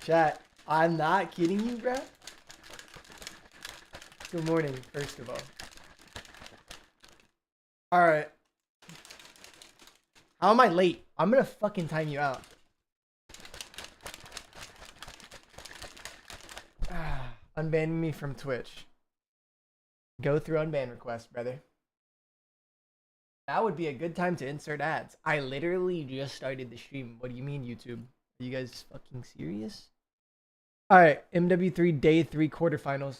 Chat, I'm not kidding you, bro. Good morning, first of all. Alright. How am I late? I'm gonna fucking time you out. Unban me from Twitch. Go through unban request, brother. That would be a good time to insert ads. I literally just started the stream. What do you mean, YouTube? Are you guys fucking serious? Alright, MW3 Day 3 quarterfinals.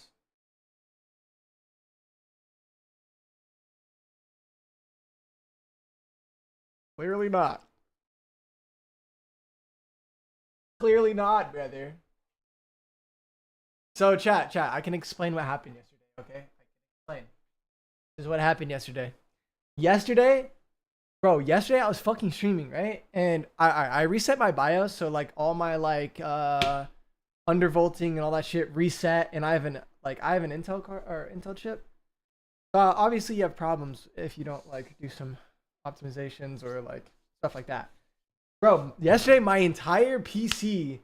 Clearly not. Clearly not, brother. So, chat, I can explain what happened yesterday, okay? I can explain. This is what happened yesterday. Yesterday I was fucking streaming, right? And I reset my BIOS, so like all my like undervolting and all that shit reset, and I have an Intel card or Intel chip. Obviously you have problems if you don't like do some optimizations or like stuff like that. Bro, yesterday my entire PC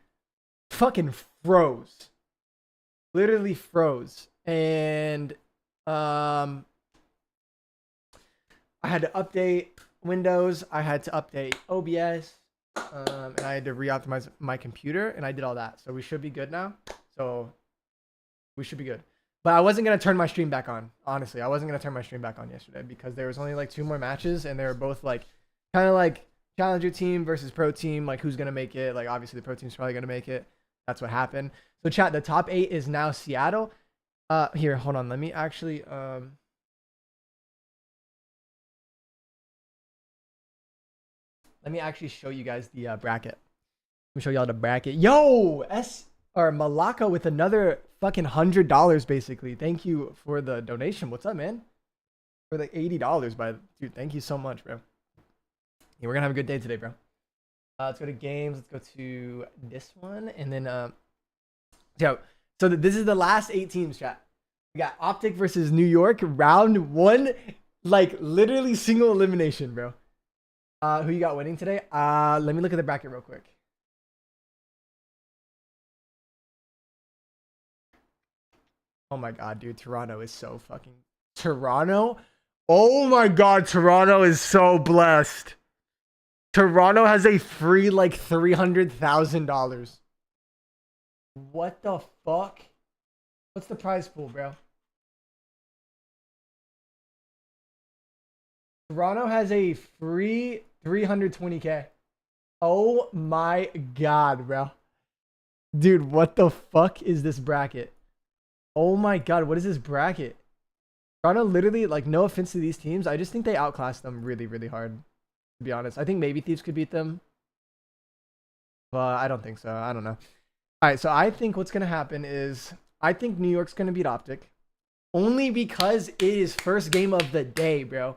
fucking froze. Literally froze. And I had to update Windows, I had to update OBS, and I had to re-optimize my computer, and I did all that. So we should be good now. So we should be good. But I wasn't going to turn my stream back on. Honestly, I wasn't going to turn my stream back on yesterday because there was only like 2 more matches, and they were both like kind of like challenger team versus pro team, like who's going to make it. Like obviously the pro team's probably going to make it. That's what happened. So chat, the top 8 is now Seattle. Here, hold on. Let me actually show you guys the bracket. Let me show y'all the bracket. Yo, Malaka with another fucking $100 basically. Thank you for the donation. What's up, man? For the $80, dude. Thank you so much, bro. Yeah, we're gonna have a good day today, bro. Let's go to games. Let's go to this one, and then so this is the last 8 teams, chat. We got Optic versus New York, round 1, like literally single elimination, bro. Who you got winning today? Let me look at the bracket real quick. Oh my god, dude, Toronto is so fucking Toronto. Oh my god, Toronto is so blessed. Toronto has a free like $300,000. What the fuck? What's the prize pool, bro? Toronto has a free 320K. Oh my god, bro. Dude, what the fuck is this bracket? Oh my god, what is this bracket? Toronto literally, like, no offense to these teams, I just think they outclassed them really, really hard. To be honest, I think maybe Thieves could beat them, but I don't think so. I don't know. All right, so I think what's gonna happen is I think New York's gonna beat Optic, only because it is first game of the day, bro.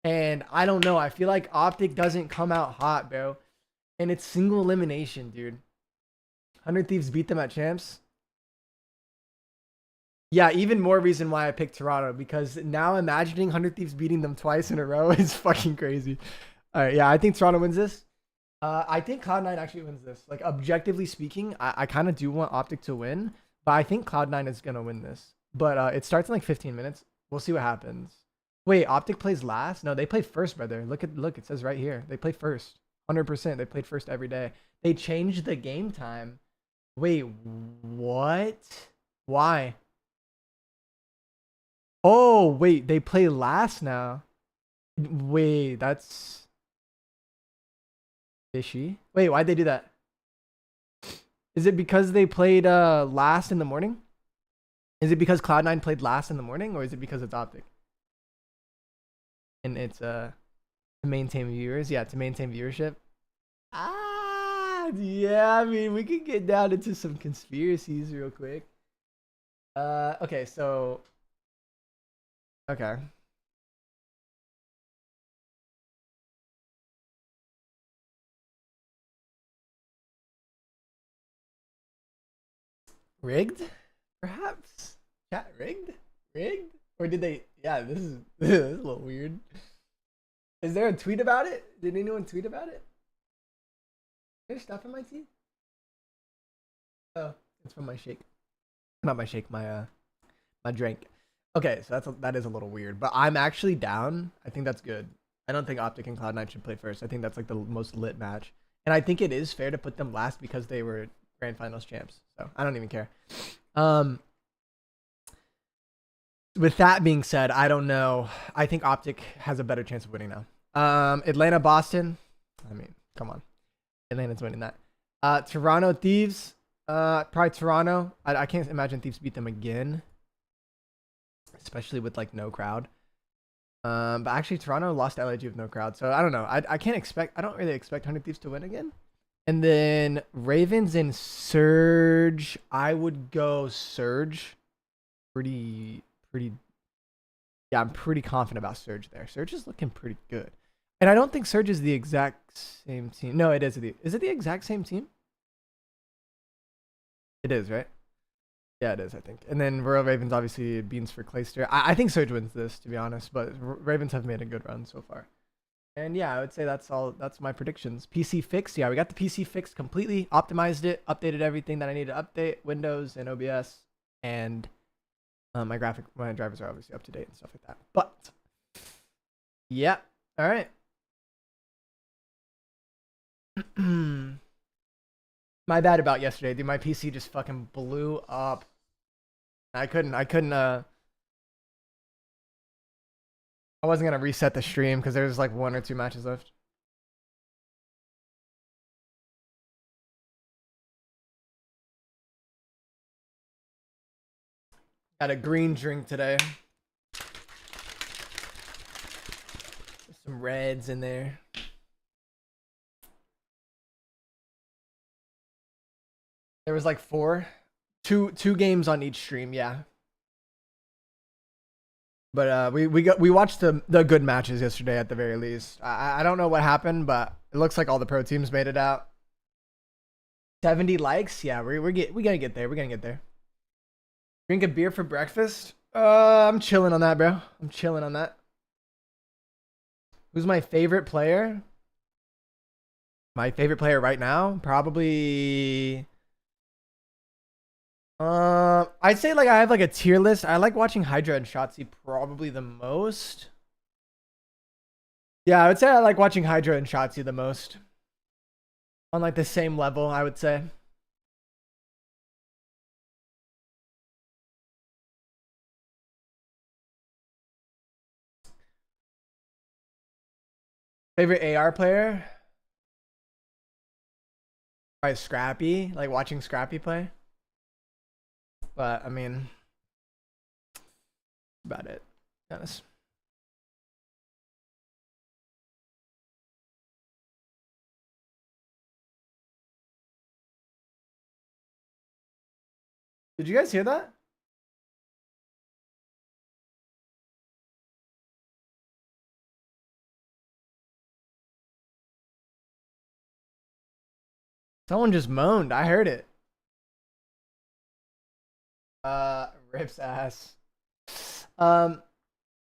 And I don't know. I feel like Optic doesn't come out hot, bro. And it's single elimination, dude. 100 Thieves beat them at champs. Yeah, even more reason why I picked Toronto, because now imagining 100 Thieves beating them twice in a row is fucking crazy. All right, yeah, I think Toronto wins this. I think Cloud9 actually wins this. Like, objectively speaking, I kind of do want Optic to win, but I think Cloud9 is going to win this. But it starts in like 15 minutes. We'll see what happens. Wait, Optic plays last? No, they play first, brother. Look, it says right here. They play first. 100%. They played first every day. They changed the game time. Wait, what? Why? Oh, wait, they play last now. Wait, that's fishy. Wait, why'd they do that? Is it because they played last in the morning? Is it because Cloud9 played last in the morning, or is it because it's Optic? And it's to maintain viewers. Yeah, to maintain viewership. Yeah, I mean, we could get down into some conspiracies real quick. Okay, so okay. Rigged? Perhaps? Chat rigged? Rigged? Or did they? Yeah, this is a little weird. Is there a tweet about it? Did anyone tweet about it? There's stuff in my teeth? It's from my shake. Not my shake, my drink. Okay, so that is a little weird, but I'm actually down. I think that's good. I don't think Optic and Cloud9 should play first. I think that's like the most lit match. And I think it is fair to put them last because they were grand finals champs. So I don't even care. With that being said, I don't know. I think Optic has a better chance of winning now. Atlanta, Boston. I mean, come on. Atlanta's winning that. Toronto, Thieves. Probably Toronto. I can't imagine Thieves beat them again. Especially with like no crowd. But actually Toronto lost to LIG with no crowd. So I don't know. I don't really expect 100 Thieves to win again. And then Ravens and Surge. I would go Surge. Pretty yeah, I'm pretty confident about Surge there. Surge is looking pretty good. And I don't think Surge is the exact same team. No, it is. Is it the exact same team? It is, right? Yeah, it is, I think. And then Royal Ravens, obviously, Beans for Clayster. I think Surge wins this, to be honest. But Ravens have made a good run so far. And yeah, I would say that's all. That's my predictions. PC fixed. Yeah, we got the PC fixed completely. Optimized it. Updated everything that I need to update. Windows and OBS. And my drivers are obviously up to date and stuff like that. But yeah, all right. My bad about yesterday, dude. My PC just fucking blew up. I wasn't gonna reset the stream because there's like 1 or 2 matches left. Got a green drink today. Some reds in there. There was like 2 games on each stream, yeah. But we watched the good matches yesterday at the very least. I don't know what happened, but it looks like all the pro teams made it out. 70 likes, yeah. We gotta get there. We're gonna get there. Drink a beer for breakfast? I'm chilling on that, bro. I'm chilling on that. Who's my favorite player? My favorite player right now? Probably... I'd say like I have like a tier list. I like watching Hydra and Shotzi probably the most. Yeah, I would say I like watching Hydra and Shotzi the most. On like the same level, I would say. Favorite AR player? Probably Scrappy. Like watching Scrappy play. But I mean, that's about it. Honest. Did you guys hear that? Someone just moaned. I heard it. Rips ass. People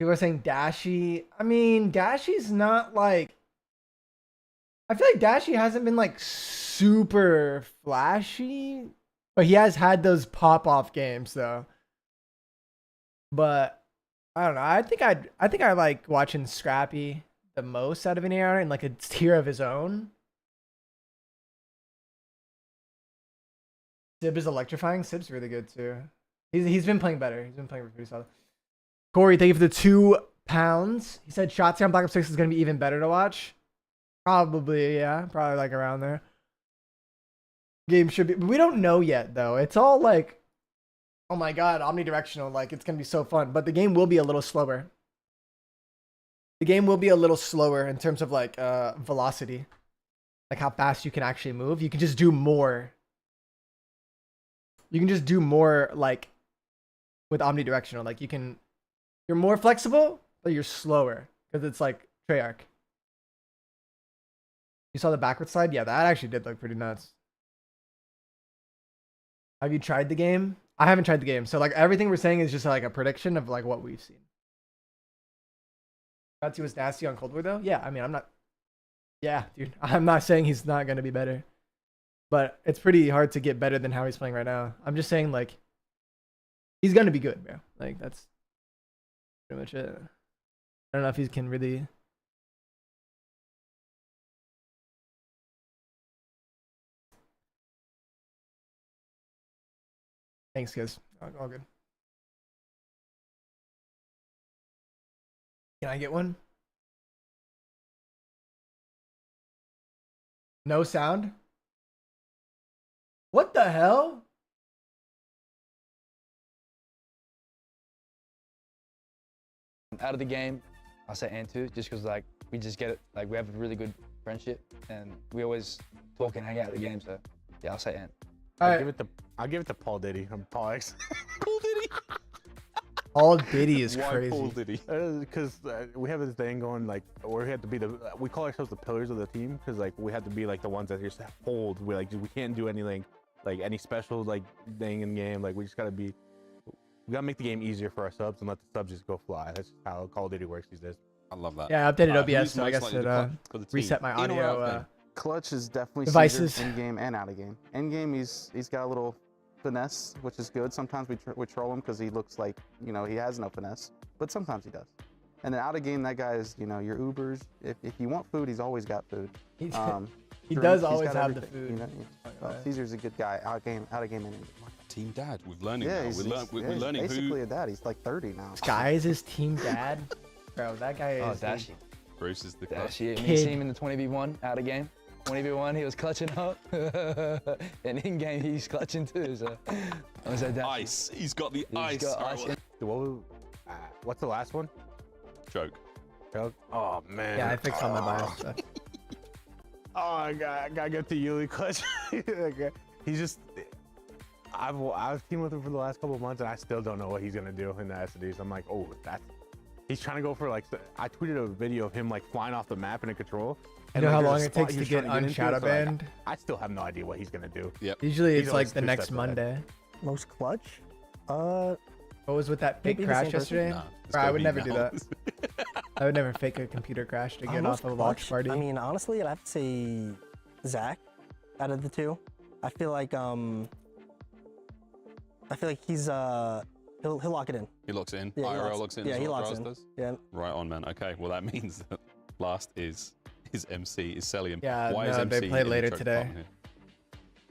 are saying Dashy. I mean, Dashy's not like. I feel like Dashy hasn't been like super flashy, but he has had those pop-off games though. But I don't know. I think I like watching Scrappy the most out of any AR in like a tier of his own. Sib is electrifying. Sib's really good too. He's been playing better. He's been playing pretty solid. Corey, thank you for the £2. He said Shotzi on Black Ops 6 is gonna be even better to watch. Probably, yeah. Probably like around there. Game should be, but we don't know yet though. It's all like, oh my god, omnidirectional. Like it's gonna be so fun, but the game will be a little slower. The game will be a little slower in terms of like velocity, like how fast you can actually move. You can just do more. You can just do more like with omnidirectional. Like you're more flexible, but you're slower because it's like Treyarch. You saw the backward slide? Yeah, that actually did look pretty nuts. Have you tried the game? I haven't tried the game. So like everything we're saying is just like a prediction of like what we've seen. Shotzi was nasty on Cold War though? Yeah, I mean, I'm not. Yeah, dude. I'm not saying he's not going to be better. but it's pretty hard to get better than how he's playing right now. I'm just saying, like, he's gonna be good, bro. Like, that's pretty much it. I don't know if he can really. Thanks, guys. All good. Can I get one? No sound? What the hell? Out of the game, I'll say and too, just because like we just get it, like we have a really good friendship and we always talk and hang out at the game. So yeah, I'll say and. All right. I'll give it to Paul Diddy. I'm Paul X. Paul Diddy. All Diddy is Why crazy. Paul Diddy? Because we have this thing going like where we have to be we call ourselves the pillars of the team because like we have to be like the ones that just hold. We can't do anything like any special like thing in the game. Like we just gotta be. We gotta make the game easier for our subs and let the subs just go fly. That's just how Call of Duty works these days. I love that. Yeah, I updated OBS, who's so I most guess likely it to reset my In or out audio. then? Clutch is definitely Devices. Caesar in game and out of game. In game, he's got a little finesse, which is good. Sometimes we troll him because he looks like he has no finesse, but sometimes he does. And then out of game, that guy is your Ubers. If you want food, he's always got food. He Drinks, does he's always got have the everything, food. Caesar's a good guy. Out of game, and in. Team dad. We're learning Yeah, now. he's We're learning basically who. a dad. He's like 30 now. Guy is his team dad. Bro, that guy Oh, is. Dashy. Bruce is the clutch. Dashy. Me Kid. see him in the 20v1 out of game. 20v1, he was clutching up. And in game, he's clutching too. So I was like, Dashy. Ice. He's got the He's ice. got ice. What's the last one? Joke. Oh man. Yeah, I fixed all my bias stuff. Oh, I gotta get to Ewc Clutch. He's just. I've teamed with him for the last couple of months, and I still don't know what he's gonna do in the SDs. I'm like, oh, he's trying to go for like. I tweeted a video of him like flying off the map in a control. You know how there's a long it spot takes he to was get trying to into, unshadow so, like, banned? I still have no idea what he's gonna do. Yep. Usually He's it's always like the 2 next steps ahead. Monday. Most clutch? What was with that fake Maybe the crash same person? yesterday? Nah, it's Bro, I gotta would be never do Val. that. I would never fake a computer crash to get Most off of a watch clutch? party. I mean, honestly, I'd have to say Zach out of the two. I feel like he's he'll lock it in. He locks it in. Yeah, he IRL locks in. Yeah, as he well, locks Raz in. does? Yeah. Right on, man. Okay. Well, that means that last is his MC is Celium. Yeah, Why is no, MC they play in the later choke today. department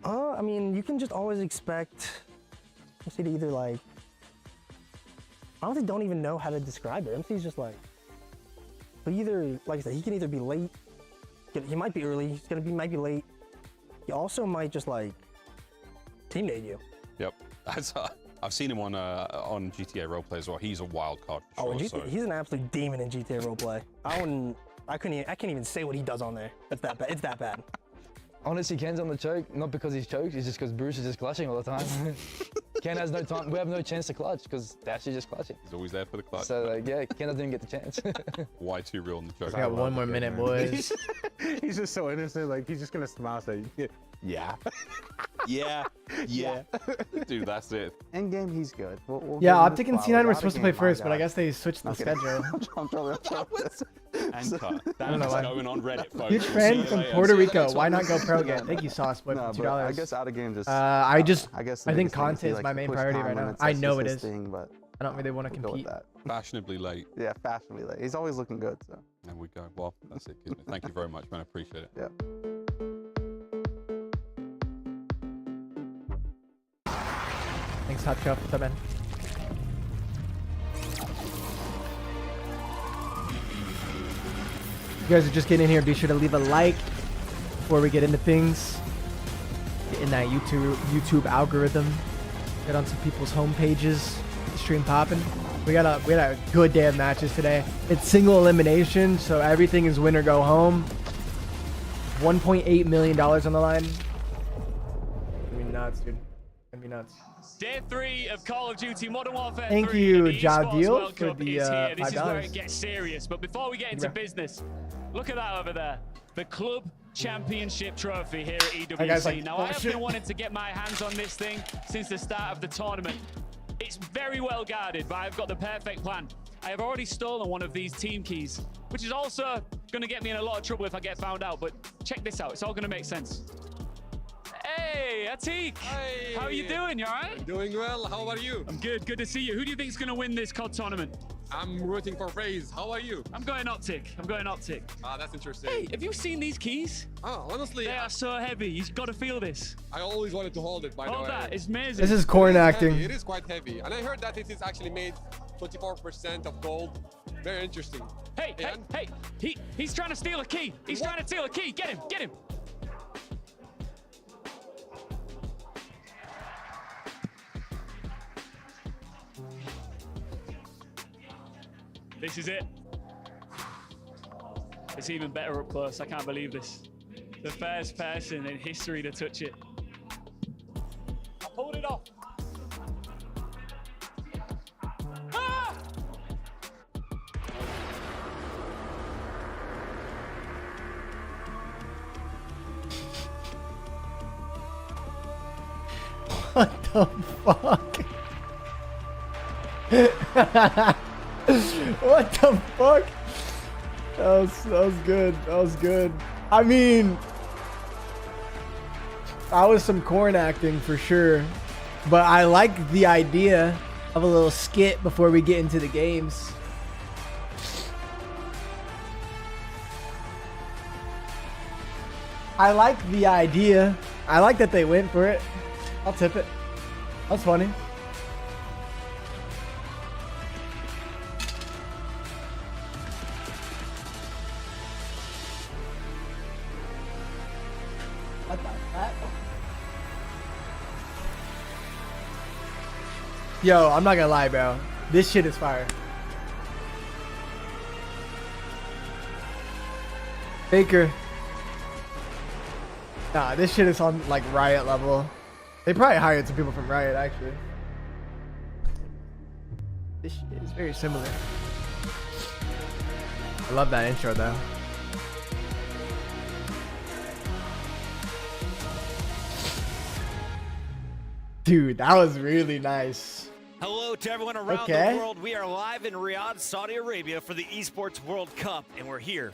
here? I mean, you can just always expect MC to either like. I honestly don't even know how to describe it. MC's just like. But either, like I said, he can either be late. He might be early. Might be late. He also might just like teammate you. Yep. I've seen him on GTA roleplay as well. He's a wild card for Oh, sure. and So he's an absolute demon in GTA roleplay. I can't even say what he does on there. It's that bad. It's that bad. Honestly, Ken's on the choke, not because he's choked, it's just because Bruce is just clutching all the time. Ken has no time, we have no chance to clutch because Dash is just clutching. he's always there for the clutch. So like, yeah, Ken doesn't even get the chance. Why too real in the choke? We got one more minute, boys. He's just so innocent. Like he's just gonna smile and say, yeah. Yeah. Yeah. Dude, that's it. In game, he's good. We'll give Yeah, him Optic his and flowers. C9 were Out of supposed to play game, my first, but I guy. guess they switched the I'm kidding. schedule. I'm trolling. Anchor. don't know That's why. going on Reddit, folks. Huge We'll see fan you from later. Puerto See you Rico. next Why one. not go pro again? Thank you, Sauce Boy, No, for but $2. I guess out of game just. I guess the I think biggest thing is content he is likes my to main push priority time right now. limits. I That's know just it his is. thing, but I don't really want to we'll go with compete. that. Fashionably late. Yeah, fashionably late. He's always looking good. So. There we go. Well, that's it, Kismet. Thank you very much, man. I appreciate it. Yeah. Thanks, Hot Cup. What's up, man? You guys are just getting in here. Be sure to leave a like before we get into things. Get in that YouTube algorithm. Get on some people's home pages. Get the stream popping. We had a good day of matches today. It's single elimination, so everything is win or go home. $1.8 million on the line. I mean, nuts, dude. Gonna be nuts. Day 3 of Call of Duty Modern Warfare Thank 3 you, and the Esports Jadil, World for Cup the, is here. This is where $5. it gets serious. But before we get into business, look at that over there. The Club Championship trophy here at EWC. That guy's like, now, oh, I have shit. been wanting to get my hands on this thing since the start of the tournament. It's very well guarded, but I've got the perfect plan. I have already stolen one of these team keys, which is also going to get me in a lot of trouble if I get found out. But check this out. It's all going to make sense. Hey, Optic. Hi. How are you doing? You all right? Doing well. How about you? I'm good. Good to see you. Who do you think is going to win this COD tournament? I'm rooting for FaZe. How are you? I'm going Optic. I'm going Optic. Ah, that's interesting. Hey, have you seen these keys? Oh, honestly, They are so heavy. You've got to feel this. I always wanted to hold it, by the way. Hold that. It's amazing. This is corn It is acting. heavy. It is quite heavy. And I heard that it is actually made 24% of gold. Very interesting. Hey, hey, And- hey. He's trying to steal a key. He's trying to steal a key. Get him. Get him. This is it. It's even better up close. I can't believe this. The first person in history to touch it. I pulled it off. Ah! What the fuck? What the fuck? That was good. That was good. I mean, that was some corn acting for sure. But I like the idea of a little skit before we get into the games. I like the idea. I like that they went for it. I'll tip it. That's funny. What the heck? Yo, I'm not gonna lie, bro. This shit is fire. Baker. Nah, this shit is on like Riot level. They probably hired some people from Riot, actually. This shit is very similar. I love that intro, though. Dude, that was really nice. Hello to everyone around Okay. the world. We are live in Riyadh, Saudi Arabia for the Esports World Cup, and we're here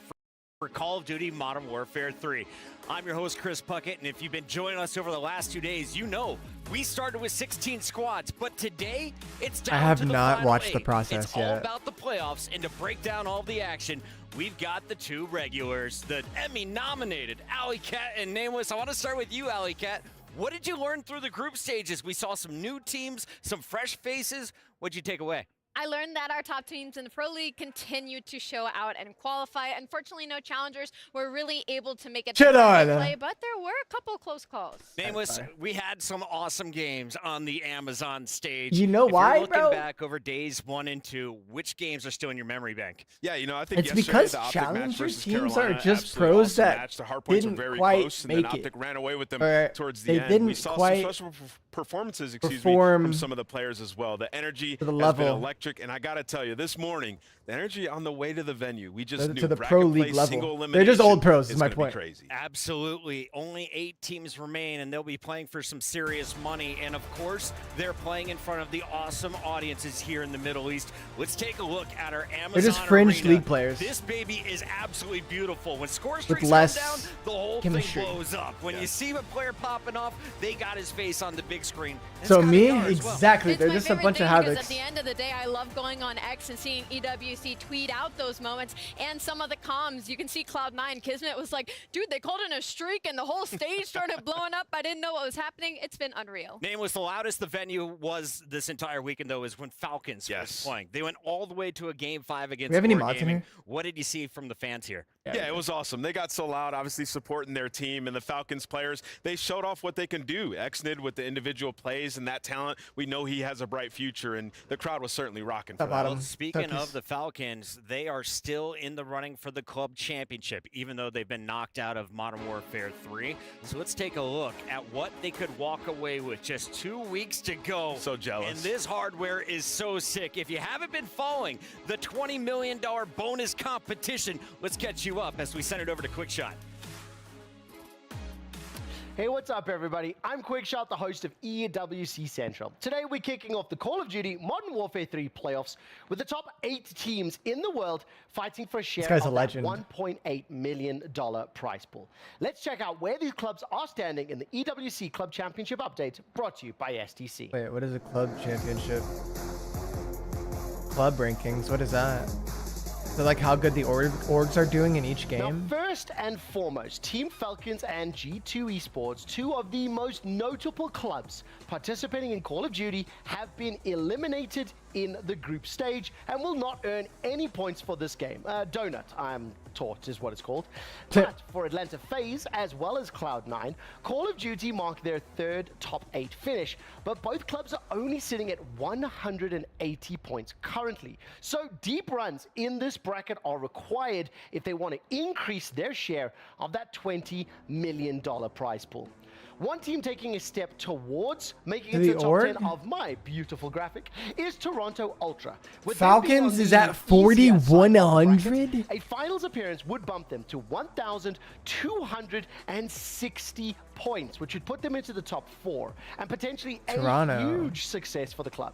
for Call of Duty Modern Warfare 3. I'm your host, Chris Puckett, and if you've been joining us over the last 2 days, you know we started with 16 squads, but today it's down I have to the not final watched the 8. process it's all yet. about the playoffs, and to break down all the action, we've got the two regulars, the Emmy-nominated Alley Cat and Nameless. I want to start with you, Alley Cat. What did you learn through the group stages? We saw some new teams, some fresh faces. What'd you take away? I learned that our top teams in the Pro League continue to show out and qualify. Unfortunately, no challengers were really able to make it to Shit the on. play, but there were a couple close calls. Nameless, we had some awesome games on the Amazon stage. You know if why, you're looking bro? back over days 1 and 2, which games are still in your memory bank? Yeah, you know, I think It's yesterday because the Optic match challenger versus teams Carolina, are just absolutely pros awesome that match. The hard points were didn't very quite close, and then make it. Optic ran away with them Or towards the they end. We didn't saw quite some special performances, perform from some of the players as well. The energy to the has level. been electric, and I got to tell you, this morning, the energy on the way to the venue, we just To knew the bracket Pro play, League single level. They're just old elimination pros, is my gonna be point. Crazy. Absolutely. Only 8 teams remain, and they'll be playing for some serious money. And of course, they're playing in front of the awesome audiences here in the Middle East. Let's take a look at our Amazon They're just fringe arena. league players. This baby is absolutely beautiful. When score streaks less come down, the whole chemistry. thing blows up. When you see a player popping off, they got his face on the big screen. And So it's got me, AR as well. exactly. It's They're my just a favorite bunch of thing because havocs. at the end of the day, I love going on X and seeing EWC tweet out those moments and some of the comms. You can see Cloud9. Kismet was like, dude, they called in a streak and the whole stage started blowing up. I didn't know what was happening. It's been unreal. Nameless, the loudest the venue was this entire weekend, though, is when Falcons was playing. They went all the way to a Game 5 against we have any Wargaming. mods in here? What did you see from the fans here? Yeah, it was awesome. They got so loud, obviously supporting their team, and the Falcons players, they showed off what they can do. Exnid with the individual plays and that talent, we know he has a bright future, and the crowd was certainly rocking for that. Well, speaking of the Falcons, they are still in the running for the club championship, even though they've been knocked out of Modern Warfare 3. So let's take a look at what they could walk away with. Just 2 weeks to go. So jealous. And this hardware is so sick. If you haven't been following the $20 million bonus competition, let's catch you up as we send it over to Quickshot. Hey, what's up, everybody? I'm Quickshot, the host of EWC Central. Today, we're kicking off the Call of Duty Modern Warfare 3 playoffs with the top 8 teams in the world fighting for a share guy's a of that legend. $1.8 million prize pool. Let's check out where these clubs are standing in the EWC Club Championship update brought to you by STC. Wait, what is a club championship? Club rankings, what is that? So like how good the orgs are doing in each game? Now, first and foremost, Team Falcons and G2 Esports, two of the most notable clubs participating in Call of Duty, have been eliminated in the group stage and will not earn any points for this game. Donut, I'm taught, is what it's called. But for Atlanta FaZe, as well as Cloud9, Call of Duty marked their third top 8 finish, but both clubs are only sitting at 180 points currently. So deep runs in this bracket are required if they want to increase their share of that $20 million prize pool. One team taking a step towards making it to the top 10 of my beautiful graphic is Toronto Ultra. With Falcons is at 4,100? a finals appearance would bump them to 1,260 points, which would put them into the top 4 and potentially Toronto. a huge success for the club.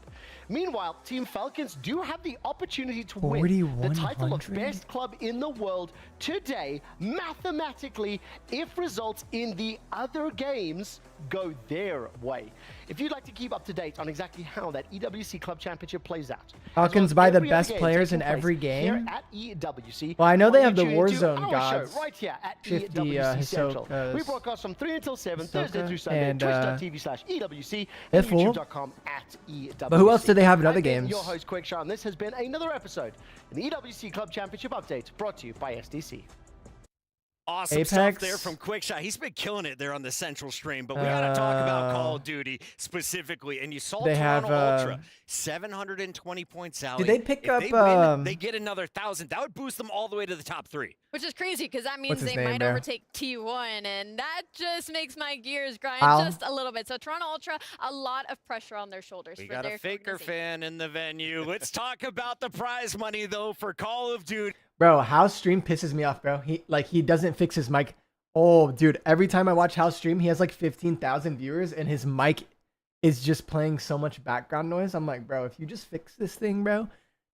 Meanwhile, Team Falcons do have the opportunity to win the title of best club in the world today, mathematically, if results in the other games go their way. If you'd like to keep up to date on exactly how that EWC Club Championship plays out, Falcons buy the best players in every game. At EWC, Well, I know they have the Warzone Warzone gods. right here at Shifty, EWC Central. Hisoka, We broadcast from 3 until 7, Hisoka, Thursday through Sunday, and, twitch.tv/EWC, and Iful. youtube.com/EWC. But who else do they have in other I've been games? Your host, Quickshot, and this has been another episode in the EWC Club Championship update brought to you by SDC. Awesome stuff there from Quickshot. He's been killing it there on the Central stream, but we got to talk about Call of Duty specifically. And you saw they Toronto have, Ultra, 720 points out. Did they pick if up, they win, they get another 1,000. That would boost them all the way to the top 3. Which is crazy because that means What's his they name might there? overtake T1, and that just makes my gears grind Al? just a little bit. So Toronto Ultra, a lot of pressure on their shoulders. We for got their a Faker organization. fan in the venue. Let's talk about the prize money, though, for Call of Duty. Bro, House stream pisses me off, bro. He doesn't fix his mic. Oh, dude, every time I watch House stream, he has like 15,000 viewers and his mic is just playing so much background noise. I'm like, bro, if you just fix this thing, bro,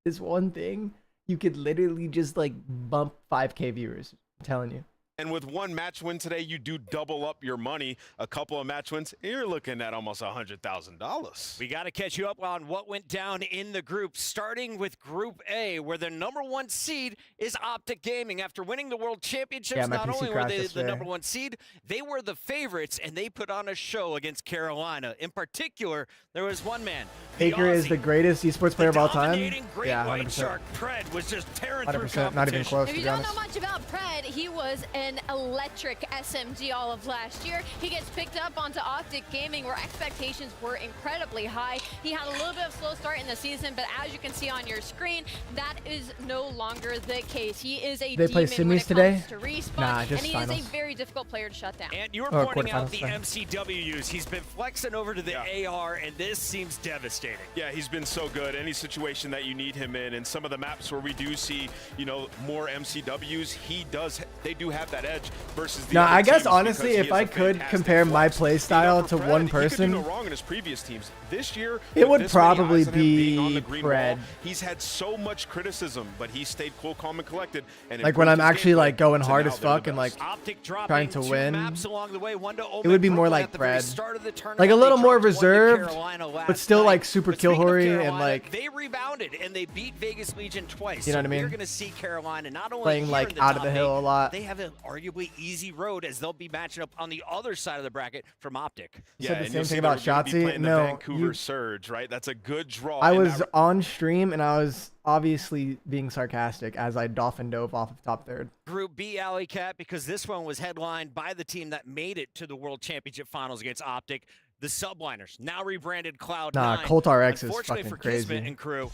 this one thing, you could literally just like bump 5K viewers. I'm telling you. And with one match win today, you do double up your money. A couple of match wins, and you're looking at almost $100,000. We got to catch you up on what went down in the group, starting with Group A, where the #1 seed is Optic Gaming. After winning the World Championships, Yeah, my not PC only were crashed they the yesterday. #1 seed, they were the favorites, and they put on a show against Carolina. In particular, there was one man. Faker is the greatest esports player of all time. Dominating Great Yeah, White 100%. Shark Pred was just tearing through 100%, not even competition. close, If to you be don't know honest. much about Pred, he was an electric SMG all of last year. He gets picked up onto Optic Gaming where expectations were incredibly high. He had a little bit of a slow start in the season, but as you can see on your screen, that is no longer the case. He is a They play demon when semis it today? comes to respawn, Nah, and just he finals. is a very difficult player to shut down. And you were Oh, pointing out quarterfinals, the sorry. MCWs. He's been flexing over to the AR, and this seems devastating. Yeah, he's been so good. Any situation that you need him in, and some of the maps where we do see, you know, more MCWs, they do have that edge versus the No, other I guess teams honestly, because he if is I a could fantastic compare my flex. play style to Fred, one he could person, do no wrong in his previous teams. This year, it with would this many probably eyes on him being on be the green Fred. wall, he's had so much criticism, but he stayed cool, calm, and collected. And Like when improved I'm his actually gameplay, like going so hard now as they're the fuck and like best. Optic dropping trying to 2 win. maps along the way, one to It would be more Omen like at the very Fred. start of the tournament. Like a little They more dropped one to reserved, Carolina last but still night. like super But kill speaking of hoary and Carolina, like they rebounded and they beat Vegas Legion twice. You know So what I mean? We're going to see Carolina not only playing here like in the out of top the hill 8, a lot. they have an arguably easy road as they'll be matching up on the other side of the bracket from Optic. You Yeah, said the and same you'll thing see about they're gonna be Shotzi. playing the No, Vancouver Surge, right? That's a good draw. I in was that- on stream and I was obviously being sarcastic as I dolphin dove off of top third. Group B, Alley Cat, because this one was headlined by the team that made it to the World Championship Finals against Optic, the Subliners, now rebranded Cloud9. Nah, Colt RX is Unfortunately fucking for crazy. Kismet and crew,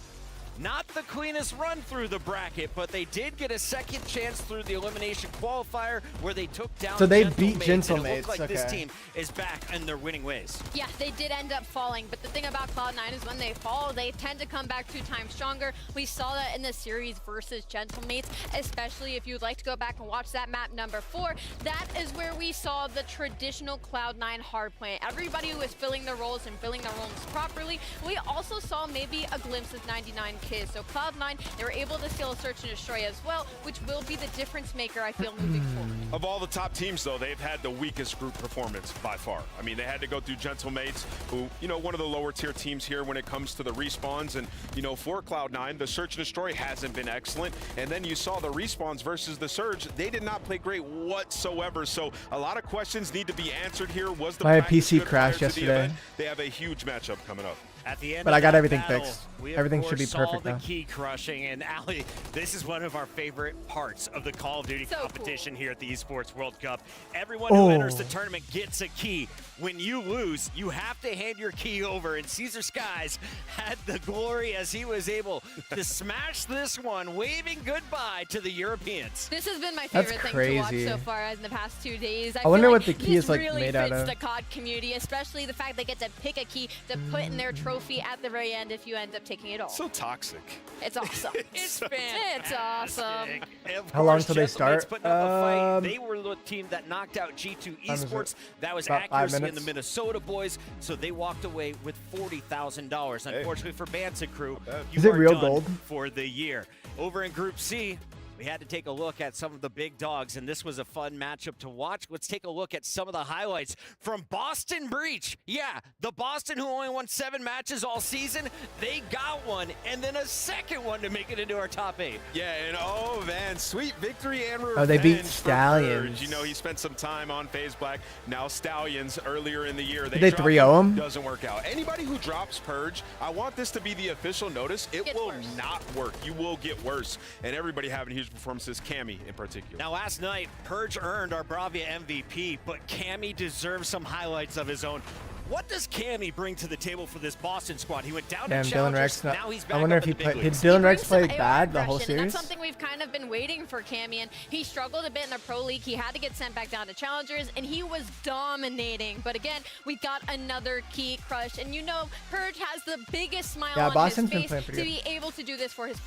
Not the cleanest run through the bracket, but they did get a second chance through the elimination qualifier where they took down So they Gentlemates, beat and it Gentlemates, looks like this okay. team is back in their winning ways. Yeah, they did end up falling, but the thing about Cloud9 is when they fall, they tend to come back 2 times stronger. We saw that in the series versus Gentlemates, especially if you'd like to go back and watch that map number 4. That is where we saw the traditional Cloud9 hardpoint. Everybody was filling their roles and filling their roles properly. We also saw maybe a glimpse of 99 kills. So Cloud9, they were able to steal a search and destroy as well, which will be the difference maker, I feel, moving forward. Of all the top teams, though, they've had the weakest group performance by far. I mean, they had to go through Gentlemates, who, you know, one of the lower tier teams here when it comes to the respawns. And, you know, for Cloud9, the search and destroy hasn't been excellent. And then you saw the respawns versus the surge. They did not play great whatsoever. So a lot of questions need to be answered here. Was the My practice PC good crashed prior to the yesterday. event? They have a huge matchup coming up. At the end But of I got that everything battle, fixed. we, of Everything should course, be saw perfect the now. key crushing, and Ali, this is one of our favorite parts of the Call of Duty So competition here at the Esports World Cup. Everyone who enters the tournament gets a key. When you lose, you have to hand your key over, and Caesar Skies had the glory as he was able to smash this one, waving goodbye to the Europeans. This has been my That's favorite thing to crazy. watch so far in the past 2 days. I wonder feel what the key this is, like, really made out fits of. the COD community, especially the fact they get to pick a key to put in their trophy at the very end if you end up taking it all. So toxic. It's awesome. It's fantastic. It's awesome. And of How long course, till they Gentlemen's start? putting up a fight. They were the team that knocked out G2 is it? Esports. That was About 5 accuracy in the minutes. Minnesota boys, so they walked away with $40,000. Unfortunately for Banter Crew, you Is it are real done gold? for the year. Over in Group C, we had to take a look at some of the big dogs, and this was a fun matchup to watch. Let's take a look at some of the highlights from Boston Breach. Yeah, the Boston who only won 7 matches all season, they got one, and then a second one to make it into our top 8. Yeah, and oh man, sweet victory and revenge. Oh, they beat for Stallions. Purge. You know, he spent some time on FaZe Black, now Stallions earlier in the year. Did they dropped 3-0 him? Doesn't work out. Anybody who drops Purge, I want this to be the official notice. It Gets will worse. not work. You will get worse. And everybody having huge performances, Cammy in particular. Now, last night, Purge earned our Bravia MVP, but Cammy deserves some highlights of his own. What does Cammy bring to the table for this Boston squad? He went down Damn, to Dylan Challengers, Rex. now he's back I wonder up if he in the big played. Did leagues. Dylan Rex Brings play some bad AR the whole aggression, and series? That's something we've kind of been waiting for Cammy, and he struggled a bit in the Pro League. He had to get sent back down to Challengers, and he was dominating. But again, we got another key crush, and you know, Purge has the biggest smile Yeah, on Boston's been his playing face to pretty be able to do this for his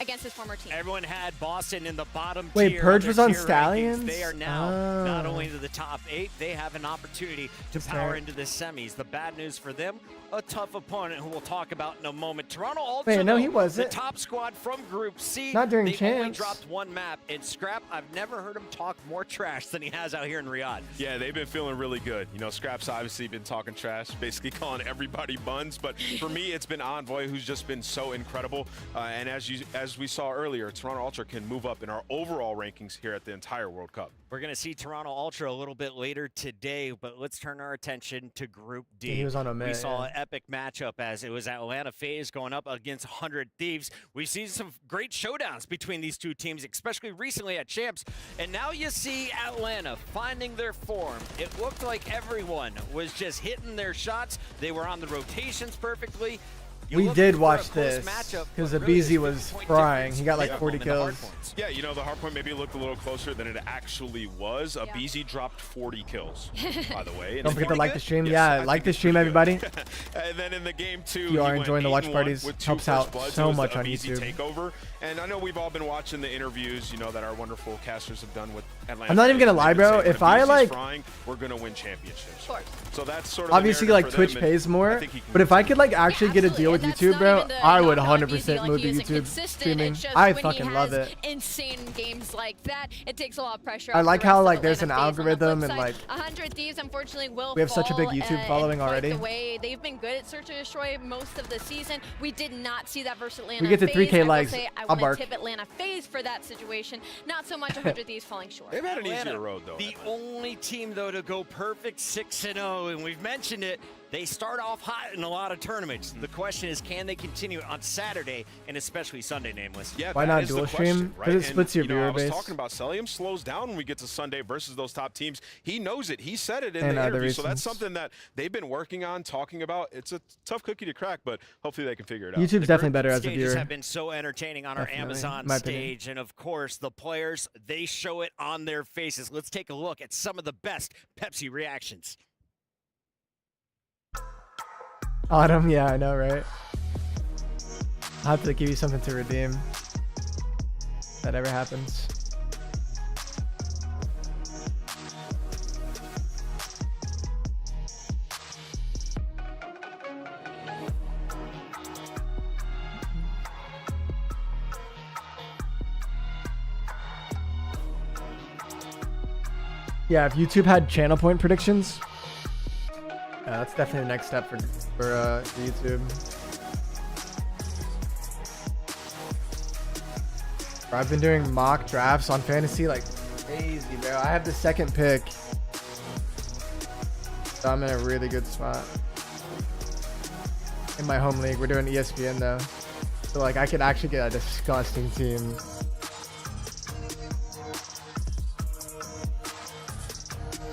against his former team. Everyone had Boston in the bottom Wait, tier. Purge of was their on tier Stallions? rankings. They are now not Oh. only into the top 8, they have an opportunity to That's power right. into the semis. The bad news for them, a tough opponent who we'll talk about in a moment. Toronto Ultra, Wait, no, though, he wasn't. the top squad from Group C. Not during They've only champs. dropped 1 map. And Scrap, I've never heard him talk more trash than he has out here in Riyadh. Yeah, they've been feeling really good. You know, Scrap's obviously been talking trash, basically calling everybody buns. But for me, it's been Envoy who's just been so incredible. And as we saw earlier, Toronto Ultra can move up in our overall rankings here at the entire World Cup. We're going to see Toronto Ultra a little bit later today, but let's turn our attention to Group D. He was on a We mid, saw yeah. an epic matchup as it was Atlanta FaZe going up against 100 Thieves. We've seen some great showdowns between these two teams, especially recently at Champs. And now you see Atlanta finding their form. It looked like everyone was just hitting their shots. They were on the rotations perfectly. We did watch this because Abizi was frying. He got like 40 kills. Yeah, you know, the hardpoint maybe looked a little closer than it actually was. Yeah. Abizi dropped 40 kills, by the way. Don't forget to like the stream. Yes, Yeah, I like think the it's stream, pretty everybody. good. And then in the game 2, If you are he enjoying the went watch 8-1 parties, with 2 helps first out bloods. so It was much the on Abizi YouTube. takeover. And I know we've all been watching the interviews, you know, that our wonderful casters have done with Atlanta. I'm not even gonna FaZe. lie, They've been bro. saying, If I, Abizi's like- frying, we're gonna win championships. Of course. So that's sort of Obviously, the like narrative for Twitch them, pays and more, I think he can but if I could like Yeah, actually get a deal with absolutely, YouTube, and that's bro, not even to I would knock on 100% Abizi, move he to isn't YouTube consistent. streaming. It's just I when he fucking love has it. insane games like that, it takes a lot of pressure I off like the how rest like of there's an Atlanta FaZe. On the algorithm flip and side, like 100 Thieves unfortunately will we have such a big fall, YouTube following in quite already. The way they've been good at search and destroy most of the season. We did not see that versus Atlanta. We get to FaZe. 3K I will likes, say I I'll want bark. to tip Atlanta FaZe for that situation. Not so much 100 Thieves falling short. They've had an Atlanta, easier road, though. The only team, though, to go perfect 6-0, and we've mentioned it, They start off hot in a lot of tournaments. The question is, can they continue on Saturday and especially Sunday, Nameless? Yeah, Why that not is the dual question, stream? right? Because it splits your And, you know, viewer I was base. talking about Celium slows down when we get to Sunday versus those top teams. He knows it. He said it in And the other interview. So that's reasons. something that they've been working on, talking about. It's a tough cookie to crack, but hopefully they can figure it out. YouTube's definitely better as a Stages viewer. have been so entertaining on our Definitely, Amazon my opinion. stage, and of course the players, they show it on their faces. Let's take a look at some of the best Pepsi reactions. Autumn, yeah, I know, right? I'll have to give you something to redeem. If that ever happens. Yeah, if YouTube had channel point predictions, that's definitely the next step for YouTube. Bro, I've been doing mock drafts on fantasy like crazy, bro. I have the second pick, so I'm in a really good spot in my home league. We're doing ESPN though, so like I could actually get a disgusting team.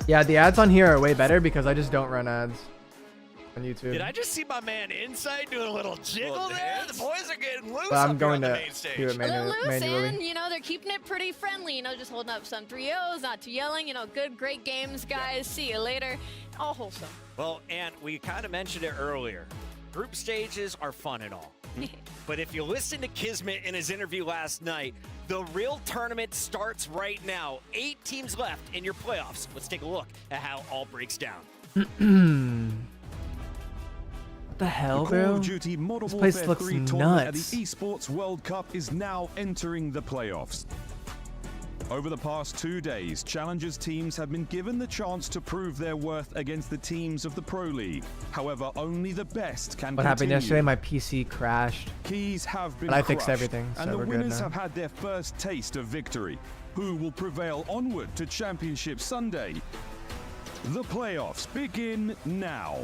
Yeah, the ads on here are way better because I just don't run ads on YouTube. Did I just see my man Inside doing a little jiggle there? The boys are getting loose. But I'm up going here on to the main stage. do it A little loose, and manually. you know they're keeping it pretty friendly. You know, just holding up some 3-0s, not too yelling. You know, good, great games, guys. See you later. All wholesome. Well, and we kind of mentioned it earlier. Group stages are fun and all. But if you listen to Kismet in his interview last night, the real tournament starts right now. 8 teams left in your playoffs. Let's take a look at how it all breaks down. What the hell, The Call bro? of Duty Modern This place Warfare looks 3 tournament at nuts. the Esports World Cup is now entering the playoffs. Over the past 2 days, challengers teams have been given the chance to prove their worth against the teams of the Pro League. However, only the best can What happened continue. yesterday? My PC crashed. Keys have been But I fixed crushed, everything, so and the we're good winners now. have had their first taste of victory. Who will prevail onward to Championship Sunday? The playoffs begin now.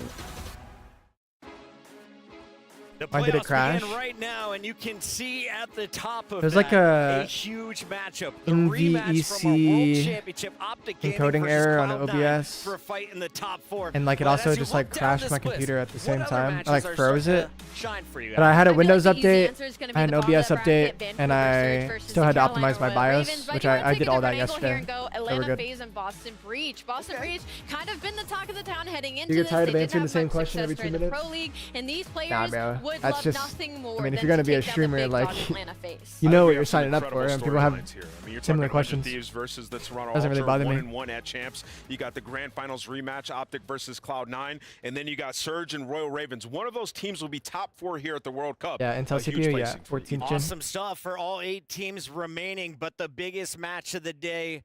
The Why did it playoffs crash? begin right now, and you can see at the top of There's that like a huge matchup. The rematch from our World EWC Championship, Optic Gaming encoding versus error on Cloud9 OBS. for a fight in the top 4. And like it But also as you just look like down crashed this my list, computer at the what same other time. I matches like are froze starting it. to shine for you? But I had a I feel Windows like the easy update answer is gonna be and the an bottom of OBS that bracket, update, Vancouver and Surge I versus still had to Carolina optimize my Royal BIOS, Ravens, but which you wanna I take did a all that different angle here yesterday. and go So we're Atlanta good. FaZe and Boston Breach. Boston Breach kind of been the talk of the town heading into You get this. tired of They did answering have the same much question every success 2 during the minutes? Pro League, and these Nah, players bro. would That's love just. nothing more I mean, if than you're gonna to be a take down the streamer, big like dog Atlanta FaZe. you I know think what we you're have some signing up for, incredible and people have storylines here. I mean, you're similar talking questions. Thieves versus the Toronto Doesn't really Ultra, bother me. 1-1 at champs. You got the Grand Finals rematch, Optic versus Cloud9, and then you got Surge and Royal Ravens. One of those teams will be top 4 here at the World Cup. Yeah, Intel A huge CPU, yeah, placing for you. 14th gen. Awesome stuff for all 8 teams remaining, but the biggest match of the day,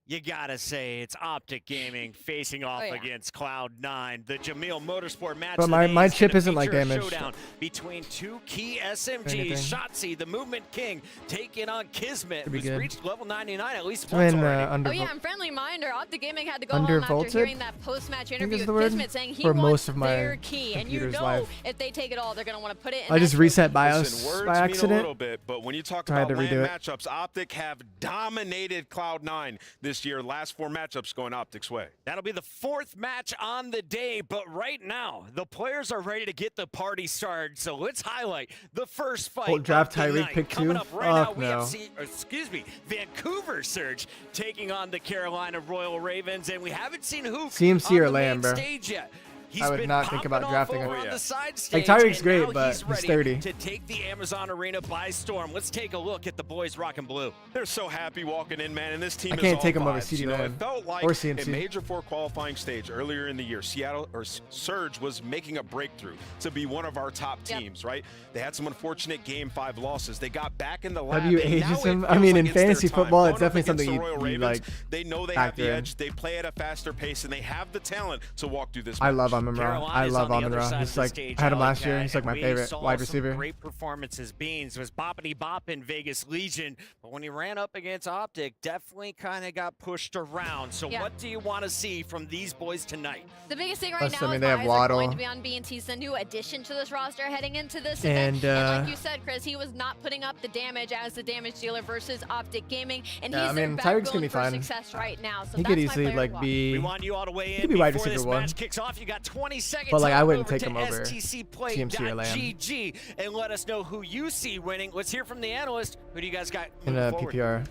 you gotta say, it's Optic Gaming facing off yeah. against Cloud9. The Jamil Motorsport match. But of the my- day my is chip gonna isn't, like, feature a damaged. showdown between 2 key Anything. SMGs. Shotzi, the Movement King, taking on Kismet, Should be who's good. reached level 99 at least It's once been already. under. Oh yeah, I'm friendly reminder. Optic Gaming had to go home after Undervolted? hearing that post-match think interview is with the word? Kismet saying he For wants most of my their key, and you computers know live. if they take it all, they're gonna want to put it in. I just that reset trophy. BIOS Listen, words by mean a accident. little bit, but when you talk I had about to LAN redo it. matchups, Optic have dominated Cloud9 this year. Last 4 matchups going Optic's way. That'll be the 4th match on the day, but right now, the players are ready to get the party started, so let's highlight the first fight Oh, draft of the Tyreek night. pick Coming 2? up right now, Fuck we no. have Vancouver Surge taking on the Carolina Royal Ravens, and we haven't seen who CMC on or the Lamb, main bro. stage yet. He's I would been not think about popping drafting off him. over Oh, on yeah. the side Like, stage, Tyreek's and great, now but he's he's ready 30. to take the Amazon Arena by storm. Let's take a look at the boys rocking blue. They're so happy walking in, man, and this team I is can't all take 'em over vibes. You know, CD9 it felt like or a CMC. Major 4 qualifying stage earlier in the year. Surge was making a breakthrough to be one of our top teams, right? They had some unfortunate Game 5 losses. They got back in the lab. W and now ages it him. I feels mean, like in it's their fantasy time. football, it's Going up definitely against something the you- Royal you, Ravens, like, they know they have factor the in. edge. They play at a faster pace, and they have the talent to walk through this I match. love Amon Ra. I Carolina's love on the Amon other Ra. side He's of the like, stage, I had him like last year. that, He's like my and we favorite saw wide some receiver. Great performances. Beans was boppity bop in Vegas Legion, but when he ran up against Optic, definitely kind of got pushed around. So what do you want to see from these boys tonight? The biggest thing right Plus, now I mean, is they have my eyes are going Waddle. to be on Beans. He's the new addition to this roster heading into this event. And like you said, Chris, he was not putting up the damage as the damage dealer versus Optic Gaming, and Yeah, he's I mean, their Tyreek's backbone gonna be for fine. success right now. So He that's could my easily player like to watch. be. We want you all to weigh He in could be wide before receiver this one. match kicks off. You got 20 seconds. But, like, I Hop wouldn't over take him to over TMC or Lamb. stcplay.gg and let us know who you see winning. Let's hear from the analyst. Who do you guys got In moving a forward? PPR.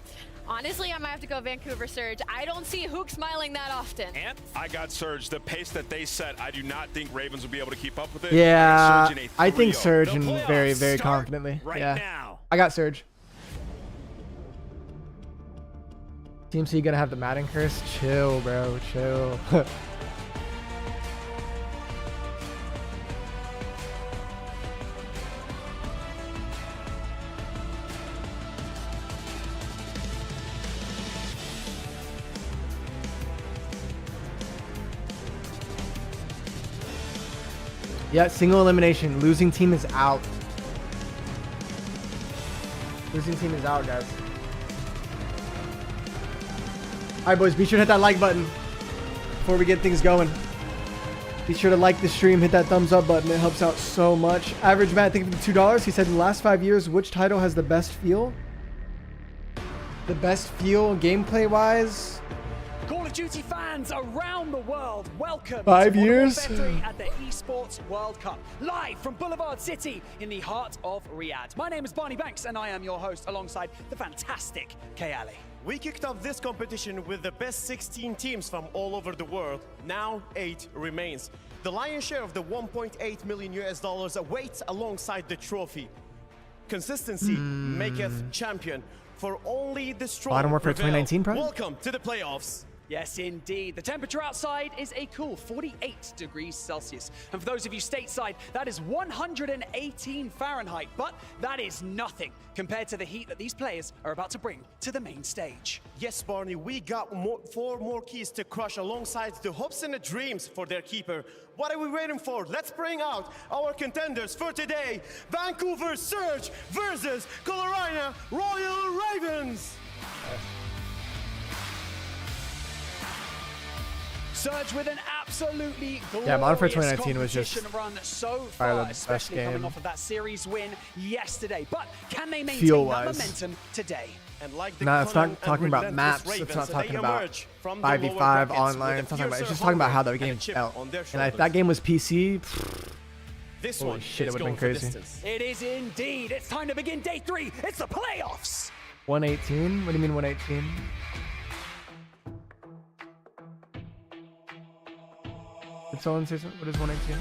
Honestly, I might have to go Vancouver Surge. I don't see Hook smiling that often. And I got Surge. The pace that they set, I do not think Ravens will be able to keep up with it. Yeah, Surge in a I think 3-0. Surge The and playoffs very, very start confidently. right Yeah, now. I got Surge. TMC gonna have the Madden curse? Chill, bro. Chill. Yeah, single elimination. Losing team is out. Losing team is out, guys. Alright, boys, be sure to hit that like button before we get things going. Be sure to like the stream, hit that thumbs up button. It helps out so much. Average Matt, thank you for the $2. He said, in the last 5 years, which title has the best feel? The best feel gameplay-wise? Call of Duty fans around the world, welcome 5 to Modern years? Warfare 3 at the Esports World Cup, live from Boulevard City in the heart of Riyadh. My name is Barney Banks and I am your host alongside the fantastic Kay Ali. We kicked off this competition with the best 16 teams from all over the world. Now 8 remains. The lion's share of the $1.8 million awaits alongside the trophy. Consistency maketh champion. For only the strong Modern Warfare prevail. 2019, Prime? Welcome to the playoffs. Yes, indeed. The temperature outside is a cool 48 degrees Celsius. And for those of you stateside, that is 118 Fahrenheit. But that is nothing compared to the heat that these players are about to bring to the main stage. Yes, Barney, we got 4 more keys to crush alongside the hopes and the dreams for their keeper. What are we waiting for? Let's bring out our contenders for today. Vancouver Surge versus Carolina Royal Ravens. Surge with an absolutely glorious Yeah, Modern Warfare 2019 was just competition run so probably far, the best especially coming game. off of that series win yesterday. But can they maintain that Feel-wise. momentum today? And like the No, it's not cunning talking and about relentless maps. Ravens, It's not they talking about emerge from the 5v5 lower brackets online. with It's, a talking about, it's fiercer just talking about how hunger the game and a chip felt. on their And if shoulders. that game was PC, This holy one shit, it is would have going been for crazy. distance. It is indeed. It's time to begin day 3. It's the playoffs. 118? What do you mean 118? Did someone say something? What is 118?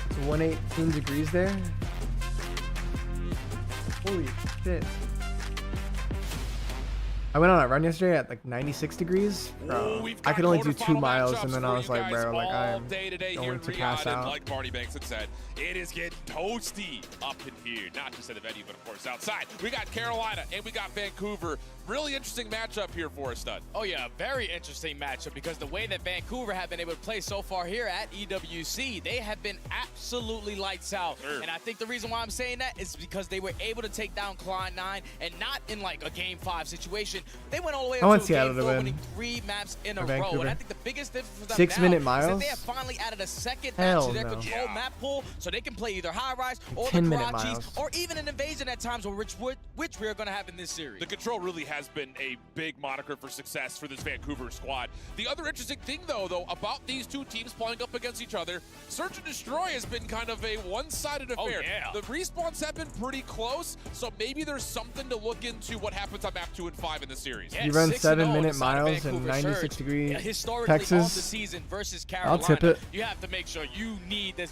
It's 118 degrees there? Holy shit. I went on a run yesterday at like 96 degrees. Bro, I could only do 2 miles and then I was like, bro, like I am going to pass out. Like Barney Banks had said, it is getting toasty up in here, not just at the venue, but of course outside. We got Carolina and we got Vancouver. Really interesting matchup here for us, Stud. Oh yeah, very interesting matchup because the way that Vancouver have been able to play so far here at EWC, they have been absolutely lights out. Sure. And I think the reason why I'm saying that is because they were able to take down Cloud9 and not in like a Game 5 situation. They went all the way I up want to a Seattle Game to 4, win. winning 3 maps in a Or row. Vancouver. And I think the biggest difference for them 6 now minute is miles? that they have finally added a second map Hell to their no. control map pool, so they can play either high rise or the 10 minute Karachis, miles. or even an invasion at times, which we are going to have in this series. The control really has been a big moniker for success for this Vancouver squad. The other interesting thing, though, about these two teams playing up against each other, Search and Destroy has been kind of a one-sided affair. Oh, yeah. The respawns have been pretty close, so maybe there's something to look into what happens on map 2 and 5 in the series. Yeah, You run 6-0 7 on the minute side of miles in Vancouver 96 Surge. degree Historically on the Texas. season versus I'll Carolina, tip it. you have to make sure you need this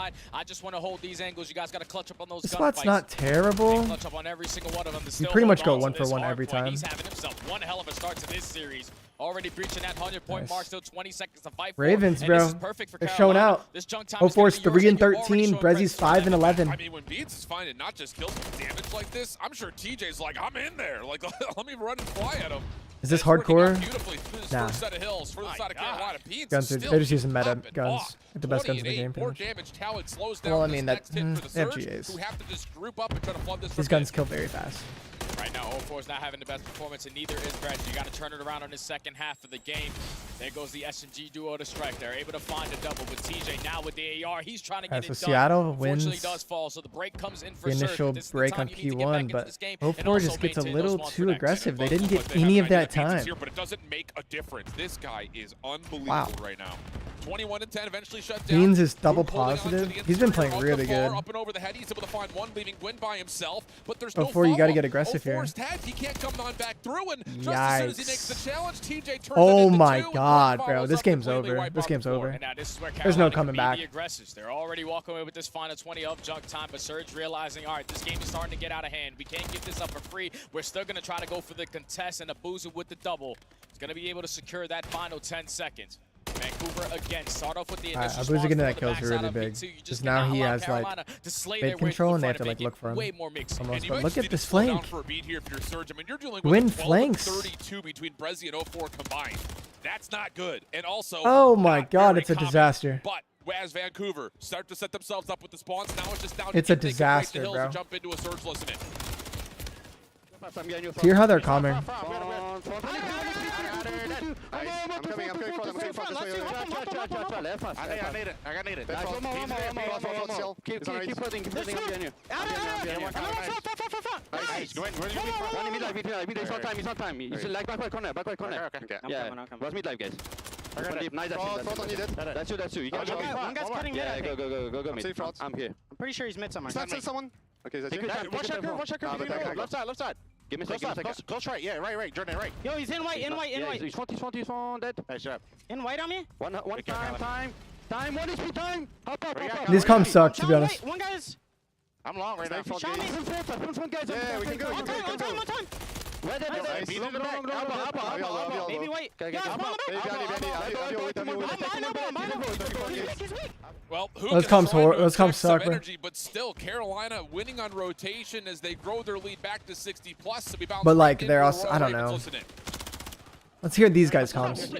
side. I just want to hold these angles. You guys got to clutch up on those This gunfights. spot's not terrible. Clutch up on every single one of them. You pretty much go 1 for 1 every time. He's having himself one hell of a start to this series. Already breaching that 100-point mark, still 20 seconds to fight for. Ravens, And bro. this is perfect for They're Carolina. showing out. This junk time is 04's gonna be yours, 3 and you're already 13. showing Brezi's 5 and 11. I mean, when Beans is finding not just kills but damage like this, I'm sure TJ's like, I'm in there. Like, let me run and fly at him. Is this hardcore? Nah. First set of hills for the side of Carolina. Beans Guns, still they're just using meta up and guns. off. The best guns in the 28 game. more pretty much. damage. Talon slows down Well, I this mean, that, next hit for the they have Surge, GAs. who have to just group up and try to flood this. These guns kill very fast. Right now, 04 is not having the best performance, and neither is Brad. You got to turn it around on the second half of the game. There goes the S&G duo to strike. They're able to find a double with TJ now with the AR. He's trying to get it done. Seattle wins does fall, so the break comes in for the initial break on P1, but 04 just gets a little too aggressive. They didn't get any of that time. But it doesn't make a difference. This guy is unbelievable right now. 21 and 10 eventually shut down. Beans is double positive. He's been playing really good. Up and over the head, he's able to find one, leaving Gwyn by himself. But there's 04, you got to get aggressive here. Tagged. He can't come on back through, and just as soon as he makes the challenge, TJ turns oh it into my 2, god, bro! This game's over. This game's over. And now this is where There's no coming back. The aggressors. They're already walking away with this final 20 of junk time, but Surge realizing, all right, this game is starting to get out of hand. We can't give this up for free. We're still going to try to go for the contest, and Abuzu with the double is going to be able to secure that final 10 seconds. Vancouver again start off with the initial Abuzu getting that kills really big. Just now he has like mid control and they have to like look for him almost. But look at this flank. Gwyn flanks. 32 between Brezi and 04 combined. That's not good. And also, oh my god, it's a disaster. But as Vancouver start to set themselves up with the spawns, now it's just down it's to a disaster, bro. Jump into a surge listening. Hear how they're calming. I'm coming for them. I need it. I need it. Keep putting. Nice. Go in. It's not time. It's not time. You should like backward corner. Okay. Yeah. What's mid life, guys? Nice. That's you. You can one guy's cutting mid. Yeah, go mid. I'm here. I'm pretty sure he's mid somewhere. Someone. Okay, that's you. Watch that. Left side. Give me a second. Close right. Yeah, right. Jordan, right. Yo, he's in white. He's 40, dead. Nice job. In white on me? One time. Time. 1 HP time. Hop up. These comms suck, to be honest. One guy's. I'm long right now. Shot me. Yeah, we can go. On time. Maybe wait. Well, those comms suck, bro. But still, Carolina winning on rotation as they grow their lead back to 60 plus. So but like they're also, I don't know. Let's hear these guys comms.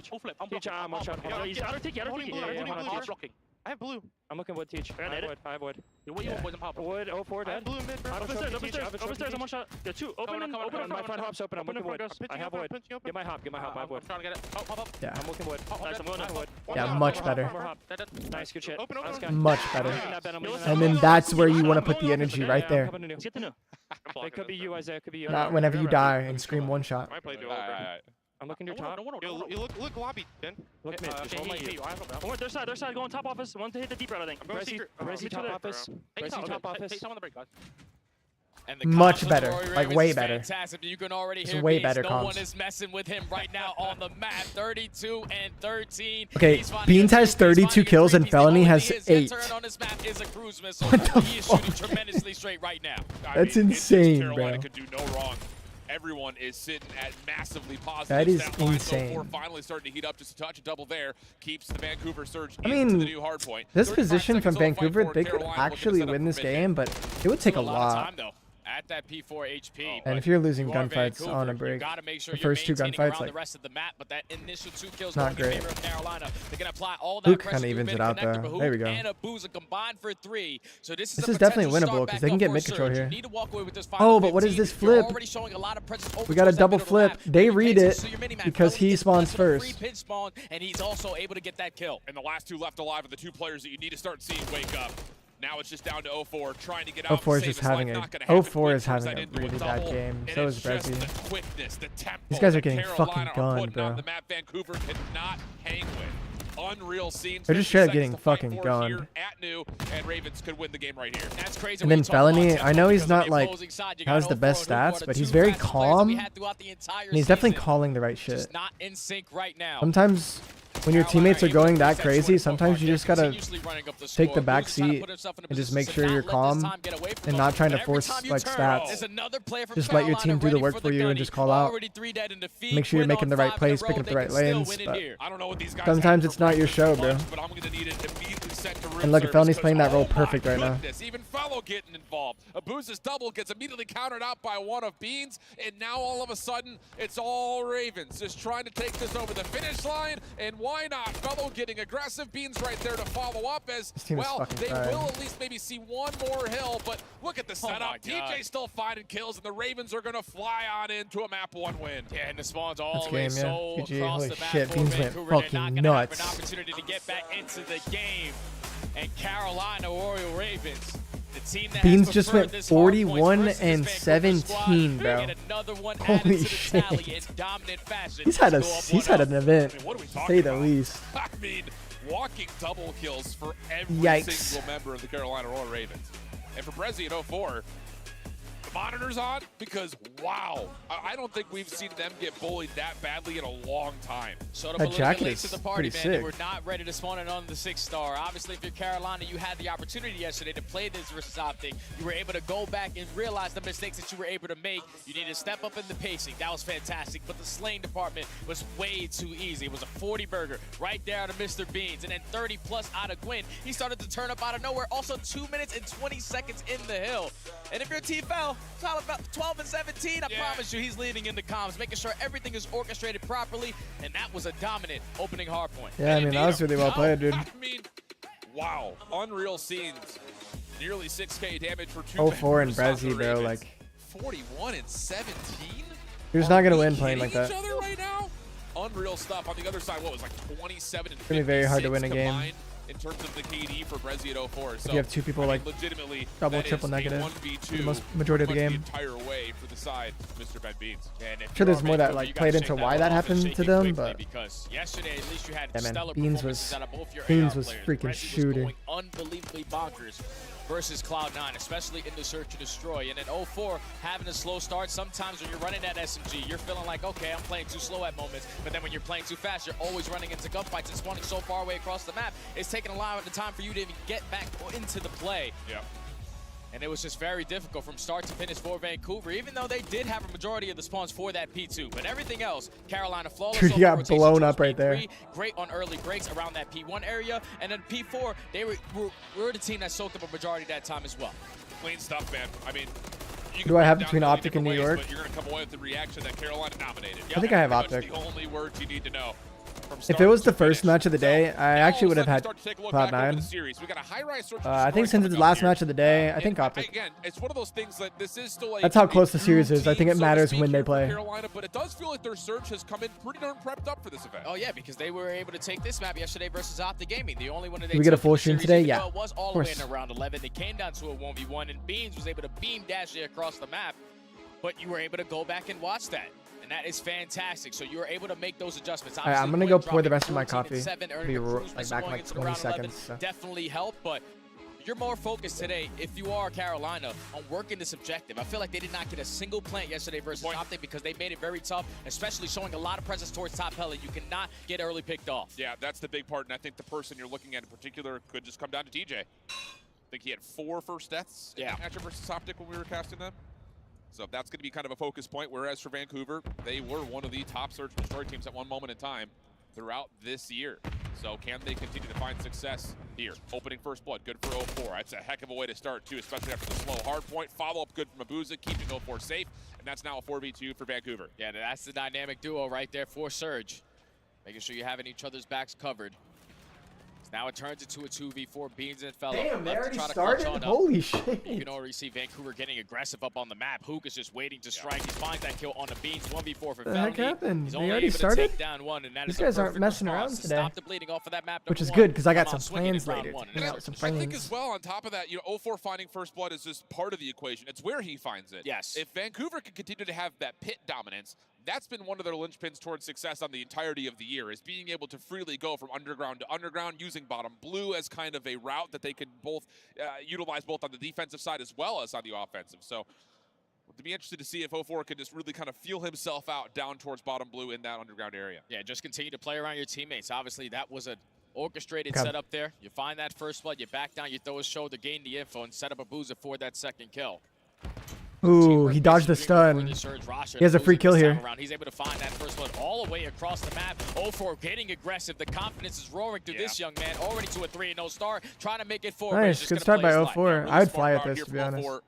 I have blue. I'm looking wood, teach. I have wood. What you wood and pop? Wood, 04 dead. Blue mid, upstairs, I'm one shot. There two. Open. My front hop's open. I'm looking wood. I have wood. Get my hop. I have wood. I'm trying to get it. Pop. Yeah. I'm looking wood. Nice, I'm going wood. Yeah, much better. Nice, good shit. Much better. And then that's where you want to put the energy right there. Get the new. It could be you, Isaiah. It could be you. Not whenever you die and scream one shot. I'm looking your top. You look lobby, Ben. Look mid. Just hold my U. One their side. Go on top office. One to hit the deep right, I think. Resi top office. Resi top office. Take some on the break, guys. Much better, like way better. Fantastic. You can already it's hear way Beans. better No comms. one is messing with him right now on the map. 32 and 13. Okay, Beans has 32 kills and Felony has 8. On his map is a cruise missile. What the he is shooting tremendously straight right now. That's insane, Carolina bro. could do no wrong. Everyone is sitting at massively positive. That is line. insane. 04 finally starting to heat up just a touch. A double there keeps the Vancouver Surge I into mean, the new hard point. this position from Vancouver, they could actually win this game, but it would take a lot. At that P4 HP. And if you're losing gunfights on a break, the first 2 gunfights, like, the rest of the map, but that initial 2 kills not great. Carolina. They're gonna apply all that Luke pressure kind of evens it out there. There we go. And Abuza combined for 3. So this is definitely winnable because they can get mid control here. Oh, but what is this flip? We got a double flip. They read it because he spawns first. And he's also able to get that kill. And the last 2 left alive are the 2 players that you need to start seeing wake up. Now it's just down to 04 trying to get out. 04 is just having a 04 is having a really bad game. So is Brezi. These guys are getting fucking gunned, bro. The map Vancouver cannot hang with. Unreal scenes. They're just straight up getting fucking gunned. At New, and Ravens could win the game right here. That's crazy. And then Felony, I know he's not like has the best stats, but he's very calm. And he's definitely calling the right shit. Not in sync right now. Sometimes when your teammates are going that crazy, sometimes you just gotta take the back seat and just make sure you're calm and not trying to force like stats. Just let your team do the work for you and just call out. Make sure you're making the right plays, picking up the right lanes. But sometimes it's not your show, bro. And look, Felony's playing that role perfect right now. Even Fellow getting involved. Abuza's double gets immediately countered out by one of Beans, and now all of a sudden it's all Ravens just trying to take this over the finish line. And why not? Fellow getting aggressive. Beans right there to follow up as well. They will at least maybe see one more hill, but look at the setup. TJ still finding kills, and the Ravens are going to fly on into a map 1 win. Yeah, and the spawns all the game, way so GG. across Holy the map shit, for Beans went Vancouver. They're fucking not gonna have nuts. an opportunity to get back into the game. And Carolina Royal Ravens, the team that Beans has just went this 41 versus and this 17, bro. get another one Holy added to the shit. tally in dominant fashion. He's had an event, I mean, what are we to talking say the about? least. I mean, walking double kills for every Yikes. single member of the Carolina Royal Ravens. And for Brezzy at 04, the monitor's on because, wow, I don't think we've seen them get bullied that badly in a long time. Showed up That a little jacket bit late is to the party, pretty man. They sick. were not ready to spawn it on the 6-star. Obviously, if you're Carolina, you had the opportunity yesterday to play this versus Optic. You were able to go back and realize the mistakes that you were able to make. You needed to step up in the pacing. That was fantastic. But the slaying department was way too easy. It was a 40 burger right there out of Mr. Beans. And then 30 plus out of Gwyn. He started to turn up out of nowhere. Also 2 minutes and 20 seconds in the hill. And if your team fell, about 12 and 17, I promise you he's leading in the comms, making sure everything is orchestrated properly, and that was a dominant opening hard point. Yeah, I mean, that was really well played, dude. I mean, wow, unreal scenes. Nearly 6K damage for 04 and members of the Brezzy, bro, Ravens. like 41 and 17? you're just not gonna win playing like that. Each other right now? Unreal stuff. On the other side, what was like 27 and 56 It's gonna be very hard to win a game. combined in terms of the KD for Brezzy at 04. So If you have two people I mean, like legitimately, double, that triple is a negative 1v2 for the majority of the pretty game. much the entire way for the side, Mr. Ben Beans. And if I'm sure you're there's more that Vancouver, like you gotta played shake into that why one that off and happened shake to it them, quickly, but because yesterday at least you had yeah, man, stellar Beans performances out of both your Beans AR was players. freaking Brezzy shooting. was going unbelievably bonkers versus Cloud9, especially in the search and destroy. And in 04, having a slow start, sometimes when you're running that SMG, you're feeling like, okay, I'm playing too slow at moments. But then when you're playing too fast, you're always running into gunfights and spawning so far away across the map. It's taking a lot of the time for you to even get back into the play. Yeah. And it was just very difficult from start to finish for Vancouver, even though they did have a majority of the spawns for that P2. But everything else, Carolina flawless. Dude, he over got rotation blown towards up right there. P3, great on early breaks around that P1 area. And then P4, they were the team that soaked up a majority of that time as well. Clean stuff, man. I mean, you Do I have can between break down Optic and New many different York? ways, but you're going to come away with the reaction that Carolina dominated. I think I have Pretty much Optic. the only words you need to know. If it was the first match of the day, I actually would have had Cloud9. We got a high-rise search I think since it's the last match of the day, I think Optic. Again, it's one of those things that this is still That's how close the series is. I think it matters when they play. Carolina, but it does feel like their search has come in pretty darn prepped up for this event. Oh yeah, because they were able to take this map yesterday versus Optic Gaming. The only one that they Did we get a took in full the stream series, today? even Yeah, though it was all of the way course. in round 11. They came down to a 1v1, and Beans was able to beam dash it across the map. But you were able to go back and watch that. And that is fantastic. So you were able to make those adjustments. All right, I'm Obviously, gonna go Gwyn pour the dropping rest of my 14 and coffee. 7, It'll earning be a cruise like missile back in going like into 20 round 11 seconds. So. definitely helped. But you're more focused today, if you are Carolina, on working this objective. I feel like they did not get a single plant yesterday versus Optic because they made it very tough, especially showing a lot of presence towards top heli. You cannot get early picked off. Yeah, that's the big part, and I think the person you're looking at in particular could just come down to TJ. I think he had 4 first deaths in the match versus Optic when we were casting them. So that's going to be kind of a focus point, whereas for Vancouver, they were one of the top search and destroy teams at one moment in time throughout this year. So can they continue to find success here? Opening first blood, good for 04. That's a heck of a way to start, too, especially after the slow hard point. Follow-up good from Abuza, keeping 04 safe, and that's now a 4v2 for Vancouver. Yeah, that's the dynamic duo right there for Surge. Making sure you're having each other's backs covered. Now it turns into a 2v4, Beans and Fellow. Damn, they Left to already try to started? clutch on up. Holy shit. You can already see Vancouver getting aggressive up on the map. Hook is just waiting to strike. He finds that kill on the Beans. 1v4 for What the heck Felony. happened? He's They only already able to started? take down one, and that These is a guys aren't perfect messing response around to today. Stop the bleeding off of that map Which is number good, one. 'cause I got Come on, some swinging in plans round later. one. I got some I think plans. as well, on top of that, 04 finding first blood is just part of the equation. It's where he finds it. Yes. If Vancouver can continue to have that pit dominance, that's been one of their linchpins towards success on the entirety of the year, is being able to freely go from underground to underground, using bottom blue as kind of a route that they can both utilize both on the defensive side as well as on the offensive. So To be interested to see if 04 can just really kind of feel himself out down towards bottom blue in that underground area. Yeah, just continue to play around your teammates. Obviously, that was an orchestrated setup there. You find that first blood, you back down, you throw a shoulder, gain the info, and set up a boozer for that second kill. Ooh, he dodged the stun. He has a free kill here. He's able to find that first blood all the way across the map. 04 getting aggressive. The confidence is roaring through this young man. Already to a 3-0 start, trying to make it 4. Nice, good start by 04. I would fly at this, to be honest.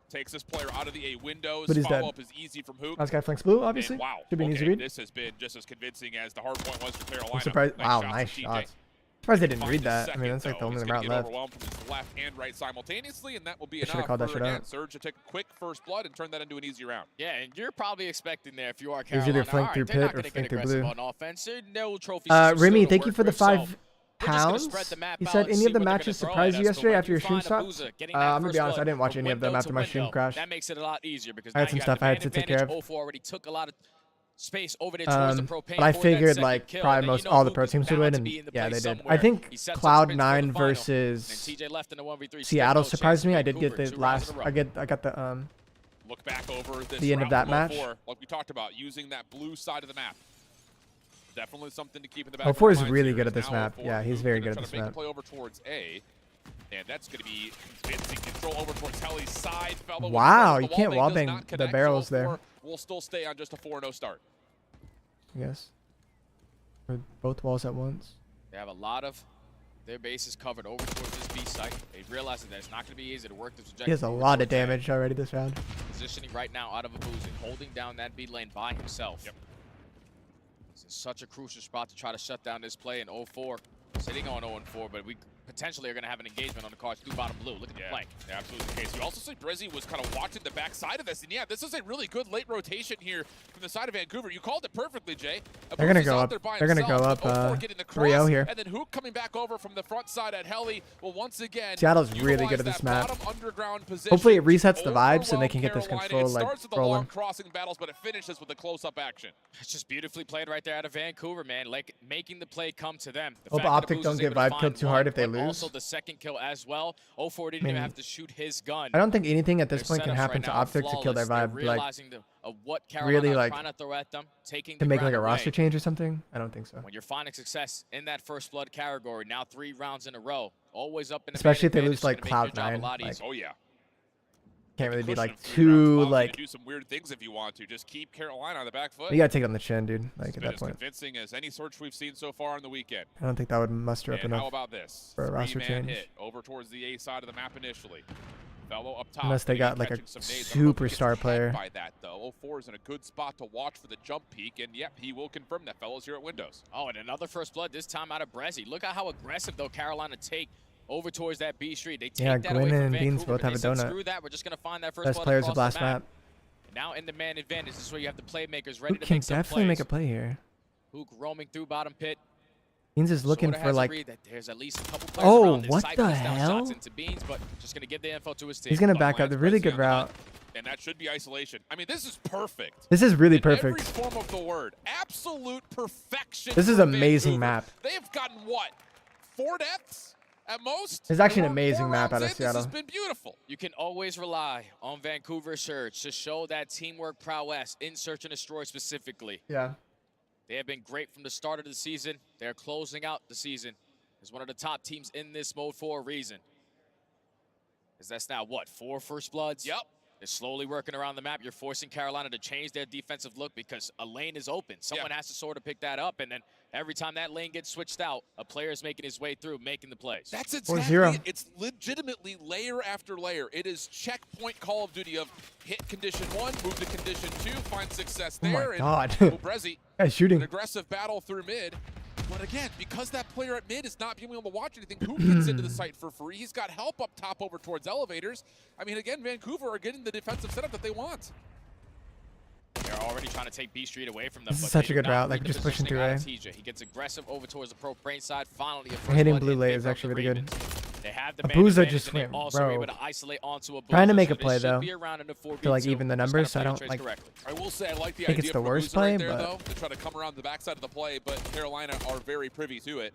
Takes this player out of the A windows. But he's dead. Follow-up is easy from Hook. Last guy flanks blue, obviously. And wow. Should be an easy read. This has been just as convincing as the hard point was for Carolina. I'm surprised. Wow, nice shots. Surprised they didn't read that. I mean, that's like the only route left. Overwhelmed from his left and right simultaneously, and that will be Should've enough called that for, shit again, out. Surge to take a quick first blood and turn that into an easy round. Yeah, and you're probably expecting there if you are He's Carolina. either flanked through they're not pit or gonna get flanked through aggressive blue. on offense. No trophies. Remy, thank you for the £5. Pounds. He said, any of the matches surprised you yesterday after your stream stopped? I'm gonna be honest, I didn't watch any of them after my stream crashed. That makes it a lot easier because I had some stuff I had to take care of. 04 already took a lot of space over there towards the propane. But I figured like probably most all the pro teams would win, and yeah, they did. I think Cloud9 versus Seattle surprised me. I did get the last. I got the Look back over this the end of that match. Like we talked about, using that blue side of the map. Definitely something to keep in the back. 04 is really good at this map. Yeah, he's very good at this map. map. Play over towards A, and that's going to be convincing control over towards Helly's side. Fellow wow, you can't wallbang the barrels there. We'll still stay on just a 4-0 start. Yes. For both walls at once. They have a lot of their bases covered over towards this B site. They realize that it's not going to be easy to work this objective. He has a lot of damage already this round. Positioning right now out of a booze and holding down that B lane by himself. Yep. This is such a crucial spot to try to shut down this play in 04. Sitting on 0-4, but we potentially are going to have an engagement on the cards through bottom blue. Look at the play. Absolutely the case. You also see Brizzy was kind of watching the back side of this, and yeah, this is a really good late rotation here from the side of Vancouver. You called it perfectly, Jay. They're going to go up. They're going to go up 3-0 here. And then Hook coming back over from the front side at Helly will once again Seattle's really good at this map. Hopefully it resets the vibes and they can get this control like starts with the long crossing battles, but it finishes with a close-up action. It's just beautifully played right there out of Vancouver, man. Like making the play come to them. Hope Optic don't get vibe killed too hard if they lose. Also the second kill as well. 04 didn't even have to shoot his gun. I don't think anything at this point can happen to Optic to kill their vibe. Like really like to make like a roster change or something. I don't think so. When you're finding success in that first blood category, now 3 rounds in a row, always up in the especially if they lose like Cloud9. Like, oh yeah. Can't really be like too like. Do some weird things if you want to. Just keep Carolina on the back foot. You gotta take it on the chin, dude. Like it's at been that point. As convincing as any search we've seen so far on the weekend. I don't think that would muster up enough. How about this? For a roster change. Hit over towards the A side of the map initially. Fellow up top. Unless they got like a superstar player. By that though, 04 is in a good spot to watch for the jump peak, and yep, he will confirm that. Fellows here at Windows. Oh, and another first blood this time out of Brezzy. Look at how aggressive though Carolina take over towards that B street. They take that away Gwyn from and Vancouver. Beans both have a donut. Screw that. We're just gonna find that first best players of last map. Now in the man advantage, this is where you have the playmakers ready Hook to can make some definitely plays. make a play here. Hook roaming through bottom pit. Beans is looking for like. There's at least a couple players around what this the site. hell? Shots into Beans, but just gonna give the info to his team. He's gonna back up the really good route. And that should be isolation. I mean, this is perfect. This is really in perfect. Every form of the word, absolute perfection. This is an amazing map. They have gotten what, 4 deaths at most? It's actually an amazing map out of Seattle. This has been beautiful. You can always rely on Vancouver Surge to show that teamwork prowess in Search and Destroy specifically. Yeah. They have been great from the start of the season. They're closing out the season as one of the top teams in this mode for a reason. Because that's now, what, 4 first bloods? Yep. They're slowly working around the map. You're forcing Carolina to change their defensive look because a lane is open. Someone has to sort of pick that up, and then every time that lane gets switched out, a player is making his way through, making the plays. That's exactly it. It's legitimately layer after layer. It is checkpoint Call of Duty of hit condition 1, move to condition 2, find success there. Oh my God. Brezzy, Guy's shooting. An aggressive battle through mid. But again, because that player at mid is not being able to watch anything, who gets into the site for free? He's got help up top over towards elevators. I mean, again, Vancouver are getting the defensive setup that they want. They're already trying to take B Street away from them. This is such a good route, like just pushing through A. He gets aggressive over towards the pro brain side. Finally, Hitting blue late is actually really good. They have the Abuza just went, bro. Trying to make a play though, to like even the numbers. So I don't like. I will say I like the think idea it's the worst right play, there, but though, to try to come around the backside of the play, but Carolina are very privy to it.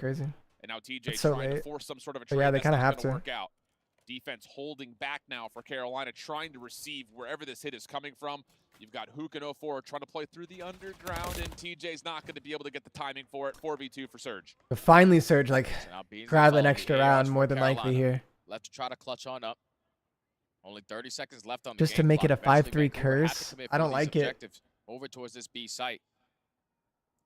crazy. And now TJ It's so trying to late. force some sort of a But trade. yeah, they that's kind of not have gonna to. work out. Defense holding back now for Carolina, trying to receive wherever this hit is coming from. You've got Hook and 04 trying to play through the underground, and TJ's not going to be able to get the timing for it. 4v2 for Surge. But finally, Surge, like, So now Beans grab and an extra Foley, round AOS more for than likely Carolina. here. Left to try to clutch on up. Only 30 seconds left on the Just to game make it clock. a 5-3 Eventually, Vancouver have to curse. commit I don't for these like it. objectives over towards this B site.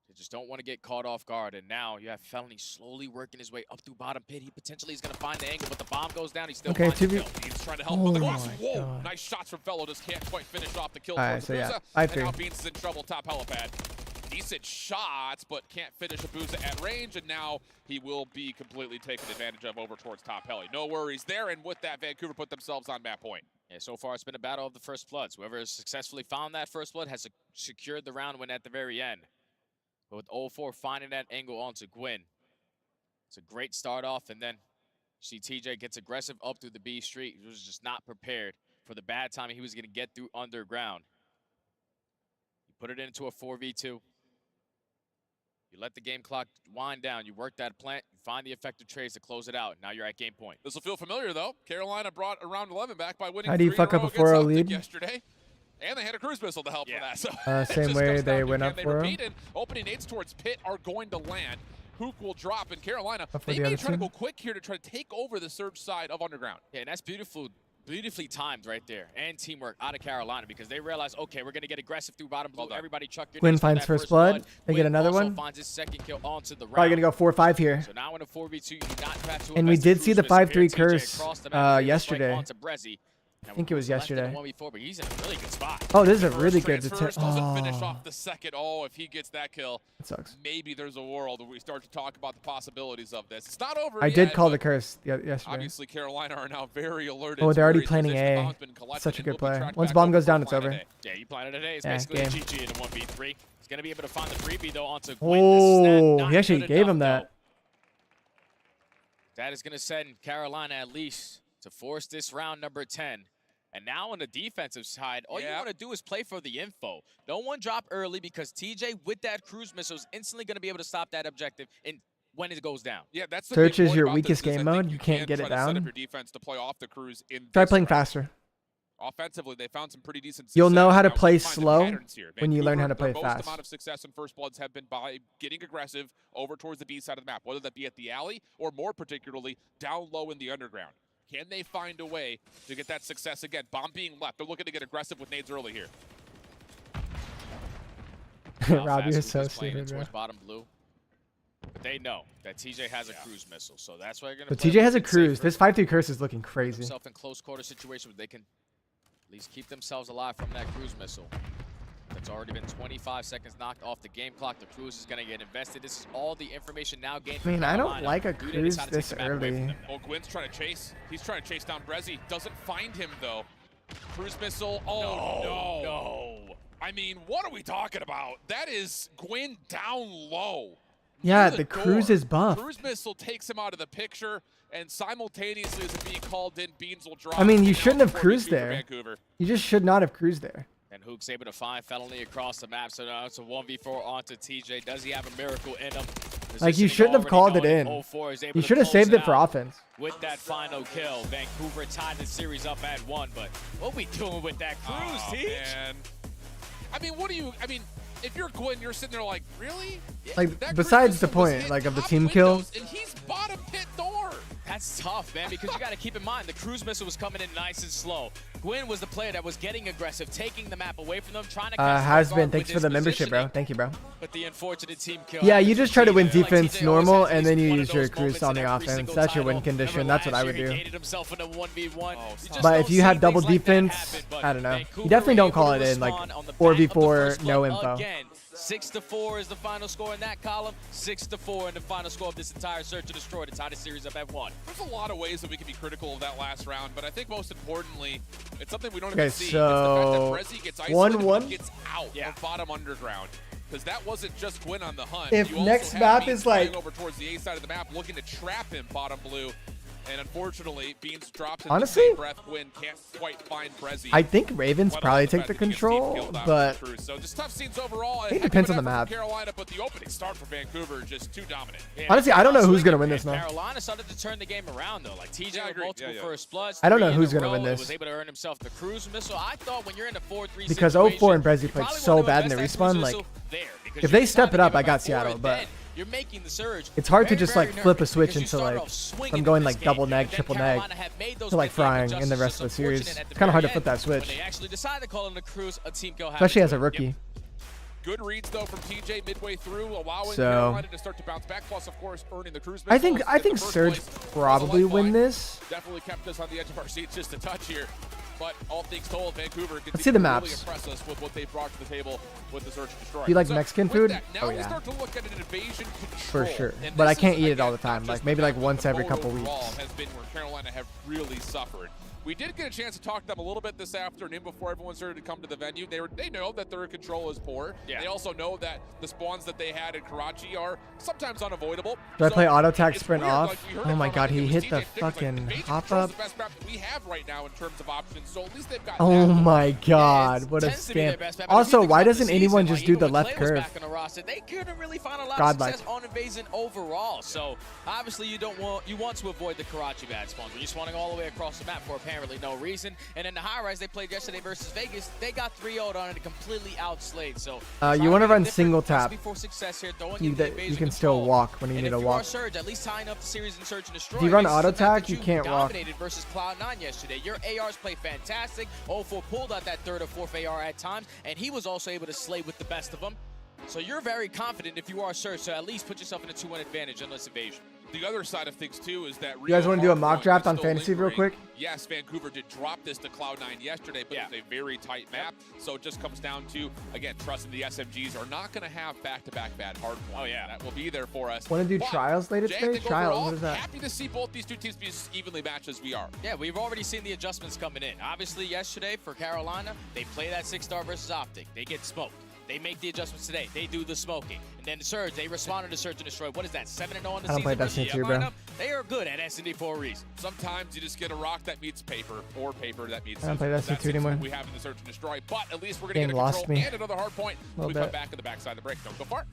They just don't want to get caught off guard. And now you have Felony slowly working his way up through bottom pit. He potentially is going to find the angle, but the bomb goes down. He's still Okay, finds the 2v. kill. Beans trying to help Oh on the my cross. Whoa, God. nice shots from Fellow. Just can't quite finish off the kill. All right, towards so yeah, Abuza. 5-3. And now Beans is in trouble top helipad. Decent shots, but can't finish Abuza at range, and now he will be completely taken advantage of over towards top heli. No worries there, and with that, Vancouver put themselves on map point. Yeah, so far it's been a battle of the first bloods. Whoever has successfully found that first blood has secured the round win at the very end. But with 04 finding that angle onto Gwyn, it's a great start off, and then see TJ gets aggressive up through the B street. He was just not prepared for the bad timing he was going to get through underground. You put it into a 4v2. You let the game clock wind down. You work that plant. You find the effective trades to close it out. Now you're at game point. This will feel familiar, though. Carolina brought a round 11 back by winning How do you 3 in fuck up a row against 4-0 Optic lead? yesterday. And they had a cruise missile to help for that. So Same it just way comes they down to went can up they for repeat, and opening nades towards pit are going to land. Hook will drop in Carolina. Up for They the may other try to team. go quick here to try to take over the Surge side of underground. Yeah, and that's beautifully timed right there. And teamwork out of Carolina because they realize, okay, we're going to get aggressive through bottom blue. Everybody chuck your Gwyn nades for finds that first blood. They get Gwyn another also one. finds his second kill onto the round. Probably gonna go 4-5 here. So now in a 4v2, you do not have to And we invest did in see the cruise miss. 5-3 TJ curse across the map, he's able to strike yesterday. onto Brezzy. I think it was Less than a yesterday. 1v4, but he's in a really good spot. Oh, this is a First really good transfers, detect. doesn't finish Oh, off the second. Oh, if he gets that kill, that sucks. maybe there's a world where we start to talk about the possibilities of this. It's not over I yet, did call but the curse yesterday. obviously Carolina are now very alerted. Oh, to they're already where he's planning positioned. The A. bomb's been collected Such a and good will be play. tracked Once back bomb over goes for down, it's Planet over. A. Yeah, you planted today. It's Yeah, basically game. a GG in a 1v3. He's going to be able to find the freebie, though, onto Gwyn. Oh, he actually gave him that. That is going to send Carolina at least to force this round number 10. And now on the defensive side, all you want to do is play for the info. No one drop early because TJ, with that cruise missile, is instantly going to be able to stop that objective when it goes down. Yeah, that's the Search big is point your about weakest this is game I think mode. you You can't get try it to set up down. your defense to play off the cruise in Try this playing round. faster. Offensively, they found some pretty decent success. You'll know how to Now, play we find the slow patterns here. when you learn how to Vancouver, play their fast. most amount of success in First Bloods have been by getting aggressive over towards the B side of the map, whether that be at the alley or more particularly down low in the underground. Can they find a way to get that success again? Bomb being left. They're looking to get aggressive with nades early here. Rob, you're so stupid, bro. Towards bottom blue. But they know that TJ has a cruise missile, so that's why they're going to But TJ has a cruise. This 5-3 curse is looking crazy. themselves in close quarter situation where they can at least keep themselves alive from that cruise missile. That's already been 25 seconds knocked off the game clock. The cruise is going to get invested. This is all the information now gained. I mean, I don't Carolina. like a Dude, cruise decided to take this the map away from early. them. Oh, Gwyn's trying to chase. He's trying to chase down Brezzy. Doesn't find him, though. Cruise missile. Oh, no. I mean, what are we talking about? That is Gwyn down low. Yeah, Near the cruise is buffed. Cruise missile takes him out of the picture, and simultaneously as it being called in, Beans will drop. I mean, you Now shouldn't have 4v2 cruised for there. Vancouver. You just should not have cruised there. And Hook's able to find Felony across the map. So now it's a 1v4 onto TJ. Does he have a miracle in him? Like, you shouldn't have called it in. You should have saved it for offense. With that final kill, Vancouver tied the series up at 1. But what we doing with that cruise, Teach? Man. I mean, what do you... I mean, if you're Gwyn, you're sitting there like, really? Like, That besides cruise the missile was point, hit like, of the top team kill. windows, and he's bottom pit door. That's tough, man, because you got to keep in mind the cruise missile was coming in nice and slow. Gwyn was the player that was getting aggressive, taking the map away from them, trying to catch Has them been. off Thanks guard for the with his membership, bro. positioning. Thank you, bro. But the unfortunate team kill. Yeah, you just try to win Like defense TJ normal, always has and then at least you one use of your those cruise moments on in the every offense. single That's your win title. condition. Remember That's what I last would year do. He gated himself in a 1v1. You just But don't if you see have things double like that defense, happen, but I don't know. Vancouver You definitely were don't able call to it in, like, respond on the back of the 4v4, first no blood info. Again, 6-4 is the final score in that column. 6-4 in the final score of this entire search to destroy to tie the series up at 1. There's a lot of ways that we can be critical of that last round, but I think most importantly, it's something we don't Okay, even see. so It's the fact that Brezzy gets isolated 1-1. and gets out of bottom underground. Because that wasn't just Gwyn on the hunt. If You also next had map Beans is, like- playing over towards the A side of the map, looking to trap him bottom blue. And unfortunately, Beans drops in Honestly, the same breath. Quinn can't quite find Prezi. I think Ravens probably take the control, but so just tough scenes overall. I think it depends on the map. Carolina, but the opening start for Vancouver just too dominant. Yeah. Honestly, I don't know who's gonna win this now. Carolina started to turn the game around though. Like TJ with multiple first bloods. I don't know who's gonna win this. Was able to earn himself the cruise missile. I thought when you're in a 4-3 because 04 and Prezi played so bad in the respawn. Like, if they step it up, I got Seattle, but you're making the surge. It's hard to just like flip a switch into like I'm going like double neg, triple neg to like frying in the rest of the series. It's kind of hard to flip that switch, They actually decided to call in the cruise. A team kill, especially as a rookie. Good reads though from TJ midway through, allowing So, Carolina to start to bounce back. Plus, of course, earning the cruise. I think Surge probably win this. Definitely kept us on the edge of our seats just a touch here. But all things told, Vancouver Let's see the really maps. impress us with what they brought to the table with the Search and Destroy. Do you like So, Mexican with food? that, now Oh we yeah, start to look at an invasion for control. sure. And But I this can't is, eat it again, all the time. not Like just maybe the like map, once but every the couple mode weeks. overall has been where Carolina have really suffered. We did get a chance to talk to them a little bit this afternoon before everyone started to come to the venue. They know that their control is poor. Yeah. They also know that the spawns that they had in Karachi are sometimes unavoidable. Do I play auto it's tag sprint weird, off? like we heard Oh it my from, god, I think he it was hit the TJ Dick, like, fucking Invasion hop Control's up. the best map that we have right now in terms of options, so at least they've got Oh that. my god, what a Tends to be their scam. best bet, but if you Also, think why about the doesn't anyone season, just like, do even the when left Clay was curve? back on the roster, they couldn't really find a lot Godlike. of success on Invasion overall. So obviously you want to avoid the Karachi bad spawns. When you're spawning all the way across the map for apparently no reason. And in the high rise they played yesterday versus Vegas, they got 3-0'd on it, completely outslayed. So You want to run single tap. for success here, throwing You, in the that, you invasion can still control. walk when you And need if to you are walk. Surge, at least tying up the series in Search and Destroy. If you run this is auto the map attack, that you can't walk. dominated versus Cloud9 yesterday. Your ARs play fantastic. 04 pulled out that third or fourth AR at times, and he was also able to slay with the best of them. So you're very confident if you are Surge to at least put yourself in a 2-1 advantage on this evasion. The other side of things too is that You guys want to do a mock Hardpoint draft is on still fantasy real lingering. quick? Yes, Vancouver did drop this to Cloud9 yesterday, but it's a very tight map. So it just comes down to, again, trusting the SMGs are not going to have back-to-back bad hardpoint. Oh yeah, that will be there for us. Want to do But, trials later Jay, I today? think Trials, overall, what is that? happy to see both these two teams be as evenly matched as we are. Yeah, we've already seen the adjustments coming in. Obviously, yesterday for Carolina, they play that 6-star versus Optic. They get smoked. They make the adjustments today. They do the smoking. And then the Surge, they responded to Search and Destroy. What is that, 7-0 in the I don't season? play versus Destiny the 2, bro. lineup? They are good at S&D for a reason. Sometimes you just get a rock that meets paper, or paper that meets I don't play scissors. Destiny 2 That's anymore. what we have in the Search and Destroy. But at least we're going Game to get a lost control me. and another hard point when we Little come bit. back in the backside of the break. Don't go far.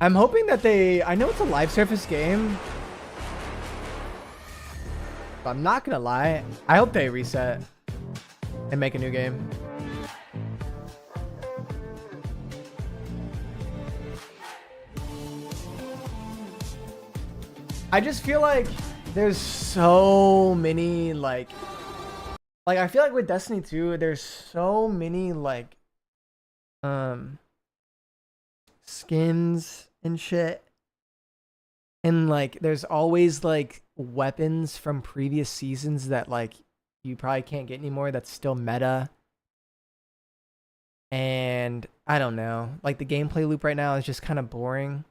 I'm hoping that I know it's a live surface game. But I'm not gonna lie. I hope they reset and make a new game. I just feel like there's so many like I feel like with Destiny 2 there's so many like skins and shit, and like there's always like weapons from previous seasons that like you probably can't get anymore that's still meta. And I don't know, like the gameplay loop right now is just kind of boring.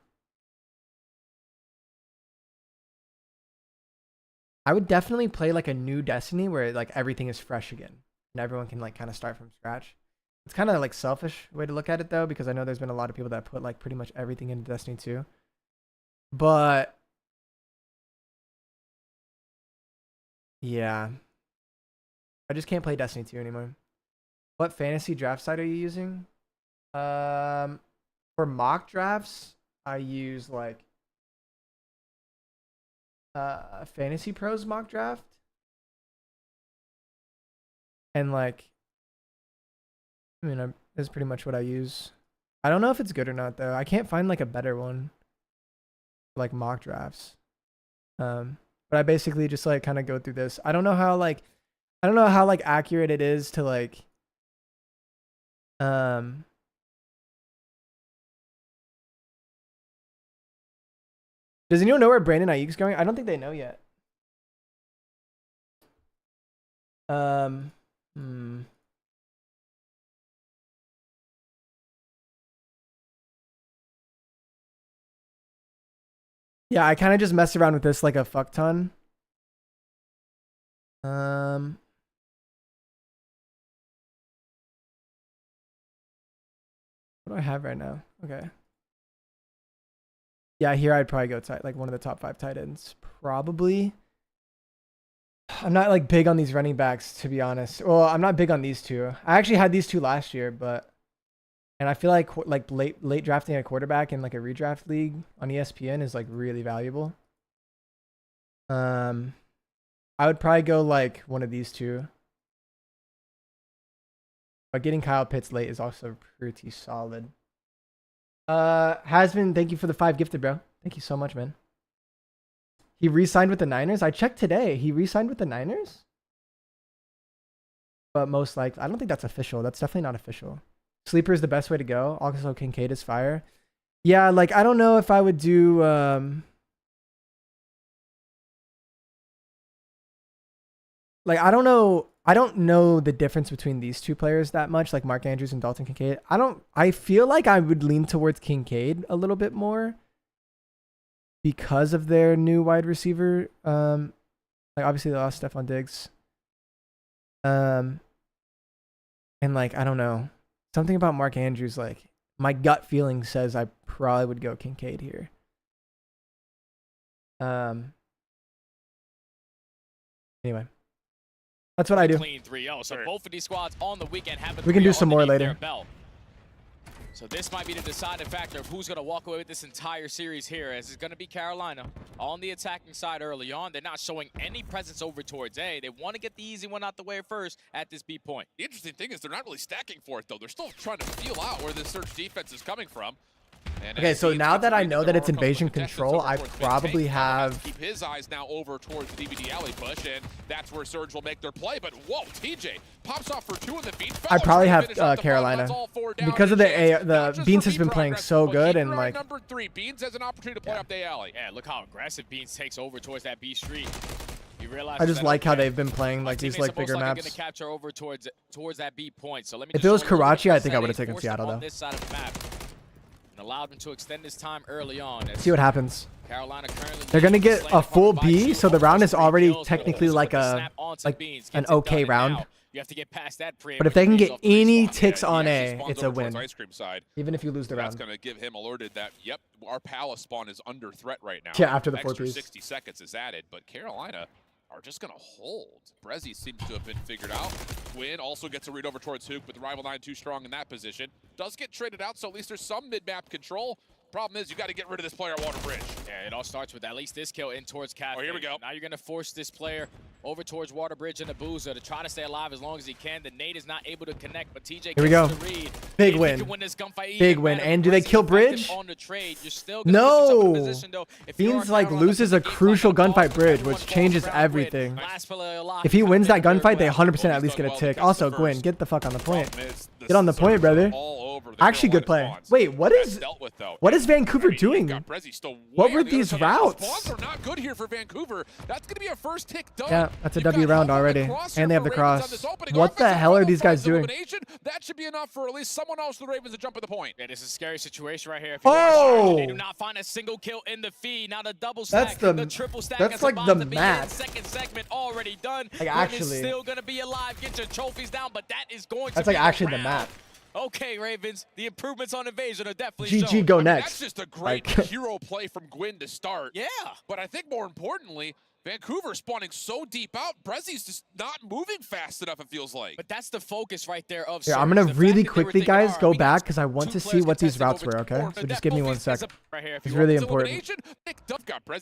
I would definitely play like a new Destiny where like everything is fresh again and everyone can like kind of start from scratch. It's kind of like selfish way to look at it though, because I know there's been a lot of people that put like pretty much everything into Destiny 2. But yeah, I just can't play Destiny 2 anymore. What fantasy draft site are you using? For mock drafts, I use like Fantasy Pros mock draft, and like I mean that's pretty much what I use. I don't know if it's good or not though. I can't find like a better one for, like mock drafts. But I basically just like kind of go through this. I don't know how like accurate it is to like Does anyone know where Brandon Ayuk's going? I don't think they know yet. Yeah, I kind of just mess around with this like a fuck ton. What do I have right now? Okay. Yeah, here I'd probably go tight, like one of the top 5 tight ends, probably. I'm not like big on these running backs, to be honest. Well, I'm not big on these two. I actually had these two last year, and I feel like late drafting a quarterback in like a redraft league on ESPN is like really valuable. I would probably go like one of these two. But getting Kyle Pitts late is also pretty solid. Hasbin, thank you for the 5 gifted, bro. Thank you so much, man. He re-signed with the Niners. I checked today. He re-signed with the Niners. But most likely, I don't think that's official. That's definitely not official. Sleeper is the best way to go. Also, Kincaid is fire. Yeah, like I don't know if I would do. Like I don't know. I don't know the difference between these two players that much, like Mark Andrews and Dalton Kincaid. I feel like I would lean towards Kincaid a little bit more because of their new wide receiver. Like obviously they lost Stephon Diggs. And like I don't know. Something about Mark Andrews, like my gut feeling says I probably would go Kincaid here. Anyway. That's what I do. Clean 3-0. So both of these squads on the weekend have we can do some more later. So this might be the deciding factor of who's going to walk away with this entire series here, as it's going to be Carolina on the attacking side early on. They're not showing any presence over towards A. They want to get the easy one out the way first at this B point. The interesting thing is they're not really stacking for it, though. They're still trying to feel out where the surge defense is coming from. And okay, so now that I know that it's invasion control, I probably have... Keep his eyes now over towards the DVD alley push, and that's where Surge will make their play. But whoa, TJ pops off for 2 in the feed. I probably have Carolina because of the Beans has been playing so good, and like number 3, Beans has an opportunity to play up the alley. Yeah, look how aggressive Beans takes over towards that B street. You realize I just like how they've been playing like these like bigger maps. Gonna capture over towards that B point. So let me if it was Karachi, I think I would have taken Seattle though. This side of the map. Allowed him to extend his time early on. See what happens. Carolina currently they're gonna get a full B, so the round is already technically like an okay round. You have to get past that but if they can get any ticks on A, it's a win. Even if you lose the round. That's gonna give him alerted that yep, our Palace spawn is under threat right now. Yeah, after the 4 Ps. 60 seconds is added, but Carolina are just going to hold. Brezzy seems to have been figured out. Gwyn also gets a read over towards Hook, but the rival 9 too strong in that position. Does get traded out, so at least there's some mid-map control. Problem is, you got to get rid of this player at Water Bridge. Yeah, it all starts with at least this kill in towards Cafe. Oh, here we go. Now you're going to force this player over towards Water Bridge and Abuza to try to stay alive as long as he can. The nade is not able to connect, but TJ here we go. The read. Big win. Big win. And do they kill Bridge? On the trade. You're still no. Position, though. Beans like loses a crucial gunfight Bridge, which changes everything. If he wins that gunfight, they 100% at least get a tick. Also, Gwyn, get the fuck on the point. Get on the point, brother. Actually, good play. Wait, what is Vancouver doing? What were these routes? Spawns are not good here for Vancouver. That's going to be a first tick done. Yeah, that's a W round already. And they have the cross. What the hell are these guys doing? That should be enough for at least someone else, the Ravens, to jump at the point. Yeah, this is a scary situation right here. Oh! They do not find a single kill in the feed. Now the double stack, the triple stack. That's like the map. Second segment already done. Like actually, still going to be alive. Get your trophies down, but that is going to that's like actually the map. Okay, Ravens, the improvements on invasion are definitely GG, shown. go next. That's just a great hero play from Gwyn to start. Yeah. But I think more importantly, Vancouver spawning so deep out, Brezzy's just not moving fast enough, it feels like. But that's the focus right there of I'm going to really quickly, guys, go back because I want to see what these routes were, okay? So just give me 1 sec. It's really important.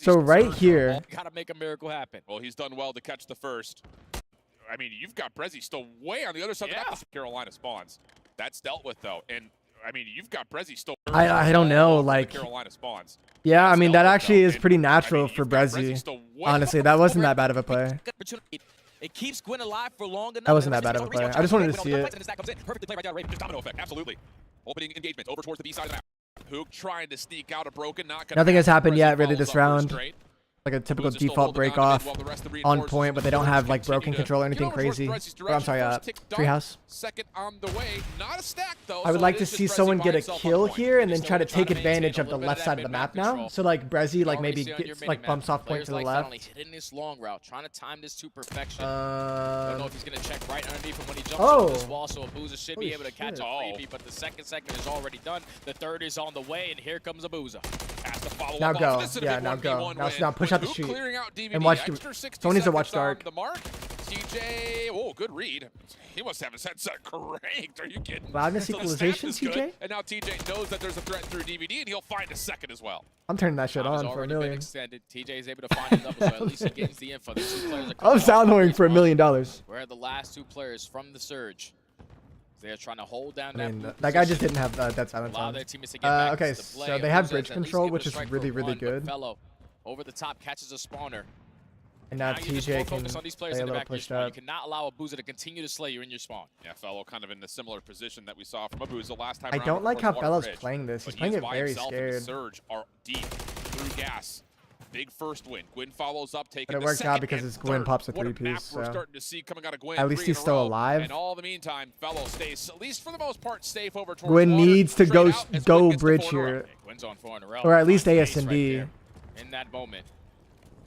So right here. Gotta make a miracle happen. Well, he's done well to catch the first. I mean, you've got Brezzy still way on the other side of the Carolina spawns. That's dealt with, though. And, I mean, you've got Brezzy still... I don't know, like... Carolina spawns. Yeah, I mean, that actually is pretty natural for Brezzy. Honestly, that wasn't that bad of a play. It keeps Gwyn alive for long enough. That wasn't that bad of a play. I just wanted to see it. Perfectly played right there, Ravens. Domino effect, absolutely. Opening engagement over towards the B side of the map. Hook trying to sneak out a broken, not gonna nothing has happened yet, really, this round. Like a typical default break off on point, but they don't have like broken control or anything crazy. Or, I'm sorry, Treehouse. Second on the way, not a stack though. I would like to see someone get a kill here and then try to take advantage of the left side of the map now. So like Brezzy like maybe gets like bumps off point to the left. Hitting this long route, trying to time this to perfection. Don't know if he's gonna check right underneath him when he jumps over this wall, so Abuza should be able to catch a freebie, but the second segment is already done. The third is on the way, and here comes Abuza. Now go. Yeah, now go. Now push out the Who sheet. clearing out DVD. And watch. Extra 60 Don't need to seconds watch on dark. the mark. TJ, oh, good read. He must have his headset cranked. Are you kidding? Loudness So the equalization, snap is TJ? good, and now TJ knows that there's a threat through DVD, and he'll find a second as well. I'm turning that shit Time has on for a already been million. extended. TJ is able to find a double, so at least he gains the info. The two players are I'm coming sound off holding the for $1 million. We're the last two players from the surge. They're trying to hold down I mean, that that guy just didn't have that silence Allow on. their teammates to get back Okay, into the play. so they have Abuza bridge is at least control, able which to is strike really, for really one, but good. Fellow over the top catches a spawner. And now you just TJ more can focus on these players play a in the little back of your pushed spawn. You up. cannot allow Abuza to continue to slay you in your spawn. Yeah, Fellow kind of in a similar position that we saw from Abuza last time I around don't like how towards Fellow's Water playing this. But He's playing is it by very himself, and the scared. Surge are deep through gas. Big first win. Gwyn follows up, taking But it the works second out because and his Gwyn third. pops a What three-piece, map we're so- starting to see coming out of Gwyn. At least 3 he's in a still row. alive. And all the meantime, Fellow stays, at least for the most part, safe over towards Gwyn Water. needs to Straight go out as Gwyn go gets the bridge 4 in a row. here, Gwyn's on 4 in a row. or at least Finds AS and Ace right D. there in that moment.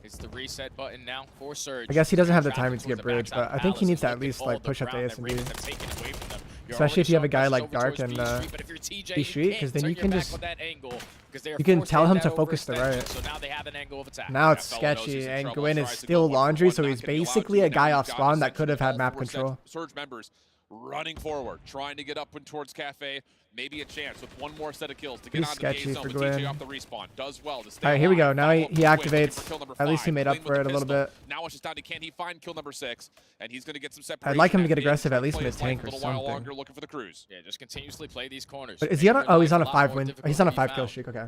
It's the reset button now for Surge. I guess he doesn't have the Traveling timing to get towards the bridge, backside but of I think he Palace needs to and at least looking like push all up the the ground AS that and D. Ravens have taken away from them. You're Especially already if you have a showing guy pressures like over Dark towards and B Street, but if you're TJ, B you Street, can't because then turn you your can back just on that angle, because they are you can forced tell in him that to focus the overextension, right. So now they have an angle of attack. Now it's Fellow knows he's sketchy, in and trouble, Gwyn is tries to still go 1-for-1, laundry, so not he's gonna be allowed basically to, a and now guy he's off got spawn that essentially could have had all map 4 control. Surge members running forward, trying to get up and towards Cafe. Maybe a chance with one more set of kills to get Pretty onto the sketchy zone for with TJ Gwyn. off the respawn. Does well to stay All right, here we go. alive. Now he Follow up with Gwyn, looking for activates. kill number At least he 5, made up Gwyn for with it the a little pistol. bit. Now it's just down to can he find kill number 6, and he's going to get some separation. I'd like him to get as he aggressive, at plays least his life mid-tank a or little while something. longer looking for the cruise. Yeah, just continuously play these corners. But is he on? Oh, he's on a Life 5 more win. difficult He's on a to be 5 kill found. streak. Okay.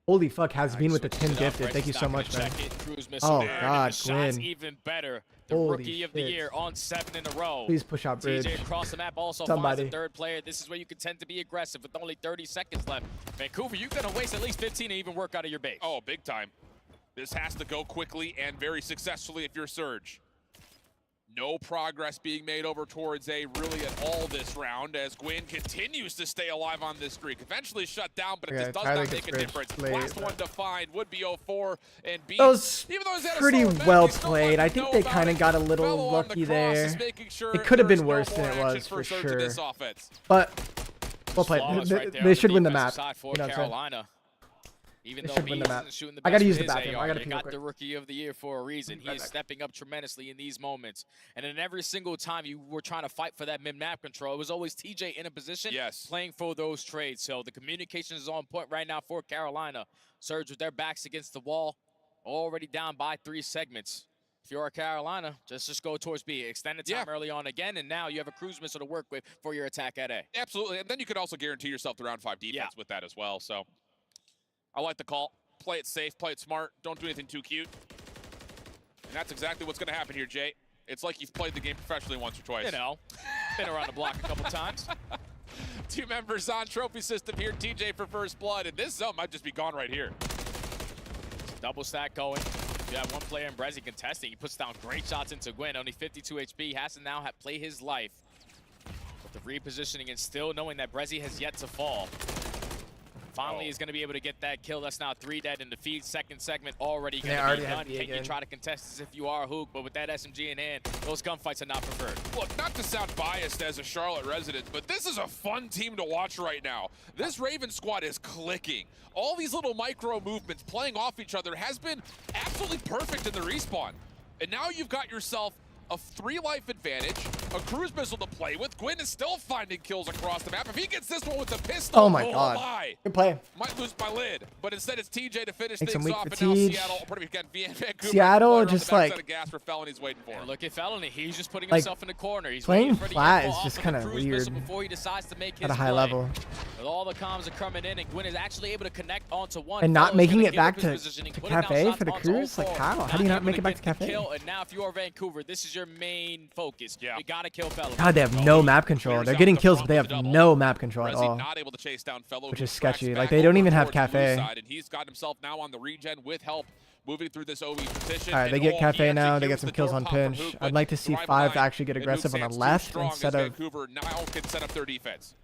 Holy fuck, has been with the 10 gifted. Thank you so much, man. Oh god, Shots Gwyn. even better. The Holy rookie of the shit. year on 7 in a row. Please push out bridge. TJ across the map also Somebody. finds a third player. This is where you can tend to be aggressive with only 30 seconds left. Vancouver, you're going to waste at least 15 to even work out of your base. Oh, big time. This has to go quickly and very successfully if you're Surge. No progress being made over towards A really at all this round as Gwyn continues to stay alive on this streak. Eventually shut down, but it just does not make a difference. Last one to find would be 04 and B. That was Even though he's had a pretty solid match, well he's still played. I letting think know they about kind of it. got a little Fellow on the lucky cross there. is making sure It could have there's been no worse more than it action was for for Surge in sure. this offense. But well played. Flawless right there They on should win the defensive map. side for You know what I'm saying? Carolina. Even They though should win he the map. isn't shooting the I best gotta use with the his bathroom. AR, I gotta they pee real got quick. the rookie of the year for a reason. He is stepping up tremendously in these moments. And in every single time you were trying to fight for that mid-map control, it was always TJ in a position playing for those trades. So the communication is on point right now for Carolina. Surge with their backs against the wall, already down by 3 segments. If you're Carolina, just go towards B. Extend the time early on again, and now you have a cruise missile to work with for your attack at A. Absolutely, and then you could also guarantee yourself the round 5 defense with that as well. So I like the call. Play it safe, play it smart, don't do anything too cute. And that's exactly what's going to happen here, Jay. It's like you've played the game professionally once or twice. You know, been around the block a couple times. 2 members on trophy system here, TJ for first blood, and this zone might just be gone right here. Double stack going. You have one player in Brezzy contesting. He puts down great shots into Gwyn, only 52 HP. Has to now play his life. But the repositioning and still knowing that Brezzy has yet to fall. Finally, he's going to be able to get that kill. That's now 3 dead in the feed. Second segment already going to be done. Can you try to contest as if you are Hook? But with that SMG in hand, those gunfights are not preferred. Look, not to sound biased as a Charlotte resident, but this is a fun team to watch right now. This Raven squad is clicking. All these little micro movements playing off each other has been absolutely perfect in the respawn. And now you've got yourself a 3 life advantage, a cruise missile to play with. Gwyn is still finding kills across the map. If he gets this one with the pistol, Oh my god. Good play. Might lose my lid, but instead it's TJ to finish Take some things weak off. And now fatigue. Vancouver Seattle just on the backside like of gas for Felony's waiting for him. And look at Felony. He's just putting Like, himself in the corner. He's playing waiting for the flat info is off just of the kinda cruise weird missile before he decides to make his at a high play. level. With all the comms are coming in, and Gwyn is actually able to connect onto one. And not Fellows making gonna it give up back his to positioning, putting down Cafe shots for the onto cruise? Like 04. how? How do you not able make to it back get to the Cafe? kill, and now if you are Vancouver, this is your main focus. You gotta kill Fellows. God, they have no map control. They're getting kills, but they have no map control at all. Not able to chase down Fellow, Which who is tracks sketchy. back Like, they don't over even have towards blue Cafe. side, and he's got himself now on the regen with help moving through this OE position. All right, they And get he Cafe actually now. They hears get some the kills door on pop from pinch. Hook, I'd but like to see drive 5 line, actually get and aggressive Hook on the stands too left strong as instead of Vancouver now can set up their defense.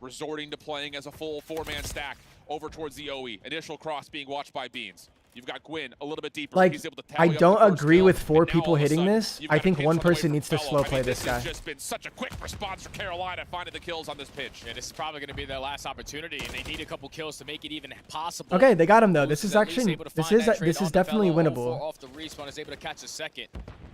resorting to playing as a full 4-man stack over towards the OE. Initial cross being watched by Beans. You've got Gwyn a little bit deeper. Like, He's able to I tally up don't the first agree kill, with 4 and now people all of a hitting sudden, this. you've I got a think pinch one on the way person from needs to Fellow. slow I mean, play this this guy. has just been such a quick response from Carolina finding the kills on this pitch. Yeah, this is probably going to be their last opportunity, and they need a couple kills to make it even possible. Okay, they got him though. Boost This is at least actually able to find that trade this is onto definitely Fellow. winnable. Off the respawn is able to catch a second.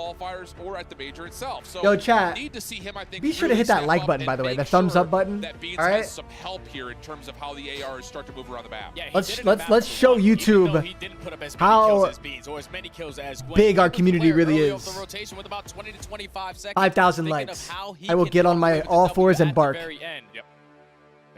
qualifiers or at the major itself. So Yo, chat. need to see him, I think, Be sure to really hit that step like up button, and by the way, make the thumbs sure up button. that Beans All right. has some help here in terms of how the ARs start to move around the map. Yeah, Let's show YouTube how big our community really is. 5,000 likes. I will get on my all fours and bark.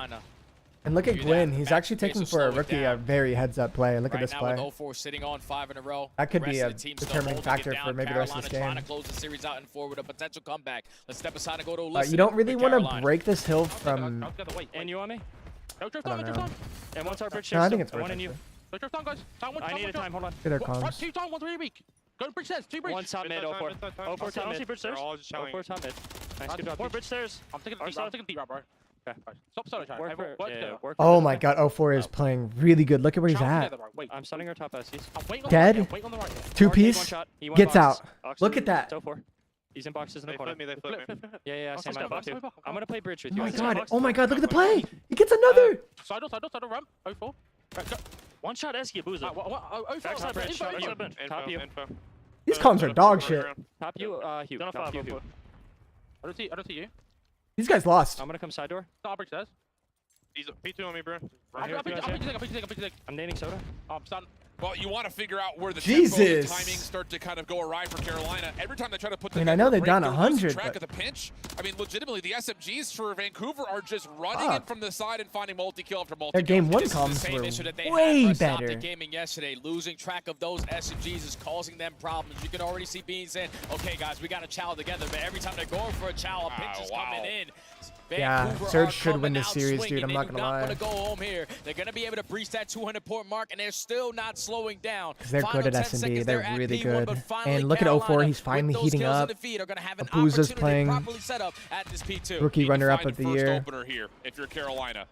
Carolina. And look at Gwyn. He's actually taking for a rookie a very heads-up play. And look at this play. With 0-4 sitting on 5 in a row. That could be a determining factor for maybe the rest of this game. Trying to close the series out and forward a potential comeback. Let's step aside and go to Alyssa. You don't really want to break this hill from. And you on me? I don't know. And once our bridge No, I think it's worth one in it. you. I need a time. Hold on. Get their comms. 2 time, 1 3 week. Go to bridge stairs, 2 bridge. One top mid, 0-4. 0-4 top mid. Bridge stairs. 0-4 top mid. Nice, good job. More bridge stairs. I'm taking the deep route, bro. Okay. Stop solo trying. Oh my god, 04 is playing really good. Look at where he's at. I'm stunning our top SCs. Dead. 2-piece. Gets out. Look at that. 0-4. He's in boxes in the corner. They flip me. Yeah, same box. I'm gonna play bridge with you. Oh my god, look at the play. He gets another. Side ramp. 04. One shot Esky, Boozer. Backside bridge. Top you. These comms are dog shit. Top you, Hugh. Top you. I don't see you. These guys lost. I'm gonna come side door. Stop bridge stairs. He's a P2 on me, bro. I'm nading soda. I'm stunned. Well, you want to figure out where the Jesus. tempo and the timing start to kind of go awry for Carolina. Every time they try to put the I know they're down 100, track but of the pinch. I mean, legitimately, the SMGs for Vancouver are just running in from the side and finding multi-kill after multi-kill. their game one This is comms the same issue that they were way had for better. Optic gaming yesterday. Losing track of those SMGs is causing them problems. You can already see Bean saying, okay, guys, we got to chow together. But every time they're going for a chow, a pinch is coming in. Yeah, Vancouver Surge are should win coming this out series, swinging. dude. I'm not They gonna do lie. want to go home here. They're going to be able to breach that 200-point mark, and they're still not slowing down. Because they're Final good at 10 S&D. seconds, They're at really P1, good. but finally And look at 04. Carolina, He's finally with those heating kills in up. the feed, are going to have an Abuza's opportunity playing properly set up at this P2. rookie runner-up Find of the first year. opener here if you're Carolina.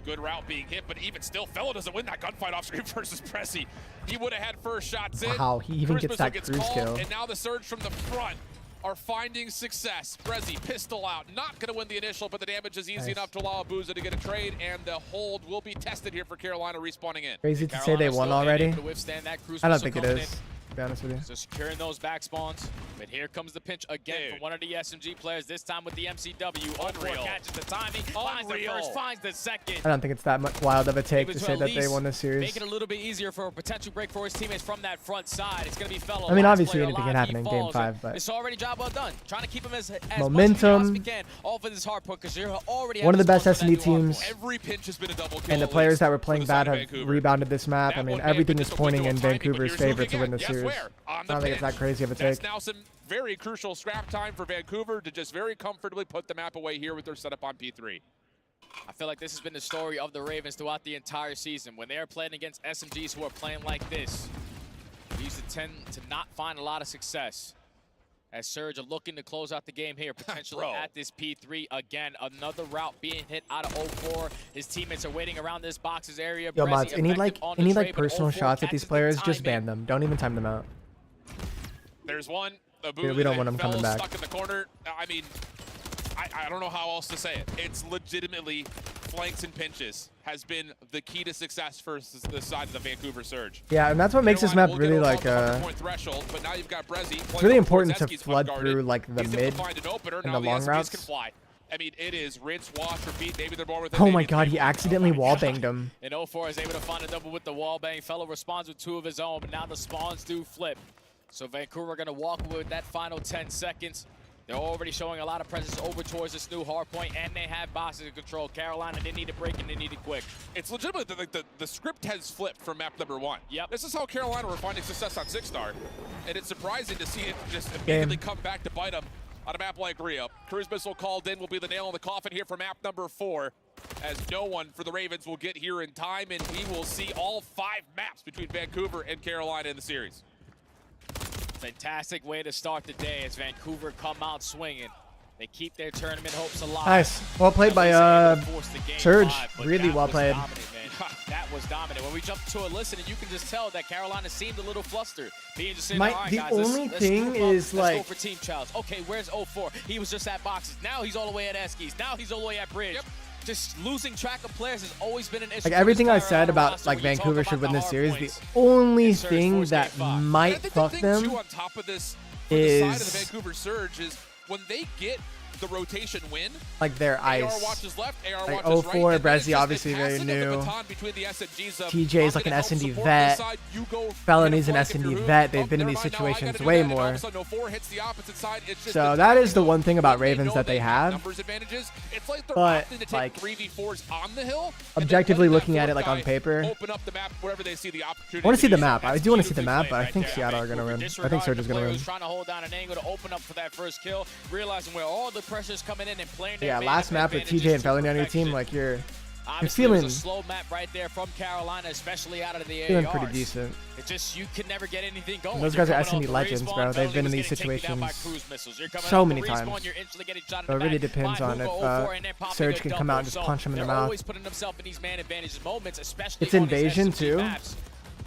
Good route being hit, but even still, Fellow doesn't win that gunfight off screen versus Pressy. He would have had first shots in. Wow, he even gets that Gets cruise called, kill. And now the surge from the front are finding success. Pressy, pistol out, not going to win the initial, but the damage is easy enough to allow Abuza to get a trade, and the hold will be tested here for Carolina respawning in. Crazy to say they won already. I don't think it is, to be honest with you. So securing those back spawns, but here comes the pinch again from one of the SMG players, this time with the MCW. Unreal. Catches the timing, finds the first, finds the second. I don't think it's that much wild of a take to say that they won this series. Make it a little bit easier for a potential break for his teammates from that front side. It's going to be Fellow. I mean, obviously anything can happen in Game 5, but it's already job well done. Trying to keep him as momentum. much as we can off of this hard point because you're already one of the best S&D teams. Every pinch has been a double kill. And the players that were playing bad have rebounded this map. I mean, everything is pointing in Vancouver's favor to win this series. I don't think it's that crazy of a take. That's now some very crucial scrap time for Vancouver to just very comfortably put the map away here with their setup on P3. I feel like this has been the story of the Ravens throughout the entire season. When they are playing against SMGs who are playing like this, we used to tend to not find a lot of success. As Surge are looking to close out the game here, potentially at this P3 again. Another route being hit out of 04. His teammates are waiting around this boxes area. Yo, mods, any personal shots at these players, just ban them. Don't even time them out. There's one. Dude, we don't want them coming back. Stuck in the corner. I mean, I don't know how else to say it. It's legitimately flanks and pinches has been the key to success for the side of the Vancouver Surge. Yeah, and that's what makes this map really like threshold, but now you've got Brezzy. It's really important to flood through like the mid and the long routes. I mean, it is rinse, wash, repeat. Maybe they're more with. Oh my god, he accidentally wallbanged him. And 04 is able to find a double with the wallbang. Fellow responds with 2 of his own, but now the spawns do flip. So Vancouver are going to walk away with that final 10 seconds. They're already showing a lot of presence over towards this new hard point, and they have boxes in control. Carolina, they need a break, and they need it quick. It's legitimate. The script has flipped from map number 1. Yep. This is how Carolina were finding success on 6-star, and it's surprising to see it just immediately come back to bite them on a map like Rio. Cruise missile called in will be the nail in the coffin here for map number 4, as no one for the Ravens will get here in time, and we will see all 5 maps between Vancouver and Carolina in the series. Fantastic way to start the day as Vancouver come out swinging. They keep their tournament hopes alive. Nice. Well played by Surge. Really well played. That was dominant. When we jumped to a listen, and you can just tell that Carolina seemed a little flustered. Being just saying, all right, guys, let's go for team trials. Okay, where's 04? He was just at boxes. Now he's all the way at Eskies. Now he's all the way at Bridge. Yep. Just losing track of players has always been an issue. Like everything I said about like Vancouver should win this series, the only thing that might fuck them on top of this, is the side of the Vancouver Surge is when they get the rotation win. Like their AR ice. watches left, AR Like watches 04, right. Brezzy obviously very new. TJ is like an S&D vet. Felony's an S&D vet. They've been in these situations way more. So that is the one thing about Ravens that they have. But like objectively looking at it like on paper, I want to see the map. I do want to see the map, but I think Seattle are gonna win. I think Surge is gonna win. Trying to hold down an angle to open up for that first kill, realizing where all the pressure's coming in and playing. Yeah, last map with TJ and Felony on your team, like you're feeling a slow map right there from Carolina, especially out of the feeling ARs. pretty decent. It's just you can never get anything going. And those guys are S&D legends, bro. They've been in these situations so many times. So it really depends on if Surge can come out and just punch him in the mouth. It's invasion too.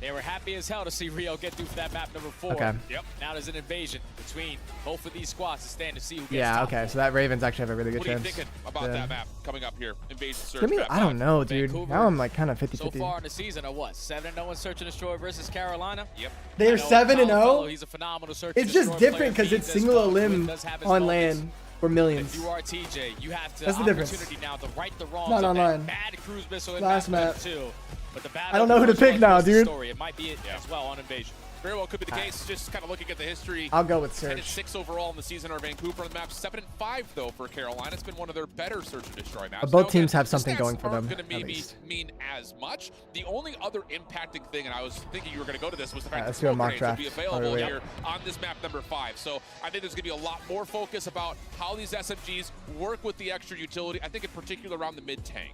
They were happy as hell to see Rio get through for that map number 4. Okay. Yep. Now there's an invasion between both of these squads to stand to see who gets Yeah, okay. So that Ravens actually have a really good chance. What are you thinking about that map coming up here? Invasion Surge. Give me, I don't know, dude. Vancouver, now I'm like kind of 50-50. So far in the season, are what? 7-0 in Search and Destroy versus Carolina? Yep. They're 7-0. He's a phenomenal Search It's just different because it's single limb on land for millions. If you are TJ, you have to That's the difference. opportunity now to right the wrongs Not of online. that bad cruise missile in Last map. 2. But the I don't know who to pick now, dude. It might be it as well on Invasion. Very well could be the case. Just kind of looking at the history. I'll go with Surge. 10-6 overall in the season are Vancouver on the map. 7-5 though for Carolina. It's been one of their better Search and Destroy maps. Both teams have something going for them. Going to mean as much. The only other impacting thing, and I was thinking you were going to go to this, was the fact that let's do a mock smoke grenades will draft. be available here on this map number 5. So I think there's going to be a lot more focus about how these SMGs work with the extra utility. I think in particular around the mid tank.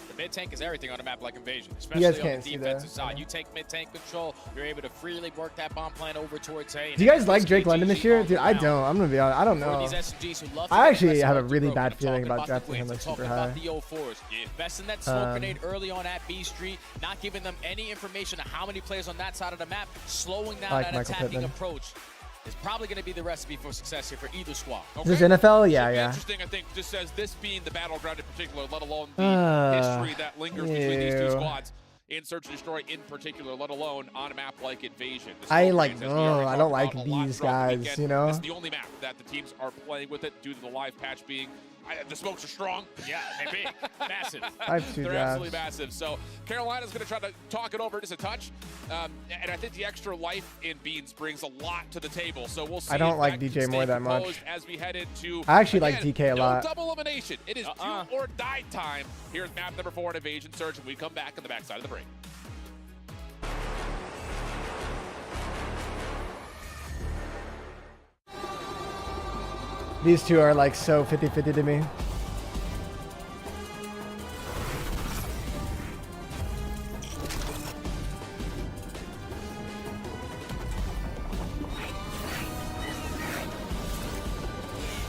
The mid-tank is everything on a map like Invasion, especially on can't the see defensive that. side. You take mid-tank control, you're able to freely work that bomb plan over towards A. Do you guys like Drake London this year? Dude, I don't. I'm gonna be honest. I don't know. I actually have a really bad feeling about drafting him like super high. The 04s. Investing that smoke grenade early on at B Street, not giving them any information on how many players on that side of the map, slowing down that attacking approach. Is probably going to be the recipe for success here for either squad. Okay. Is this NFL? Yeah, yeah. Interesting, I think, just as this being the battleground in particular, let alone the history that lingers between these two squads in Search and Destroy in particular, let alone on a map like Invasion. I like, I don't like these guys, you know? It's the only map that the teams are playing with it due to the live patch being the smokes are strong. Yeah, they're big. Massive. They're absolutely massive. So Carolina's going to try to talk it over just a touch. And I think the extra life in Beans brings a lot to the table. So we'll see. I don't like DJ more that much. As we head into, I actually like DK a lot. Double elimination. It is do or die time here at map number 4 in Invasion Surge. And we come back on the backside of the break. These two are like so 50-50 to me.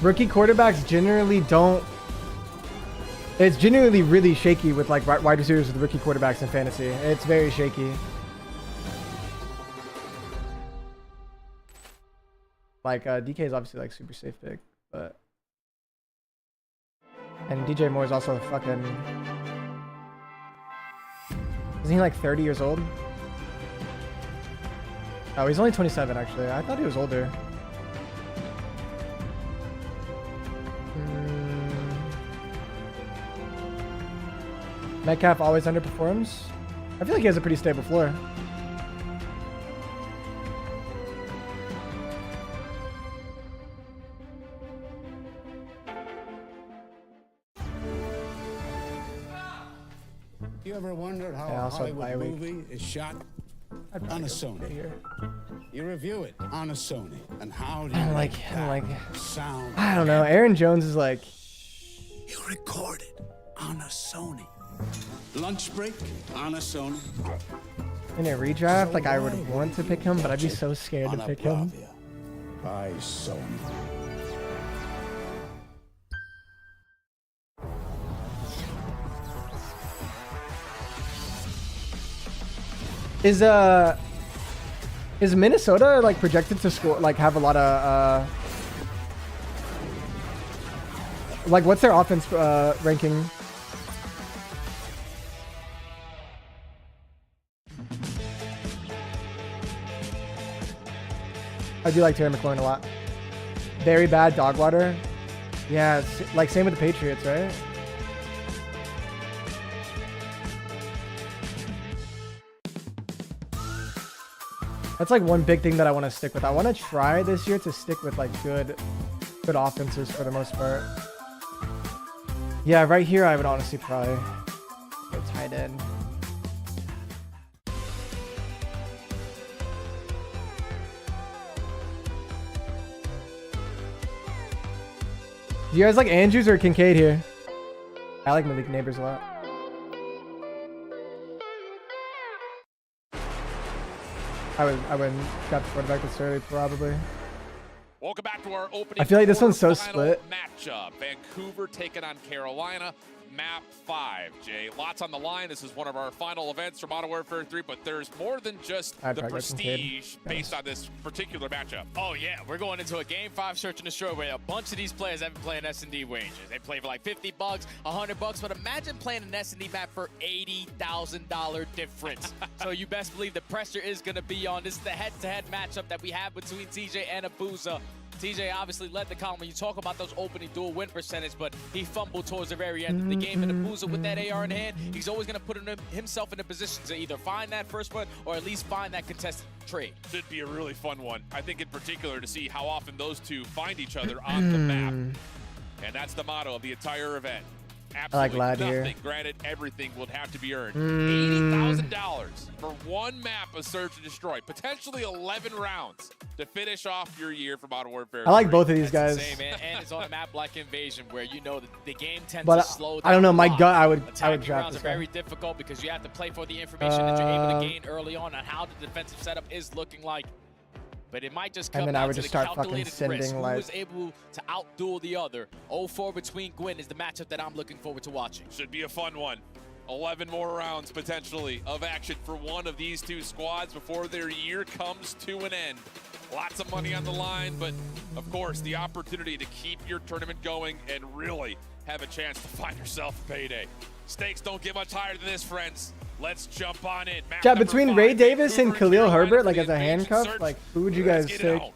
Rookie quarterbacks generally don't. It's generally really shaky with like wide receivers with rookie quarterbacks in fantasy. It's very shaky. Like DK is obviously like super safe pick, but and DJ Moore is also a fucking. Isn't he like 30 years old? Oh, he's only 27 actually. I thought he was older. Metcalf always underperforms. I feel like he has a pretty stable floor. You ever wondered how a Hollywood movie is shot on a Sony? You review it on a Sony, and how do you make that sound? I don't know. Aaron Jones is like. You record it on a Sony. Lunch break on a Sony. In a redraft, like I would want to pick him, but I'd be so scared to pick him. By Sony. Is Minnesota like projected to score like have a lot of like what's their offense ranking? I do like Terry McLaurin a lot. Very bad dog water. Yeah, it's like same with the Patriots, right? That's like one big thing that I want to stick with. I want to try this year to stick with like good offenses for the most part. Yeah, right here I would honestly probably go tight end. Do you guys like Andrews or Kincaid here? I like Malik Neighbors a lot. I would got the quarterback this early probably. Welcome back to our opening. I feel like this one's so quarterfinal split. Matchup: Vancouver taking on Carolina. Map 5, Jay. Lots on the line. This is one of our final events for Modern Warfare 3, but there's more than just the prestige based on this particular matchup. Oh, yeah. We're going into a Game 5 search and destroy where a bunch of these players have been playing S&D ranges. They play for like $50, $100, but imagine playing an S&D map for $80,000 difference. So you best believe the pressure is going to be on. This is the head-to-head matchup that we have between TJ and Abuza. TJ obviously led the column when you talk about those opening duel win percentage, but he fumbled towards the very end of the game. And Abuza with that AR in hand, he's always going to put himself in a position to either find that first one or at least find that contested trade. Should be a really fun one. I think in particular to see how often those two find each other on the map. And that's the motto of the entire event. Absolutely Lad nothing. here. Granted, everything would have to be earned. $80,000 for one map of Search and Destroy. Potentially 11 rounds to finish off your year for Modern Warfare 3. I like both of these guys. Same, and it's on a map like Invasion where you know the game tends But to slow down. I don't know, my gut, I would Attacking draft rounds this are guy. very difficult because you have to play for the information that you're able to gain early on how the defensive setup is looking like. But it might just come And then I down would to just the start fucking calculated risk. sending, Who like- is able to outduel the other. 0-4 between Gwyn is the matchup that I'm looking forward to watching. Should be a fun one. 11 more rounds potentially of action for one of these two squads before their year comes to an end. Lots of money on the line, but of course the opportunity to keep your tournament going and really have a chance to find yourself a payday. Stakes don't get much higher than this, friends. Let's jump on in. Map Chat, number between 5, Ray Davis and Vancouver, Khalil Carolina Herbert, for like the as a Invasion handcuff, search. like who would you Let's guys get it take? on.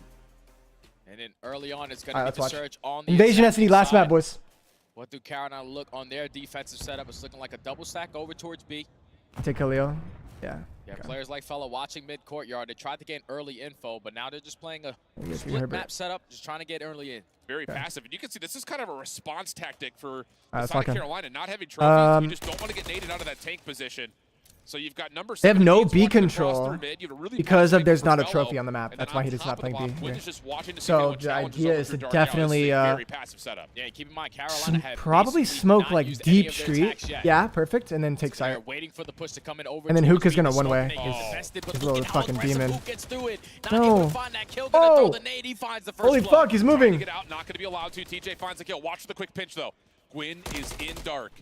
And then early on, it's going Alright, to be let's the watch. search on the Invasion attacking SD last side. map, boys. What do Carolina look on their defensive setup? It's looking like a double stack over towards B. Take Khalil. Yeah. Yeah, okay. players like Fella watching mid-courtyard. They tried to gain early info, but now they're just playing a Maybe split Herbert. map setup, just trying to get early in. Very passive. And you can see this is kind of a response tactic for the let's side walk of in. Carolina. Not having trophies, you just don't want to get naded out of that tank position. So you've got number 7. They have no needs B one to cross control through mid. You have a really because of bad there's swing not a for trophy Fellow. on the map. And That's then why on he does top not of play the B. bomb, Gwyn Yeah. is just watching to see So what the challenges idea over is through to Dark Alley. definitely It's a very passive setup. Yeah, keep in mind, Carolina had probably basically smoke not like used any deep of their street. attacks yet. Yeah, perfect, and then take They're site. waiting for the push to come in over And then towards Hook is B. gonna The one smoke way. make it contested, but His look little at how fucking aggressive demon. Hook gets through it. Not able No. to find that kill, gonna throw Oh! the nade. He finds the first Holy blood. fuck, he's Trying to moving. get out, not going to be allowed to. TJ finds the kill. Watch the quick pinch, though. Gwyn is in dark.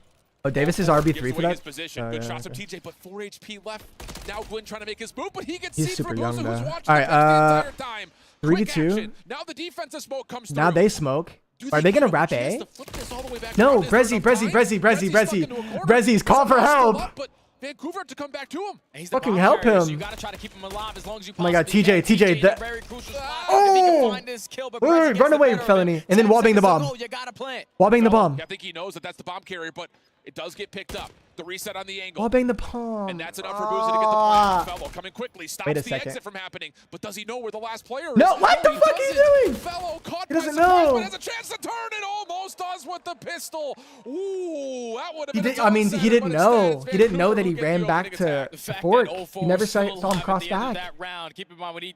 Oh, Davis is Gives RB3 for away that? his position. Oh, Good yeah, shots okay. from TJ, but 4 HP left. Now Gwyn trying to make his move, but he gets He's seen super from young, Buza, though. who's watching All the right, entire time. 3-2. Action. Now the defensive smoke comes through. Now they smoke. Are they gonna wrap A? To flip this all the way back No, around. Is there Brezzy, enough Brezzy, time? Brezzy, Brezzy, Brezzy's stuck Brezzy. into a corner. Brezzy's call for Somehow still help. up, but Vancouver have to come back to him. He's the Fucking bomb help carrier, so him. you gotta try to keep him alive as long as you Oh my god, possibly TJ, can. TJ. in a That, very crucial spot. oh! If he can find this kill, but Brezzy gets Run the away, better of felony. it. And then 10 wallbang the seconds to bomb. go, you gotta plant. Wallbang the No, bomb. I think he knows that that's the bomb carrier, but it does get picked up. The reset on the angle. Wallbang the palm. And that's enough for Buza to get the point. Fellow coming quickly, stops Wait a the second. exit from happening, but does he know where the last player is? No, what the fuck is he doing? Fellow caught He by doesn't surprise, know. but has a chance to turn it. Almost does with the pistol. Ooh, that would have He been did, I mean, he didn't know. He didn't know that he Vancouver ran will back get the to opening attack. Fort. The He fact never that saw 0-4 him at cross the end of back. that round. Keep in mind when he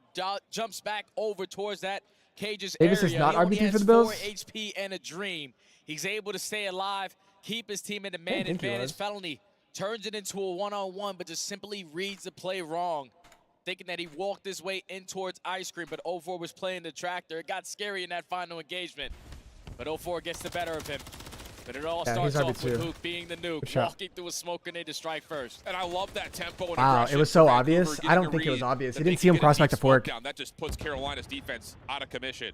jumps back over towards that Cage's Davis area, is not he only RB3 for has the Bills? 4 HP and a dream. He's able to stay alive, keep his team in the man think he advantage. was. Felony turns it into a one-on-one, but just simply reads the play wrong, thinking that he walked his way in towards Ice Cream, but 0-4 was playing the tractor. It got scary in that final engagement, but 0-4 gets the better of him. But it all Yeah, starts he's off with RB2. Hook being the nuke, Good shot. walking through a smoke grenade to strike first. And I love that tempo and Wow, aggression it was so for obvious. Vancouver I getting don't a think it was read obvious. that You they didn't can see him get a cross back deep to Fork. smoke down. That just puts Carolina's defense out of commission.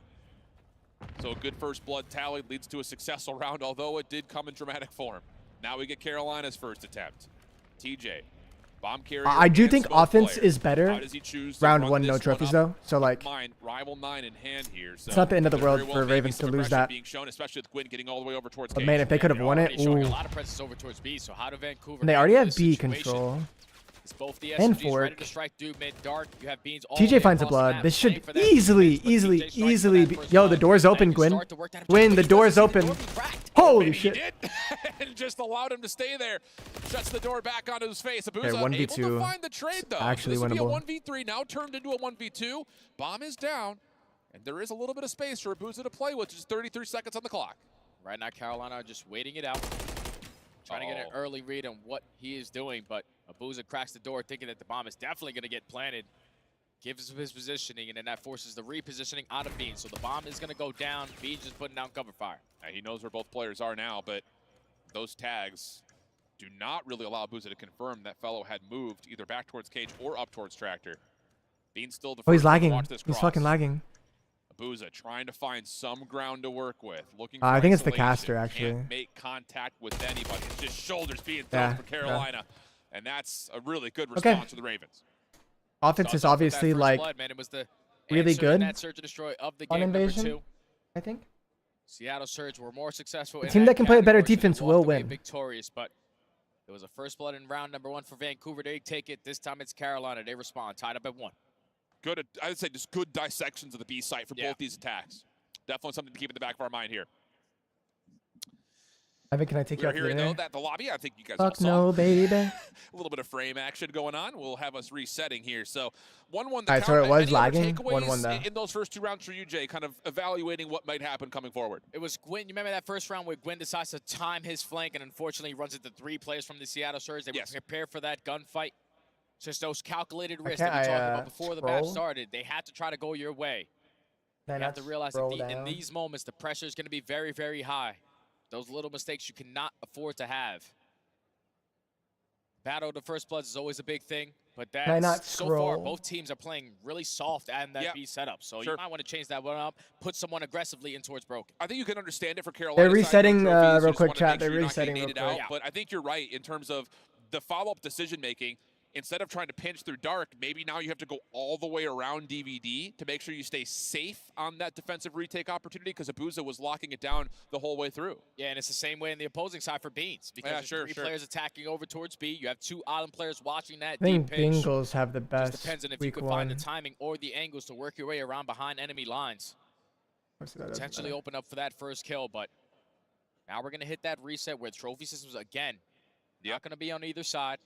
So a good first blood tally leads to a successful round, although it did come in dramatic form. Now we get Carolina's first attempt. TJ Bomb carrier I do and think smoke offense player. is better. How does he choose to Round run 1, this no one trophies up? though. So Keep like, in mind, rival 9 in hand here. So it's not the end of the there world very well for may be Ravens to some lose aggression that. being shown, especially with Gwyn getting all the way over towards But Cage. man, if they could have won it, Showing a ooh. lot of presence over towards B. So how do Vancouver? And they already handle have this B situation? control. It's both the And SMGs ready fork. to strike through mid dark. You have Beans all TJ the way finds a across the blood. map, This playing should for that easily be. Yo, the door's open, Gwyn. Gwyn, the door's open. Holy shit. And just allowed him to stay there. Shuts the door back onto his face. Okay, Abuza 1v2. able to find the trade though. Actually this would winnable. be a 1v3 now turned into a 1v2. Bomb is down. And there is a little bit of space for Abuza to play with. Just 33 seconds on the clock. Right now, Carolina are just waiting it out. Trying to get an early read on what he is doing, but Abuza cracks the door thinking that the bomb is definitely going to get planted. Gives him his positioning, and then that forces the repositioning out of Beans. So the bomb is going to go down. Beans just putting down cover fire. Now, he knows where both players are now, but those tags do not really allow Abuza to confirm that fellow had moved either back towards Cage or up towards Tractor. Beans still the Oh, he's first one to lagging. watch this He's cross. fucking lagging. Abuza trying to find some ground to work with. Looking I for think it's the isolation. caster, actually. Can't make contact with anybody. It's just shoulders being thrown Yeah, for Carolina. And that's a really good Okay. response to the Ravens. Offense is obviously like Blood, man. It was the really answer in good that search and destroy of the on game number invasion, 2. I think. Seattle Surge were more successful. The in team that can play a better category, so they defense walked will away win. Victorious, but it was a first blood in round number 1 for Vancouver. They take it. This time it's Carolina. They respond, tied up at 1. Good, I would say just good dissections of the B site for both these attacks. Definitely something to keep in the back of our mind here. Ivan, can I take you We're out to hearing, dinner? though, that the lobby, I think you guys all Fuck saw. no, baby. A little bit of frame action going on. We'll have us resetting here. So 1-1 the Alright, so count. it was Any other lagging. takeaways 1-1 though. in those first 2 rounds for you, Jay, kind of evaluating what might happen coming forward? It was Gwyn. You remember that first round where Gwyn decides to time his flank and unfortunately runs into 3 players from the Seattle Surge. They were prepared for that gunfight. Just those calculated risks that we talked about before the match started. They had to try to go your way. You have to realize that in these moments, the pressure is going to be very, very high. Those little mistakes you cannot afford to have. Battle of the First Bloods is always a big thing, but that's so far both teams are playing really soft and that B setup. So you might want to change that one up, put someone aggressively in towards broken. I think you can understand it for Carolina. They're resetting real quick, chat. They're resetting real quick. But I think you're right in terms of the follow-up decision making. Instead of trying to pinch through dark, maybe now you have to go all the way around DVD to make sure you stay safe on that defensive retake opportunity because Abuza was locking it down the whole way through. Yeah, and it's the same way in the opposing side for Beans because there's 3 players attacking over towards B. You have 2 island players watching that I think deep pitch. Bengals have the best. Just depends on if week you can 1. find the timing or the angles to work your way around behind enemy lines. Potentially open up for that first kill, but now we're going to hit that reset where trophy systems, again, not going to be on either side.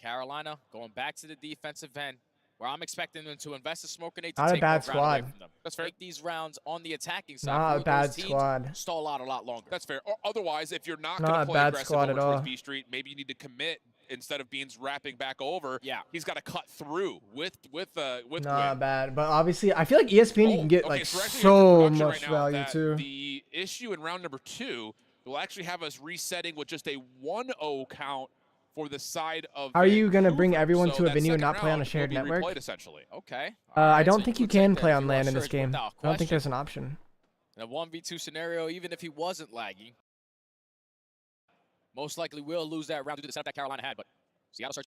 Carolina going back to the defensive end, where I'm expecting them to invest a smoke grenade to Not a take bad more ground away squad. from them. That's fair. Take these rounds on the attacking side. Not a for bad those teams, squad. Stall out a lot longer. That's fair. Or otherwise, if you're not Not going a to play bad aggressive squad over at towards all. B Street, maybe you need to commit instead of Beans wrapping back over. He's got to cut through with Not Gwyn. bad, but obviously I feel like ESPN can get like so we're actually so into production much right now value that too. The issue in round number 2 will actually have us resetting with just a 1-0 count for the side of Are you gonna Vancouver. bring everyone So to a that venue and second not play on a round shared will be network? replayed, essentially. Okay. I don't think you can play on LAN in this game. I don't think there's an option. In a 1v2 scenario, even if he wasn't lagging, most likely will lose that round due to the setup that Carolina had. But Seattle Surge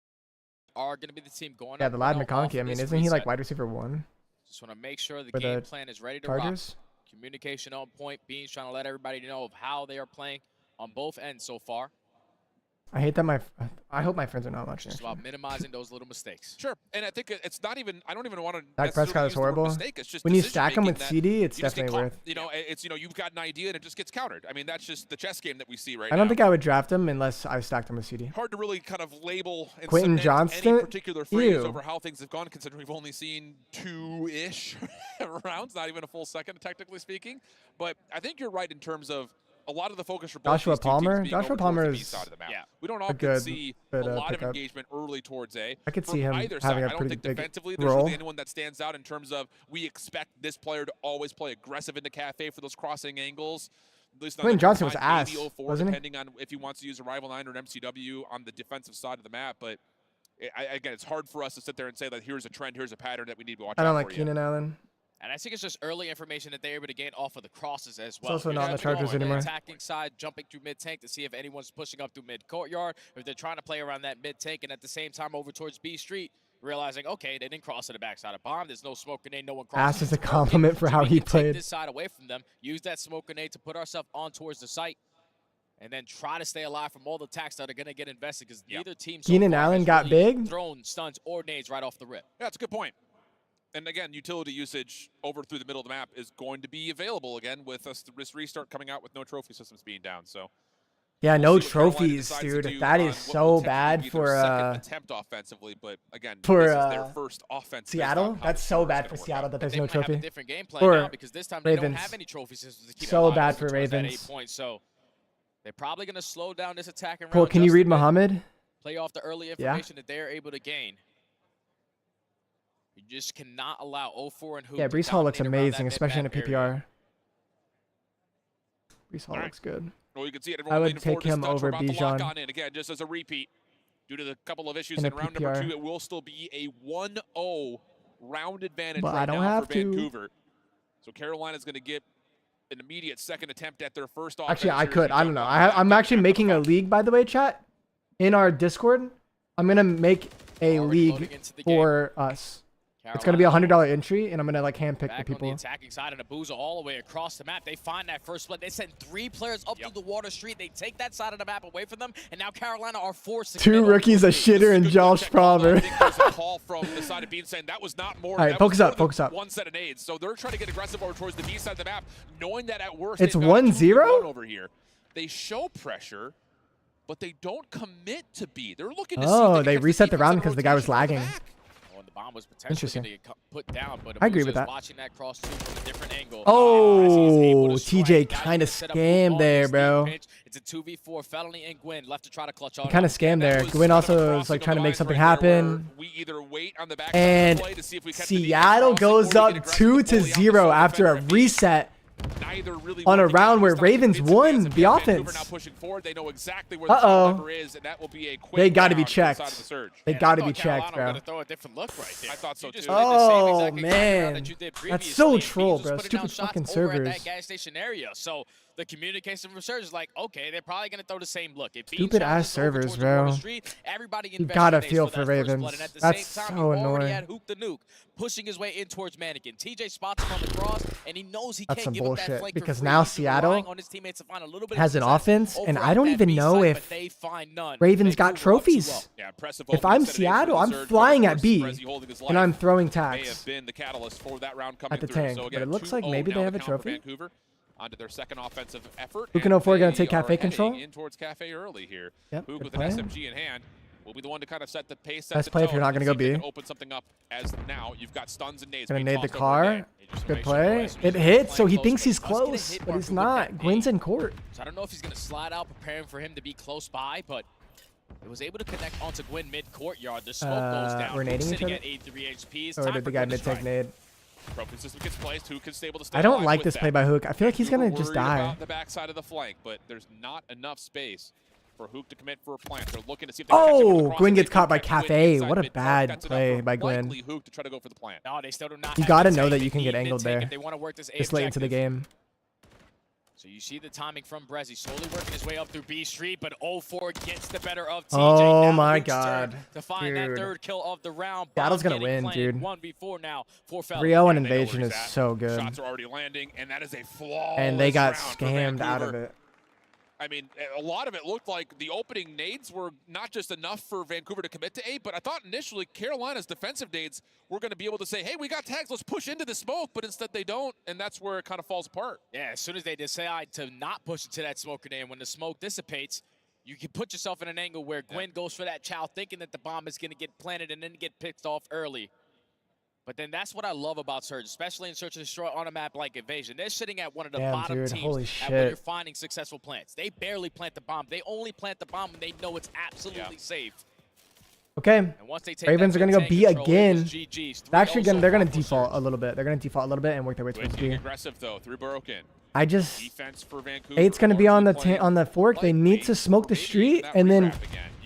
are going to be the team going Yeah, up the lad 1-0 McConkey. off I mean, this isn't he like reset. wide receiver 1? Just want to make sure the For game the plan is ready to Chargers? rock. Communication on point. Beans trying to let everybody know of how they are playing on both ends so far. I hate that I hope my friends are not watching. Just about minimizing those little mistakes. Sure, and I think it's not even. I don't even want to. Dak Prescott is horrible. Mistake. It's just When you stack him with decision-making CD, that it's you just get definitely caught. worth. You know, it's you've got an idea and it just gets countered. I mean, that's just the chess game that we see right I now. don't think I would draft him unless I stacked him with CD. Hard to really kind of label and Quentin cement Johnston? any particular phrase Ew. over how things have gone, considering we've only seen 2-ish rounds, not even a full second, technically speaking. But I think you're right in terms of a lot of the focus for both Joshua these two teams Palmer? being Joshua over towards Palmer the B is side of the map. Yeah. We don't a often good see bit, a lot of pickup. engagement early towards A. I could From see him either having side. a I don't pretty think big defensively there's role. really anyone that stands out in terms of we expect this player to always play aggressive into cafe for those crossing angles. At least on Quentin the Johnson was maybe ass, 04, wasn't he? depending on if he wants to use a rival 9 or an MCW on the defensive side of the map. But again, it's hard for us to sit there and say that here's a trend, here's a pattern that we need to watch I don't out like for Keenan Allen. And I think it's just early information that they're able to gain off of the crosses as well. It's also not on the Chargers anymore. Attacking side, jumping through mid-tank to see if anyone's pushing up through mid-courtyard, or if they're trying to play around that mid-tank, and at the same time over towards B Street, realizing, okay, they didn't cross to the backside of bomb. There's no smoke grenade, no one crosses. Ass is a compliment for how he played. Take this side away from them, use that smoke grenade to put ourselves on towards the site, and then try to stay alive from all the attacks that are going to get invested, because neither team so Keenan far Allen has got really big. thrown stuns or nades right off the rip. Yeah, that's a good point. And again, utility usage over through the middle of the map is going to be available again with us this restart coming out with no trophy systems being down. So yeah, no trophies, dude. That is so bad for second attempt offensively, but again, for this is their first offense. Seattle. That's so bad for Seattle that there's no trophy. Have a different game plan or now, because this time they Ravens. don't have any trophy systems to keep So bad for Ravens. 8 points, so they're probably going to slow down this attack and Cool. Can you read Muhammad? Play off the early information that they're able to gain. You just cannot allow 0-4 and Hoop. Yeah, Brees Hall looks amazing, especially in a mid-map PPR. area. Brees Hall looks good. Well, you can see it. I would take him over Bijan. Again, just as a repeat, due to the couple of issues In in a round number PPR. 2, it will still be a 1-0 round advantage But I right don't now have for to. Vancouver. So Carolina's going to get an immediate second attempt at their first offense. Actually, I could. I don't know. I'm actually making a league, by the way, chat. In our Discord, I'm gonna make a league for us. It's gonna be a $100 entry, and I'm gonna like handpick the Back on people. the attacking side, and Abuza all the way across the map. They find that first split. They send 3 players up through the water street. They take that side of the map away from them, and now Carolina are forced to 2 rookies, a shitter, and Josh Palmer. I think there's a call from the side of B saying that was not more. All right, that focus was up, more focus than up. One set of nades, so they're trying to get aggressive over towards the B side of the map, knowing that at worst It's they've got a 1-0 over here. They show pressure, but they don't commit to B. They're looking to Oh, they reset the round because the guy was lagging. The bomb was potentially going to get put down, but I agree with that. watching that cross through from a different angle. Oh, TJ kind of scammed there, bro. It's a 2v4 Felony and Gwyn left to try to clutch on. He kind of scammed there. Gwyn also was like trying to make something happen. We either wait on the back And play to see if we catch Seattle goes up 2-0 after a reset on a round where Ravens won the offense. Uh-oh. They got to be checked. They got to be checked, bro. Throw a different look right there. I thought so too. Oh, man. That's so troll, bro. Stupid fucking servers. That gas station area. So the communication from servers is like, okay, they're probably going to throw the same look. Stupid ass servers, bro. You gotta feel for Ravens. That's so annoying. Hook the nuke, pushing his way in towards Mannequin. TJ spots him on the cross, and he knows he That's can't some give up that bullshit flank because for free. now He's relying Seattle on his teammates to find a little bit has of an success offense, and over I at don't that even B know side, if but they find none. Ravens They got move up trophies. 2-0. Yeah, impressive If I'm Seattle, I'm flying at B, and I'm throwing may tags have been the catalyst for that round coming at the through. tank. So But again, it looks like 2-0 maybe they now have the a count for trophy. Vancouver onto their second offensive effort. Hook and and 04 gonna they take are cafe heading control. in towards cafe early here. Yep, Hook good with play. an SMG in hand will be the one to kind of set the pace. Set Best the play if tone, you're not and gonna go see if they B. can open something up as now you've got stuns and nades. Gonna being nade the tossed over car. again. Good play. It hits, so he thinks he's close, but he's not. Gwyn's in court. So I don't know if he's going to slide out, preparing for him to be close by, but it was able to connect onto Gwyn mid-courtyard. The smoke goes down. We're nading Sitting each at 83 HPs. Or Time did for the guy Gwyn to mid-take strike. nade? Broken system gets placed. Who can stable to stay I don't alive like with this that? play by Hook. I feel like he's We were gonna just worried die. about the backside of the flank, but there's not enough space for Hook to commit for a plant. They're looking to see if they can catch him with the Oh, cross. Gwyn If they gets caught by do catch Gwyn Cafe. inside What a mid-court, bad that's enough play for by Gwyn. likely Hook to try to go for the plant. No, they still do not You have gotta the know tank. that They you can need get angled mid-tank there if they want to work this A this late into the objective. game. So you see the timing from Brezzy, slowly working his way up through B Street, but 0-4 gets the better of TJ. Oh Now my Hook's turn God, to find that dude. third kill of the round. Seattle's Bomb gonna getting win, planted. dude. 1v4 now for 3-0 on And they know Invasion where is he's at. so good. Shots are already landing, and that is a flawless And they got round for scammed out of Vancouver. it. I mean, a lot of it looked like the opening nades were not just enough for Vancouver to commit to A, but I thought initially Carolina's defensive nades were going to be able to say, hey, we got tags, let's push into the smoke, but instead they don't, and that's where it kind of falls apart. Yeah, as soon as they decide to not push into that smoke grenade, when the smoke dissipates, you can put yourself in an angle where Gwyn goes for that chow, thinking that the bomb is going to get planted and then get picked off early. But then that's what I love about Surge, especially in Search and Destroy on a map like Invasion. They're sitting at one of the Damn, bottom dude, teams holy at where shit. you're finding successful plants. They barely plant the bomb. They only plant the bomb when they know it's absolutely safe. Okay, And once they take Ravens that are gonna go mid-tank B control, it again. was GG's. They're actually 3-0 gonna they're so gonna far for default Surge. a little bit. They're gonna default a little bit and work their way Gwyn towards getting B. aggressive, though, through Broken. I just Defense for Vancouver. 8's gonna be on the playing on the fork. They need to smoke the street and then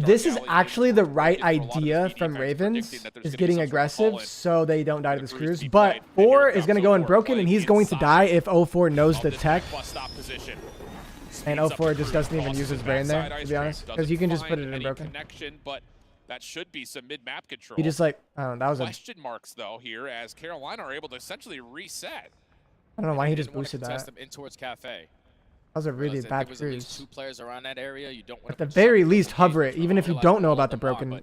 this is actually the right idea from Ravens, is getting aggressive so they don't die to this cruise. But 4 is going to go in broken, and he's going to die if 04 knows the tech. And 04 just doesn't even use his brain there, to be honest. Because you can just put it in broken. But that should be some mid-map control. He just like, I don't know, that was a... Question marks, though, here, as Carolina are able to essentially reset. I don't know why he just boosted that. Them in towards Cafe. That was a really bad there was at least cruise. 2 players around that area. You don't want At the very least, hover it, even if you don't know about the broken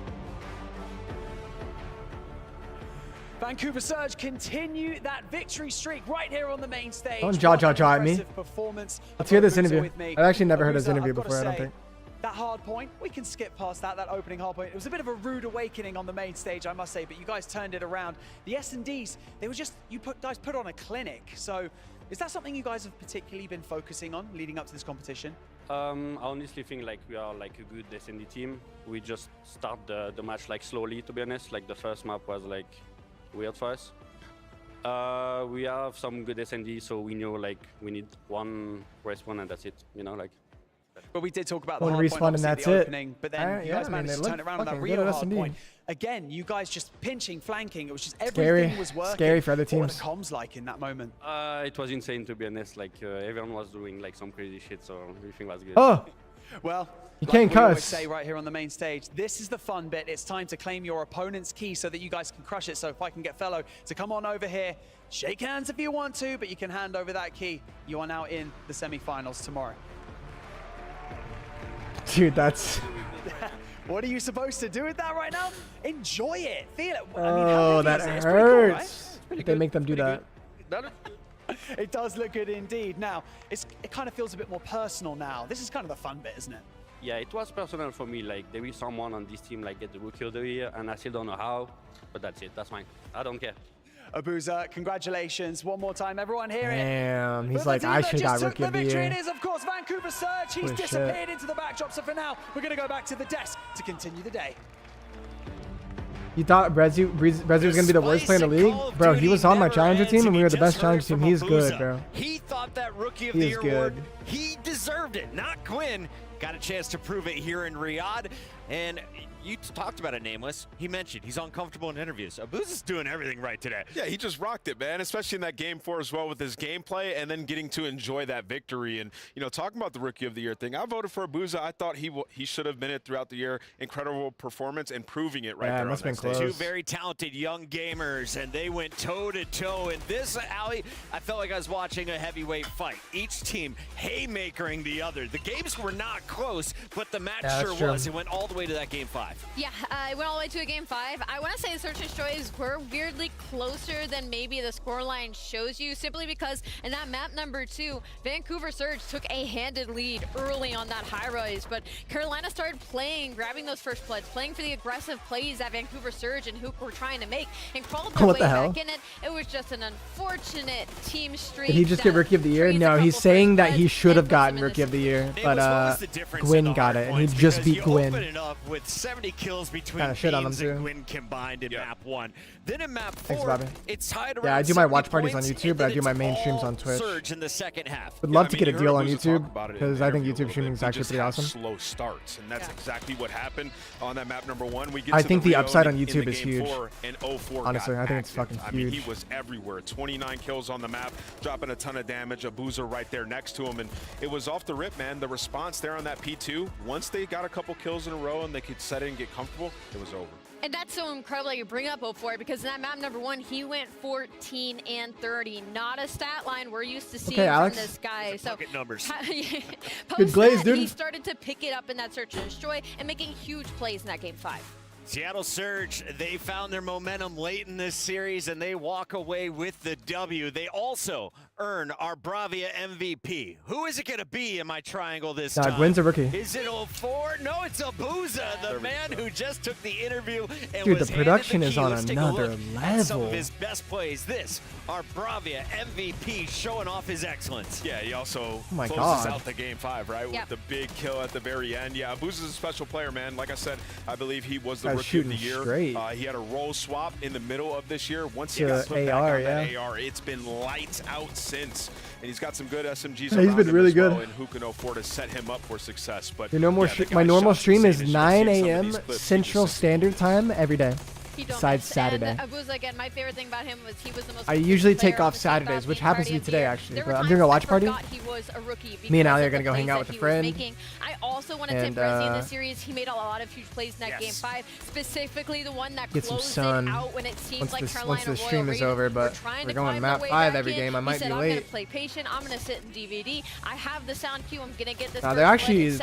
Vancouver Surge continue that victory streak right here on the main stage. Don't jaw at me. Let's hear this interview. I've actually never heard his interview before, I don't think. That hard point, we can skip past that opening hard point. It was a bit of a rude awakening on the main stage, I must say, but you guys turned it around. The S&Ds, they were just, guys put on a clinic. So is that something you guys have particularly been focusing on leading up to this competition? I honestly think like we are like a good S&D team. We just start the match like slowly, to be honest. Like the first map was like weird for us. We have some good S&D, so we know like we need one respawn and that's it, you know, like. But we did talk about the One hard respawn point, and that's the it. opening, but then you guys managed to turn it around on that real hard point. Again, you guys just pinching, flanking. It was just everything was working. Scary for other What were teams. the comms like in that moment? It was insane, to be honest. Like everyone was doing like some crazy shit, so everything was good. Oh. Well, you like can't we always cuss. say right here on the main stage, this is the fun bit. It's time to claim your opponent's key so that you guys can crush it. So if I can get Fellow to come on over here, shake hands if you want to, but you can hand over that key. You are now in the semifinals tomorrow. Dude, that's... What are you supposed to do with that right now? Enjoy it. Feel it. Oh, that hurts. If they make them do that. It does look good indeed. Now, it kind of feels a bit more personal now. This is kind of the fun bit, isn't it? Yeah, it was personal for me. Like there is someone on this team like get the Rookie of the Year, and I still don't know how, but that's it. That's fine. I don't care. Abuza, congratulations one more time, everyone here. Damn, he's like, I should have got Rookie of the Year. It is, of course, Vancouver Surge. He's disappeared into the backdrop. So for now, we're going to go back to the desk to continue the day. You thought Brezu was going to be the worst player in the league? Bro, he was on my Challenger team, and we were the best Challenger team. He's good, bro. He thought that Rookie of the Year award, he deserved it, not Quinn. Got a chance to prove it here in Riyadh. And you talked about it, Nameless. He mentioned he's uncomfortable in interviews. Abuza's doing everything right today. Yeah, he just rocked it, man, especially in that game 4 as well with his gameplay and then getting to enjoy that victory. And, you know, talking about the Rookie of the Year thing, I voted for Abuza. I thought he should have been it throughout the year. Incredible performance and proving it right there. Must have been close. Two very talented young gamers, and they went toe-to-toe. And this, Ali, I felt like I was watching a heavyweight fight. Each team haymakering the other. The games were not close, but the match sure was. It went all the way to that game 5. Yeah, it went all the way to a game 5. I want to say the search and destroys were weirdly closer than maybe the scoreline shows you, simply because in that map number 2, Vancouver Surge took a handed lead early on that high rise, but Carolina started playing, grabbing those first bloods, playing for the aggressive plays that Vancouver Surge and Hook were trying to make, and crawled their way back in it. It was just an unfortunate team streak. Did he just get Rookie of the Year? No, he's saying that he should have gotten Rookie of the Year, but Gwyn got it, and he just beat Gwyn. With 70 kills between Beams and Gwyn combined in map 1. Then in map 4, Thanks, Bobby. it's tied around. Yeah, I do my watch 70 parties on points, YouTube, but I do my main all streams on Twitch. Surge in the second half. Would love to get a deal on YouTube, because I think YouTube streaming is actually pretty awesome. Slow starts, and that's exactly what happened on that map number 1. We get I to think the Rio upside on in YouTube the is game huge. 4, and 04 Honestly, got I think it's active. fucking I mean, huge. he was everywhere. 29 kills on the map, dropping a ton of damage. Abuza right there next to him, and it was off the rip, man. The response there on that P2, once they got a couple kills in a row and they could set it and get comfortable, it was over. And that's so incredible that you bring up 04, because in that map number 1, he went 14 and 30. Not a stat line we're used to seeing from this guy. So numbers. Good glaze, dude. He started to pick it up in that search and destroy and making huge plays in that game 5. Seattle Surge, they found their momentum late in this series, and they walk away with the W. They also earn our Bravia MVP. Who is it going to be in my triangle this time? Gwyn's a rookie. Is it 04? No, it's Abuza, the man who just took the interview and Dude, was the production handed the is key. on Let's take a another look at some of level. his best plays. This, our Bravia MVP, showing off his excellence. Yeah, he also my closes God. out the game 5, right? Yep. With the big kill at the very end. Yeah, Abuza's a special player, man. Like I said, I believe he was the Guy's Rookie of the shooting Year. straight. He had a roll swap in the middle of this year. Once he To got put back AR, on that yeah. AR, it's been lights out since. And he's got some good SMGs Yeah, he's around been him really as well, good. and who can afford to set him up for success. But Your normal yeah, the my guy's normal shot's stream is insane. 9 As you can see in some of a.m. these clips, he Central just- Standard Time every day. Besides Saturday. And Abuza, again, my favorite thing about him was he was the most I usually player take on off the team Saturdays, about which being happens to party be of the today year. actually. There But were I'm times doing a I watch party. forgot he was a rookie Me and because Ali of are gonna the go hang plays out that with a he was friend. making. I also also want to tip Rezzy in the series. He made a lot of huge plays in that Game 5, specifically the one that closed it out when it seemed like Carolina once the stream is over, but we're going map 5 every game. I might be I'm late. going to play patient. I'm going to sit in DVD. I have the sound cue. I'm going to get this. They're actually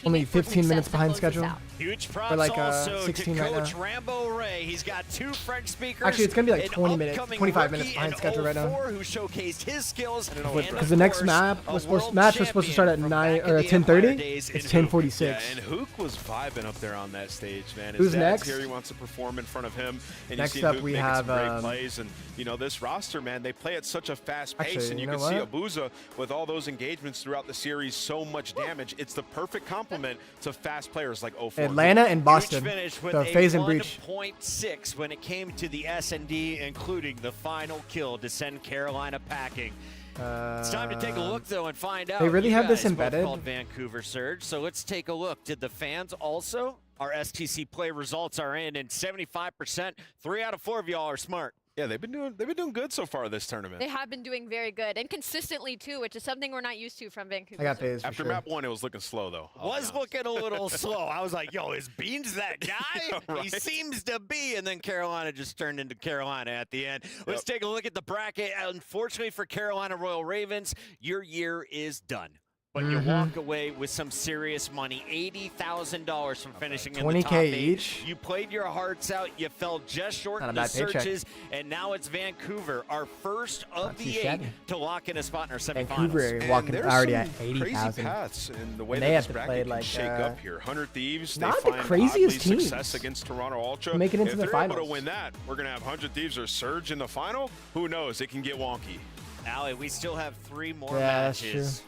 only 15 minutes behind schedule. Huge props for like also 16 to right Coach now. Rambo Ray. He's got 2 French speakers. Actually, it's gonna be like 20 an minutes, upcoming 25 minutes rookie, behind an schedule right now. 04 who showcased his skills. Because the next match was supposed to start at 9 or 10:30. It's 10:46. Yeah, and Hook was vibing up there on that stage, man. His Who's dad's next? here. He wants to perform in front of him. And Next you see up, Hook we making have, some great plays. And you know this roster, man, they play at such a fast pace, Actually, and you you can know see what? Abuza with all those engagements throughout the series, so much damage. It's the perfect complement to fast players like 04. Atlanta and Boston. Finish with The a phase and breach. 1.6 when it came to the S&D, including the final kill to send Carolina packing. It's time to take a look, though, and find out. They really You have this guys both embedded? called Vancouver Surge, so let's take a look. Did the fans also? Our STC play results are in, and 75%, 3 out of 4 of y'all are smart. Yeah, they've been doing good so far this tournament. They have been doing very good and consistently too, which is something we're not used to from Vancouver. I got phased for After sure. map 1, it was looking slow, though. Was looking a little slow. I was like, yo, is Beans that guy? He Right. seems to be. And then Carolina just turned into Carolina at the end. Let's take a look at the bracket. Unfortunately for Carolina Royal Ravens, your year is done. But you walk away with some serious money, $80,000 from finishing in the top 20K 8. each. You played your hearts out. You fell just short Not in a the bad paycheck. searches. And now it's Vancouver, our first of Not too the 8 shabby. to lock in a spot in our semifinals. Vancouver And walking there's already some at crazy 80,000. paths in the way And that they this have to bracket play, can like, shake up here. 100 Thieves, not they the find craziest oddly teams. success against Toronto Ultra. Make it into if the they're able finals. to win that, we're going to have 100 Thieves or Surge in the final. Who knows? It can get wonky. Allie, we still have 3 more Yeah, that's matches.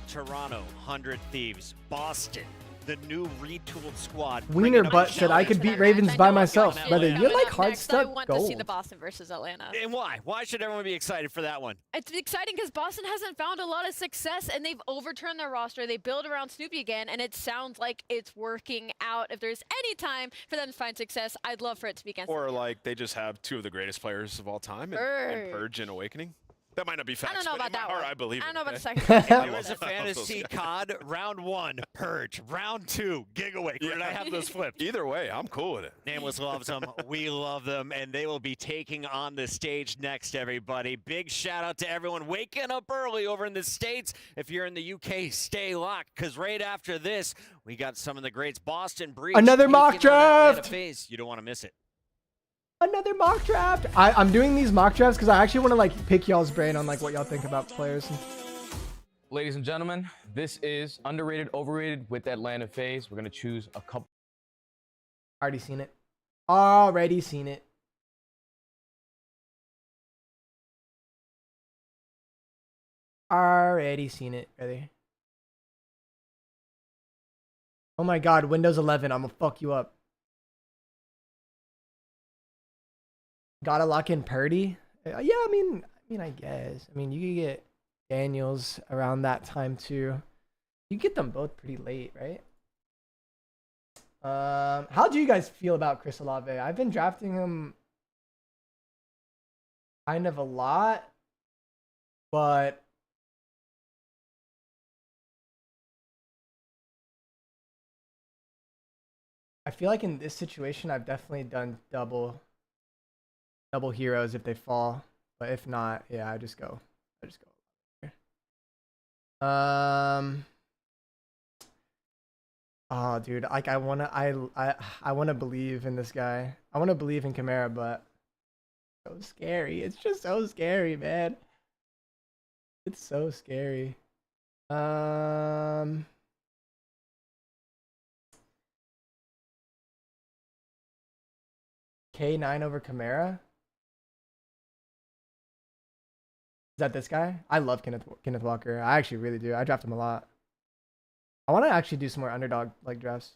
Toronto, 100 Thieves. Boston, the new retooled squad. Wiener Butt said I could beat Ravens by myself. Brother, you like hard Next, I stuff? want to see the Gold. Boston versus Atlanta. And why? Why should everyone be excited for that one? It's exciting because Boston hasn't found a lot of success, and they've overturned their roster. They build around Snoopy again, and it sounds like it's working out. If there's any time for them to find success, I'd love for it to be against Or like they just have 2 of the greatest players of all time in Purge and Awakening. That might not be facts. I don't know but about in my that heart, one. I believe I don't know it, about the okay? second. There was a fantasy COD round 1, Purge. Round 2, Gigaways. Where did I have those flipped? Either way, I'm cool with it. Nameless loves them. We love them. And they will be taking on the stage next, everybody. Big shout out to everyone waking up early over in the States. If you're in the UK, stay locked, because right after this, we got some of the greats. Boston Breach. Another mock taking on Atlanta draft! FaZe. You don't want to miss it. Another mock draft. I'm doing these mock drafts because I actually want to like pick y'all's brain on like what y'all think about players. Ladies and gentlemen, this is underrated, overrated with Atlanta FaZe. We're gonna choose a couple. Already seen it. Already seen it. Already seen it, brother. Oh my god, Windows 11, I'm gonna fuck you up. Gotta lock in Purdy? Yeah, I mean, I guess. I mean, you could get Daniels around that time too. You get them both pretty late, right? How do you guys feel about Chris Olave? I've been drafting him kind of a lot, but I feel like in this situation, I've definitely done double heroes if they fall, but if not, yeah, I just go. Oh, dude, like I wanna believe in this guy. I wanna believe in Chimera, but so scary. It's just so scary, man. It's so scary. K9 over Chimera. Is that this guy? I love Kenneth Walker. I actually really do. I draft him a lot. I want to actually do some more underdog like drafts,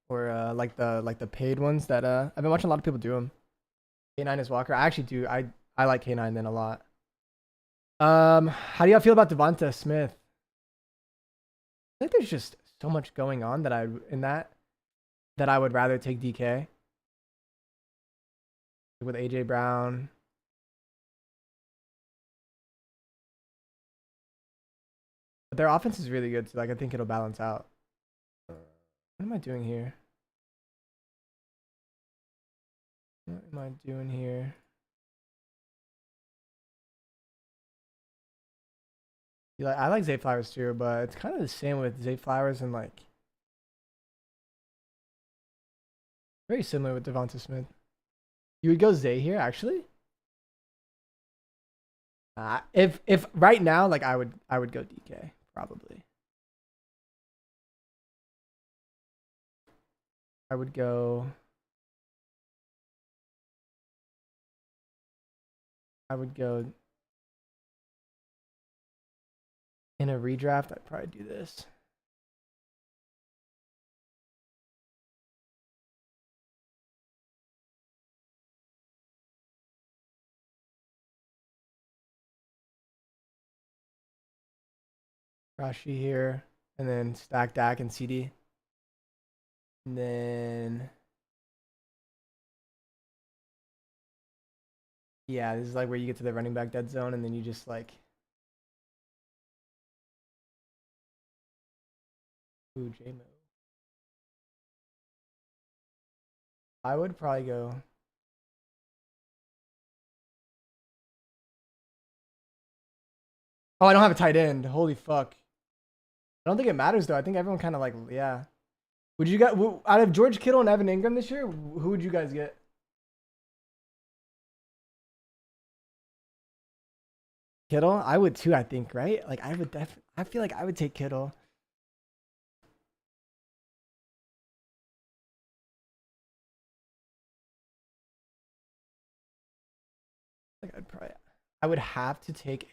or like the paid ones that I've been watching a lot of people do them. K9 is Walker. I actually do. I like K9 then a lot. How do y'all feel about Devonta Smith? I think there's just so much going on that I would rather take DK with AJ Brown. But their offense is really good, so like I think it'll balance out. What am I doing here? What am I doing here? I like Zay Flowers too, but it's kind of the same with Zay Flowers and like very similar with Devonta Smith. You would go Zay here, actually? If right now, like I would go DK probably. I would go in a redraft. I'd probably do this. Rashi here, and then stack Dak and CD. And then, yeah, this is like where you get to the running back dead zone, and then you just like, ooh, J-Mo. I would probably go. Oh, I don't have a tight end. Holy fuck. I don't think it matters though. I think everyone kind of like, yeah. Would you guys, out of George Kittle and Evan Ingram this year, who would you guys get? Kittle? I would too, I think, right? Like I would I feel like I would take Kittle. Like I would have to take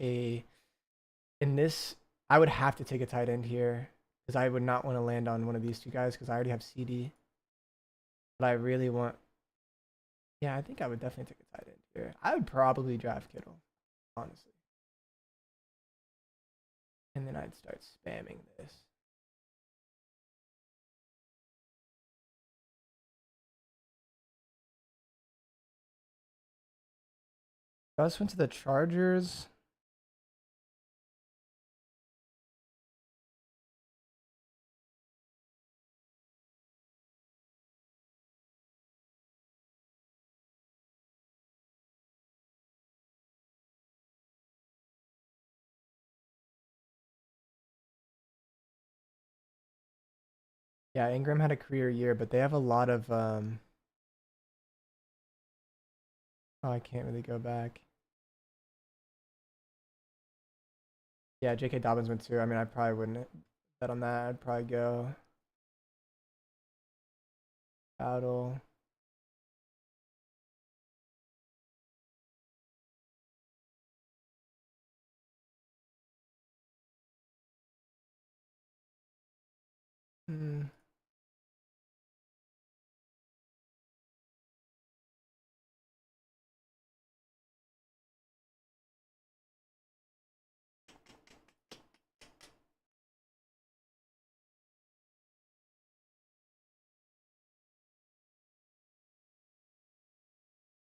I would have to take a tight end here because I would not want to land on one of these two guys because I already have CD. But I really want, yeah, I think I would definitely take a tight end here. I would probably draft Kittle, honestly. And then I'd start spamming this. Gus went to the Chargers. Yeah, Ingram had a career year, but they have a lot of oh, I can't really go back. Yeah, J.K. Dobbins went too. I mean, I probably wouldn't bet on that. I'd probably go Battle.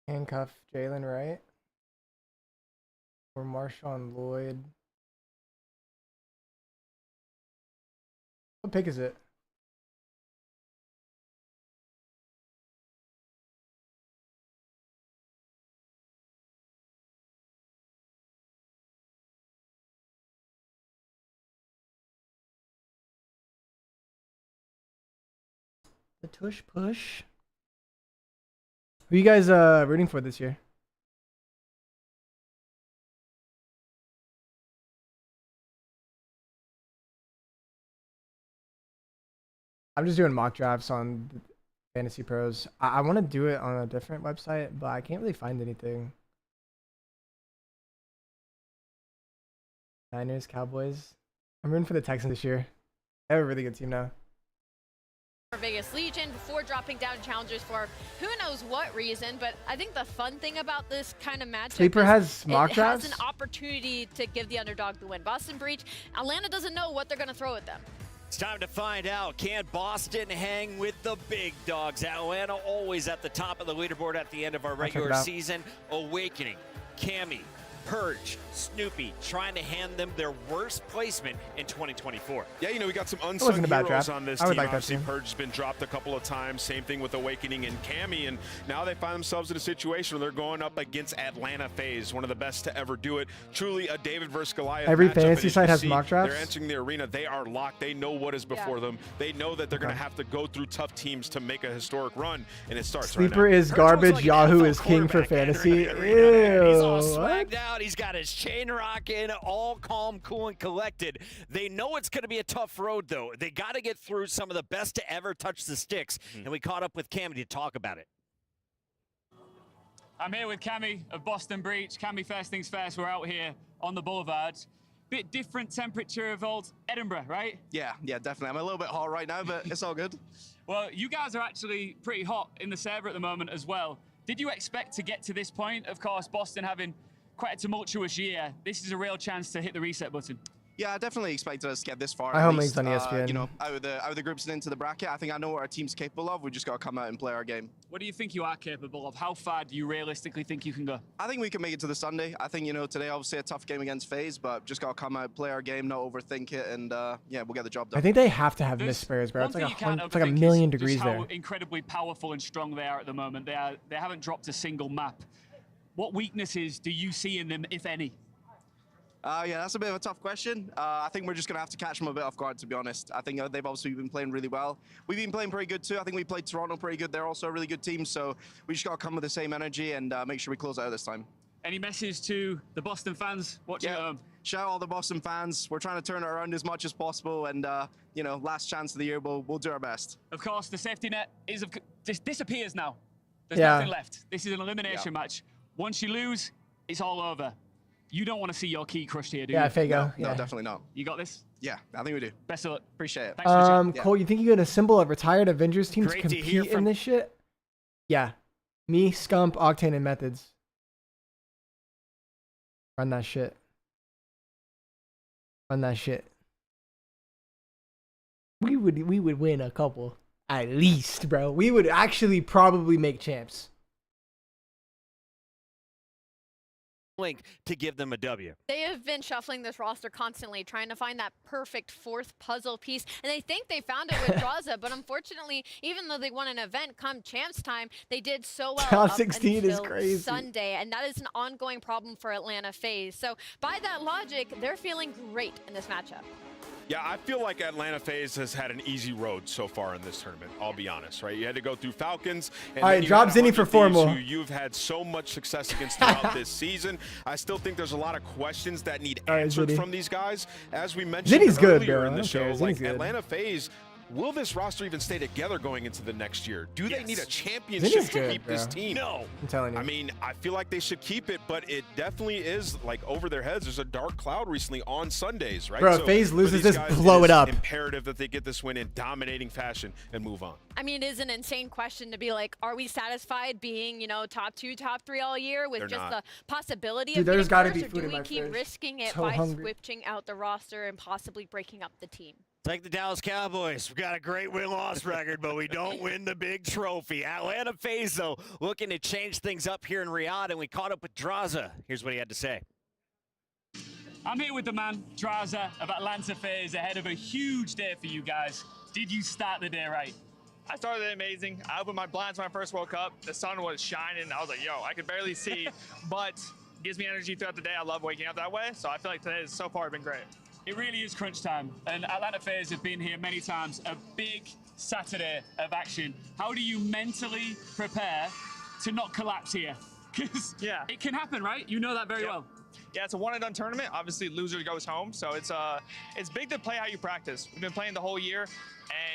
Handcuff Jalen Wright or Marshawn Lloyd. What pick is it? The tush push. Who are you guys rooting for this year? I'm just doing mock drafts on Fantasy Pros. I want to do it on a different website, but I can't really find anything. Niners, Cowboys. I'm rooting for the Texans this year. They have a really good team now. Vegas Legion before dropping down challengers for who knows what reason, but I think the fun thing about this kind of matchup Sleeper has mock drafts? It has an opportunity to give the underdog the win. Boston Breach, Atlanta doesn't know what they're going to throw at them. It's time to find out. Can Boston hang with the big dogs? Atlanta always at the top of the leaderboard at the end of our regular season. Awakening, Cammy, Purge, Snoopy, trying to hand them their worst placement in 2024. Yeah, you know, we got some unsung wasn't a bad heroes draft. on this I would team. like that Obviously, team. Purge has been dropped a couple of times. Same thing with Awakening and Cammy, and now they find themselves in a situation where they're going up against Atlanta FaZe, one of the best to ever do it. Truly a David versus Goliath Every matchup, fantasy and as you site has see, mock drafts. They're entering the arena. They are locked. They know what is before them. They know that they're going to have to go through tough teams to make a historic run, and it starts Sleeper right now. is garbage. Yahoo is king for fantasy. He's all Ew. swagged out. He's got his chain rocking, all calm, cool, and collected. They know it's going to be a tough road, though. They got to get through some of the best to ever touch the sticks, and we caught up with Cammy to talk about it. I'm here with Cammy of Boston Breach. Cammy, first things first, we're out here on the boulevard. Bit different temperature of old Edinburgh, right? Yeah, definitely. I'm a little bit hot right now, but it's all good. Well, you guys are actually pretty hot in the server at the moment as well. Did you expect to get to this point? Of course, Boston having quite a tumultuous year. This is a real chance to hit the reset button. Yeah, I definitely expected us to get this far. I at hope least, he's on ESPN. You know, out of the groups and into the bracket. I think I know what our team's capable of. We just got to come out and play our game. What do you think you are capable of? How far do you realistically think you can go? I think we can make it to the Sunday. I think, you know, today obviously a tough game against FaZe, but just got to come out, play our game, not overthink it, and yeah, we'll get the job done. I think they have to have There's missed spares, bro. one It's thing like you can't it's like a overthink million is degrees just there. how incredibly powerful and strong they are at the moment. They haven't dropped a single map. What weaknesses do you see in them, if any? Yeah, that's a bit of a tough question. I think we're just going to have to catch them a bit off guard, to be honest. I think they've obviously been playing really well. We've been playing pretty good, too. I think we played Toronto pretty good. They're also a really good team, so we just got to come with the same energy and make sure we close out this time. Any message to the Boston fans watching at home? Shout out all the Boston fans. We're trying to turn it around as much as possible, and, you know, last chance of the year, we'll do our best. Of course, the safety net disappears now. There's Yeah. nothing left. This is an elimination match. Once you lose, it's all over. You don't want to see your key crushed here, do Yeah, you? Fago. No, definitely not. You got this? Yeah, I think we do. Best of luck. Appreciate it. Thanks for the chat. Cole, you think you can assemble a retired Avengers team to Great to hear compete in from- this shit? Yeah. Me, Scump, Octane, and Methods. Run that shit. Run that shit. We would win a couple. At least, bro. We would actually probably make champs. Link to give them a W. They have been shuffling this roster constantly, trying to find that perfect fourth puzzle piece, and they think they found it with Draza, but unfortunately, even though they won an event come champs time, they did so well Top up 16 is until crazy. Sunday, and that is an ongoing problem for Atlanta FaZe. So by that logic, they're feeling great in this matchup. Yeah, I feel like Atlanta FaZe has had an easy road so far in this tournament. I'll be honest, right? You had to go through Falcons. And All right, then you drop had 100 Zinni for Thieves formal. Who you've had so much success against throughout this season. I still think there's a lot of questions that need All right, answered Zinni. from these guys. As we mentioned Zinni's good, earlier bro. in I the don't show, care. like Zinni's good. Atlanta FaZe, will this roster even stay together going into the next year? Do they need a championship Zinni's to good, keep this bro. team? No. I'm telling you. I mean, I feel like they should keep it, but it definitely is like over their heads. There's a dark cloud recently on Sundays, right? Bro, if FaZe for loses these this, guys, blow is it up. Imperative that they get this win in dominating fashion and move on. I mean, it is an insane question to be like, are we satisfied being, you know, top 2, top 3 all year with They're just not. the possibility Dude, of there's getting gotta first, be or food do in we my keep fridge. risking it So by hungry. switching out the roster and possibly breaking up the team? It's like the Dallas Cowboys. We've got a great win-loss record, but we don't win the big trophy. Atlanta FaZe, though, looking to change things up here in Riyadh, and we caught up with Draza. Here's what he had to say. I'm here with the man, Draza, of Atlanta FaZe, ahead of a huge day for you guys. Did you start the day right? I started it amazing. I opened my blinds when I first woke up. The sun was shining. I was like, yo, I could barely see, but it gives me energy throughout the day. I love waking up that way. So I feel like today has so far been great. It really is crunch time, and Atlanta FaZe have been here many times. A big Saturday of action. How do you mentally prepare to not collapse here? Because it can happen, right? You know that very well. Yeah, it's a one-and-done tournament. Obviously, loser goes home. So it's big to play how you practice. We've been playing the whole year,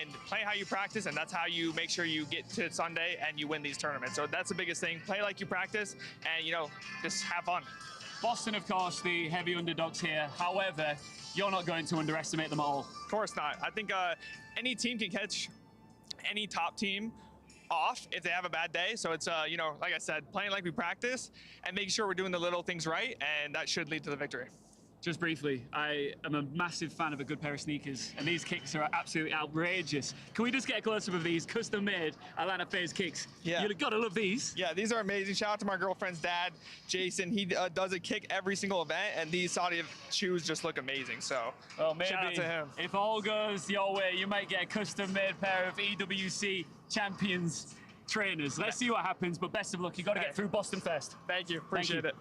and play how you practice, and that's how you make sure you get to Sunday and you win these tournaments. So that's the biggest thing. Play like you practice, and, you know, just have fun. Boston, of course, the heavy underdogs here. However, you're not going to underestimate them all. Of course not. I think any team can catch any top team off if they have a bad day. So it's, you know, like I said, playing like we practice and making sure we're doing the little things right, and that should lead to the victory. Just briefly, I am a massive fan of a good pair of sneakers, and these kicks are absolutely outrageous. Can we just get a close-up of these custom-made Atlanta FaZe kicks? Yeah. You've got to love these. Yeah, these are amazing. Shout out to my girlfriend's dad, Jason. He does a kick every single event, and these Saudi shoes just look amazing. So Well, maybe shout out to him. if all goes your way, you might get a custom-made pair of EWC Champions trainers. Let's see what happens, but best of luck. You got to get through Boston first. Thank you. Appreciate it.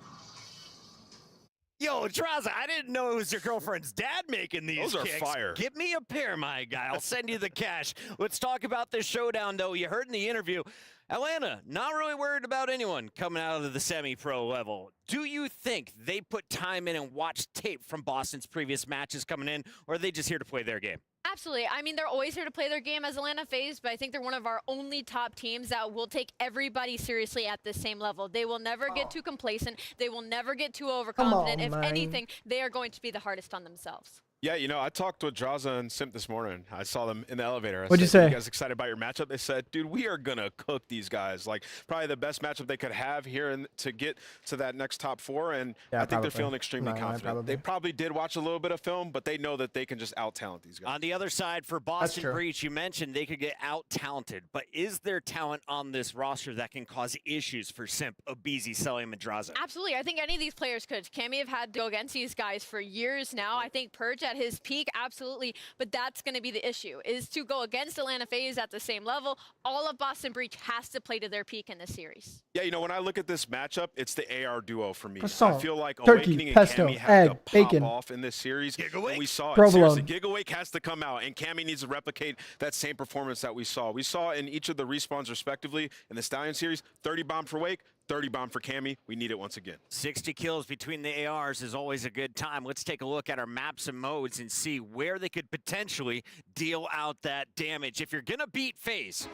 Yo, Traza, I didn't know it was your girlfriend's dad making these Those are kicks. fire. Give me a pair, my guy. I'll send you the cash. Let's talk about this showdown, though. You heard in the interview, Atlanta, not really worried about anyone coming out of the semi-pro level. Do you think they put time in and watched tape from Boston's previous matches coming in, or are they just here to play their game? Absolutely. I mean, they're always here to play their game as Atlanta FaZe, but I think they're one of our only top teams that will take everybody seriously at the same level. They will never get too complacent. They will never get too overconfident. If anything, they are going to be the hardest on themselves. Yeah, you know, I talked with Draza and Simp this morning. I saw them in the elevator. What'd you say? You guys excited about your matchup? They said, dude, we are going to cook these guys. Like, probably the best matchup they could have here to get to that next top 4. And Yeah, I think probably. they're feeling extremely No, confident. probably. They probably did watch a little bit of film, but they know that they can just out-talent these guys. On the other side, for Boston true. Breach, you mentioned they could get out-talented, but is there talent on this roster that can cause issues for Simp, Obizi, Selim, and Draza? Absolutely. I think any of these players could. Cammy have had to go against these guys for years now. I think Purge at his peak, absolutely. But that's going to be the issue, is to go against Atlanta FaZe at the same level. All of Boston Breach has to play to their peak in this series. Yeah, you know, when I look at this matchup, it's the AR duo for me. Croissant, I feel like turkey, Awakening and pesto, Cammy have egg, to pop bacon. off in this series. And we saw it. Provolone. Seriously, Gigawake has to come out, and Cammy needs to replicate that same performance that we saw. We saw in each of the respawns, respectively, in the Stallion series, 30 bomb for Wake, 30 bomb for Cammy. We need it once again. 60 kills between the ARs is always a good time. Let's take a look at our maps and modes and see where they could potentially deal out that damage. If you're going to beat FaZe,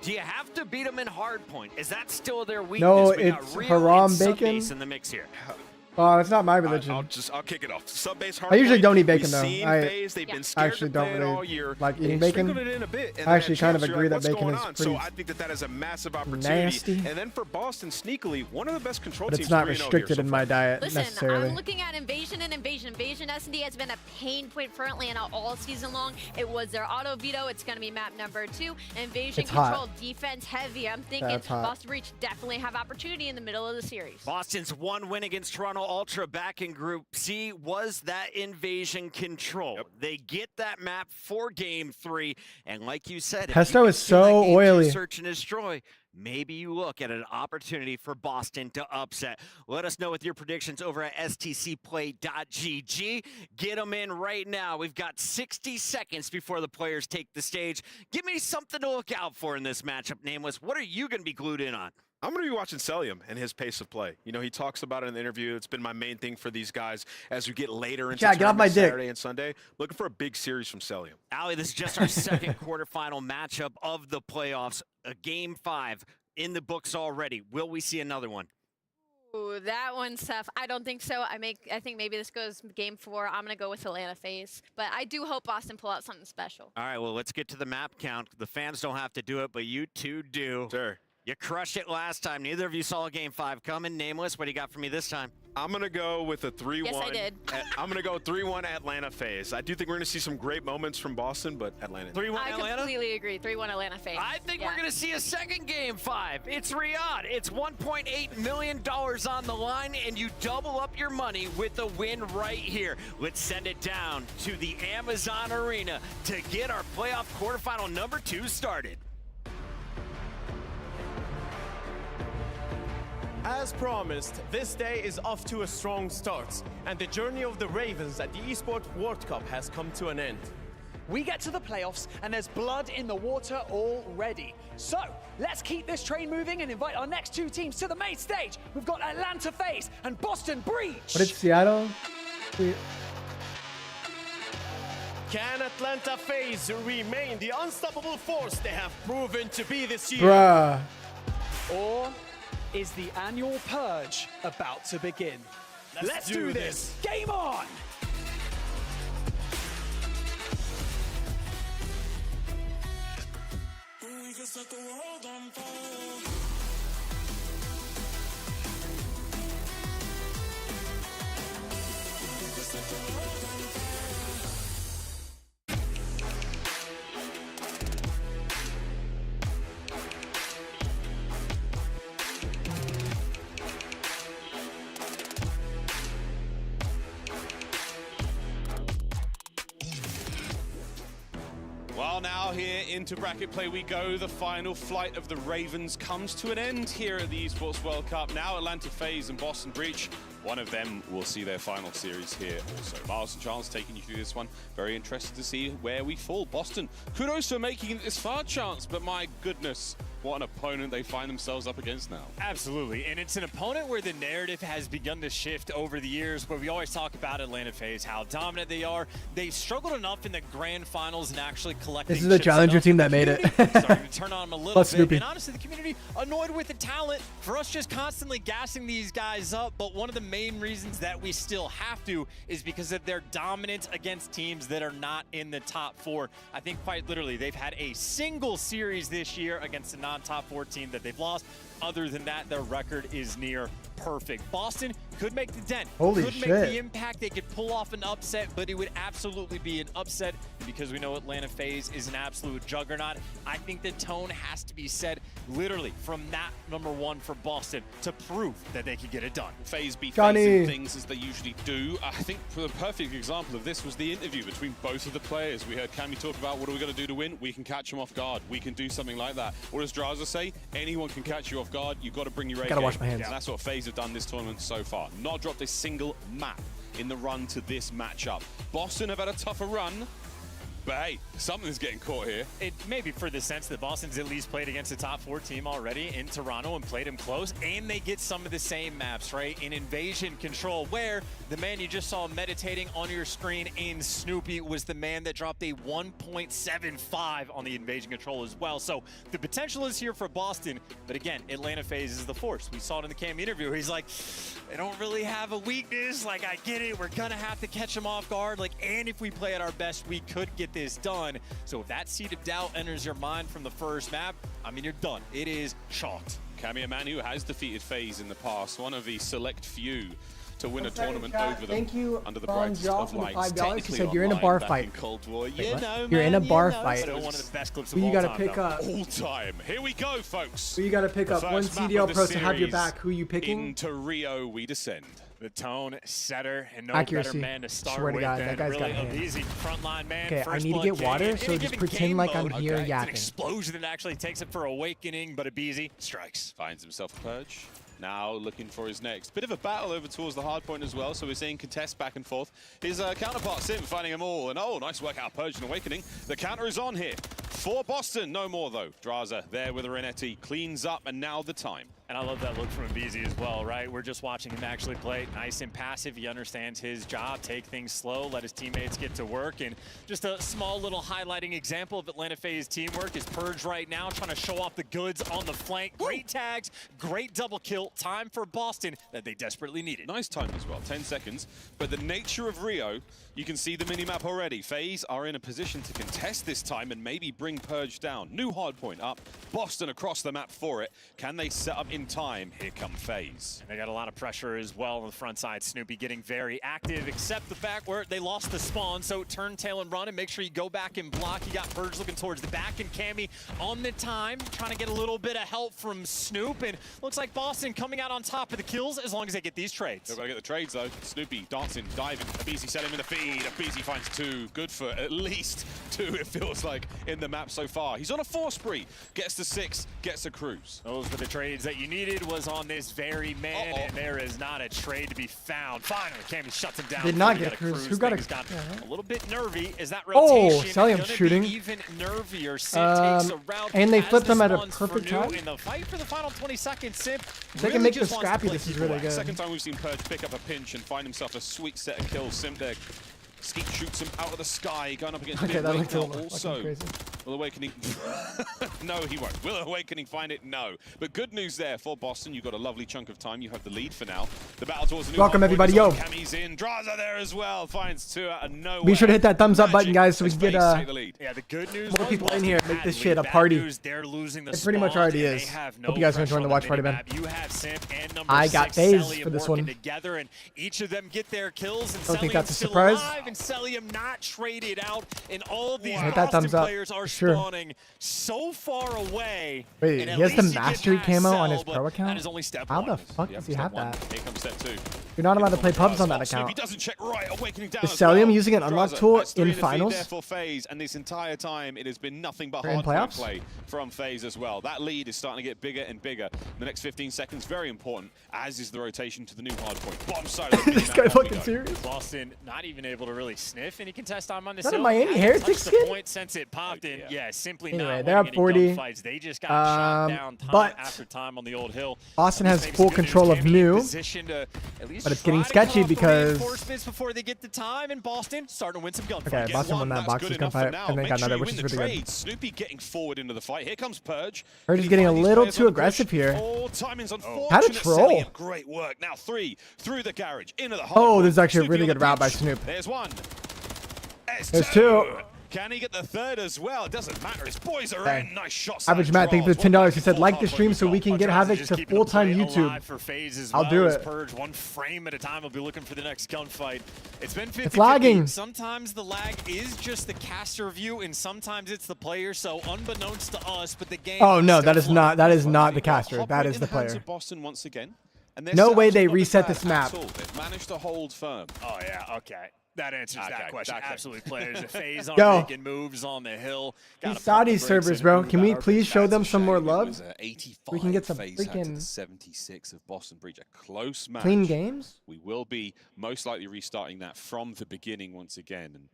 do you have to beat them in hardpoint? Is that still their weakness? No, We got it's Rio haram and bacon. Subbase in the mix here. Oh, it's not my religion. I'll kick it off. Sub-base hardpoint. I usually don't eat bacon, though. We've seen I FaZe. They've been scared actually to play don't it really all year. like eating They bacon. sprinkled it in a bit, and I actually then kind of champs, you're agree like, that what's bacon going is on? pretty So I think that is a massive opportunity. nasty. And then for Boston, sneakily, one of the best control But teams. it's not 3-0 here restricted so in far. my diet Listen, necessarily. I'm looking at Invasion and Invasion. Invasion S&D has been a pain point for Atlanta all season long. It was their auto veto. It's going to be map number 2. Invasion It's hot. control, defense heavy. I'm thinking That's hot. Boston Breach definitely have opportunity in the middle of the series. Boston's one win against Toronto Ultra back in Group C was that Invasion control. They get that map for Game 3, and like you said, if Pesto you can is steal that so Game 2 oily. Search and destroy. Maybe you look at an opportunity for Boston to upset. Let us know with your predictions over at stcplay.gg. Get them in right now. We've got 60 seconds before the players take the stage. Give me something to look out for in this matchup, Nameless. What are you going to be glued in on? I'm going to be watching Selim and his pace of play. You know, he talks about it in the interview. It's been my main thing for these guys as we get later into Yeah, get off my tournaments dick. Saturday and Sunday. Looking for a big series from Selim. Ali, this is just our second quarterfinal matchup of the playoffs. A Game 5 in the books already. Will we see another one? Ooh, that one's tough. I don't think so. I think maybe this goes Game 4. I'm going to go with Atlanta FaZe. But I do hope Boston pull out something special. All right, well, let's get to the map count. The fans don't have to do it, but you two do. Sure. You crushed it last time. Neither of you saw a Game 5 coming. Nameless, what do you got for me this time? I'm going to go with a 3-1. Yes, I did. I'm going to go 3-1 Atlanta FaZe. I do think we're going to see some great moments from Boston, but Atlanta. 3-1 I Atlanta? completely agree. 3-1 Atlanta FaZe. I think we're going to see a second Game 5. It's Riyadh. It's $1.8 million on the line, and you double up your money with a win right here. Let's send it down to the Amazon Arena to get our playoff quarterfinal number 2 started. As promised, this day is off to a strong start, and the journey of the Ravens at the Esports World Cup has come to an end. We get to the playoffs, and there's blood in the water already. So, let's keep this train moving and invite our next 2 teams to the main stage. We've got Atlanta FaZe and Boston Breach. What is Seattle? Can Atlanta FaZe remain the unstoppable force they have proven to be this year? Bruh. Or is the annual purge about to begin? Let's do this. Game on! We can set the world on fire. We can Well, now here into bracket play we go. The final flight of the Ravens comes to an end here at the Esports World Cup. Now Atlantic FaZe and Boston Breach. One of them will see their final series here also. Miles and Charles taking you through this one. Very interested to see where we fall. Boston, kudos for making it this far, Chance, but my goodness, what an opponent they find themselves up against now. Absolutely, and it's an opponent where the narrative has begun to shift over the years, where we always talk about Atlanta FaZe, how dominant they are. They've struggled enough in the grand finals and actually collecting. This is the challenger team that made it. Starting to turn on them a little Plus bit, Snoopy. and honestly, the community annoyed with the talent for us just constantly gassing these guys up. But one of the main reasons that we still have to is because of their dominance against teams that are not in the top 4. I think quite literally, they've had a single series this year against a non-top 4 team that they've lost. Other than that, their record is near perfect. Boston could make the dent. Holy could shit. make the impact. They could pull off an upset, but it would absolutely be an upset. Because we know Atlanta FaZe is an absolute juggernaut, I think the tone has to be set literally from that #1 for Boston to prove that they can get it done. FaZe be Johnny. facing things as they usually do. I think the perfect example of this was the interview between both of the players. We heard Cammy talk about what are we going to do to win? We can catch them off guard. We can do something like that. What does Draza say? Anyone can catch you off guard. You've got to bring your A Gotta game. wash my hands. And that's what FaZe have done this tournament so far. Not dropped a single map in the run to this matchup. Boston have had a tougher run. But hey, something's getting caught here. It may be for the sense that Boston's at least played against a top 4 team already in Toronto and played them close, and they get some of the same maps, right? In Invasion Control, where the man you just saw meditating on your screen in Snoopy was the man that dropped a 1.75 on the Invasion Control as well. So the potential is here for Boston, but again, Atlanta FaZe is the force. We saw it in the Cam interview. He's like, they don't really have a weakness. Like, I get it. We're gonna have to catch them off guard. Like, and if we play at our best, we could get this done. So if that seed of doubt enters your mind from the first map, I mean, you're done. It is chalked. Cammy, a man who has defeated FaZe in the past, one of the select few to win a tournament over them. Thank you, under the Ron brightest Joel, of for the lights. $5. He said Technically you're in a online bar back fight. in Cold War. Wait, You what? know, You're in a man, bar you know. fight. Still one of the best clips Who of you all gotta time, pick though. up? All time. Here we go, folks. Who you gotta pick The up? One first map CDL of the pro to have your series. back. Who you picking? Into Rio we descend. The tone setter and no Accuracy. better man to start Swear to with God, than that guy's really got hands. easy frontline man. Okay, I first need to blood get king. water, In so any just given pretend game like I'm mode, here it's an yapping. explosion that actually takes it for awakening, but Abeezy strikes. Finds himself a purge. Now looking for his next. Bit of a battle over towards the hard point as well, so we're seeing contest back and forth. His counterpart Sim finding them all, and oh, nice work out Purge and Awakening. The counter is on here. For Boston, no more though. Draza there with a Renetti, cleans up, and now the time. And I love that look from Abeezy as well, right? We're just watching him actually play nice and passive. He understands his job, take things slow, let his teammates get to work. And just a small little highlighting example of Atlanta FaZe teamwork is Purge right now trying to show off the goods on the flank. Great tags, great double kill. Time for Boston that they desperately needed. Nice time as well, 10 seconds. But the nature of Rio, you can see the minimap already. FaZe are in a position to contest this time and maybe bring Purge down. New hard point up. Boston across the map for it. Can they set up in time? Here come FaZe. And they got a lot of pressure as well on the front side. Snoopy getting very active, except the fact where they lost the spawn. So turn, tail, and run, and make sure you go back and block. You got Purge looking towards the back, and Cammy on the time, trying to get a little bit of help from Snoop. And looks like Boston coming out on top of the kills as long as they get these trades. They've got to get the trades though. Snoopy dancing, diving. Abeezy set him in the feed. Abeezy finds 2. Good for at least 2, it feels like, in the map so far. He's on a 4 spree. Gets to 6, gets a cruise. Those were the trades that you needed, was on this very man, and there is not a trade to be found. Finally, Cammy shuts him down. Did not get a cruise. Who got a... Got a little bit nervy. Is that Oh, rotation Salium gonna shooting. be even nervier? Sim takes a round and they as flipped the them at a spawns perfect for new time. in the fight for the final 20 seconds. Sim If they really can make just this wants to scrappy, play this is people really out. good. Second time we've seen Purge pick up a pinch and find himself a sweet set of kills. Sim there. Skit shoots him out of the sky, going up against Okay, Big that Wake looked a now. little Also, fucking crazy. Will Awakening... No, he won't. Will Awakening find it? No. But good news there for Boston. You've got a lovely chunk of time. You have the lead for now. The battle towards the new Welcome, hard point everybody. is on. Yo. Cammy's in. Draza there as well. Finds 2 out of nowhere. Be sure to hit that thumbs up button, guys, so we can get take the lead. Yeah, the good news more was people in Boston here. had Make this lead. shit a Bad party. news, they're losing the It pretty much spawn, already and is. they have no Hope you guys are pressure enjoying the on watch party, man. minimap. You have Simp and number I got 6 FaZe Cellium for this working one. together, and each of them get their kills. And Don't think Cellium's that's a still surprise. alive, even Celium not traded out, and all of these Hit that Boston thumbs up. players are Sure. spawning so far away. Wait, and he has the least you get mastery past camo Cell, on his but pro That account? is only step How one. the fuck does he have that? Here comes step 2. You're not allowed to play pubs on that account. Snoopy doesn't check right, awakening down Is as Celium well. using an unlock Draza tool has 3 in the feed finals? there for FaZe, and this entire time it has been nothing but Or in hard playoffs? play from FaZe as well. That lead is starting to get bigger and bigger. The next 15 seconds, very important, as is the rotation to the new hard point. Bottom side of the This guy fucking serious? Boston not even able to really sniff any contest time on this Is that a hill. Miami Hasn't Heretic touched the skin? point since it popped in. Yeah, simply Anyway, not they're winning up any 40. gunfights. They just got shot down time but after time on the old hill. Boston At has least maybe full some good control news. of Can be in new, position to at least but it's try getting to sketchy cut off the because reinforcements before they get the time, and Boston starting to win some gunfights. okay, Boston won that boxes gunfight and then got another, which is really good. Snoopy getting forward into the fight. Here comes Purge. Purge is getting a little too aggressive here. Timing's unfortunate. How to troll? Celium, great work. Now 3 through the garage into the hard Oh, point. this is actually a Snoopy really on good the route by beach. Snoop. There's 1. There's 2. Can he get the 3rd as well? It doesn't matter. His boys are Okay. in. Nice shots. Average Matt, thank you for the $10. He said, like the stream so we can get Havoc to full-time YouTube. For FaZe as I'll well do as it. Purge, 1 frame at a time. We'll be looking for the next gunfight. It's been 50-50. It's lagging. Sometimes the lag is just the caster view, and sometimes it's the player. So unbeknownst to us, but the game. Oh no, that is not the caster. That is the player. Boston once again. And No way they not reset bad this map. at all. They've managed to hold firm. Oh yeah, okay. That answers that question. okay. Absolutely, players. If FaZe Yo. aren't making moves on the hill. These gotta pump the Saudi brakes servers, and bro. move Can we that please show That's them a some more shame. It love? was, 85. We can get some FaZe had to freaking 76 of Boston Breach. A close match. clean games. We will be most likely restarting that from the beginning once again. And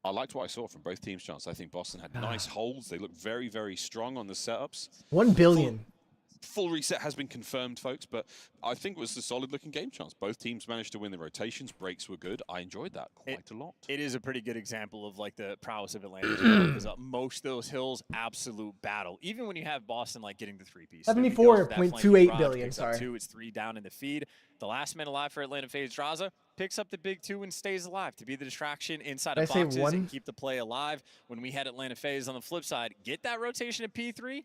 I liked what I saw from both teams' chance. I think Boston had nice holds. They looked very, very strong on the setups. 1 billion. Full reset has been confirmed, folks, but I think it was a solid-looking game chance. Both teams managed to win the rotations. Breaks were good. I enjoyed that quite a lot. It is a pretty good example of like the prowess of Atlanta because most of those hills, absolute battle. Even when you have Boston like getting the 3-piece. 74.28 billion, sorry. 2, it's 3 down in the feed. The last man alive for Atlanta FaZe, Draza, picks up the big 2 and stays alive to be the distraction inside Did of I say boxes 1? and keep the play alive. When we had Atlanta FaZe on the flip side, get that rotation at P3.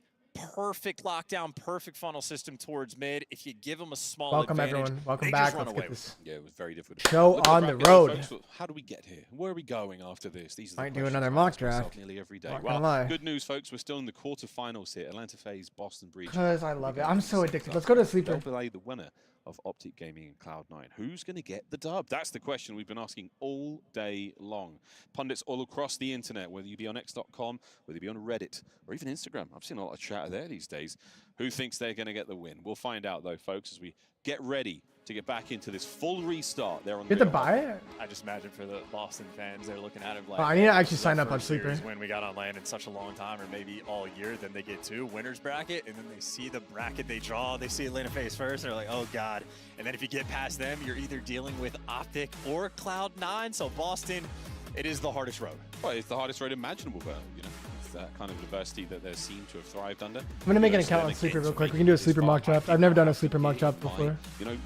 Perfect lockdown, perfect funnel system towards mid. If you give them a small Welcome advantage, everyone. Welcome they back. just run Let's away get with this Yeah, it was very difficult. show Look at on the bracket, road. folks. How do we get here? Where are we going after this? These are the Might do questions another I mock ask myself draft. nearly every day. Not Well, gonna lie. good news, folks. We're still in the quarterfinals here. Atlanta FaZe, Boston Breach. Because I love it. I'm so addicted. Let's go to sleeper. They'll play the winner of Optic Gaming and Cloud9. Who's going to get the dub? That's the question we've been asking all day long. Pundits all across the internet, whether you be on X.com, whether you be on Reddit, or even Instagram. I've seen a lot of chatter there these days. Who thinks they're going to get the win? We'll find out, though, folks, as we get ready to get back into this full restart. There on Get the to buy it? I just imagine for the Boston fans, they're looking at it like, Oh, I need to actually this is sign our up on first series Sleeper. When we got on land in such a long time, or maybe all year, then they get 2 winners bracket, and then they see the bracket they draw. They see Atlanta FaZe first, they're like, oh god. And then if you get past them, you're either dealing with Optic or Cloud9. So Boston, it is the hardest road. Well, it's the hardest road imaginable, but you know, it's that kind of adversity that they seem to have thrived under. I'm gonna make an account on Sleeper real quick. We can do a Sleeper mock draft. I've never done a Sleeper mock draft before. You know,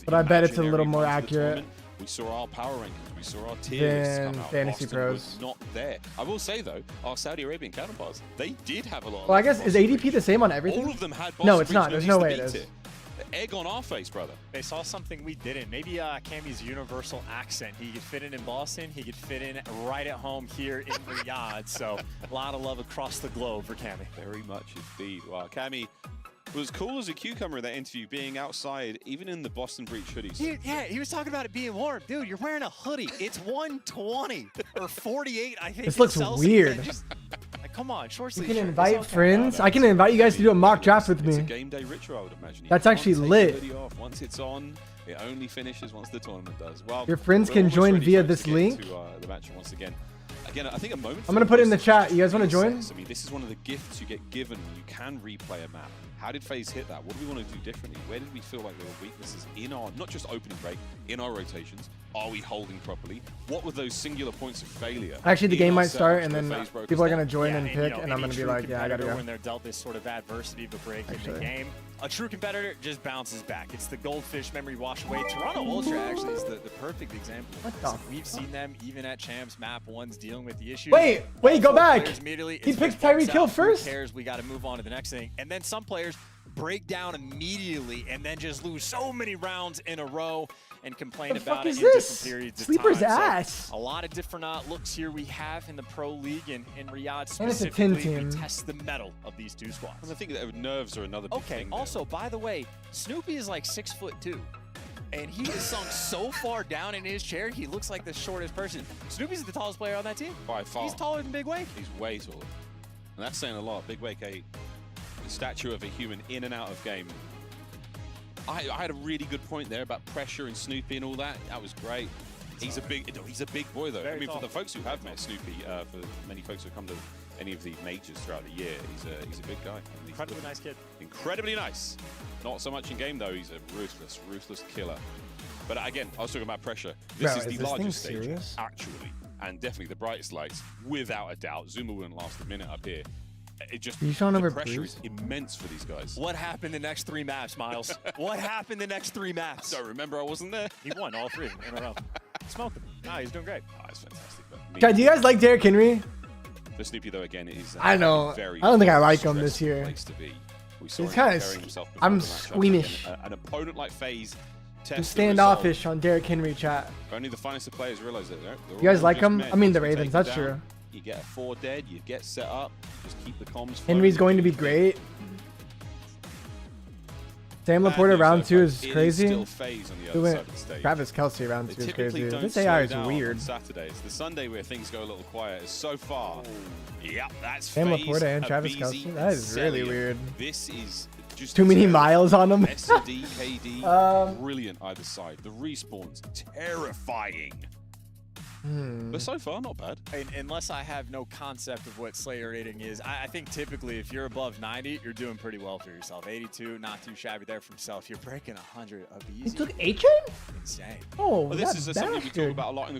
But I bet it's a imaginary little more comes to the accurate tournament. We saw our power rankings. We saw our tier lists than come out. Fantasy Boston Pros. was not there. I will say though, our Saudi Arabian counterparts, they did have a lot. Well, I guess is ADP the same on everything? All of them had Boston No, it's Breach, not. and There's they no used way to it beat is. Egg on our face, brother. They saw something we didn't. Maybe Cammy's universal accent. He could fit in Boston. He could fit in right at home here in Riyadh. So a lot of love across the globe for Cammy. Very much indeed. Wow, Cammy was cool as a cucumber in that interview, being outside, even in the Boston Breach hoodies. Yeah, he was talking about it being warm. Dude, you're wearing a hoodie. It's 120 or 48, I think. This looks Celsius. weird. Just, like, come on, short You sleeve can shirt. invite It's okay. friends. I can invite you guys to do a mock draft with It's a me. game day ritual, I would imagine. You That's can't actually take the lit. hoodie off. Once it's on, it only finishes once the tournament does. Well, Your friends we're can almost join ready, via folks, this to get link. To, the match once again. Again, I think a moment. I'm gonna put it in the chat. You guys want to join? I mean, this is one of the gifts you get given when you can replay a map. How did FaZe hit that? What do we want to do differently? Where did we feel like there were weaknesses in our, not just opening break, in our rotations? Are we holding properly? What were those singular points of failure? Actually, the in game our might start, setups and where then FaZe broke people us are gonna down? join Yeah, and you pick, know, and I'm any gonna be true like, yeah, I gotta competitor, go. when they're dealt this sort of adversity of a break in Actually. the game, a true competitor just bounces back. It's the goldfish memory wash away. Toronto Ultra actually is the perfect example of What this. the We've seen them even at Champs Map 1's dealing with the issues. Wait, All go 4 back. players immediately, He it's picks big Tyree bucks Kill out. Who first? cares? We got to move on to the next thing. And then some players break down immediately and then just lose so many rounds in a row. and complain The about fuck it is in this? different periods Sleeper's of time. ass. So a lot of different looks here we have in the Pro League and in Riyadh And it's a 10 specifically. We team. test the mettle of these two squads. And I think that nerves are another big thing. Also, by the way, Snoopy is like 6'2". And he is sunk so far down in his chair, he looks like the shortest person. Snoopy's the tallest player on that team. By far. He's taller than Big Wake. He's way taller. And that's saying a lot. Big Wake, the statue of a human in and out of game. I had a really good point there about pressure and Snoopy and all that. That was great. He's a big boy though. Very I mean, tall. for the folks who have met Snoopy, for many folks who come to any of the majors throughout the year, he's a big guy. Incredibly nice kid. Incredibly nice. Not so much in game though. He's a ruthless killer. But again, I was talking about pressure. This is the largest stage, actually, and definitely the brightest lights, without a doubt. Zuma wouldn't last a minute up here. It just the pressure is immense for these guys. What happened the next 3 maps, Miles? What happened the next 3 maps? Don't remember. I wasn't there. He won all 3 in a row. Smoked him. Nah, he's doing great. Oh, it's fantastic. God, do you guys like Derrick Henry? For Snoopy though, again, it is. I know. Very, I don't think I very like him this year. place to be. We saw He's him kind carrying of. himself before I'm the matchup. squeamish. Again, an opponent like FaZe. I'm standoffish on Derrick Henry chat. Only the finest of players realize that. You guys like him? I mean, the Ravens. That's true. You get a 4 dead. You get set up. Just keep the comms. Henry's going to be great. Sam Laporta round 2 is crazy. Still FaZe on the Who other went? side of the stage. Travis Kelce round 2 is Typically crazy. don't This slow AI is down weird. on Saturdays. The Sunday where things go a little quiet is so far. Yep, that's Sam FaZe, Laporta and Travis Abizi, Kelce. That is and really Celia. weird. This is just Too many miles on him. SD, KD, brilliant either side. The respawns, terrifying. But so far, not bad. Unless I have no concept of what Slayer rating is, I think typically if you're above 90, you're doing pretty well for yourself. 82, not too shabby there for himself. You're breaking 100 of these. He took A-Chain? Insane. Oh, Well, this that is something we bastard. talk about a lot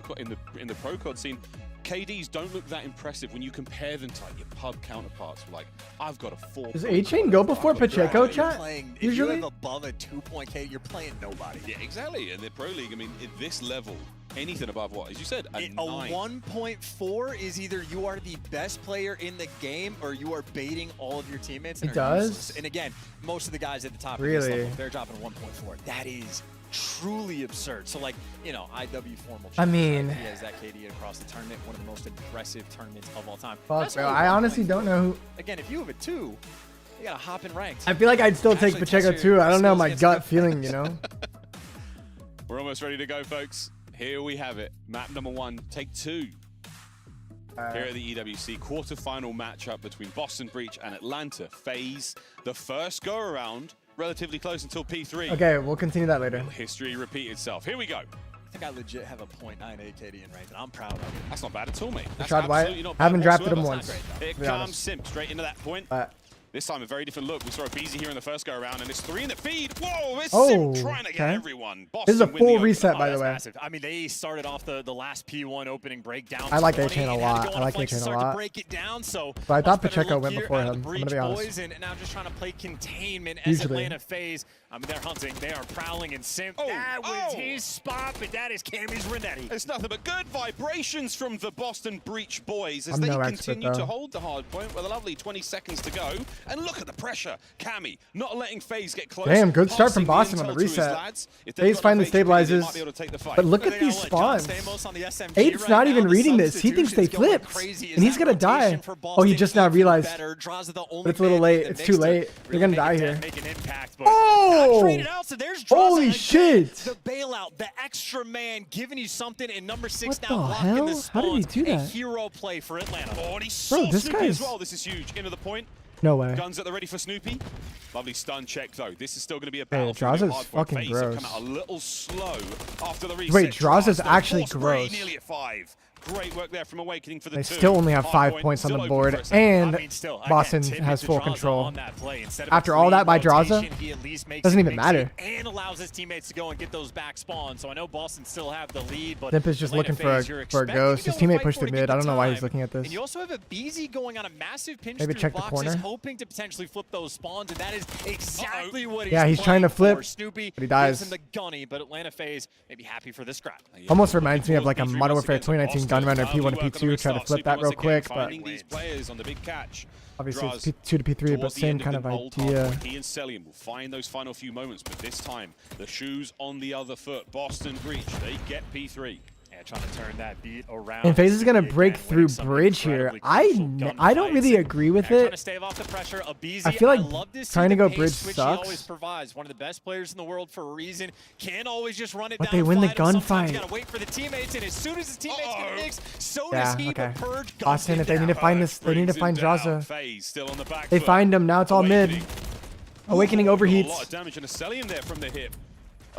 in the pro cod scene. KDs don't look that impressive when you compare them to like your pub counterparts. Like, I've got a 4. Does A-Chain go before Pacheco, chat? If Usually? you have above a 2-point K, you're playing nobody. Yeah, exactly. And the pro league, I mean, at this level, anything above what, as you said, a 9. 1.4 is either you are the best player in the game or you are baiting all of your teammates. And It are does? useless. And again, most of the guys at the top of Really? this level, they're dropping a 1.4. That is truly absurd. So like, you know, IW formal. I mean- he has that KD across the tournament, one of the most impressive tournaments of all time. Fuck, That's bro. only I honestly don't know who. Again, if you have a 2, you gotta hop in ranks. I feel like I'd still take Actually Pacheco test your too. I don't know, skills my against gut him. feeling, you know? We're almost ready to go, folks. Here we have it. Map number 1, take 2. Here at the EWC quarterfinal matchup between Boston Breach and Atlanta FaZe. The first go around, relatively close until P3. Okay, we'll continue that later. History repeat itself. Here we go. I think I legit have a .98 KD in rank, and I'm proud of it. That's not bad at all, mate. That's Rashad White, absolutely not bad haven't drafted him whatsoever. once, Here to be comes honest. Simp straight into that point. This time a very different look. We saw a Beezy here in the first go around, and it's 3 in the feed. Whoa, it's Simp trying to get everyone. This is a Boston win the full open. reset, Oh, by the that's way. massive. I mean, they started off the last P1 opening breakdown. I like 20 A-Chain a and had to lot. go on I like flank to A-Chain a start to lot. break it down, so But I thought much better Pacheco look went here before out of him. the I'm gonna Breach be honest. boys, and now just trying to play containment as Usually. Atlanta FaZe. I mean, they're hunting. They are prowling and Simp. That was his spot, but that is Cammy's Renetti. It's nothing but good vibrations from the Boston Breach boys as I'm they no expert, continue to though. hold the hard point with a lovely 20 seconds to go. And look at the pressure. Cammy not letting FaZe get close. Damn, good start from passing Boston the on the intel to his reset. lads. If they've FaZe got finally the FaZe community, they stabilizes. might be able to take the fight. But look They at these got John spawns. Stamos on the SMG 8's right not now. even The reading this. He thinks they substitutions going flipped. crazy. And he's Is gonna that die. rotation for Oh, he Boston just now even realized. better? Draws are the only But it's a little man late. that It's makes too the- late. They're really gonna die make a here. dent, make an impact, but Oh! got traded out, so there's Draws Holy again. shit. The bailout, the extra man giving you something, and number 6 What now the blocking hell? the How did he spawns. do A that? hero play for Atlanta. Oh, and he Bro, saw this Snoopy guy's- as well. This is huge. Into the point. No way. Guns at the ready for Snoopy. Lovely stun check though. This is still going to be a Hey, battle. Draws is hard point. fucking FaZe have gross. come out a little slow after the reset. Wait, Draws is though, actually force free, gross. Nearly at 5. Great work there from Awakening for the They 2. still only have Hard 5 point, points on still the open board, for a second. and I mean, still, again, Boston tip has to full Draza control. on that play. Instead of a After all that by clean Draza, rotation, he at least makes doesn't it even big matter. and allows his teammates to go and get those back spawns. So I know Boston still have the lead, but Simp is just Atlanta looking for FaZe, you're a expecting ghost. to His be able to teammate fight pushed for the it to mid. get I don't know why he's time. looking at this. And you also have a Beezy going on a massive pinch Maybe through check the boxes, corner. hoping to potentially flip those spawns, and that is exactly what he's Yeah, he's trying to playing flip, for. Snoopy but he dies. gives him the gunny, but Atlanta FaZe may be happy for this scrap. Almost reminds me of like a Modern Warfare 2019 Gunrunner P1 to P2. Try to flip that real quick, but these players on the big catch. obviously it's P2 to P3, but same kind of idea. He and Selim will find those final few moments, but this time the shoes on the other foot. Boston Breach, they get P3. Yeah, trying to turn that beat around. And FaZe is gonna break through bridge here. I don't really agree with it. Trying to stave off the pressure. I feel like trying to go bridge He sucks. always provides. One of the best players in the world for a reason. Can't always just run it But down. they win the Sometimes gunfight. you gotta wait for the teammates, and as soon as his teammates get mixed, so does he. Okay. But Purge guns Boston, him if they need to down. find this, they need to find Jaza. FaZe still on the back They foot. find him. Now it's all mid. Awakening A lot overheats. of damage and a Selim there from the hip.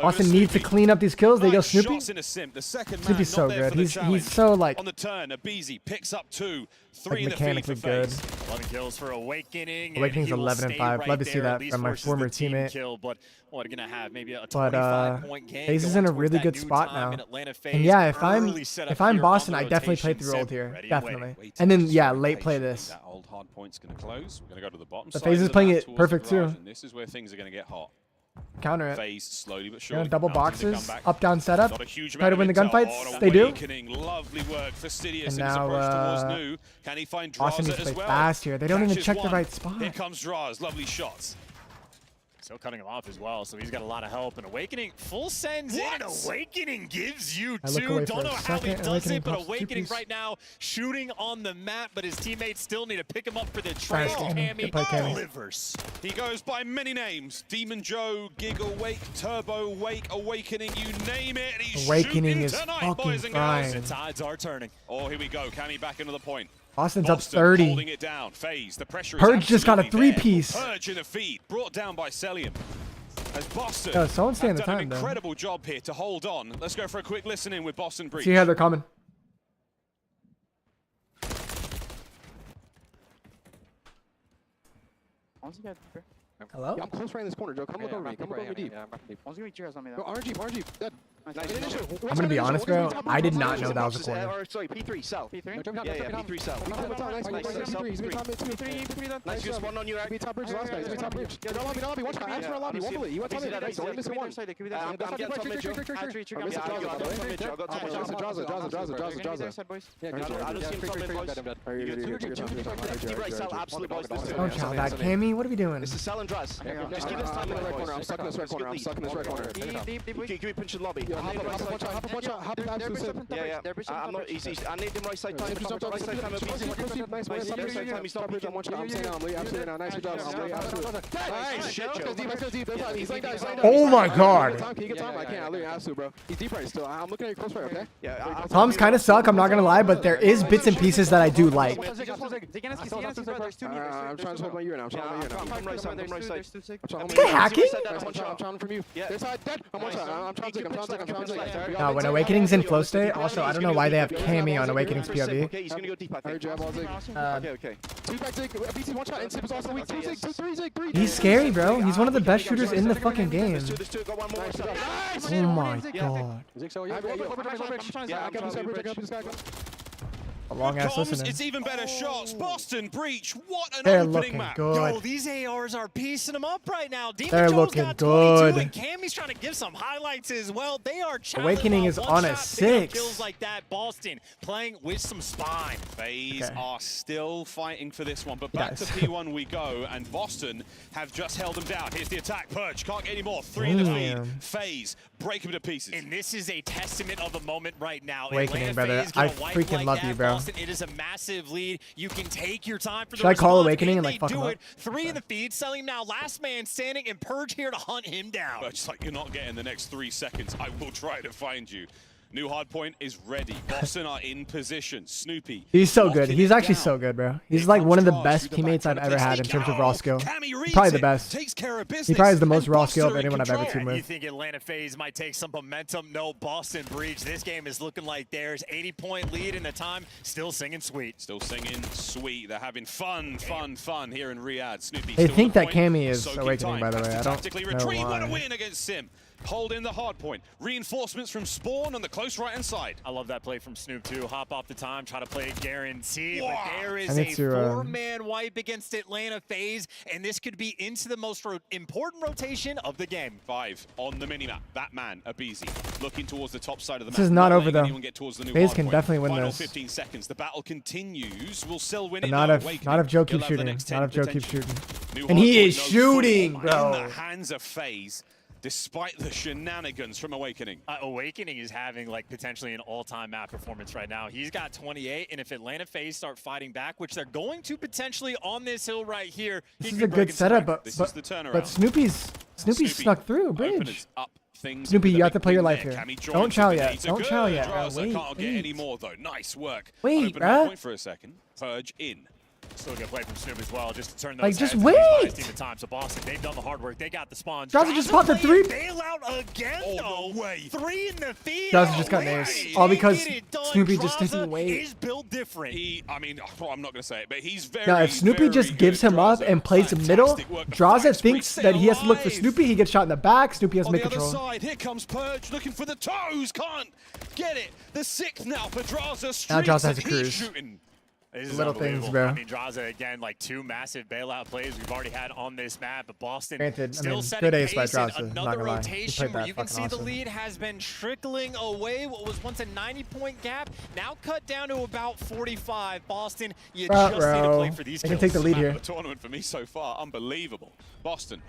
Boston needs to clean up these kills. They go Snoopy. Shots in a simp. The second man Snoopy's so not there good. for the He's challenge. so like on the turn. Abizi picks up 2, 3 like in the feed mechanically for good. FaZe. 11 kills for Awakening. Awakening's and he will 11 and stay 5. right Love to see there, that at least from my versus former the team teammate. Kill, but what, gonna have maybe a But 25-point game. FaZe is going in a towards really that good new spot time now. in Atlanta. FaZe And yeah, early setup if I'm here Boston, on I the definitely play rotation. through old Simp here. ready and Definitely. waiting. And then yeah, late play this. That old hard point's going to close. We're going to go to the bottom The side FaZe of is the playing map it towards perfect the garage, too. and this is where things are going to get hot. Counter it. FaZe slowly but You know, surely. double bouncing the boxes, comeback. up down setup. Not a huge Try to win the amount of intel. gunfights. Oh, They do. Awakening, lovely work. Fastidious And in his now, approach towards Nu. Can he find Boston Draza needs to as play well? fast here. They don't even Catches check the one. right spot. Here comes Draz. Lovely shots. Still cutting him off as well, so he's got a lot of help. And Awakening full sends in. Awakening gives you I look 2. away Don't for know a how he second. does Awakening it, but pops two Awakening piece. right now shooting on the map, but his teammates still need to pick him up for the trail. Cammy. Good play, Cammy. Delivers. He goes by many names. Demon Joe, Giggle Wake, Turbo Wake, Awakening, you name it. And he's Awakening shooting is tonight, fucking boys and frying. girls. The tides are turning. Oh, here we go. Cammy back into the point. Boston's up Boston 30. holding it down. FaZe, the pressure Purge is just got a absolutely there. 3-piece. Purge in the feed, brought down by Selim. As Boston Yo, someone stay in have the done time, an though. incredible job here to hold on. Let's go for a quick listen in with Boston Breach. See how they're coming. Hello? Yeah, I'm close right in this corner, Joe. Come look over me. Come look over me deep. Go, RG. Dead. I'm gonna be honest, bro. I did not know that was a corner. Or sorry, P3 cell. P3? Yeah, P3 cell. Nice, you spawned on you, Eric. Top bridge last night. Top bridge. Yeah, no lobby. Watch out. Ask for a lobby. One bullet. You want to tell me? Don't miss one. I'm getting top mid, Joe. I missed Jaza, by the way. I got top mid, Joe. Jaza. Yeah, I just seen top mid, boys. Deep right cell, absolute boys. Don't child that, Cammy. What are we doing? This is cell and Draz. Just keep this time in the right corner. I'm stuck in this right corner. Give me pinch and lobby. Hop in absolute. Yeah. I'm not. I need him right side time. Right side time. Nice. Left side time. He's not peeking. I'm saying I'm late. Absolutely now. Nice job. I'm late. Absolutely. Nice shit, Joe. He's like that. Oh my god. Can you get time? I can't. I literally absolute, bro. He's deep right still. I'm looking at you close right, okay? Yeah. Toms kind of suck, I'm not gonna lie, but there is bits and pieces that I do like. I'm trying to hold my ear now. I'm right side. Are they hacking? I'm trying from you. Their side dead. I'm one shot. I'm trying to No, when Awakening's in flow state, also, I don't know why they have Cammy on Awakening's POV. Okay, he's gonna go deep, I think. Okay. Two back zig. BT one shot and Sip is also weak. 2 zig, 3 zig, 3. He's scary, bro. He's one of the best shooters in the fucking game. Oh my god. A long ass listening. It's even better shots. Boston Breach. What an They're opening looking map. good. Yo, these ARs are piecing them up right now. Demon They're Joe's looking got good. 22, and Cammy's trying to give some highlights as well. They are Awakening is on a 6. Kills like that. Boston playing with some spine. FaZe are still fighting for this one, but He back does. to P1 we go, and Boston have just held them down. Here's the attack. Purge can't get any more. 3 in the feed. Damn. FaZe break them to pieces. And this is a testament of the moment right now. Awakening, Atlanta brother. FaZe gonna I wipe freaking like love that. you, bro. Boston, it is a massive lead. You can take your time for the Should I call response, Awakening and, like, they fuck do him it. up? 3 in the feed, selling now. Last man standing, and Purge here to hunt him down. But it's like you're not getting the next 3 seconds. I will try to find you. New hardpoint is ready. Boston are in position. Snoopy. He's so good. He's actually so good, bro. He's like one of the best teammates I've ever had in terms of raw skill. Probably the best. Takes care of business. He probably has the most And raw skill of Buster in anyone I've ever control. teamed You with. think Atlanta FaZe might take some momentum? No, Boston Breach. This game is looking like theirs. 80-point lead in the time. Still singing sweet. Still singing sweet. They're having fun here in Riyadh. Snoopy They still think on the that point. Cammy is Soaking Awakening, time. by the way. Has I to don't tactically know retreat. What a why. win against Sim. Hold in the hard point. Reinforcements from Spawn on the close. close right-hand side. I love that play from Snoop, too. Hop off the time, try to play a guarantee, but there is I a need to, four-man wipe against Atlanta FaZe, and this could be into the most important rotation of the game. 5 on the minimap. That man, Abizi, looking towards the top side of the map. This is not over, though. FaZe can definitely win Final this. 15 seconds. The battle continues. We'll still win But it. not if Joe keeps shooting. Not if Joe keeps shooting. And he is shooting, bro. In the hands of FaZe, despite the shenanigans from Awakening. Awakening is having like potentially an all-time map performance right now. He's got 28, and if Atlanta FaZe start fighting back, which they're going to potentially on this hill right here, This is a good setup, but Snoopy's snuck through bridge. Snoopy, you have to play your life here. Don't chow yet. Don't chow yet. Wait, Can't get any more though. Nice work. Wait, Open that bruh. point for a second. Purge in. Still a good play from Snoop as well, just to turn those Like, just heads. wait! He's the time. So Boston, they've done the hard work. They got the spawns. Draza just popped the 3. Bailout again, though. 3 in the field. Draza just got nails. All because Snoopy just didn't wait. He's built different. I mean, I'm not going to say it, but he's very, Now, if Snoopy just gives him up and plays the middle, Draza thinks that he has to look for Snoopy. He gets shot in the back. Snoopy has On mid the other control. side, here comes Purge looking for the toes. Can't get it. The 6th now for Draza. Now Draza has a and he's cruise. shooting. This is Little things, unbelievable. bro. I mean, Draza, again, like 2 massive bailout plays we've already had on this map, but Boston Granted, still good setting ace by pace in Draza, not another gonna lie. He rotation played where that you can see fucking the awesome. lead has been trickling away. What was once a 90-point gap, now cut down to about 45. Boston, you just need to play for these They kills. can take the lead Map here. of the tournament for me so far. Unbelievable. Boston.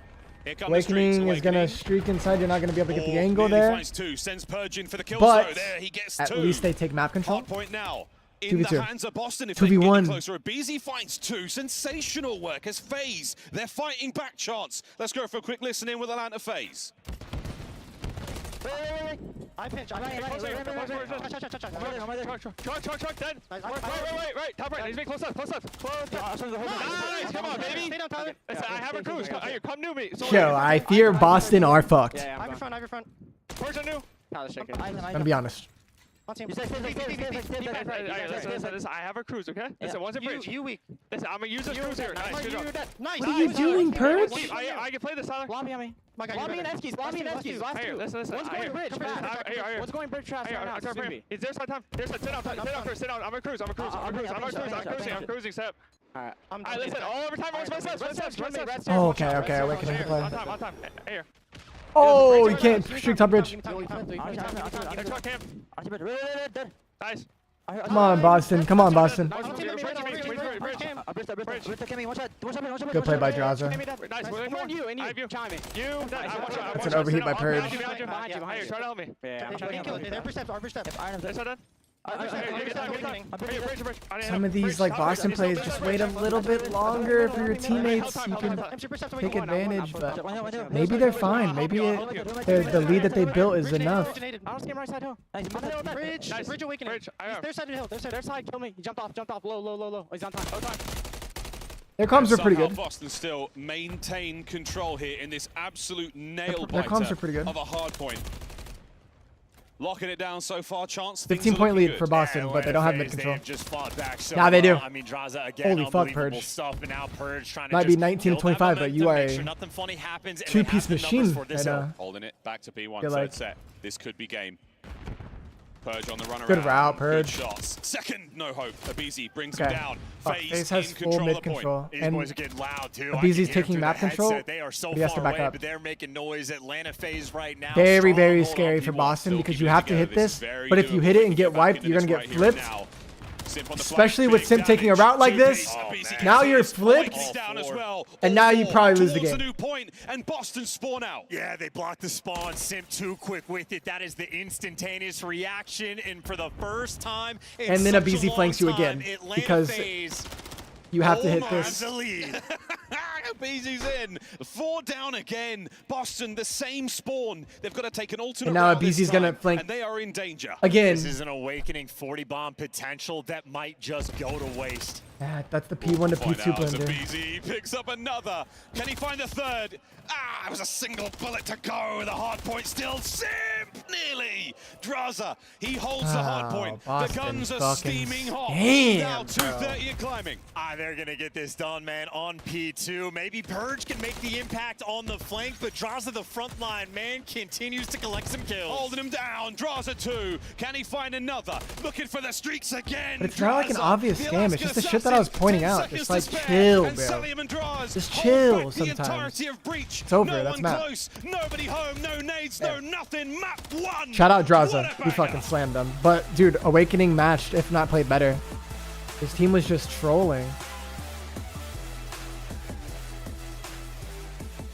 Here come Awakening the is going to streak inside. You're not going to be able to get the angle nearly there. Finds 2. Sends Purge in for the kill But zone. There he gets at 2. least they take map control. Hard point now. In the 2v2. hands of Boston, if they can 2v1. get closer. Abizi finds 2. Sensational work as FaZe. They're fighting back chance. Let's go for a quick listen in with Atlanta FaZe. I pinch. Truck, dead. Right. Top right. He's being close up. Nice. Come on, baby. Stay down, Tyler. I have a cruise. Come near me. Yo, I fear Boston are fucked. I have your front. Where's your new? Tyler, shake it. I'm going to be honest. I have a cruise, okay? Listen, one's a bridge. You weak. Listen, I'm gonna use this cruise here. Nice, good job. Nice. What are you doing, Purge? I can play this, Tyler. Lobby on me. Lobby and Eskies. Last Here, two. listen. One's going bridge. What's going bridge fast right now? Is there some time? There's a sit down. I'm a cruise. I'm cruising, step. Alright, listen, all over time, red steps. Oh, okay. Awakening to play. On time. Here. Oh, you can't streak top bridge. Nice. Come on, Boston. Good play by Draza. It's an overheat by Purge. Try to help me. Some of these like Boston plays just wait a little bit longer for your teammates. You can take advantage, but maybe they're fine. Maybe the lead that they built is enough. Bridge awakening. Their side of the hill. Their side. Kill me. He jumped off. Low. He's on time. Their comms are pretty good. Boston still maintain control here in this absolute nail Their comms are biter pretty good. of a hard point. Locking it down so far, chance. 15-point lead for Boston, but they don't have mid control. Now they do. Holy fuck, Purge. Might be 19-25, but you are a two-piece machine. Holding it back to B1, Good third luck. set. This could be game. Purge on the run around. Good route, Purge. Good shots. Second, no hope. Abizi brings Okay. him down. FaZe has in full control mid of the point. control. These And boys are getting loud too. Abizi's taking map control. They are so But he has to far back away, up. but they're making noise. Atlanta FaZe right now. Very Stronghold scary on for people. Boston because you keeping have to together. hit This is this. very But if you hit it and get wiped, you're going to get flipped. Especially with Sim taking a route like this. Now you're flipped. And now you probably lose the game. And Boston spawn out. Yeah, they blocked the spawn. Sim too quick with it. That is the instantaneous reaction. And for the first time in And then such a Abizi long flanks you time, again Atlanta because FaZe you have to hit has this. the lead. Abizi's in. 4 down again. Boston, the same spawn. They've got to take an alternate And now route this Abizi's going to time, flank and they are in danger. again. This is an awakening 40 bomb potential that might just go to waste. That's the P1 to Find P2 out as blender. Abizi picks up another. Can he find the third? It was a single bullet to go. The hard point still. Sim Nearly. Draza, he holds the hard point. The guns are steaming hot. Now 230 are climbing. They're going to get this done, man, on P2. Maybe Purge can make the impact on the flank, but Draza, the front line, man, continues to collect some kills. Holding him down. Draza 2. Can he find another? Looking for the streaks again. But it's not like an obvious scam. It's just the shit that I was pointing out. Just like chill, bro. Just chill sometimes. It's over. That's map. Nobody home. No nades. No nothing. Map 1. Shout out Draza. He fucking slammed them. But dude, Awakening matched, if not played better. His team was just trolling.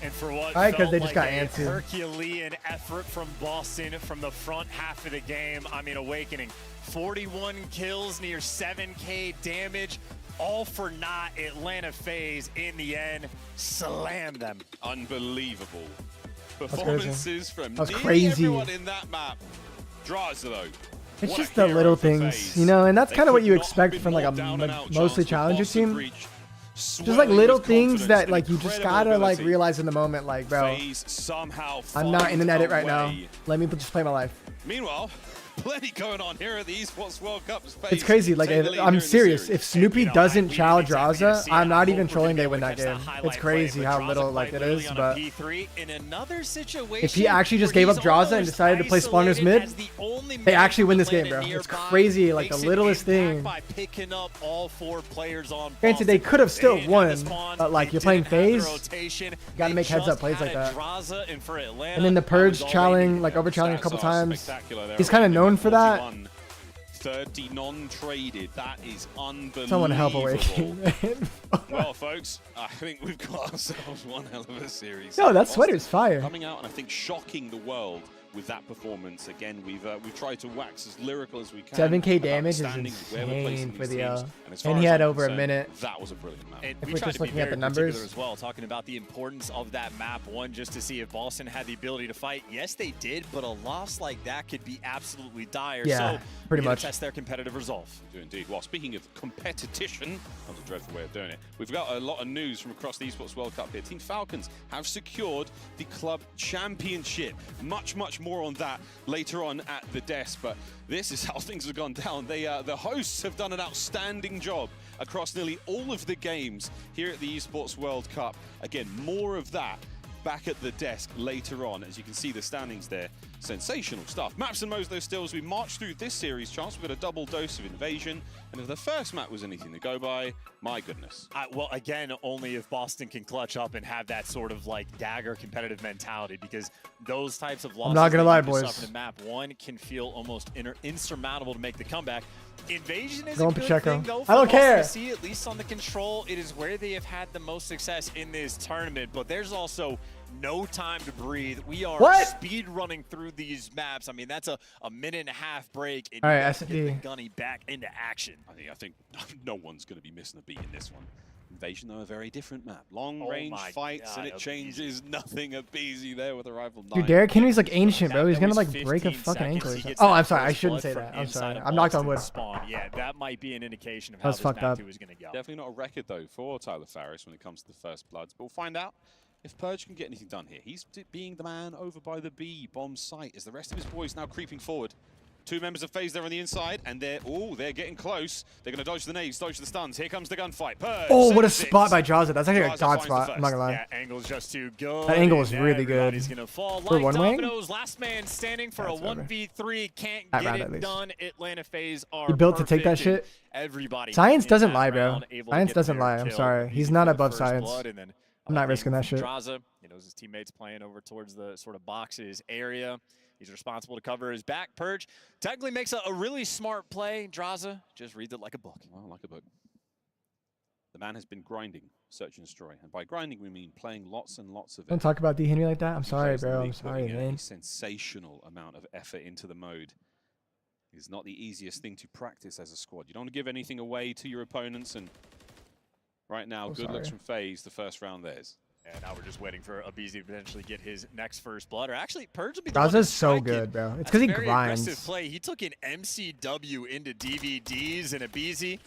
And for what because they just like got a antsy. Herculean effort from Boston from the front half of the game. I mean, Awakening, 41 kills, near 7K damage, all for naught. Atlanta FaZe in the end slammed them. Unbelievable performances from crazy. Everyone in that map. Draza though. It's just the little things, you know, and that's kind of what you expect from like a mostly challenger team. Just like little things that like you just gotta like realize in the moment, like, bro, I'm not in the edit right now. Let me just play my life. Meanwhile, plenty going on here at the Esports World Cup. It's crazy. Like, I'm serious. If Snoopy doesn't chow Draza, I'm not even trolling they win that game. It's crazy how little like it is, but if he actually just gave up Draza and decided to play spawners mid, they actually win this game, bro. It's crazy, like the littlest thing. Granted, they could have still won, but like you're playing FaZe, you gotta make heads up plays like that. And then the Purge challenge, like over challenging a couple times. He's kind of known for that. 30 non-traded. That is unbelievable. Someone help Awakening. Well, folks, I think we've got ourselves one hell of a series. No, that sweater's fire. Coming out and I think shocking the world with that performance. Again, we've tried to wax as lyrical as we can. 7K damage is insane for the and he had over a minute. That was a brilliant map. And if we we're tried just to be looking at very the numbers particular as well, talking about the importance of that map one, just to see if Boston had the ability to fight. Yes, they did, but a loss like that could be absolutely dire. Yeah, so pretty much. Test their competitive resolve. Do indeed. Well, speaking of competition, that was a dreadful way of doing it. We've got a lot of news from across the Esports World Cup here. Team Falcons have secured the Club Championship. Much more on that later on at the desk, but this is how things have gone down. The hosts have done an outstanding job across nearly all of the games here at the Esports World Cup. Again, more of that back at the desk later on. As you can see the standings there, sensational stuff. Maps and most of those stills. We march through this series, Chance. We've got a double dose of Invasion, and if the first map was anything to go by, my goodness. Well, again, only if Boston can clutch up and have that sort of like dagger competitive mentality, because those types of losses I'm not gonna lie, boys. in map one can feel almost insurmountable to make the comeback. Invasion is Going a good Pacheco. thing, though. I don't care. To see, at least on the control, it is where they have had the most success in this tournament. But there's also no time to breathe. We are speed running through these maps. I mean, that's a minute-and-a-half break. And all right, get the Gunny back into action. I think no one's going to be missing a beat in this one. Invasion, though, a very different map. Long-range fights, and it changes nothing. A BZ there with a rifle. Dude, Derrick Henry's like ancient, bro. He's gonna like break a fucking ankle. Oh, I'm sorry. I shouldn't say that. I'm sorry. I'm knocked on wood. Yeah, that might be an indication of how this fucked map up. 2 is going to go. Definitely not a record, though, for Tyler Farris when it comes to the first bloods. But we'll find out if Purge can get anything done here. He's being the man over by the B bomb site as the rest of his boys now creeping forward. Two members of FaZe there on the inside, and they're getting close. They're going to dodge the nades, dodge the stuns. Here comes the gunfight. Purge, oh, what a spot by Draza. That's actually a god spot. I'm not gonna lie. Yeah, angle's just too good. That angle was really good. He's gonna fall for like one wing. dominoes. Last man standing for a 1v3. Can't get it done. Atlanta FaZe are He built to take that shit. Everybody. Science doesn't lie, bro. Science doesn't lie. I'm sorry. He's not above Science. I'm not risking that shit. Draza, he knows his teammates playing over towards the sort of boxes area. He's responsible to cover his back. Purge technically makes a really smart play. Draza just reads it like a book. Well, like a book. The man has been grinding Search and Destroy. And by grinding, we mean playing lots and lots of it. Don't talk about D. Henry like that. I'm sorry, bro. I'm sorry, man. A sensational amount of effort into the mode. It's not the easiest thing to practice as a squad. You don't want to give anything away to your opponents. And right now, good looks from FaZe. The first round theirs. And now we're just waiting for Abizi to potentially get his next first blood. Or actually, Purge will be Draza's so good, bro. It's because he grinds. Aggressive play. He took an MCW into DVDs and Abizi.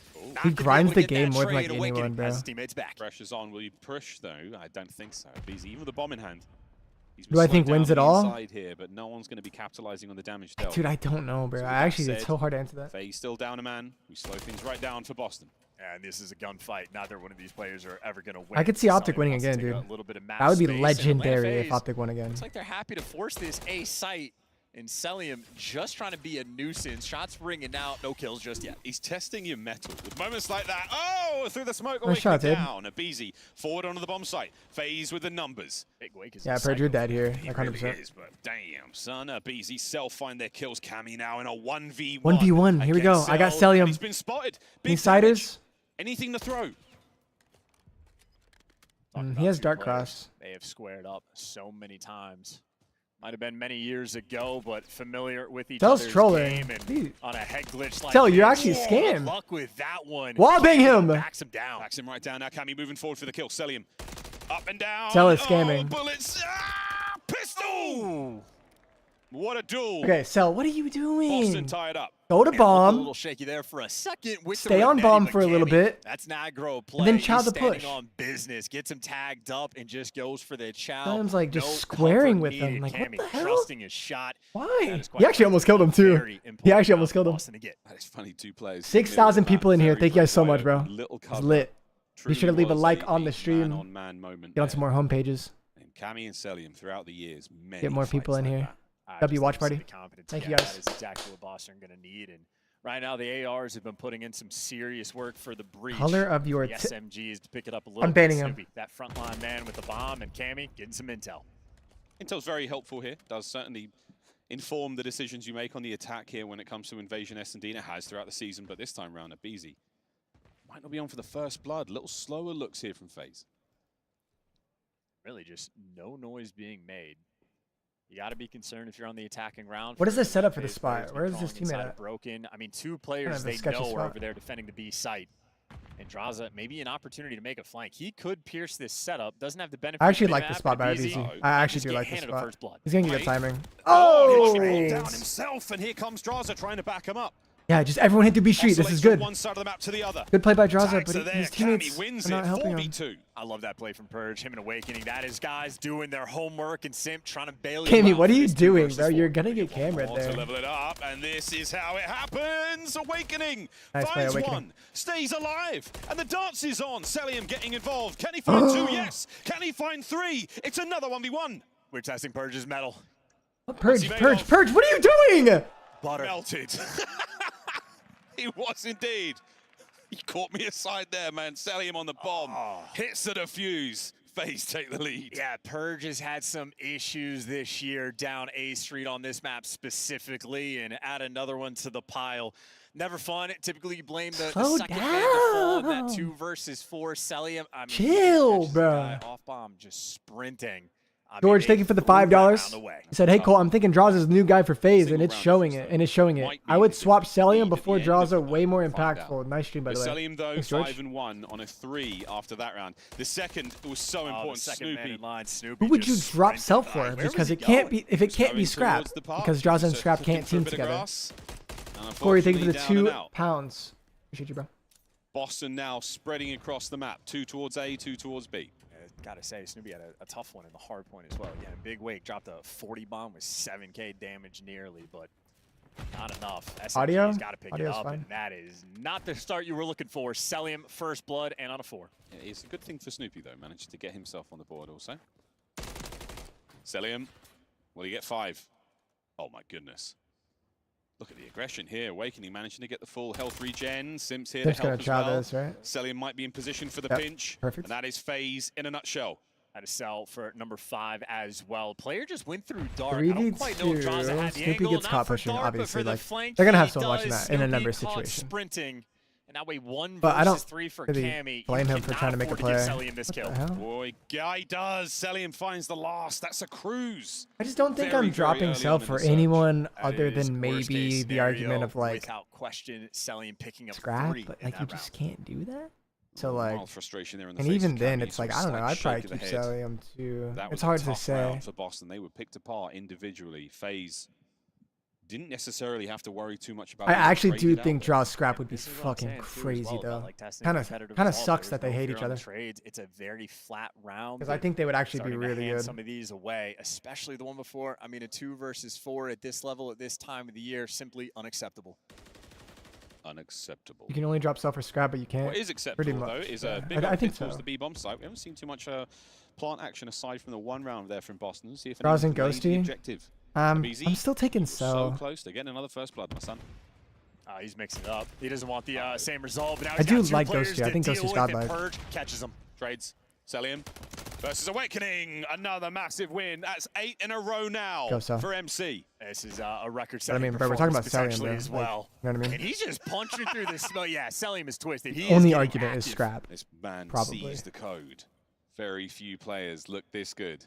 He grinds the game more than like anyone, bro. His teammates back. Pressure's on. Will you push, though? I don't think so. Abizi, even with the bomb in hand. Do I think wins it all? Here, but no one's going to be capitalizing on the damage dealt. Dude, I don't know, bro. It's so hard to answer that. Faye's still down a man. We slow things right down for Boston. And this is a gunfight. Neither one of these players are ever going to win. I could see Optic winning again, dude. That would be legendary if Optic won again. Looks like they're happy to force this A site. And Celium just trying to be a nuisance. Shots ringing out. No kills just yet. He's testing your metal with moments like that. Oh, through the smoke. Nice shot, dude. Down. Abizi forward onto the bomb site. FaZe with the numbers. Big Wake is Purge, you're dead here. Like 100%. Really is, but damn, son. Abizi self-find their kills. Cammy now in a 1v1. 1v1. Here we go. I got Celium. He's been spotted. Insiders. Anything to throw. He has Dark Cross. They have squared up so many times. Might have been many years ago, but familiar with each other's trolling. game and on a head glitch like Tell, you're this. actually scammed. Good luck with that one. Wallbang him. Backs him down. Backs him right down. Now Cammy moving forward for the kill. Celium up and down. Tell is scamming. Bullets. Pistol. What a duel. Okay, Cell, what are you doing? Boston tied up. Go to bomb. A little shaky there for a second. With Stay on bomb for a little bit. That's an aggro play. And then chow He's the standing push. on business. Gets him tagged up and just goes for the chow. Celium's like just No squaring comfort with him. needed. Like, what Cammy the hell? trusting his shot. Why? He actually almost killed him, too. He actually almost killed him. That is funny. 2 players. 6,000 people in here. Very Thank you guys so much, quiet, bro. little It's cover. lit. Be sure to leave a Truly like was on the stream. man-on-man moment Get on there. some more home pages. And Cammy and Celium throughout the years. Get more people in here. W Watch Party. Thank you guys. That is exactly what Boston are going to need. And right now, the ARs have been putting in some serious work for the breach. Color of your the SMGs to pick it up a little I'm bit. banning him. Snoopy, that frontline man with the bomb, and Cammy getting some intel. Intel's very helpful here. Does certainly inform the decisions you make on the attack here when it comes to Invasion S&D. And it has throughout the season, but this time round, Abizi might not be on for the first blood. Little slower looks here from FaZe. Really just no noise being made. You got to be concerned if you're on the attacking round. What is the setup for the FaZe spot? players Where is been this crawling teammate inside at? of Broken. I mean, 2 players of a they sketchy know are spot. over there defending the B site. And Draza, maybe an opportunity to make a flank. He could pierce this setup. Doesn't have the benefit. I actually of the like the map, spot but by easy. Abizi. I actually Just do get like the handed a spot. first blood. He's going to get good timing. He Oh! rolled down himself, and here comes Draza trying to back him up. Yeah, just everyone hit through B Street. This is good. One side of the map to the other. Good play by Draza, Tags are but there. his Cammy teammates wins are not it. helping him. 4v2. I love that play from Purge. Him and Awakening. That is guys doing their homework and Simp trying to bail you Cammy, out what are for you this 2 doing, versus bro? 4. You're going to get camera Want to there. level it up, and this is how it happens. Awakening Nice play, finds Awakening. one, stays alive, and the dance is on. Celium getting involved. Can he find 2? Yes. Can he find 3? It's another 1v1. We're testing Purge's metal. Purge, Purge, Purge, what are you doing? Butter. Melted. He was indeed. He caught me aside there, man. Celium on the bomb. Hits the defuse. FaZe take the lead. Yeah, Purge has had some issues this year down A Street on this map specifically, and add another one to the pile. Never fun. Typically, you blame the second man to fall in that 2 versus 4. Celium, I mean, Chill, bro. Off bomb, just sprinting. I mean, George, thank you for the $5. away. He said, "Hey Cole, I'm thinking Draza is the new guy for FaZe, and it's showing it. And it's showing it. I would swap Celium before Draza. Way more impactful. Nice stream, by the way. Celium though, Thanks, George. 5-1 on a 3 after that round. The second was so important. Second man in line, Snoopy. Who would you just drop sprinting. Cell for? Where Because was he it can't going? be if it can't be Going Scrap, towards the park. because Draza and So Scrap looking can't for a team bit of together. grass. And Corey, thank you for the unfortunately, down and £2. out. Appreciate you, bro. Boston now spreading across the map. 2 towards A, 2 towards B. Gotta say, Snoopy had a tough one in the hard point as well. Again, Big Wake dropped a 40 bomb with 7K damage nearly, but not enough. Audio? SMG's gotta pick it Audio's up, fine. and that is not the start you were looking for. Celium, first blood, and on a 4. Yeah, it's a good thing for Snoopy though, managed to get himself on the board also. Celium, will he get 5? Oh my goodness. Look at the aggression here. Awakening managing to get the full health regen. Simps here Simps to help gonna as try well. this, right? Celium might be in position for the Yep, pinch. perfect. And that is FaZe in a nutshell. Had a sell for number 5 as well. Player just went through dark. I don't quite know if 3v2. Draza had the Snoopy angle, gets not caught for pushing, dark, but obviously. for the Like, flank they're gonna have he someone watching does. that in a Snoopy number caught situation. sprinting. And that way 1 But I don't versus 3 for really Cammy. blame You him for cannot trying to make a afford give play. Celium this What kill. the hell? Boy, guy does. Celium finds the last. That's a cruise. I just don't think Very, I'm very dropping early Cell on in for the search. anyone That other is than worst maybe case the argument of scenario, like without question, Celium picking up Scrap, 3 but in like you that just round. can't do that. So like, Mild frustration there in the and face even of then, Cammy. it's like So I don't know. slight I'd probably shake of keep the head. Celium too. That was It's a hard to tough say. round for Boston. They were picked apart individually. FaZe didn't necessarily have to worry too much about. I actually do think draw scrap would be fucking crazy though. Kind of sucks that they hate each other. Trades. It's a very flat round. Because I think they would actually be really good. Some of these away, especially the one before. I mean, a 2 versus 4 at this level at this time of the year, simply unacceptable. Unacceptable. You can only drop stuff for scrap, but you can't. What is acceptable though is a big I think towards so. the B bomb site. We haven't seen too much plant action aside from the 1 round there from Boston. See if Draws and anyone can lay the Ghosty. objective. I'm still taking so so. close to getting another first blood, my son. He's mixing it up. He doesn't want the same result. But now I he's do got 2 like players Ghosty. I to think deal Ghosty's with, godlike. and Purge catches him. Trades. Cellium versus Awakening. Another massive win. That's 8 in a row now Go, so. for MC. This is a record But I setting mean, bro, we're talking about Cellium, potentially bro. as Like, well. you know what I mean? And he's just punching through this. Well, yeah, Cellium is twisted. He Only is argument active. is scrap. This man Probably. sees the code. Very few players look this good.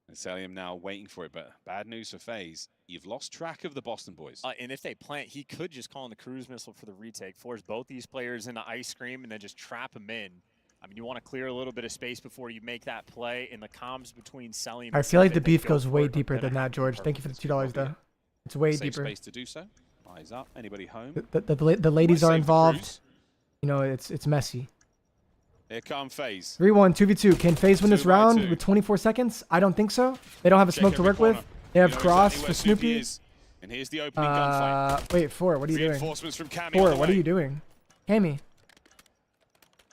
And Cellium now waiting for it, but bad news for FaZe. You've lost track of the Boston boys. And if they plant, he could just call in the cruise missile for the retake, force both these players into ice cream, and then just trap them in. I mean, you want to clear a little bit of space before you make that play. In the comms between Cellium, I feel like the beef goes way deeper than that, George. Thank you for the $2 though. It's way Safe deeper. space to do so. Eyes up. Anybody home? The ladies are Save the involved. cruise. You know, it's messy. Here come FaZe. 3-1, 2v2. Can FaZe win this 2 by round 2. with 24 seconds? I don't think so. They don't have a Check smoke to every work corner. with. They have You know cross exactly for where Snoopy. is. And here's the opening gunfight. Wait, 4. What are you doing? Reinforcements from Cammy 4. on the What are way. you doing? Cammy.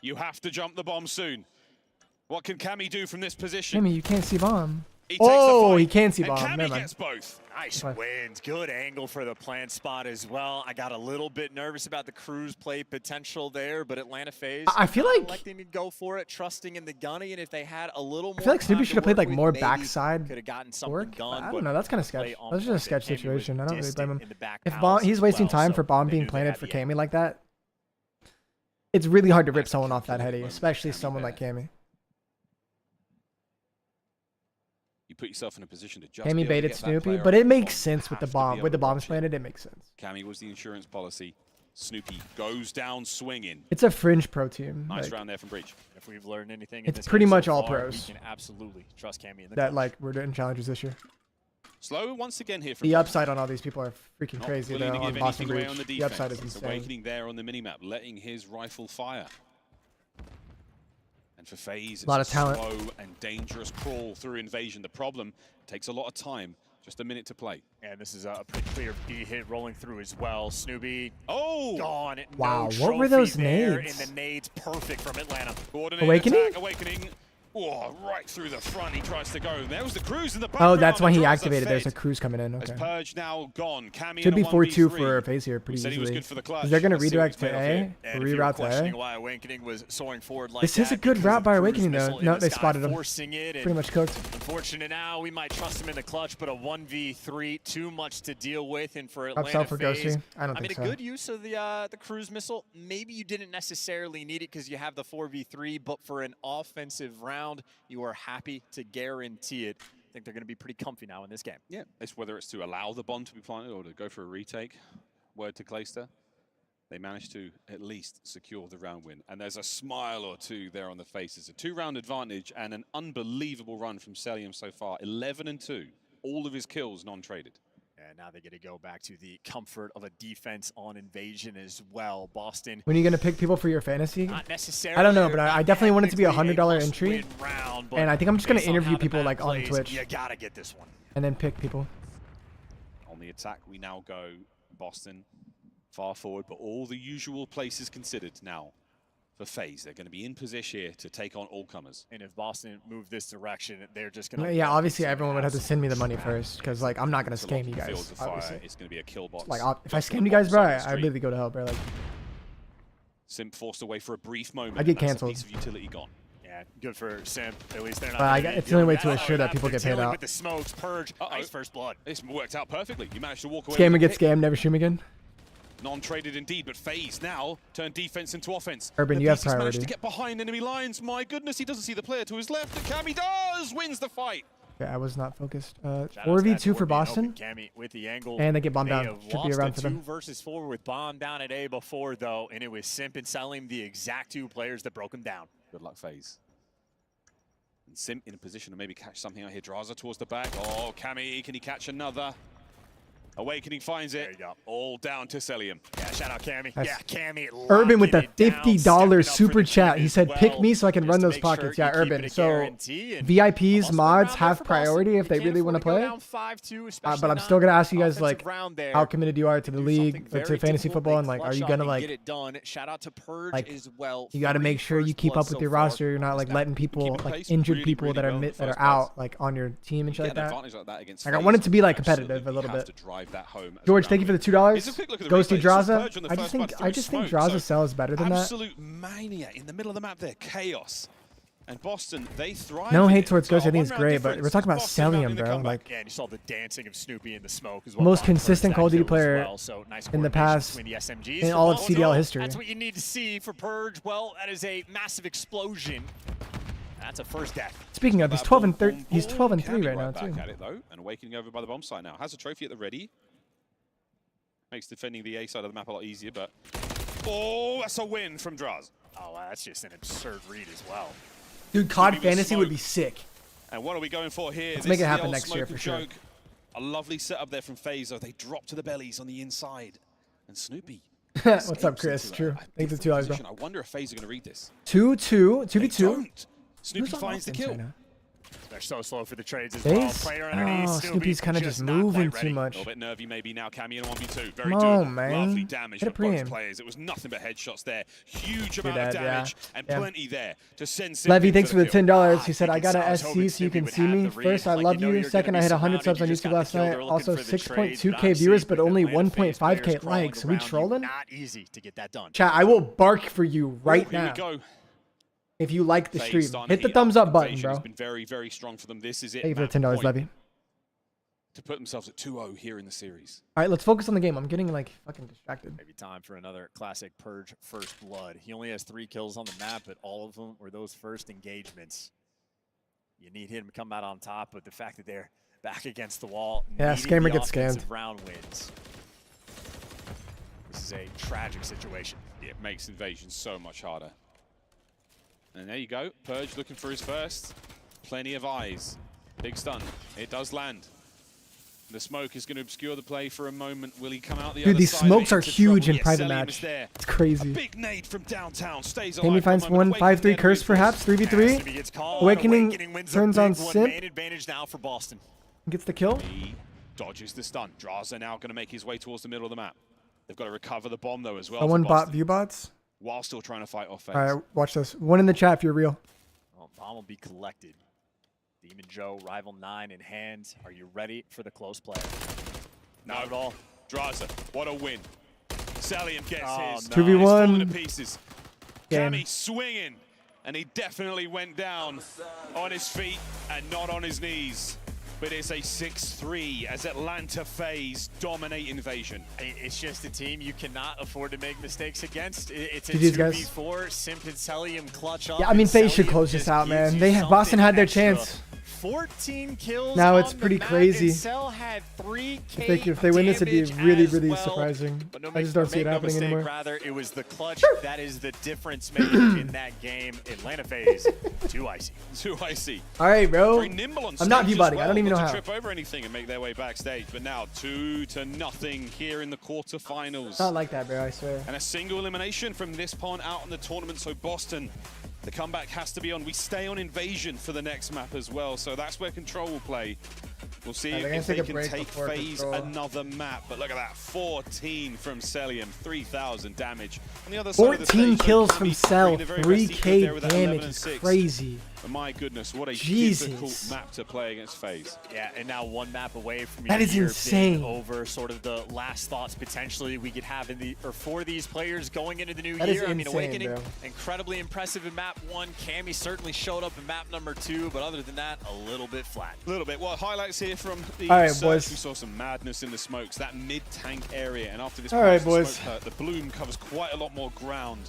You have to jump the bomb soon. What can Cammy do from this position? Cammy, you can't see bomb. He takes the Oh, fight, he can see and bomb. Cammy Never mind. gets both. Nice Okay. wins. Good angle for the plant spot as well. I got a little bit nervous about the cruise play potential there, but Atlanta FaZe I feel like- electing to go for it, trusting in the gunny, and if they had a little more I feel like Snoopy time should to have played work like with, more maybe backside could have gotten something work. done. I but don't know. That's kind of play sketch. on That's just a point, sketch Cammy was situation. I don't really blame him. distant in the back If palace he's as wasting well, time so for bomb they being knew they planted had for the Cammy like that, it's really hard to rip someone off that heady, especially someone like Cammy. You put yourself in a position to just Cammy be able to baited get that Snoopy, player but off it the makes bomb. sense with the Have to be bomb. able With the to bombs watch it. planted, it makes sense. Cammy was the insurance policy. Snoopy goes down swinging. It's a fringe pro team. Nice like, round there from Breach. If we've learned anything, in It's this pretty game so much all far, pros. We can absolutely trust Cammy in the that clutch. like we're doing challenges this year. Slow once again here from The Boston. upside on all these people are freaking Not crazy willing though to on give Boston anything away Breach. on the The defense. upside is It's insane. Awakening there on the minimap, letting his rifle fire. And for FaZe, it's A lot of talent. slow and dangerous crawl through invasion. The problem, it takes a lot of time. Just a minute to play. And this is a pretty clear B hit rolling through as well. Snoopy, oh, gone. Wow, no what were trophy those there, nades? And the nades perfect from Atlanta. Coordinated Awakening? attack, Awakening. Oh, right through the front. He tries to go. There was the cruise in the Oh, background. that's why The he draws are activated. There's a fed. cruise coming in. As Okay. Purge now gone. Cammy Should in be a 4-2 1v3. for FaZe here We pretty said he was easily. good for the clutch. Is they're gonna Let's see what redirect he's to made of A, here. And if you were reroute to questioning A. why Awakening was soaring forward like This that, is a good because route of by the Awakening cruise though. missile in No, the they sky spotted him. forcing it, and Pretty much cooked. Unfortunate now, we might trust him in the clutch, but a 1v3, too much to deal with, and for Upside Atlanta for FaZe, Ghosty? I don't mean, think a so. good use of the cruise missile. Maybe you didn't necessarily need it because you have the 4v3, but for an offensive round, you are happy to guarantee it. I think they're going to be pretty comfy now in this game. Yeah, it's whether it's to allow the bomb to be planted or to go for a retake. Word to Clayster. They managed to at least secure the round win. And there's a smile or two there on the faces. A 2-round advantage and an unbelievable run from Cellium so far. 11-2. All of his kills non-traded. And now they get to go back to the comfort of a defense on invasion as well. Boston. When are you gonna pick people for your fantasy? Not necessarily. I don't know, but I definitely want it to be a technically $100 must entry. win round, but And I think I'm just gonna based on interview how the people map like on plays, Twitch. You gotta get this one. And then pick people. On the attack, we now go Boston far forward, but all the usual places considered now for FaZe. They're going to be in position here to take on all comers. And if Boston move this direction, they're just going to... Yeah, obviously everyone would have to send me the money first, because like I'm not gonna scam you guys. Fields of fire. Obviously. It's going to be a kill box. Like if I scam you guys, bro, I really go to hell, bro. Like Simp forced away for a brief moment. I get and that's a canceled. piece of utility gone. Yeah, good for Simp. At least they're not. But gonna be it's the only way dealing to with assure that people They're get paid dealing out. With the smokes, Purge, nice first blood. This worked out perfectly. You managed to walk away. scammer with a gets hit. scammed, never shoot him again. Non-traded indeed, but FaZe now turn defense into offense. Urban, The you have Beast has managed priority. to get behind enemy lines. My goodness, he doesn't see the player to his left. And Cammy does! Wins the fight. Yeah, I was not focused. Shout out to that 4v2 for board being open. Boston. Cammy with the angle. And they get bombed May down. have Should be lost around a for them. 2 versus 4 with bomb down at A before though, and it was Simp and Selim, the exact 2 players that broke him down. Good luck, FaZe. And Simp in a position to maybe catch something out here. Draza towards the back. Oh, Cammy, can he catch another? Awakening finds it. There you go. All down to Celium. Yeah, shout out Cammy. Nice. Yeah, Cammy. Urban with the $50 super chat. He said, "Pick me so I can run those pockets." Yeah, Urban. So VIPs, mods have priority if they really want to play. But I'm still gonna ask you guys like, how committed you are to the league, to fantasy football, and like, are you gonna like, get it done? Shout out to Purge like, as well. you got to make sure you keep up with your roster. You're not like letting people like injured people that are out like on your team and shit like that. Like I want it to be like competitive a little bit. George, thank you for the $2. Ghosty Draza. I just think Draza sells better than that. Absolute mania in the middle of the map there. Chaos. And Boston, they thrive. No hate towards Ghosty. I think it's great, but we're talking about Celium, bro. Like, yeah, and you saw the dancing of Snoopy in the smoke as well. Most consistent Call of Duty player in the past in all of CDL history. That's what you need to see for Purge. Well, that is a massive explosion. That's a first death. Speaking of, he's 12 and 3. He's 12 and 3 right now too. Back at it though, and Awakening over by the bomb site now. Has a trophy at the ready. Makes defending the A side of the map a lot easier, but oh, that's a win from Draz. Oh, wow, that's just an absurd read as well. Dude, COD Fantasy would be sick. And what are we going for here? Let's make it happen next year for sure. A lovely setup there from FaZe. They drop to the bellies on the inside, and Snoopy. What's up, Chris? True. Thanks for $2, bro. I wonder if FaZe are going to read this. 2v2. Snoopy finds the kill. They're so slow for the trades as well. Player underneath. Oh, Snoopy's kind of just moving too much. A little bit nervy maybe now. Cammy in a 1v2. Very Come doable. on, man. Lovely damage Hit a from both preem. players. It was nothing but headshots there. Huge amount Dead, of damage and yeah. plenty there to send Levy, thanks for the kill. $10. He said, I got a SC so you can see me. First, I love you. Second, I hit 100 subs on YouTube last night. Also, 6.2K viewers, but only 1.5K likes. Are we trolling? Not easy to get that done. Chat, I will bark for you right Here now. we go. If you like the FaZe stream, on hit the heat thumbs up button, Invasion bro. has been very, very strong for them. This is it. Thank you for the match $10, point Levy. to put themselves at 2-0 here in the series. All right, let's focus on the game. I'm getting like fucking distracted. Maybe time for another classic Purge first blood. He only has 3 kills on the map, but all of them were those first engagements. You need him to come out on top, but the fact that they're back against the wall. Yeah, Scammer gets scammed. Round wins. This is a tragic situation. It makes Invasion so much harder. And there you go. Purge looking for his first. Plenty of eyes. Big stun. It does land. The smoke is going to obscure the play for a moment. Will he come out the other side? Dude, these smokes are huge in private Celium match. is there. It's crazy. A big nade from downtown. Stays Amy alive. finds 1-5-3 curse perhaps. 3v3. Awakening turns on Simp. Main advantage now for Boston. Gets the kill. He dodges the stun. Draza now going to make his way towards the middle of the map. They've got to recover the bomb though as well. One bot view bots. While still trying to fight off FaZe. All right, watch this. One in the chat if you're real. Well, bomb will be collected. Demon Joe, Rival 9 in hand. Are you ready for the close play? Not at all. Draza, what a win. Celium gets his. 2v1. It's falling to pieces. Game. Cammy swinging, and he definitely went down on his feet and not on his knees. But it's a 6-3 as Atlanta FaZe dominate Invasion. It's just a team you cannot afford to make mistakes against. It's a GG's, guys. 2v4. Simp and Celium clutch up. Yeah, I mean, FaZe should Celium close this just out, gives man. you They have Boston had their extra. chance. 14 kills. Now it's on pretty the map, crazy. and Cell had 3K If they win this, it'd be damage really, as really well. surprising. But no I just don't see it make no happening mistake, anymore. Rather, it was the clutch that is the difference maker in that game. Atlanta FaZe, 2 icy. 2 icy. All right, bro. Very nimble on I'm not stage as V-botting. well. I don't even know Not how. to trip over anything and make their way backstage. But now 2-0 here in the quarterfinals. Not like that, bro. I swear. And a single elimination from this pawn out in the tournament. So Boston, the comeback has to be on. We stay on Invasion for the next map as well. So that's where Control will play. We'll see if they can take FaZe another map. But look at that, 14 from Celium, 3,000 damage. On the other side of the 14 stage, kills Cammy from Cell, bringing the very best eco there 3K with that damage 11 and is 6. crazy. But my goodness, what a Jesus. difficult map to play against FaZe. Yeah, and now one map away from That your is year insane. being over. Sort of the last thoughts potentially we could have in the for these players going into the new That is year. I mean, insane, Awakening, bro. incredibly impressive in map 1. Cammy certainly showed up in map number 2, but other than that, a little bit flat. A little bit. Well, highlights here from the All right, search. boys. We saw some madness in the smokes, that mid-tank area, and after this All right, the boys. smoke, the bloom covers quite a lot more ground.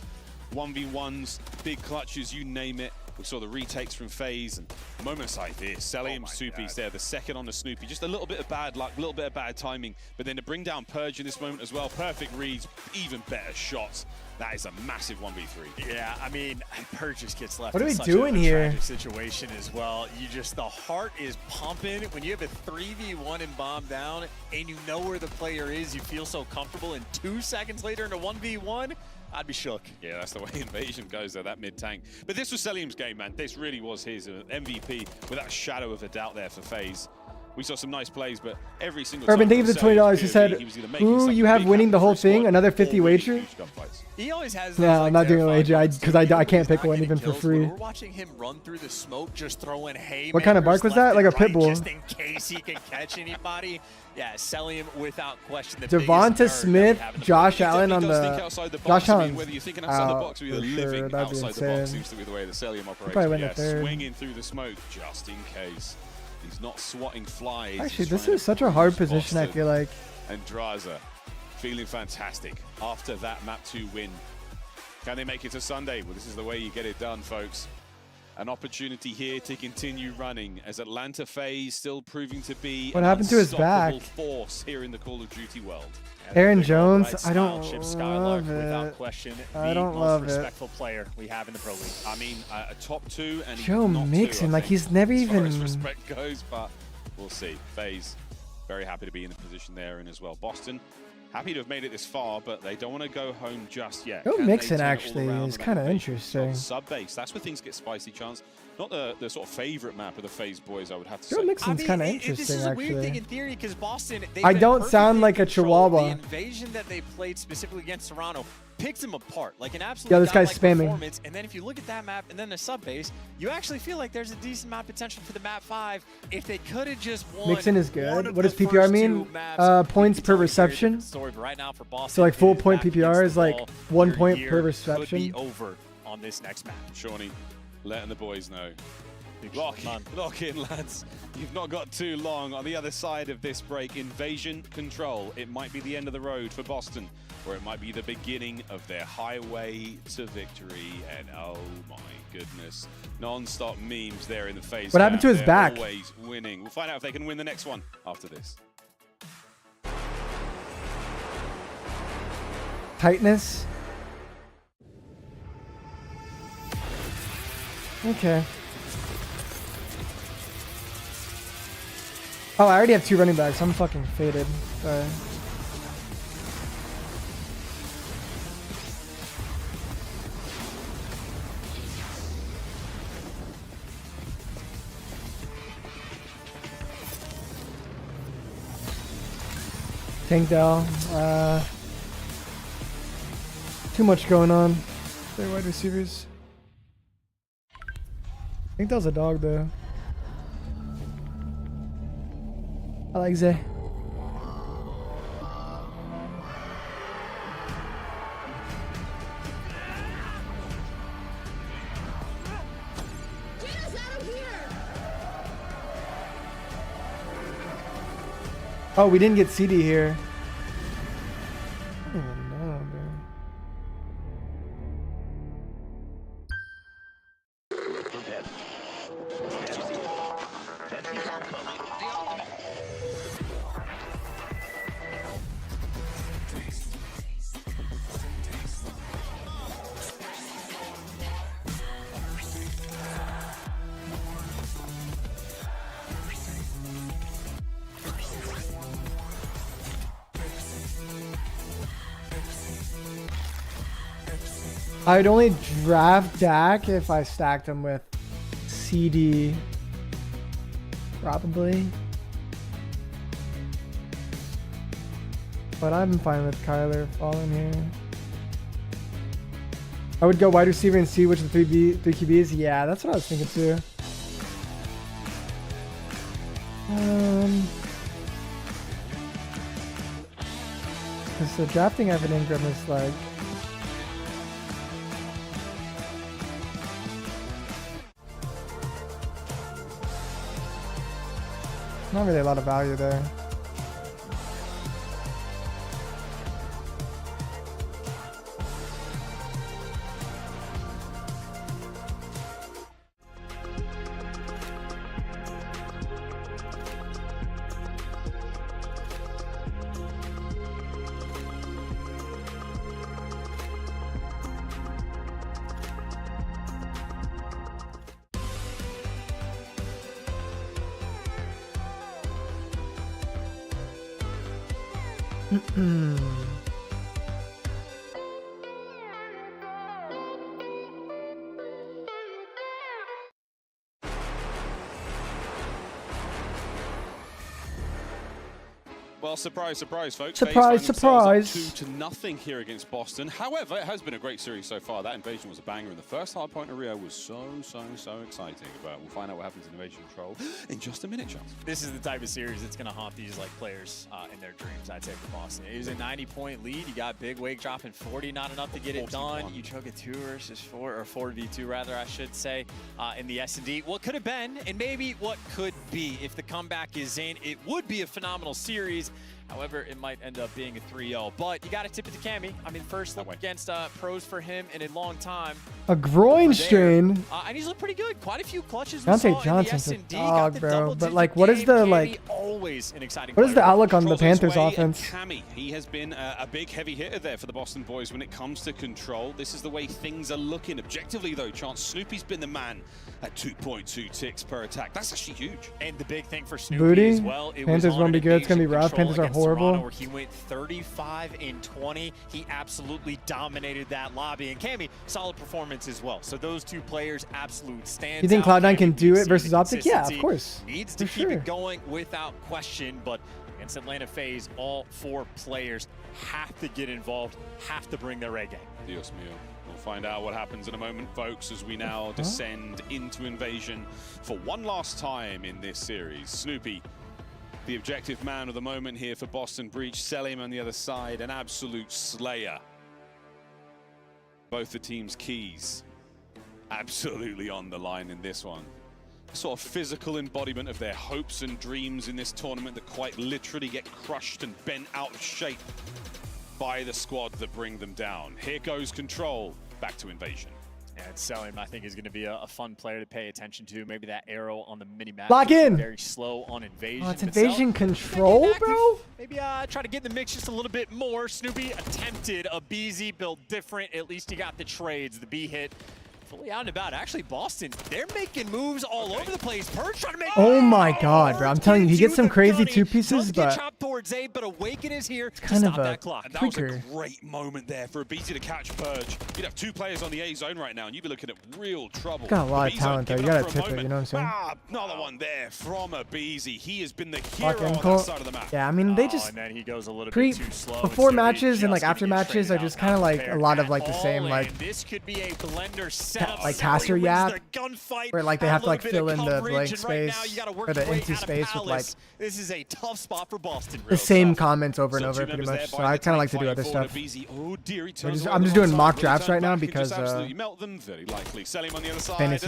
1v1s, big clutches, you name it. We saw the retakes from FaZe and moments like this. Selim's two-piece there, the second on the Snoopy. Just a little bit of bad luck, a little bit of bad timing. But then to bring down Purge in this moment as well. Perfect reads, even better shots. That is a massive 1v3. Yeah, I mean, Purge just gets left What are in we such doing a here? tragic situation as well. The heart is pumping. When you have a 3v1 and bomb down and you know where the player is, you feel so comfortable, and 2 seconds later into 1v1, I'd be shook. Yeah, that's the way Invasion goes there, that mid-tank. But this was Selim's game, man. This really was his MVP without a shadow of a doubt there for FaZe. We saw some nice plays, but every single Urban, time thank you for the $20. He said, who you have winning the whole thing? Another 50 wager? He always has. No, I'm not doing a wager because I can't pick one even for free. We're watching him run through the smoke, just throwing hay. What kind of bark was that? Like a pit bull. Just in case he can catch anybody. Yeah, Selim without question. Devonta Smith, Josh Allen on the. Josh Allen. Whether you're thinking outside the box or you're living outside the box seems to be the way the Selim operates. Probably Yeah, swinging through the smoke just in case. He's not swatting flies. Actually, this is such a hard position, I feel like. And Draza feeling fantastic after that map 2 win. Can they make it to Sunday? Well, this is the way you get it done, folks. An opportunity here to continue running as Atlanta FaZe still proving to be What happened to his back? force here in the Call of Duty world. Aaron Jones, I don't Skylark, love without it. question, I don't the love most it. respectful player we have in the Pro League. I mean, a top 2 and Joe not Mixon, 2, I like think, he's never as far as even. respect goes, but we'll see. FaZe very happy to be in the position they're in as well. Boston happy to have made it this far, but they don't want to go home just yet. Joe Can they Mixon turn it all actually around is on that kind of invasion? interesting. Sub base, that's where things get spicy. Chance, not the sort of favorite map of the FaZe boys, I would have to Joe say. Mixon's kind of This interesting, is a weird thing actually. in theory because Boston. I don't sound like a Chihuahua. The invasion that they played specifically against Toronto picks them apart, like an absolute. Yo, this guy's godlike spamming. performance. And then if you look at that map and then the sub base, you actually feel like there's a decent amount of potential for the map 5 if they could have just won. Mixon is one good. of What the does PPR first mean? 2 maps. Points per reception. Story, but right now for Boston, So like full it is point back PPR against is the like wall. 1 Your point year per could reception. be over on this next map. Shawnee, letting the boys know. Lock in, lads. You've not got too long on the other side of this break. Invasion control. It might be the end of the road for Boston, or it might be the beginning of their highway to victory. And oh my goodness, non-stop memes there in the FaZe. What happened to his They're back? Always winning. We'll find out if they can win the next one after this. Tightness. Okay. Oh, I already have 2 running backs. I'm fucking faded. Sorry. Tank Dell. Too much going on. They're wide receivers. I think that was a dog though. I like Zay. Oh, we didn't get CD here. I don't even know, bro. I'd only draft Dak if I stacked him with CD. Probably. But I'm fine with Kyler falling here. I would go wide receiver and see which of the three QBs. Yeah, that's what I was thinking too. Because the drafting Evan Ingram is like. Not really a lot of value there. Well, surprise, surprise, folks. Surprise, FaZe find themselves surprise. up 2-0 here against Boston. However, it has been a great series so far. That invasion was a banger, and the first hard point of Rio was so exciting. But we'll find out what happens in Invasion Control in just a minute, Chance. This is the type of series that's going to haunt these players in their dreams, I'd say, for Boston. It was a 90-point lead. You got Big Wake dropping 40, not enough to get it 41. done. You choke it 2 versus 4, or 4v2 rather, I should say, in the S&D. What could have been, and maybe what could be, if the comeback is in, it would be a phenomenal series. However, it might end up being a 3-0. But you got to tip it to Cammy. I mean, first look against pros for him in a long time. A groin strain. And he's looked pretty good. Quite a few clutches. Dante Johnson's a dog, bro. But like, what is the always an exciting what is the outlook on the Controls Panthers his way, offense? Cammy, he has been a big heavy hitter there for the Boston boys when it comes to control. This is the way things are looking. Objectively, though, Chance, Snoopy's been the man at 2.2 ticks per attack. That's actually huge. And the big thing for Snoopy Booty. as well, it Panthers was won't be good. It's gonna be rough. Panthers are horrible. Where he went 35-20. He absolutely dominated that lobby. And Cammy, solid performance as well. So those two players, absolute stands. You think Cloud9 can do it versus Optic? Yeah, of course. Needs to keep it going without question. But against Atlanta FaZe, all 4 players have to get involved, have to bring their A game. Dios mío. We'll find out what happens in a moment, folks, as we now descend into Invasion for one last time in this series. Snoopy, the objective man of the moment here for Boston Breach. Selim on the other side, an absolute slayer. Both the team's keys absolutely on the line in this one. Sort of physical embodiment of their hopes and dreams in this tournament that quite literally get crushed and bent out of shape by the squad that bring them down. Here goes Control, back to Invasion. And Selim, I think, is going to be a fun player to pay attention to. Maybe that arrow on the mini-map. Lock in! Very slow on Invasion. Oh, it's Invasion Control, bro? Maybe try to get in the mix just a little bit more. Snoopy attempted a BZ build different. At least he got the trades, the B hit. Fully out and about. Actually, Boston, they're making moves all over the place. Purge trying to make. Oh my God, bro! I'm telling you, he gets some crazy 2 pieces, but chopped towards A, but Awaken is here it's kind of a And that was a great moment there for a BZ to catch Purge. You'd have 2 players on the A zone right now, and you'd be looking at real trouble. Got a lot of talent though. You gotta tip it. You know what I'm saying? Another one there from a BZ. He has been the Fuck hero on Colt. that side of the map. Yeah, I mean they just and then he goes a little bit too slow. before matches and like after matches are just kind of like a lot of like the same like this could be a blender setup. like caster yap, where like they have to like fill in the blank space or the empty space with like this is a tough spot for Boston. the same comments over and over pretty much. So I kind of like to do other stuff. I'm just doing mock drafts right now because fantasy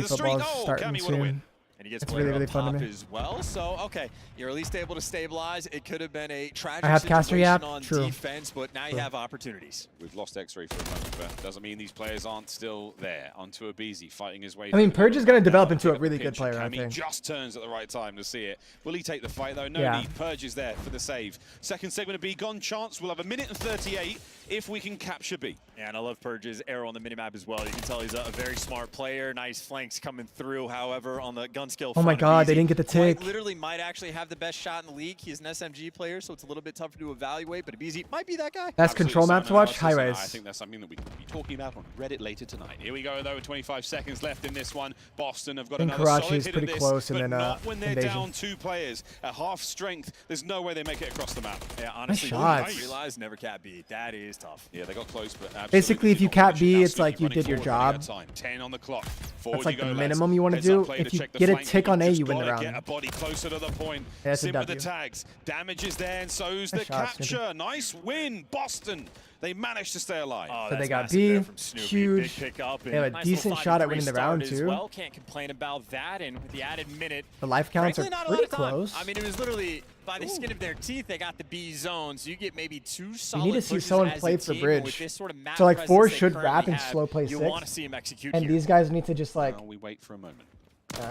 football is starting soon. And he gets it's really fun to me as well. So okay, you're at least able to stabilize. It could have been a tragic I have caster yap. on True. defense, but now you have opportunities. We've lost X-Ray for a moment, but doesn't mean these players aren't still there. Onto a BZ, fighting his way. I mean, Purge is going to develop into a really good player, I He think. just turns at the right time to see it. Will he take the fight, though? No need. Purge is there for the save. Second segment of B gone. Chance, we'll have 1:38 if we can capture B. Yeah, and I love Purge's arrow on the minimap as well. You can tell he's a very smart player. Nice flanks coming through. However, on the gun skill Oh my God, they didn't get the tick. Literally might actually have the best shot in the league. He's an SMG player, so it's a little bit tougher to evaluate, but BZ might be that guy. That's Control map to watch. High rise. I think that's something that we could be talking about on Reddit later tonight. Here we go, though, with 25 seconds left in this one. Boston have got another solid hit pretty at this, close, and but then not when they're Invasion. down 2 players. At half strength, there's no way they make it across the map. Yeah, honestly, Nice shots. realize never cap B. That is tough. Yeah, they got close, but absolutely Basically, if you did not cap finish it. B, Now it's like Snoopy you did your running forward, running out job. of time. 10 on the clock. Forward That's like you go, the lads. minimum you want to Heads up do. play to If you check the get a flank. tick on A, Just you win the gotta round. Get a body closer to the point. That's a Sim with the W. tags. Damage is there, and so's the Nice shot, capture. Snoopy. Nice win, Boston. They managed to stay alive. Oh, So they that's got massive B, there from Snoopy. huge. Big pick up They have a and nice decent little shot at 5-3 winning the round, start as too. Well. Can't complain about that, and with the added minute, The life counts frankly, are not a pretty lot of time. close. I mean, it was literally by the skin of their teeth they got the B zones. You get maybe 2 solid You need to see pushes someone as play a for team, bridge. with this sort of map So like 4 presence they should wrap currently and have, slow play you 6. want to see him execute And here. these guys need to just like Now we wait for a moment.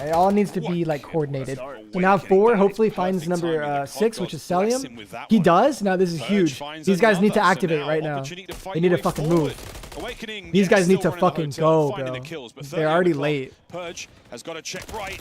it all needs to be like coordinated. So now 4 hopefully finds number 6, which is Celium. He does. Now this is huge. These guys need to activate right now. They need to fucking move. These guys need to fucking go, bro. They're already late. Purge has got to check right.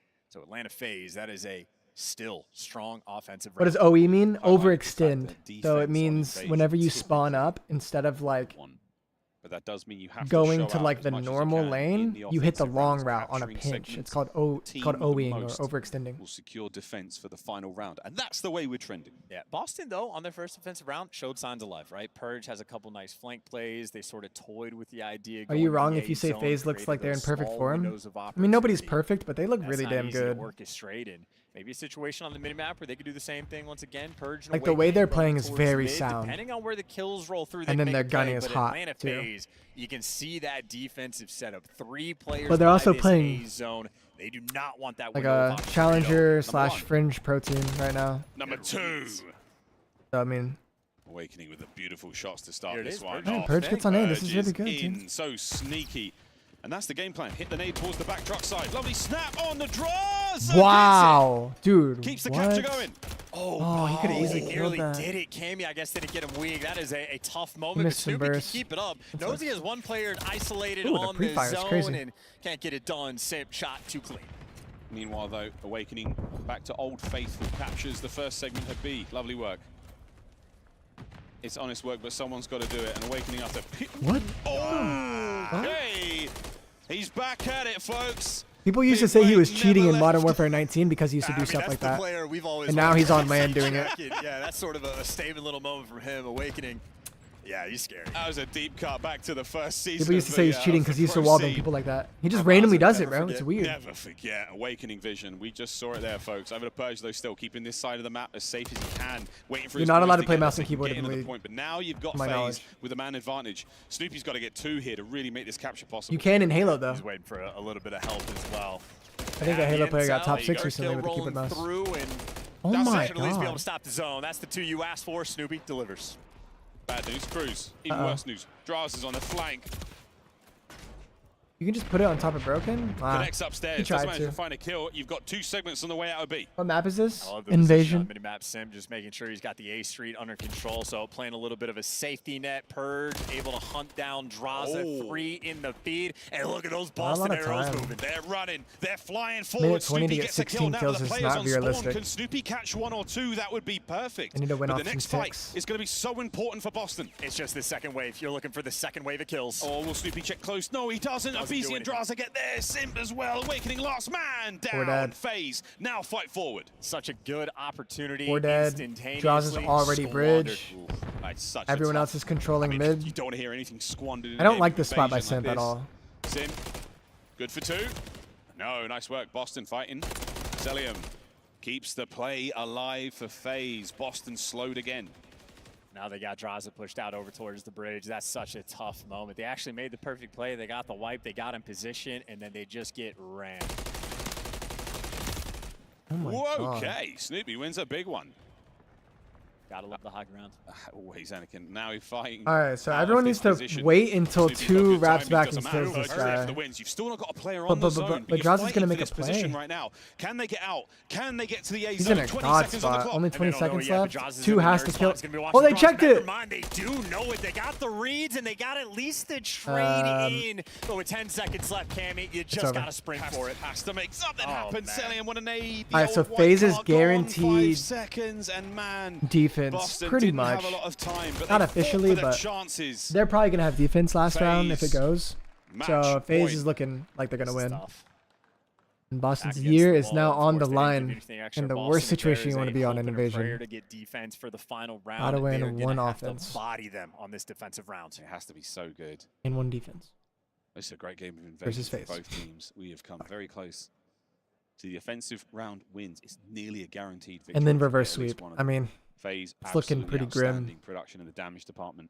So Atlanta FaZe, that is a still strong offensive. What does OE mean? Overextend. So it means whenever you spawn up, instead of like But that does mean you have going to to show like out the as much as you normal can lane, in the you hit the offensive long rounds, route on a capturing pinch. It's segments. called OEing or Most overextending. will secure defense for the final round, and that's the way we're trending. Yeah, Boston, though, on their first offensive round, showed signs of life, right? Purge has a couple nice flank plays. They sort of toyed with the idea. Are you wrong if you say FaZe looks like they're in perfect form? I mean, nobody's perfect, but they look really damn good. Orchestrate and maybe a situation on the minimap where they could do the same thing once again. Purge like the way they're playing is very sound. Depending on where the kills roll through, and then their gunning is hot too. FaZe, you can see that defensive setup. 3 players. But they're also by this playing A zone. They do not want that like a challenger / fringe pro team right now. Number 2. So, I mean, Awakening with the beautiful shots to start this one. Man, Purge gets on A. This is really good. In, so sneaky. And that's the game plan. Hit the nade towards the back truck side. Lovely snap on the draws. Wow, dude. Keeps the what? capture going. Oh, he could have easily killed that. Did it. Cammy, I guess, didn't get him weak. That is a tough moment. But Snoopy can keep it up. Knows he has one player isolated on the zone and can't get it done. Simp shot too clean. Meanwhile, though, Awakening back to old faithful, captures the first segment of B. Lovely work. It's honest work, but someone's got to do it. And Awakening after... What? Oh, okay. He's back at it, folks. People used to say he was cheating in Modern Warfare 19 because he used to do stuff like that. And now he's on land doing it. Yeah, that's sort of a statement little moment from him. Awakening. Yeah, he's scary. That was a deep cut back to the first season. People used to say he's cheating because he used to wallbang people like that. He just randomly does it, bro. It's weird. Never forget Awakening vision. We just saw it there, folks. Over to Purge, though, still keeping this side of the map as safe as he can. Waiting for You're his not allowed boys to play get mouse there and so he can keyboard get in the into league. point. But now you've got My FaZe knowledge. with a man advantage. Snoopy's got to get 2 here to really make this capture possible. You can in Halo, though. He's waiting for a little bit of help as well. I think a Halo player got top 6 recently with the keyboard mouse. Oh my At least be able god. to stop the zone. That's the 2 you asked for. Snoopy delivers. Bad news, Cruz. Even worse news. Draz is on the flank. You can just put it on top of Broken? Wow. Connects upstairs. Doesn't manage to find a kill. You've got 2 segments on the way out of B. What map is this? I love the Invasion. Minimap Sim just making sure he's got the A Street under control. So playing a little bit of a safety net. Purge able to hunt down Draza. 3 in the feed. And look at those Boston arrows moving. They're running. They're flying forward. Minute 20 Snoopy to get gets a kill. 16 Now kills the is players not on realistic. spawn. Can Snoopy catch 1 or 2? That would be perfect. I need to win but off the some next fight ticks. is going to be so important for Boston. It's just the second wave. You're looking for the second wave of kills. Oh, will Snoopy check close? No, he doesn't. Abizi and Draza get there. Simp as well. Awakening last man down. FaZe now fight forward. Such a good opportunity. We're dead. Draws is already bridge. Everyone else is controlling mid. You don't want to hear anything squandered. I don't like this spot by Simp at all. Simp, good for 2. No, nice work. Boston fighting. Celium keeps the play alive for FaZe. Boston slowed again. Now they got Draza pushed out over towards the bridge. That's such a tough moment. They actually made the perfect play. They got the wipe. They got in position, and then they just get rammed. Oh my God. Okay, Snoopy wins a big one. Gotta love the high ground. Always Anakin. Now he's fighting. All right, so everyone needs to wait until 2 wraps back and kills this guy. You've still not got a player on the zone. But Draws is going to make a play. Right now. Can they get out? Can they get to the A He's zone? in a 20 god seconds on the spot. clock. Only 20 seconds left. 2 in has the to kill. spot. Gonna be Oh, they watching checked Draza. it. Never mind, they do know it. They got the reads, and they got at least the trade in. But with 10 seconds left, Cammy, you just got to sprint for it. Has to make something happen. Celium, what an aid. All right, so FaZe is guaranteed 5 seconds, and man, defense, Boston pretty didn't much. have a lot of time, but Not they officially, fought for the but chances. they're probably going to have defense last round if it FaZe goes. So match FaZe point. is looking like they're going to win. Tough. And Boston's Back against year the is wall, now on the unfortunately, line. anything extra. And the Boston, worst if situation there you want to is be a on in hope and a prayer Invasion. to get defense for the final round. Gotta win They're one gonna have offense. to body them on this defensive round. It has to be so good. And 1 defense. This is a great game of Invasion Versus for FaZe. both teams. We have come very close to the offensive round wins. It's nearly a guaranteed victory. And then if we reverse get at least sweep. one of I them. mean, FaZe it's looking absolutely pretty grim. outstanding production in the damage department.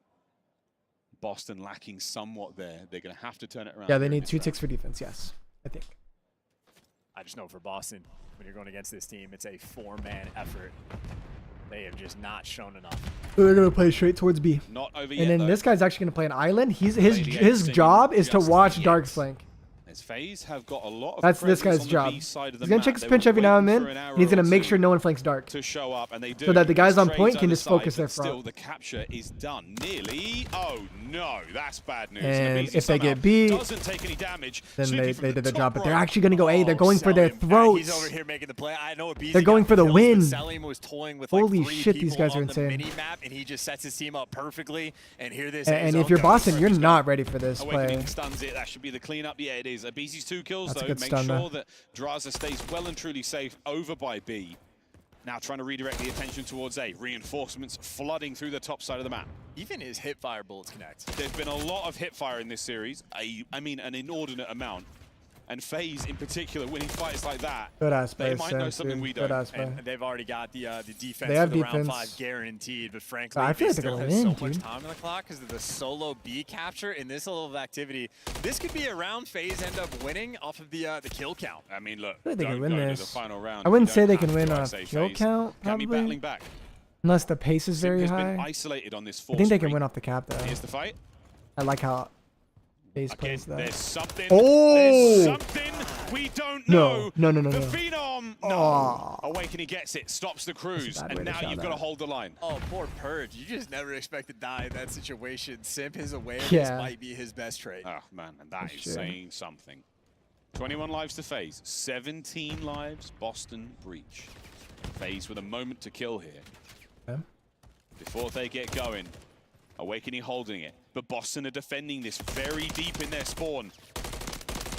Boston lacking somewhat there. They're going to have to turn it around. Yeah, they here in need this 2 round. ticks for defense, yes. I think. I just know for Boston, when you're going against this team, it's a 4-man effort. They have just not shown enough. They're going to play straight towards B. Not over And yet, then though. this guy's actually going to play an island. His Lady his Edson job is to just watch yet. Dark flank. As FaZe have got a lot of That's this guy's presence on the job. B side of the He's gonna map. check his They pinch were every now and waiting then. for an And he's arrow gonna or make two sure no one flanks dark. to show up, and they do. So that the guys on Trades point can either just focus side, their but still front. the capture is done nearly. Oh no, that's bad news. And Abizi if they get somehow beat, doesn't take any damage. then Snoopy they from did the the top job. But they're rope. actually gonna go A. They're going for their He's throats. over here making the play. I know Ewc They're going for the got win. kills, but Selim was toying with Holy like 3 shit, these people guys are on insane. the mini map, and he just sets his team up perfectly. And here this. And if you're Boston, you're not ready for this play. Awakening stuns it. That should be the cleanup. Yeah, it is. Abizi's 2 kills, That's a though. good Make stun, sure though. that Draza stays well and truly safe over by B. Now trying to redirect the attention towards A. Reinforcements flooding through the top side of the map. Even his hipfire bullets connect. There's been a lot of hipfire in this series. I mean, an inordinate amount. And FaZe, in particular, winning fights like that, Good ass they play, might know Sam, something dude. we Good don't. ass play. And they've already got the defense They have for the round defense. 5 guaranteed, but frankly, I feel they like they're still gonna have win, so much dude. time on the clock because of the solo B capture in this level of activity. This could be a round FaZe end up winning off of the kill count. I mean, look, I think they don't can win go to this. the final round I if wouldn't you say don't they have can to, win I on say kill FaZe count, can be battling probably. back. Unless the pace is Sim very has been high. isolated on this I think they can spree. win off the cap, though. Here's the fight. I like how FaZe Again, plays that. there's something. Oh! There's something we don't know. No. The No. Phenom. No. Oh. Awakening gets it. Stops the cruise. bad way And to now shot you've got to that. hold the line. Oh, poor Purge. You just never expect to die in that situation. Simp, his awareness Yeah. might be his best trait. Oh, man. And that For is sure. saying something. 21 lives to FaZe. 17 lives, Boston Breach. FaZe with a moment to kill here. Okay. Before they get going. Awakening holding it. But Boston are defending this very deep in their spawn.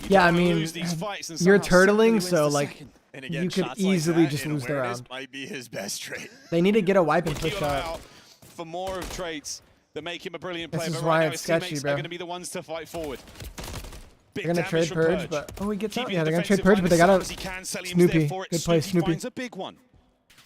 You Yeah, don't I wanna mean, lose these fights and you're somehow Sim really turtling, wins so the like second. And again, you could shots like easily that just and lose the awareness round. might be his best trait. They need to get a wipe and Keep push an eye up. out for more of traits that make him a brilliant This player. is But why right now, it's his sketchy, teammates bro. are going to be the ones to fight forward. Big They're gonna damage trade from Purge, but oh, he gets out. Keeping Yeah, the they're gonna trade defensive Purge, line but they as got sound a as he can. Selim's Snoopy. there for it. Good play, Snoopy Snoopy. finds a big one.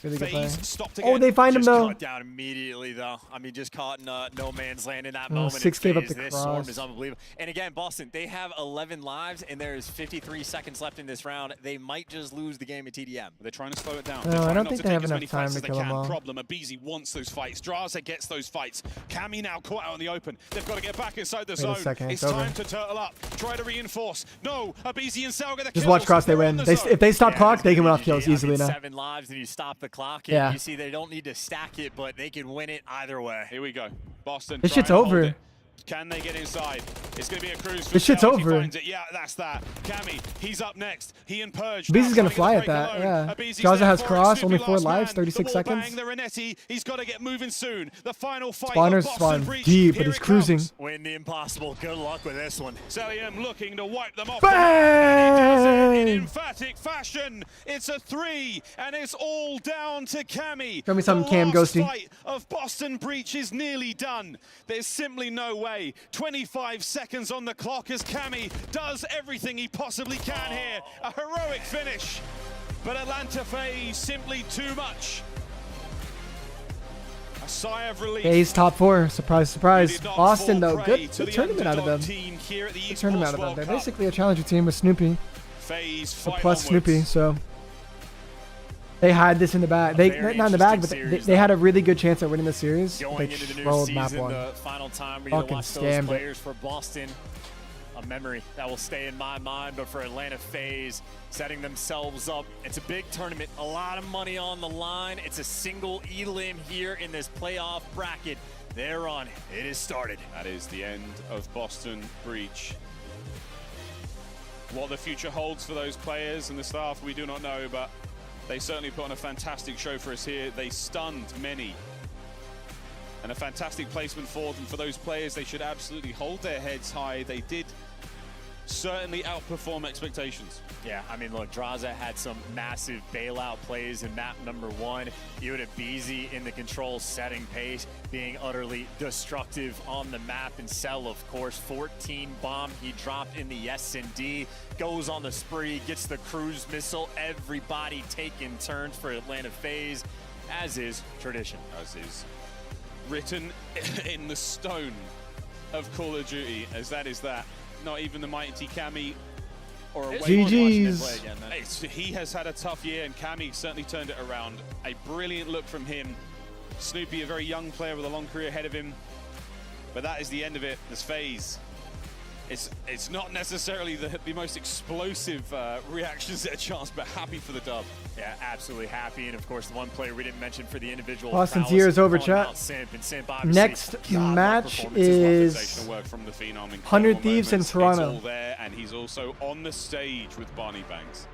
Really good play. FaZe stopped Oh, again. they find him Just though. caught down immediately, though. I mean, just caught in no man's land in that Oh, moment. 6 and gave up FaZe, the this swarm cross. is unbelievable. And again, Boston, they have 11 lives, and there's 53 seconds left in this round. They might just lose the game at TDM. They're trying to slow it down. No, They're I trying don't not think to they have take as enough many time fights to as they kill 'em can. all. Problem, Abizi wants those fights. Draza gets those fights. Cammy now caught out in the open. They've got to get back inside the Wait a zone. second, It's it's over. time to turtle up. Try to reinforce. No, Abizi and Sal get the Just kills. watch cross, they They're on win. the zone. If they stop Yeah, clock, it's they can win gonna off be kills GG. I easily mean, now. 7 lives, and you stop the clock. And Yeah. you see they don't need to stack it, but they can win it either way. Here we go. Boston. This try shit's and hold over. it. Can they get inside? It's going to be a cruise. For This shit's Sal if he over. finds it. Yeah, that's that. Cammy, he's up next. He and Purge. Abizi's now gonna trying to fly get at the that, break yeah. alone. Abizi's Draza there has for it. cross, Snoopy only 4 last lives, man. 36 the wall seconds. Bang, the Renetti. He's got to get moving soon. The final fight. Spawners of Boston spawn Breach. deep, but Here he's it cruising. comes. Win the impossible. Good luck with this one. Selim looking to wipe them off. Bang! In emphatic fashion. It's a 3, and it's all down to Cammy. Show me something, The Cam last Ghosty. fight of Boston Breach is nearly done. There's simply no way. 25 seconds on the clock as Cammy does everything he possibly can here. A heroic finish, but Atlanta FaZe simply too much. A sigh of relief. FaZe top 4. Surprise, surprise. Did not Boston fall though, prey good, to good the tournament out of them. underdog team here at the Good tournament Esports out of them. World They're Cup. basically a challenger team with Snoopy. FaZe So fight plus onwards. Snoopy, so they had this in the bag. They very not in the bag, but interesting they series, had a really good chance at winning the series. But Going they into the new trolled map season, 1. the final time we're Fucking gonna watch those scammed it. players for Boston. A memory that will stay in my mind, but for Atlanta FaZe, setting themselves up. It's a big tournament, a lot of money on the line. It's a single elim here in this playoff bracket. They're on. It is started. That is the end of Boston Breach. What the future holds for those players and the staff, we do not know, but they certainly put on a fantastic show for us here. They stunned many. And a fantastic placement for them. For those players, they should absolutely hold their heads high. They did certainly outperform expectations. Yeah, I mean, look, Draza had some massive bailout plays in map number 1. Ewc in the control setting pace, being utterly destructive on the map. And Cell, of course, 14 bomb he dropped in the S&D, goes on the spree, gets the cruise missile. Everybody taking turns for Atlanta FaZe, as is tradition. As is written in the stone of Call of Duty, as that is that. Not even the mighty Cammy or a GG's. He has had a tough year, and Cammy certainly turned it around. A brilliant look from him. Snoopy, a very young player with a long career ahead of him. But that is the end of it. As FaZe It's not necessarily the most explosive reactions at a chance, but happy for the dub. Yeah, absolutely happy. And of course, the one player we didn't mention for the individual. Boston Tears over chat. Next match is 100 Thieves in Toronto. All there, and he's also on the stage with Barney Banks.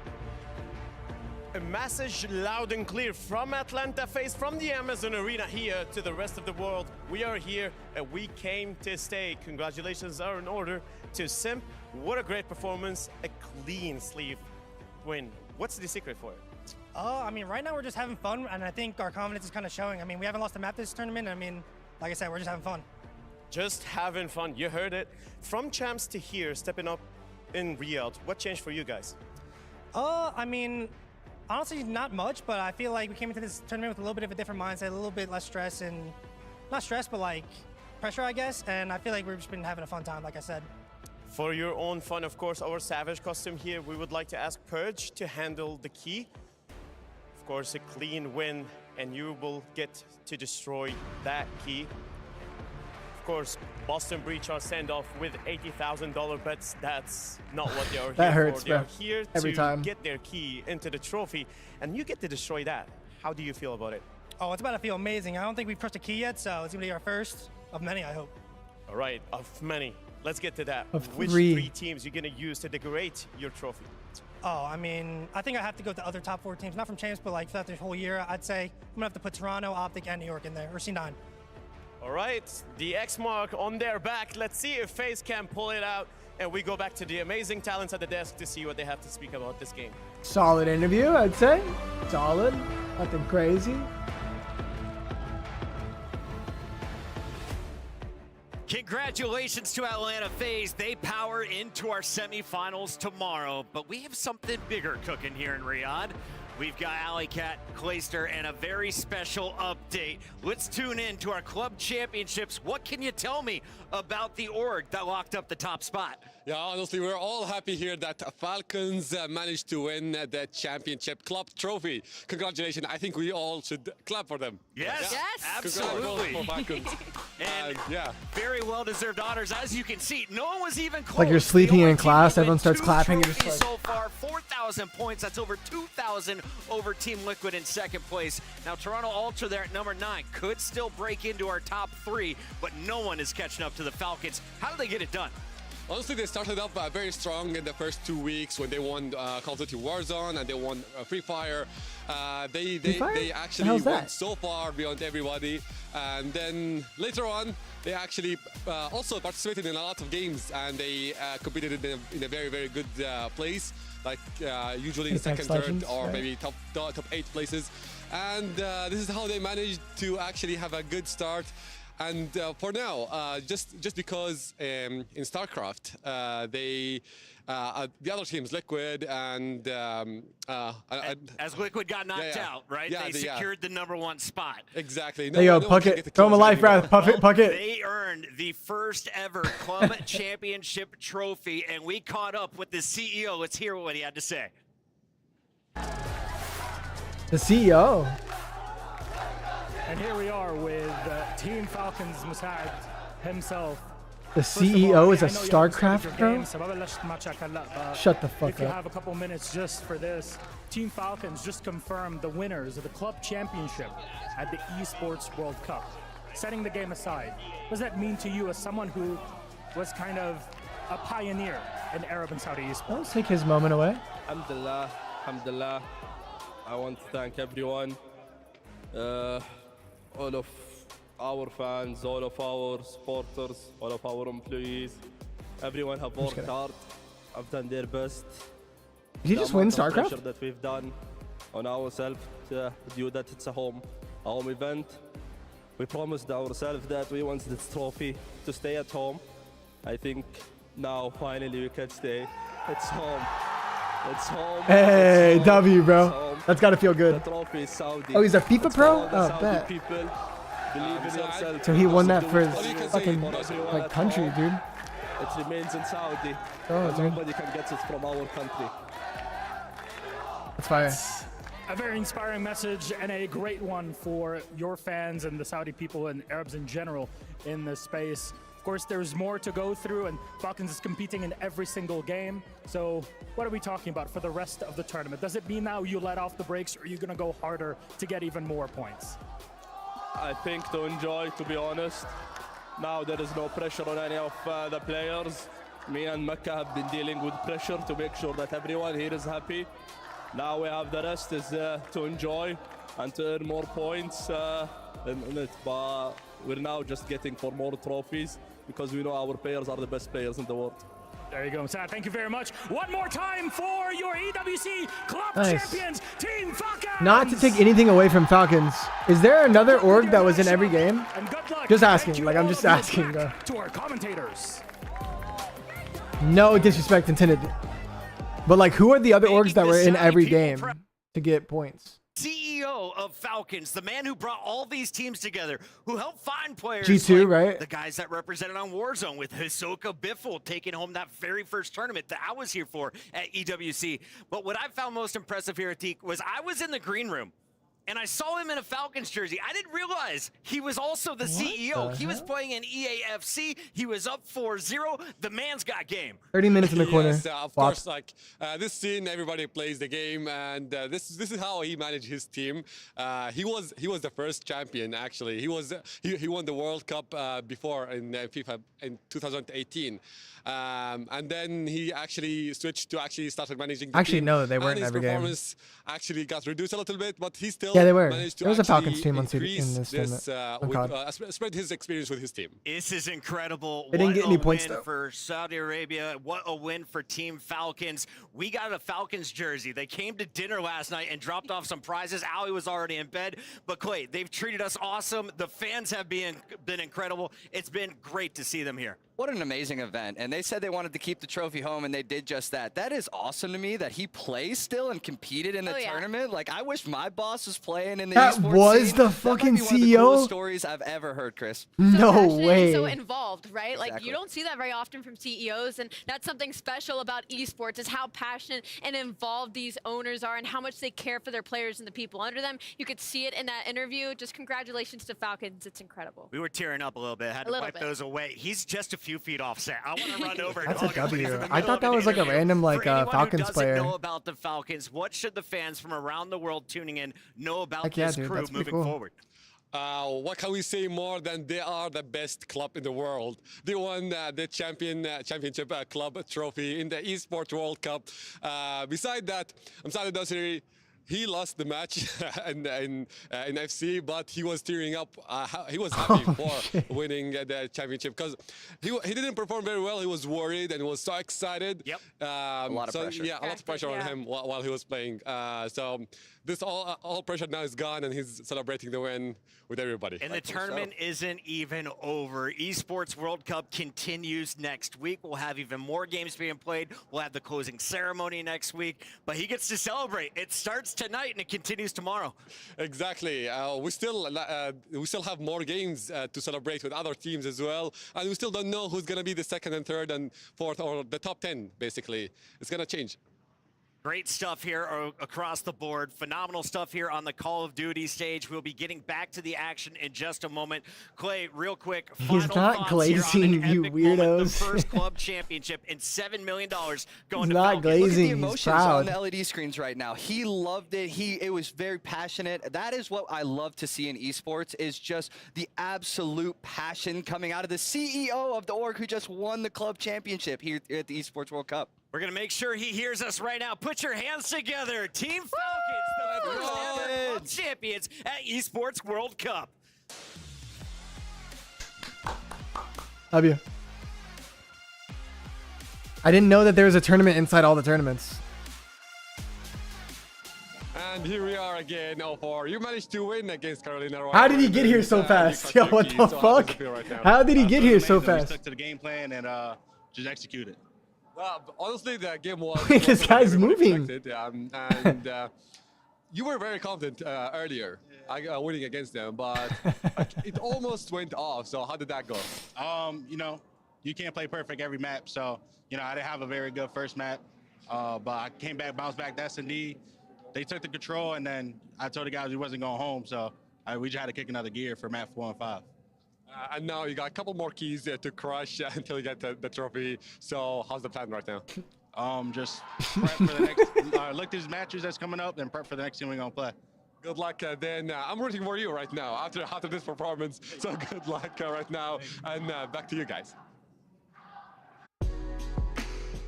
A message loud and clear from Atlanta FaZe, from the Amazon Arena here to the rest of the world. We are here and we came to stay. Congratulations are in order to Simp. What a great performance, a clean sleeve win. What's the secret for it? I mean, right now we're just having fun, and I think our confidence is kind of showing. I mean, we haven't lost a map this tournament. I mean, like I said, we're just having fun. Just having fun, you heard it. From champs to here, stepping up in Riyadh, what changed for you guys? I mean, honestly, not much, but I feel like we came into this tournament with a little bit of a different mindset, a little bit less stress, and not stress, but like pressure, I guess. And I feel like we've just been having a fun time, like I said. For your own fun, of course, our Savage costume here, we would like to ask Purge to handle the key. Of course, a clean win, and you will get to destroy that key. Of course, Boston Breach are sent off with $80,000 bets. That's not what they are That here hurts, for. They are bro. here Every to time. get their key into the trophy, and you get to destroy that. How do you feel about it? Oh, it's about to feel amazing. I don't think we've pushed a key yet, so it's gonna be our first of many, I hope. All right, of many. Let's get to that. Of Which three. three teams you're gonna use to decorate your trophy? Oh, I mean, I think I have to go with the other top 4 teams, not from champs, but like throughout the whole year. I'd say I'm gonna have to put Toronto, Optic, and New York in there, or C9. All right, the X mark on their back. Let's see if FaZe can pull it out. And we go back to the amazing talents at the desk to see what they have to speak about this game. Solid interview, I'd say. Solid. Nothing crazy. Congratulations to Atlanta FaZe. They power into our semifinals tomorrow, but we have something bigger cooking here in Riyadh. We've got Alleycat, Clayster, and a very special update. Let's tune in to our club championships. What can you tell me about the org that locked up the top spot? Yeah, honestly, we're all happy here that Falcons managed to win the championship club trophy. Congratulations. I think we all should clap for them. Yes, Yeah. absolutely. For Falcons. And yeah. very well-deserved honors. As you can see, no one was even close. Like you're sleeping in class, everyone starts Two clapping. You're just trophies like, so far, 4,000 points. That's over 2,000 over Team Liquid in second place. Now, Toronto Ultra there at number 9 could still break into our top 3, but no one is catching up to the Falcons. How did they get it done? Honestly, they started up very strong in the first 2 weeks when they won Call of Duty Warzone and they won Free Fire. They actually went so far beyond everybody. And then later on, they actually also participated in a lot of games and they competed in a very, very good place. Like usually in second, third, or maybe top 8 places. And this is how they managed to actually have a good start. And for now, just because in StarCraft, the other teams, Liquid and as Liquid got knocked out, right? They secured the number 1 spot. Exactly. Hey, yo, Puckett. Throw him a life raft. Puckett. They earned the first ever club championship trophy, and we caught up with the CEO. Let's hear what he had to say. The CEO. And here we are with Team Falcons Musad himself. The CEO is a StarCraft pro? Shut the fuck If you up. have a couple minutes just for this, Team Falcons just confirmed the winners of the club championship at the Esports World Cup. Setting the game aside, what does that mean to you as someone who was kind of a pioneer in Arab and Saudi esports? Don't take his moment away. Alhamdulillah, alhamdulillah. I want to thank everyone. All of our fans, all of our supporters, all of our employees, everyone have worked hard, have done their best. Did he just win StarCraft? The that we've done on ourselves, due that it's a home event. We promised ourselves that we want this trophy to stay at home. I think now finally we can stay. It's home. It's home. Hey, it's home. W, bro. It's home. That's gotta feel good. The trophy is Saudi. Oh, he's a FIFA It's pro? all the Oh, Saudi bet. people. Believe in yourself. So he won that for Because his you fucking for everyone like at country, home. dude. It remains in Saudi. Oh, and dude. nobody can get it from our country. That's fire. A very inspiring message and a great one for your fans and the Saudi people and Arabs in general in this space. Of course, there's more to go through, and Falcons is competing in every single game. So what are we talking about for the rest of the tournament? Does it mean now you let off the brakes, or are you going to go harder to get even more points? I think to enjoy, to be honest. Now there is no pressure on any of the players. Me and Mecca have been dealing with pressure to make sure that everyone here is happy. Now we have the rest is to enjoy and to earn more points in it. But we're now just getting for more trophies because we know our players are the best players in the world. There you go, Sad. Thank you very much. One more time for your EWC Club Nice. Champions, Team Falcons! Not to take anything away from Falcons. Is there another org that was in every game? Just asking. Like, I'm just asking, bro. To our commentators. No disrespect intended. But, like, who are the other orgs that were in every game to get points? CEO of Falcons, the man who brought all these teams together, who helped find players G2, like right? the guys that represented on Warzone, with Hisoka Biffle taking home that very first tournament that I was here for at EWC. But what I found most impressive here, Atik, was I was in the green room and I saw him in a Falcons jersey. I didn't realize he was also the CEO. He was playing in EAFC. He was up 4-0. The man's got game. 30 minutes in the corner. Yes, of course, like this scene, everybody plays the game, and this is how he managed his team. He was the first champion, actually. He won the World Cup before in FIFA in 2018. And then he actually switched to started managing the team. No, they weren't and in every his game. performance actually got reduced a little bit, but he still Yeah, they were. managed to There was a Falcons actually team on increase in this this, tournament. spread his experience with his team. This is incredible. They didn't What get any a points, win though. for Saudi Arabia. What a win for Team Falcons. We got a Falcons jersey. They came to dinner last night and dropped off some prizes. Ali was already in bed. But Clay, they've treated us awesome. The fans have been incredible. It's been great to see them here. What an amazing event. And they said they wanted to keep the trophy home, and they did just that. That is awesome to me that he plays still and competed in the tournament. Like, I wish my boss was playing in the That esports was scene. the That fucking might be one of the CEO? coolest stories I've ever heard, Chris. No passionate way. and so involved, right? Like, Exactly. you don't see that very often from CEOs, and that's something special about esports, is how passionate and involved these owners are and how much they care for their players and the people under them. You could see it in that interview. Just congratulations to Falcons. It's incredible. We were tearing up a little bit. Had to wipe those away. He's just a few feet offset. I want to run over and That's a hug him. He's in W. the I middle thought of that an was like a interview. random like For anyone Falcons who doesn't player. know about the Falcons, what should the fans from around the world tuning in know about Heck yeah, this dude, crew that's pretty moving cool. forward? What can we say more than they are the best club in the world? They won the championship club trophy in the Esports World Cup. Beside that, I'm Saad Dosiri. He lost the match in FC, but he was tearing up. He was happy for winning the championship because he didn't perform very well. He was worried and was so excited. Yep. A lot of pressure. Yeah, a lot of pressure on him while he was playing. So this all pressure now is gone, and he's celebrating the win with everybody. And the tournament isn't even over. Esports World Cup continues next week. We'll have even more games being played. We'll have the closing ceremony next week. But he gets to celebrate. It starts tonight and it continues tomorrow. Exactly. We still have more games to celebrate with other teams as well, and we still don't know who's going to be the second and third and fourth, or the top 10. Basically, it's going to change. Great stuff here across the board. Phenomenal stuff here on the Call of Duty stage. We'll be getting back to the action in just a moment. Clay, real quick. He's not glazing, you weirdos. The first club championship and $7 million going He's to not Falcons. glazing. Look at the He's emotions proud. on the LED screens right now. He loved it. It was very passionate. That is what I love to see in esports, is just the absolute passion coming out of the CEO of the org who just won the club championship here at the Esports World Cup. We're going to make sure he hears us right now. Put your hands together. Team Falcons, the first ever club champions at Esports World Cup. Love you. I didn't know that there was a tournament inside all the tournaments. And here we are again, 0-4. You managed to win against Carolina. How did he get here so fast? Yo, what the fuck? How did he get here so fast? Stuck to the game plan and just execute it. Honestly, the game was. This guy's moving. And you were very confident earlier, winning against them, but it almost went off. So how did that go? You know, you can't play perfect every map. So, you know, I didn't have a very good first map, but I came back, bounced back to S&D. They took the control, and then I told the guys we wasn't going home. So we just had to kick another gear for map 4 and 5. And now you got a couple more keys to crush until you get the trophy. So how's the plan right now? Just prep for the next. Look these matches that's coming up, then prep for the next team we're gonna play. Good luck. Then I'm rooting for you right now after this performance. So good luck right now, and back to you guys.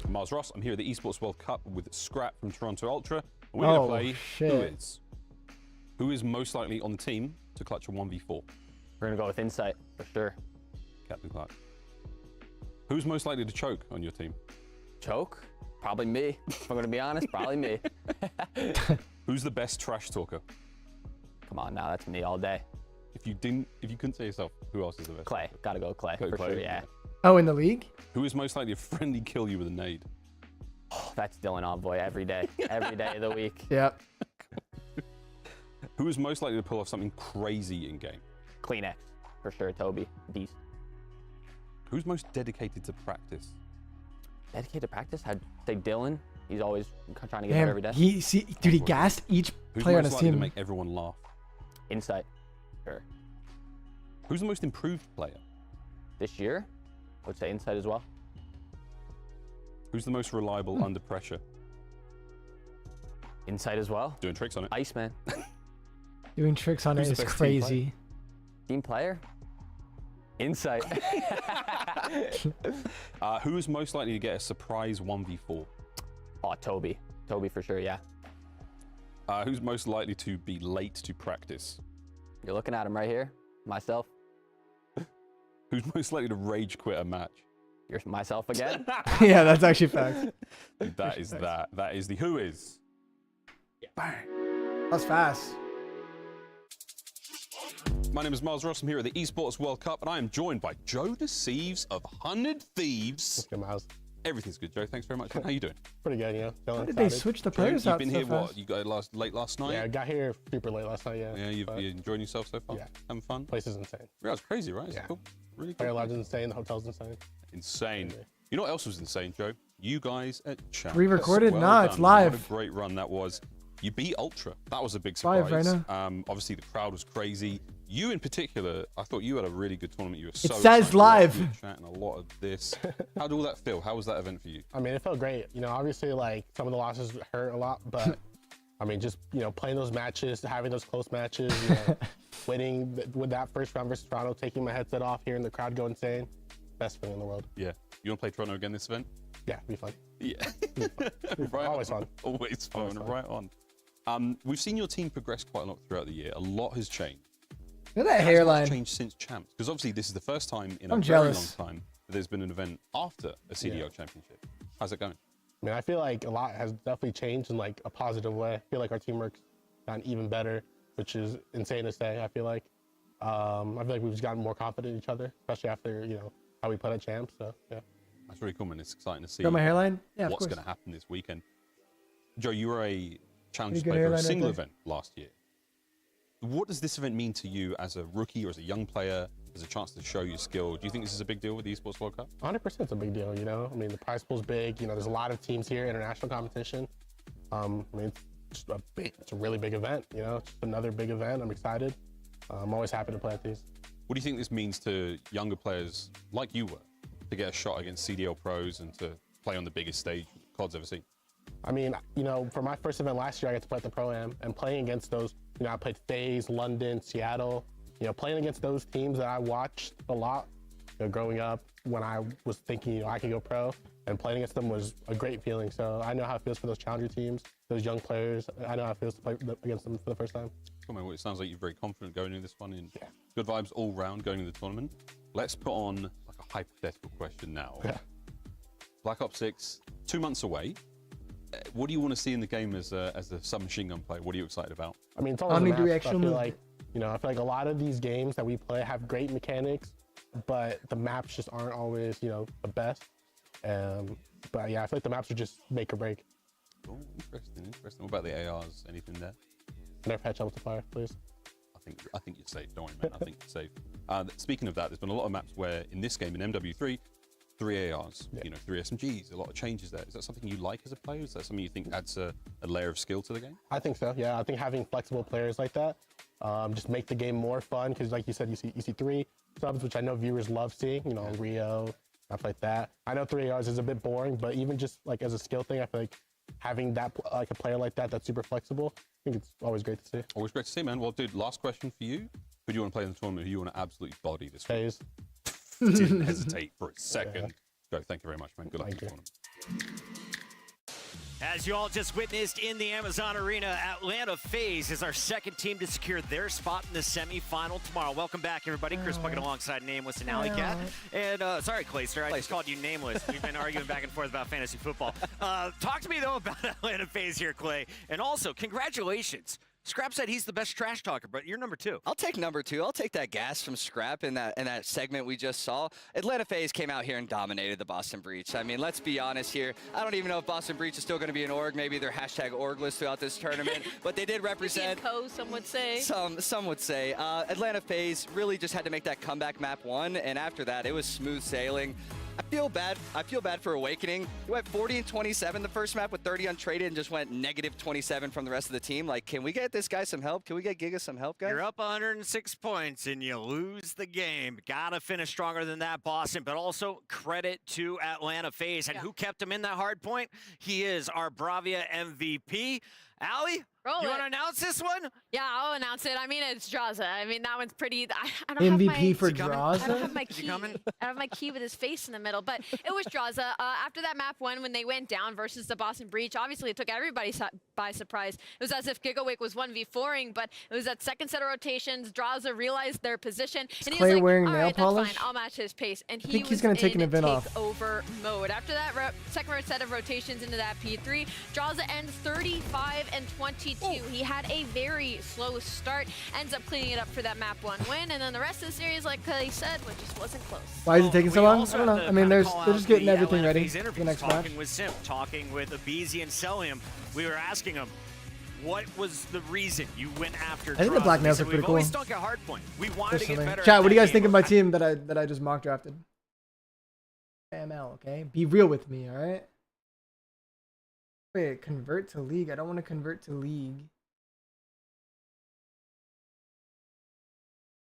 I'm Miles Ross. I'm here at the Esports World Cup with Scrap from Toronto Ultra. And we're going to play Who is most likely on the team to clutch a 1v4? We're going to go with Insight, for sure. Captain Clark. Who's most likely to choke on your team? Choke? Probably me. If I'm going to be honest, probably me. Who's the best trash talker? Come on now, that's me all day. If you couldn't say yourself, who else is the best? Clay. Got to go Clay, for sure, yeah. Oh, in the league? Who is most likely to friendly kill you with a nade? Oh, that's Dylan Envoy every day of the week. Yep. Who is most likely to pull off something crazy in game? Kleenex, for sure, Toby, beast. Who's most dedicated to practice? Dedicated to practice? I'd say Dylan. He's always trying to get better every day. He gassed each player on his team. Who's most likely to make everyone laugh? Insight, sure. Who's the most improved player? This year? I would say Insight as well. Who's the most reliable under pressure? Insight as well. Doing tricks on it. Iceman. Doing tricks on it is crazy. Team player? Insight. Who is most likely to get a surprise 1v4? Oh, Toby. Toby for sure, yeah. Who's most likely to be late to practice? You're looking at him right here. Myself. Who's most likely to rage quit a match? You're myself again. Yeah, that's actually facts. That is that. That is the who is. Yeah. Bang. That's fast. My name is Miles Ross. I'm here at the Esports World Cup, and I am joined by Joe Deceives of 100 Thieves. What's good, Miles? Everything's good, Joe. Thanks very much. How you doing? Pretty good, you know. How did they switch the players out You've been so here, fast? what? You got late last night? Yeah, I got here super late last night, yeah. Yeah, you enjoying yourself so far? Yeah. Having fun? Place is insane. Yeah, it's crazy, right? It's Yeah. cool. Really cool. Player lodge is insane, the hotel's insane. Insane. You know what else was insane, Joe? You guys at Champs. Re-recorded? Well Nah, it's done. live. What a great run that was. You beat Ultra. That was a big surprise. Live right Obviously, the crowd was crazy. You in particular, I thought you had a really good tournament. You were so It says live. You were chatting a lot of this. How did all that feel? How was that event for you? I mean, it felt great. You know, obviously, like, some of the losses hurt a lot, but, I mean, just, you know, playing those matches, having those close matches, you know, winning with that first round versus Toronto, taking my headset off, hearing the crowd go insane, best feeling in the world. Yeah. You want to play Toronto again this event? Yeah, it'd be fun. Yeah. Right always fun. Always fun. Right on. We've seen your team progress quite a lot throughout the year. A lot has changed. Look at that Has hairline. much changed since Champs? Because obviously this is the first time in a I'm very jealous. long time that there's been an event after a CDO championship. How's it going? I mean, I feel like a lot has definitely changed in, like, a positive way. I feel like our teamwork's gotten even better, which is insane to say, I feel like. I feel like we've just gotten more confident in each other, especially after, you know, how we played at Champs, so, yeah. That's really cool, man. It's exciting to see Got my hairline? Yeah, of what's course. going to happen this weekend. Joe, you were a challenge Pretty good player for a hairline right single there. event last year. What does this event mean to you as a rookie or as a young player, as a chance to show your skill? Do you think this is a big deal with the Esports World Cup? 100% it's a big deal, you know? I mean, the prize pool's big. You know, there's a lot of teams here, international competition. I mean, it's a really big event, you know? It's just another big event. I'm excited. I'm always happy to play at these. What do you think this means to younger players like you were to get a shot against CDL pros and to play on the biggest stage COD's ever seen? I mean, you know, for my first event last year, I got to play at the Pro-Am, and playing against those, you know, I played FaZe, London, Seattle, you know, playing against those teams that I watched a lot, you know, growing up when I was thinking, you know, I could go pro, and playing against them was a great feeling. So I know how it feels for those challenger teams, those young players. I know how it feels to play against them for the first time. Come on, well, it sounds like you're very confident going into this one, and good vibes all round going into the tournament. Let's put on like a hypothetical question now. Yeah. Black Ops 6, 2 months away. What do you want to see in the game as a submachine gun player? What are you excited about? I mean, it's always the maps. I feel like, you know, I feel like a lot of these games that we play have great mechanics, but the maps just aren't always, you know, the best. But yeah, I feel like the maps are just make or break. Oh, interesting. What about the ARs? Anything there? Nerf headshot multiplier, please. I think you're safe. Don't worry, man. I think you're safe. Speaking of that, there's been a lot of maps where in this game, in MW3, 3 ARs, you know, 3 SMGs, a lot of changes there. Is that something you like as a player? Is that something you think adds a layer of skill to the game? I think so, yeah. I think having flexible players like that just make the game more fun, because like you said, you see 3 subs, which I know viewers love seeing. You know, Rio, stuff like that. I know 3ARs is a bit boring, but even just like as a skill thing, I feel like having that like a player like that that's super flexible, I think it's always great to see. Always great to see, man. Well, dude, last question for you. Who do you want to play in the tournament? Who do you want to absolutely body this week? FaZe. Didn't hesitate for a second. Go. Thank you very much, man. Good luck in the tournament. As you all just witnessed in the Amazon Arena, Atlanta FaZe is our second team to secure their spot in the semifinal tomorrow. Welcome back, everybody. Chris Puckett alongside Nameless and Alley Cat. And sorry, Clayster, I just called you Nameless. We've been arguing back and forth about fantasy football. Talk to me, though, about Atlanta FaZe here, Clay. And also, congratulations. Scrap said he's the best trash talker, but you're number 2. I'll take number 2. I'll take that gas from Scrap in that segment we just saw. Atlanta FaZe came out here and dominated the Boston Breach. I mean, let's be honest here. I don't even know if Boston Breach is still going to be an org. Maybe they're #orgless throughout this tournament, but they did represent. Some would say. Some would say. Atlanta FaZe really just had to make that comeback map 1, and after that, it was smooth sailing. I feel bad for Awakening. He went 40-27 the first map with 30 untraded and just went -27 from the rest of the team. Like, can we get this guy some help? Can we get Giga some help, guys? You're up 106 points and you lose the game. Gotta finish stronger than that, Boston, but also credit to Atlanta FaZe. And who kept him in that hard point? He is our Bravia MVP. Allie, you want to announce this one? Yeah, I'll announce it. I mean, it's Draza. I mean, that one's pretty. I don't MVP have my, for Draza? I don't have my key. I don't have my key with his face in the middle, but it was Draza. After that map 1, when they went down versus the Boston Breach, obviously it took everybody by surprise. It was as if Gigawick was 1v4ing, but it was that second set of rotations. Draza realized their position, and he was like, wearing all nail right, polish? that's fine. I'll match his pace. And I think he's going to take an event off. Takeover mode. After that second set of rotations into that P3, Draza ends 35-22. He had a very slow start, ends up cleaning it up for that map 1 win, and then the rest of the series, like Kelly said, just wasn't close. Why is it taking so long? I don't know. I mean, they're just getting everything ready for the next match. Talking with Simp, talking with Abizi and Celium, we were asking him, what was the reason you went after I think the black nails are pretty cool. We've always stuck at hard point. We wanted to get better. Chat, what do you guys think of my team that I just mock drafted? AML, okay? Be real with me, all right? Wait, convert to league. I don't want to convert to league.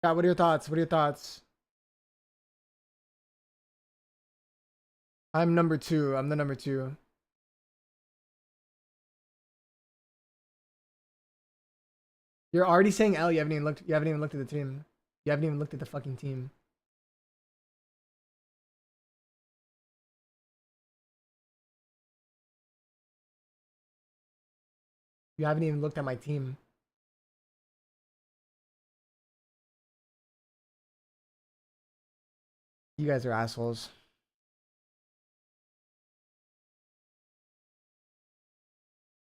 Chat, what are your thoughts? What are your thoughts? I'm number 2. I'm the number 2. You're already saying L. You haven't even looked at the team. You haven't even looked at the fucking team. You haven't even looked at my team. You guys are assholes.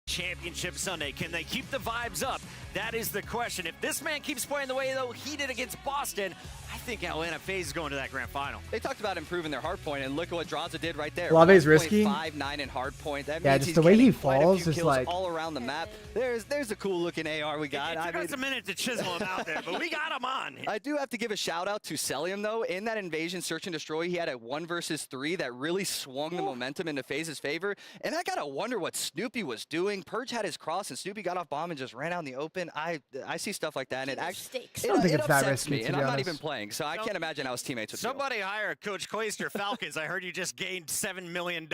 Championship Sunday. Can they keep the vibes up? That is the question. If this man keeps playing the way, though, he did against Boston, I think Atlanta FaZe is going to that grand final. They talked about improving their hard point, and look at what Draza did right there. Lave's risky. 5.9 in hard point. That yeah, means just the way he falls is is like all around the map. There's a cool looking AR we got. It took us a minute to chisel him out there, but we got him on. I do have to give a shout out to Celium though. In that invasion search and destroy, he had a 1 versus 3 that really swung the momentum into FaZe's favor. And I gotta wonder what Snoopy was doing. Purge had his cross, and Snoopy got off bomb and just ran out in the open. I see stuff like that, and it actually it upsets me. And I'm not even playing, so I can't imagine how his teammates would feel. Somebody hire Coach Clayster Falcons. I heard you just gained $7 million.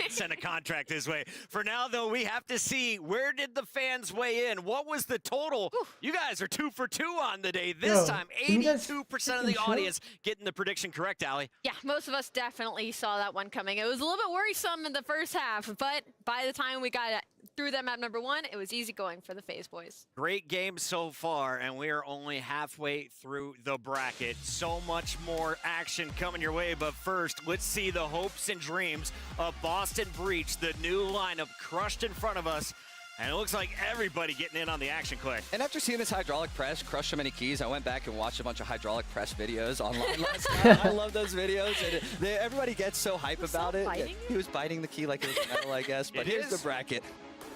Send a contract his way. For now, though, we have to see, where did the fans weigh in? What was the total? You guys are 2 for 2 on the day. This time, 82% of the audience getting the prediction correct, Allie. Yeah, most of us definitely saw that one coming. It was a little bit worrisome in the first half, but by the time we got through them at number 1, it was easy going for the FaZe boys. Great game so far, and we are only halfway through the bracket. So much more action coming your way, but first, let's see the hopes and dreams of Boston Breach, the new lineup crushed in front of us. And it looks like everybody getting in on the action, Clay. And after seeing this hydraulic press crush so many keys, I went back and watched a bunch of hydraulic press videos online last night. I love those videos. And everybody gets so hype about it. He was biting the key like it was metal, I guess. But here's the bracket.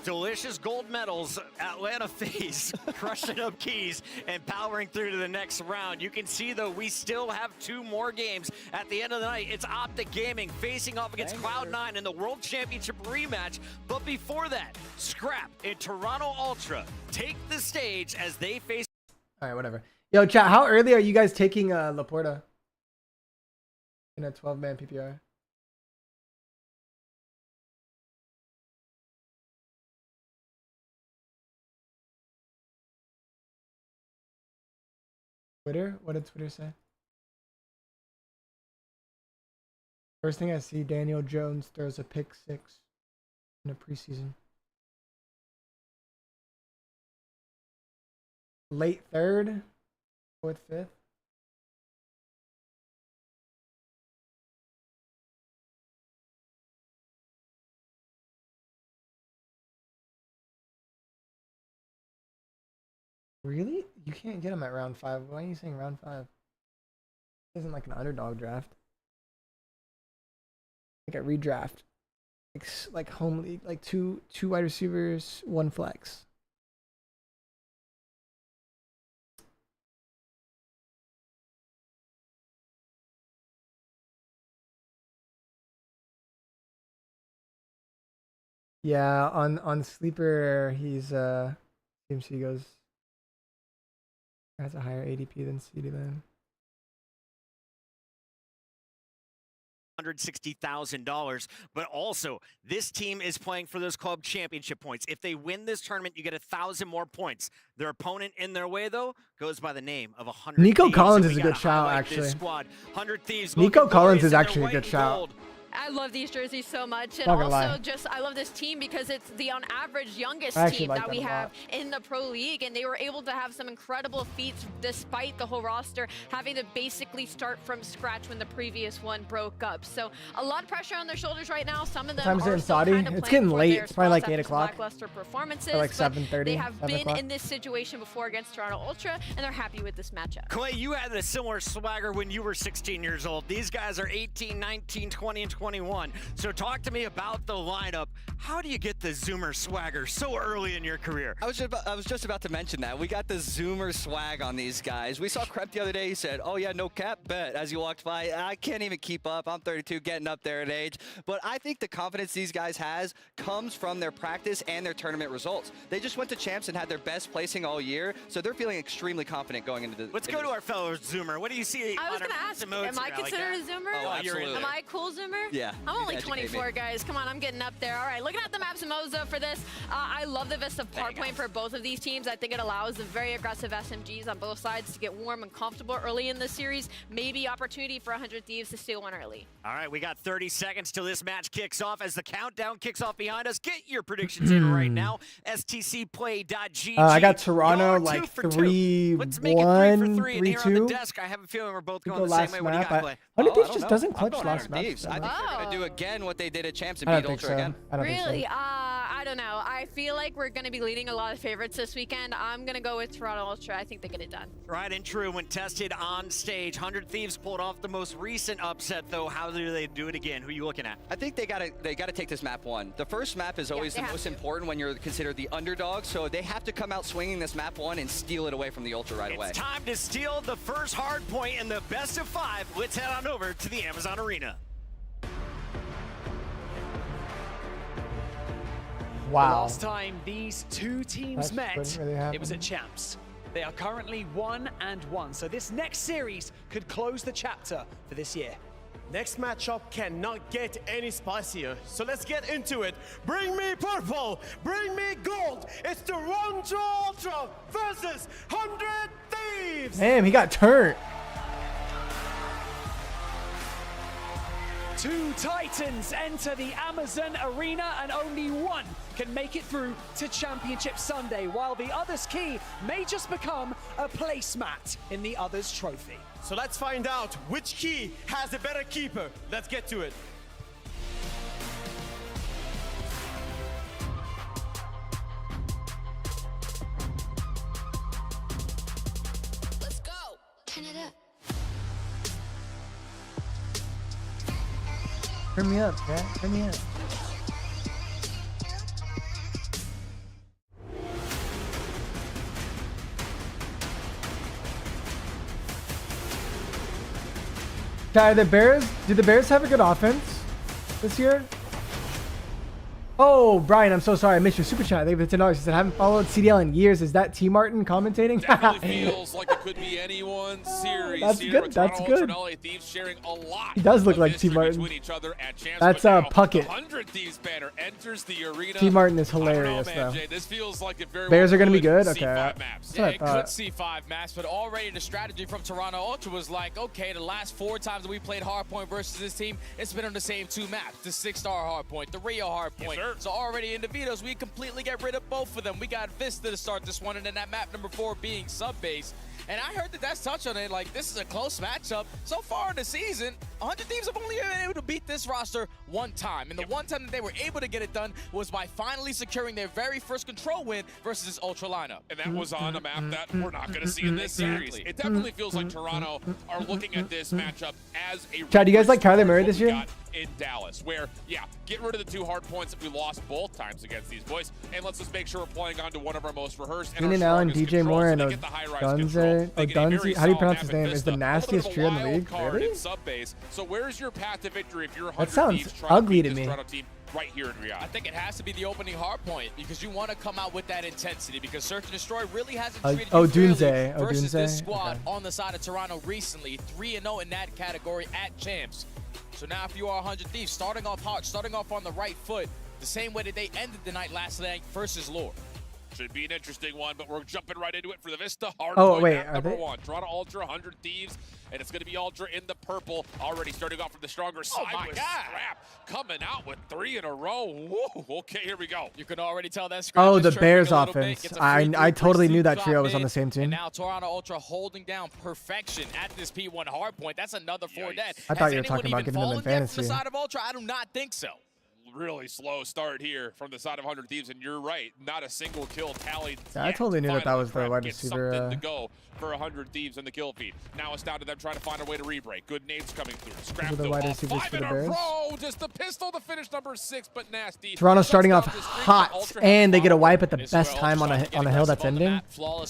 Delicious gold medals, Atlanta FaZe crushing up keys and powering through to the next round. You can see, though, we still have 2 more games at the end of the night. It's Optic Gaming facing off against Cloud9 in the World Championship rematch. But before that, Scrap and Toronto Ultra take the stage as they face... All right, whatever. Yo, chat, how early are you guys taking Laporta in a 12-man PPR? Twitter? What did Twitter say? First thing I see, Daniel Jones throws a pick 6 in a preseason. Late 3rd, 4th, 5th. Really? You can't get him at round 5. Why are you saying round 5? This isn't like an underdog draft. Like a redraft. Like home league. Like two wide receivers, 1 flex. Yeah, on Sleeper he's seems he goes has a higher ADP than CeeDee. $160,000, but also this team is playing for those club championship points. If they win this tournament, you get 1,000 more points. Their opponent in their way, though, goes by the name of 100 Nico Thieves. Collins is a good shout, actually. Squad. 100 Thieves. Nico Collins is actually a good shout. I love these jerseys so much, and Not gonna also lie. just I love this team because it's the on average youngest I actually team like that that we a have lot. in the pro league, and they were able to have some incredible feats despite the whole roster having to basically start from scratch when the previous one broke up. So a lot of pressure on their shoulders right now. Some of them Time's are in still Saudi. kind of It's playing getting for late. their It's probably like spots 8 after some o'clock. lackluster performances, Or like but 7:30, they have 7 been o'clock. in this situation before against Toronto Ultra, and they're happy with this matchup. Clay, you had a similar swagger when you were 16 years old. These guys are 18, 19, 20, and 21. So talk to me about the lineup. How do you get the Zoomer swagger so early in your career? I was just about to mention that. We got the Zoomer swag on these guys. We saw Krep the other day. He said, oh, yeah, no cap, bet. As he walked by, I can't even keep up. I'm 32, getting up there in age. But I think the confidence these guys has comes from their practice and their tournament results. They just went to champs and had their best placing all year, so they're feeling extremely confident going into the. Let's go to our fellow Zoomer. What do you see? I was going to ask, am I considered a Zoomer? Oh, absolutely. Am I a cool Zoomer? Yeah. I'm only Educate me. 24, guys. Come on, I'm getting up there. All right, looking at the maps in Mozo for this. I love the Vista Park point for both of these teams. I think it allows the very aggressive SMGs on both sides to get warm and comfortable early in the series. Maybe opportunity for 100 Thieves to steal one early. All right, we got 30 seconds till this match kicks off. As the countdown kicks off behind us, get your predictions in right now. STCplay.gg. I got Toronto You're like 2 for 2. Let's make it 3-1, 3 for 3. And here on the 3-2. desk, I have a feeling we're both We going go the same last way. What do you map. got, Clay? 100 Thieves I just don't doesn't know. clutch I'm going last 100 match. Thieves. I think they're going to do again what they did at champs and I beat don't think Ultra so. again. I don't think so. Really? I don't know. I feel like we're going to be leading a lot of favorites this weekend. I'm going to go with Toronto Ultra. I think they get it done. Right and true when tested on stage. 100 Thieves pulled off the most recent upset, though. How do they do it again? Who are you looking at? I think they gotta take this map 1. The first map is always the most important when you're considered the underdog, so they have to come out swinging this map 1 and steal it away from the Ultra right away. It's time to steal the first hard point in the best of 5. Let's head on over to the Amazon Arena. Wow. The last time these two teams That met, wouldn't really it was at champs. They are currently 1-1, so this next series could close the chapter for this year. Next matchup cannot get any spicier, so let's get into it. Bring me purple, bring me gold. It's Toronto Ultra versus 100 Thieves. Damn, he got turned. Two Titans enter the Amazon Arena, and only one can make it through to Championship Sunday, while the other's key may just become a placemat in the other's trophy. So let's find out which key has a better keeper. Let's get to it. Let's go. Canada. Turn me up, man. Turn me up. Do the Bears have a good offense this year? Oh, Brian, I'm so sorry. I missed your super chat. Thank you for $10. He said, I haven't followed CDL in years. Is that T. Martin commentating? Definitely feels like it could be anyone's series. That's here. good. That's good. LA Thieves sharing a lot. He does look like T. Martin. Each other at Champs, that's Puckett. 100 Thieves banner enters the arena. T. Martin is hilarious, know, man, though. Jay, this feels like it very Bears are going to be good? See okay. 5 maps. Yeah, it could see 5 maps, but already the strategy from Toronto Ultra was like, okay, the last 4 times that we played Hardpoint versus this team, it's been on the same 2 maps. The 6-star Hardpoint, the Rio Hardpoint. Yes, so already in the Vito's, we completely get rid of both of them. We got Vista to start this one, and then that map number 4 being sub-base. And I heard that that's touched on it, like, this is a close matchup. So far in the season, 100 Thieves have only been able to beat this roster 1 time. And the one time that they were able to get it done was by finally securing their very first control win versus this Ultra lineup. And that was on a map that we're not going to see in this series. It definitely feels like Toronto are looking at this matchup as a... Chad, do you guys like Kyler Murray this year? In Dallas, where, yeah, get rid of the 2 hard points that we lost both times against these boys, and let's just make sure we're playing onto one of our most rehearsed and Keenan Allen, DJ Moore, and Dunze. How do you pronounce his name? Is the nastiest trio in the league. Really? So where's your path to victory if you're 100 that sounds Thieves ugly to me. Right here in Riyadh? I think it has to be the opening hard point because you want to come out with that intensity because Search and Destroy really hasn't treated you fairly versus this squad on the side of Toronto recently. 3-0 in that category at Champs. So now if you are 100 Thieves, starting off hard, starting off on the right foot, the same way that they ended the night last night versus Lore. Should be an interesting one, but we're jumping right into it for the Vista. Number 1. Toronto Ultra, 100 Thieves, and it's going to be Ultra in the purple. Already starting off from the stronger side. Oh my with God. Scrap coming out with 3 in a row. Woo. Okay, here we go. You can already tell that Scrap Oh, is the chirping Bears a little offense. bit. I totally knew that trio was on the same And team. now Toronto Ultra holding down perfection at this P1 hard point. That's another 4 dead. I thought you were talking about getting them in fantasy. From the side of Ultra? I do not think so. Really slow start here from the side of 100 Thieves, and you're right, not a single kill tallied. Yeah, I totally knew that was the wide receiver. Something to go for 100 Thieves in the kill feed. Now it's down to them trying to find a way to re-break. Good nades coming through. Scrap the wide receivers 5 for in the a Bears. row. Just the pistol to finish number 6, but nasty. Toronto starting off hot, and they get a wipe at the best time on a hill that's ending. So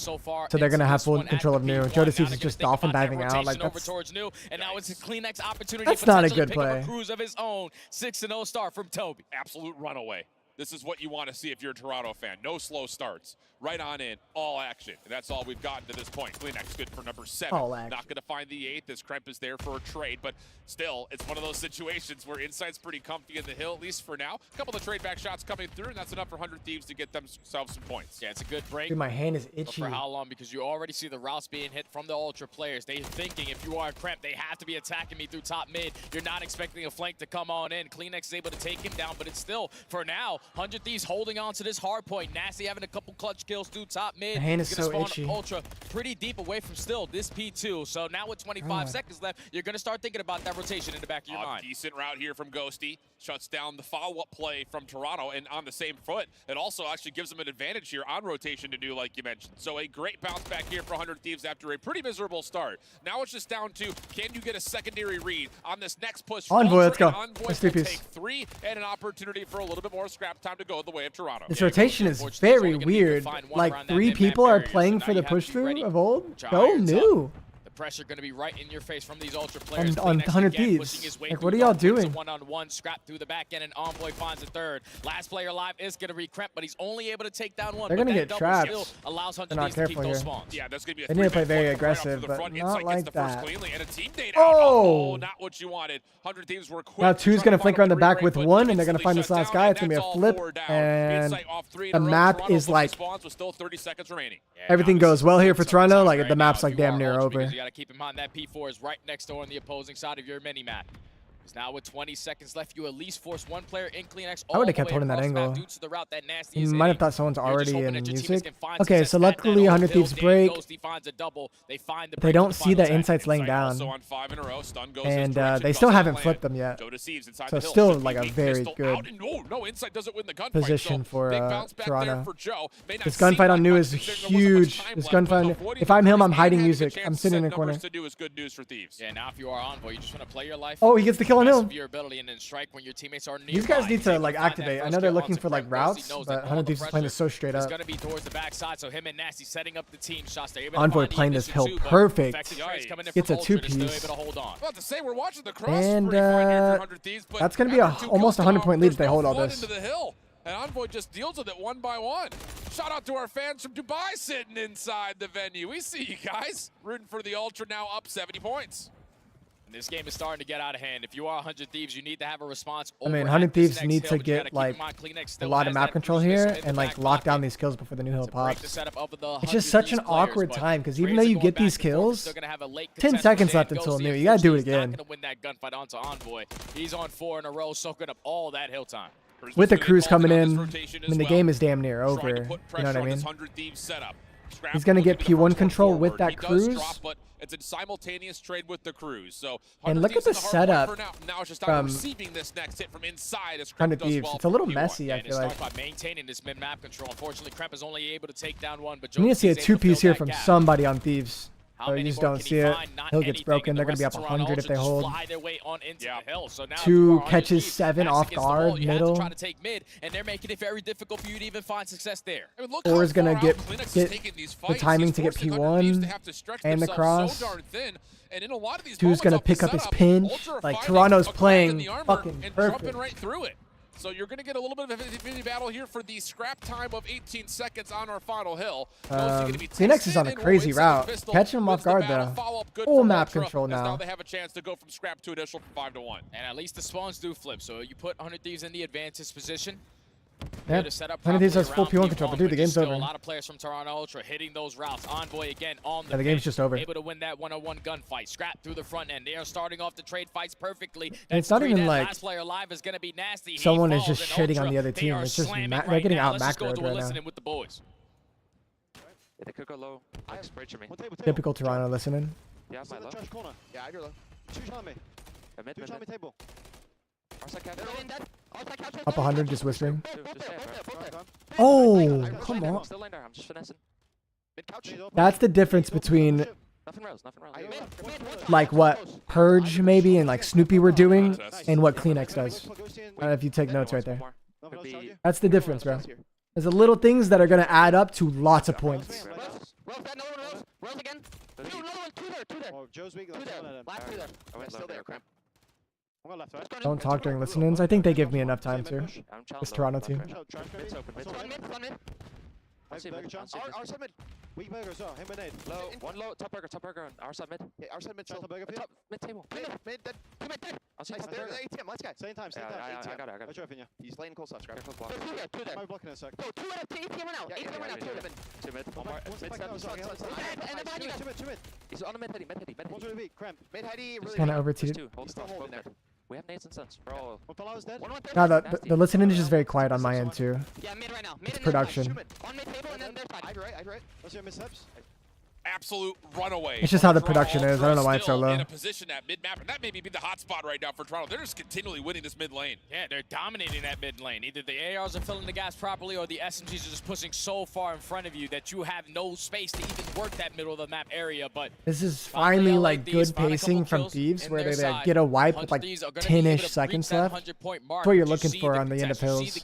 they're gonna have full control of New. Joe Deceased is just dolphin diving out like that's. And now it's a Kleenex opportunity. That's not a good play. A cruise of his own 6-0 start from Toby. Absolute runaway. This is what you want to see if you're a Toronto fan. No slow starts. Right on in, all action. And that's all we've gotten to this point. Kleenex good for number 7. Not going to find the 8th as Kremp is there for a trade, but still, it's one of those situations where Insight's pretty comfy in the hill, at least for now. A couple of trade back shots coming through, and that's enough for 100 Thieves to get themselves some points. Yeah, it's a good break. Dude, my hand is itchy. But for how long? Because you already see the routes being hit from the Ultra players. They're thinking if you are Kremp, they have to be attacking me through top mid. You're not expecting a flank to come on in. Kleenex is able to take him down, but it's still, for now, 100 Thieves holding on to this hard point. Nasty having a couple clutch kills through top mid. My hand is so itchy. Ultra pretty deep away from still this P2. So now with 25 seconds left, you're going to start thinking about that rotation in the back of your mind. Decent route here from Ghosty. Shuts down the follow-up play from Toronto, and on the same foot, it also actually gives them an advantage here on rotation to do, like you mentioned. So a great bounce back here for 100 Thieves after a pretty miserable start. Now it's just down to, can you get a secondary read on this next push? Envoy, let's go. Envoy Let's will take take 3 and an opportunity for a little bit more scrap time to go the way of Toronto. This rotation is very weird. Like 3 people are playing for the push through of old. Go New. Pressure going to be right in your face from these Ultra players. On 100 Thieves. Like, what are y'all doing? One-on-one, Scrap through the back end, and Envoy finds a third. Last player alive is going to be Kremp, but he's only able to take down one. They're going to get trapped. Allows They're not careful here. Yeah, that's going to be a they need to play very aggressive, but not like that. Oh, not what you wanted. 100 Thieves were quick. Now 2's going to flank around the back with 1, and they're going to find this last guy. It's going to be a flip, and the map is like, everything goes well here for Toronto. Like, the map's like damn near over. You got to keep in mind that P4 is right next door on the opposing side of your mini-map. Because now with 20 seconds left, you at least force one player in Kleenex. I would have kept holding that angle. You might have thought someone's already in music. Okay, so luckily 100 Thieves break. They don't see that Insight's laying down. And they still haven't flipped them yet. So still like a very good position for Toronto. This gunfight on New is huge. This gunfight, if I'm him, I'm hiding music. I'm sitting in the corner. Yeah, now if you are Envoy, you just want to play your life. Oh, he gets the kill on him. These guys need to like activate. I know they're looking for like routes, but 100 Thieves is playing this so straight up. Going to be towards the backside, so him and Nasty setting up the team shots. Envoy playing this hill perfect. Gets a 2-piece. And that's going to be almost a 100-point lead if they hold all this. And Envoy just deals with it one by one. Shout out to our fans from Dubai sitting inside the venue. We see you guys. Rooting for the Ultra, now up 70 points. And this game is starting to get out of hand. If you are 100 Thieves, you need to have a response. I mean, 100 Thieves need to get like a lot of map control here and like lock down these kills before the new hill pops. It's just such an awkward time because even though you get these kills, 10 seconds left until new. You gotta do it again. Not gonna win that gunfight onto Envoy. He's on 4 in a row, soaking up all that hill time. With the crews coming in, I mean, the game is damn near over. You know what I mean? He's going to get P1 control with that cruise. But it's a simultaneous trade with the cruise. So and look at the setup from receiving this next hit from inside as 100 Thieves. It's a little messy, I feel like. By maintaining this mid-map control. Unfortunately, Kremp is only able to take down one. But you need to see a 2-piece here from somebody on Thieves. So you just don't see it. Hill gets broken. They're going to be up 100 if they hold. 2 catches 7 off guard, middle. Trying to take mid, and they're making it very difficult for you to even find success there. 4 is going to get the timing to get P1 and the cross. 2 is going to pick up his pinch. Like, Toronto's playing fucking perfect. Right through it. So you're going to get a little bit of a 50-50 battle here for the scrap time of 18 seconds on our final hill. Phoenix is on a crazy route. Catching him off guard, though. Full map control now. They have a chance to go from scrap to initial from 5-1. And at least the spawns do flip. So you put 100 Thieves in the advantage position. Yep. 100 Thieves has full P1 control, but dude, the game's over. A lot of players from Toronto Ultra hitting those routes. Envoy again on the the game's just over. Able to win that 1-on-1 gunfight. Scrap through the front end. They are starting off the trade fights perfectly. And it's not even like last player alive is going to be nasty. Someone is just shitting on the other team. It's just they're getting out macroed right now. With the boys. They could go low. Typical Toronto listening. Yeah, my low. Yeah, I go low. 2 on me. Two on me table. Up 100, just whispering. Oh, come on. I'm just finessing. That's the difference between like what Purge maybe and like Snoopy were doing and what Kleenex does. I don't know if you take notes right there. That's the difference, bro. There's the little things that are going to add up to lots of points. Don't talk during listen-ins. I think they give me enough time to. This Toronto team. Weak burger as well. Him and Nate. Low. One low. Top burger on our side mid. Yeah, our side mid. Top burger. Top mid table. Mid. Dead. I'll see. ATM. Let's go. Same time. Same time. I got it. I'm driving you. He's laying cold stuff. Grab. Two there. I'm blocking in a sec. Go. 2 right to ATM right now. ATM right now. 2 mid. One more. Mid. Two mid. He's on the mid heady. One to the beat. Cramp. Mid heady. It's kind of overseated. Hold there. We have nades and sons. Bro. No, the listening is just very quiet on my end too. Yeah, mid right now. It's production. On mid table and then their side. I'd right. What's your missteps? Absolute runaway. It's just how the production is. I don't know why it's so low. In a position at mid-map, and that may be the hot spot right now for Toronto. They're just continually winning this mid lane. Yeah, they're dominating that mid lane. Either the ARs are filling the gas properly or the SMGs are just pushing so far in front of you that you have no space to even work that middle of the map area. But this is finally like good pacing from Thieves where they like, get a wipe with like 10-ish seconds left. That's what you're looking for on the end of hills. So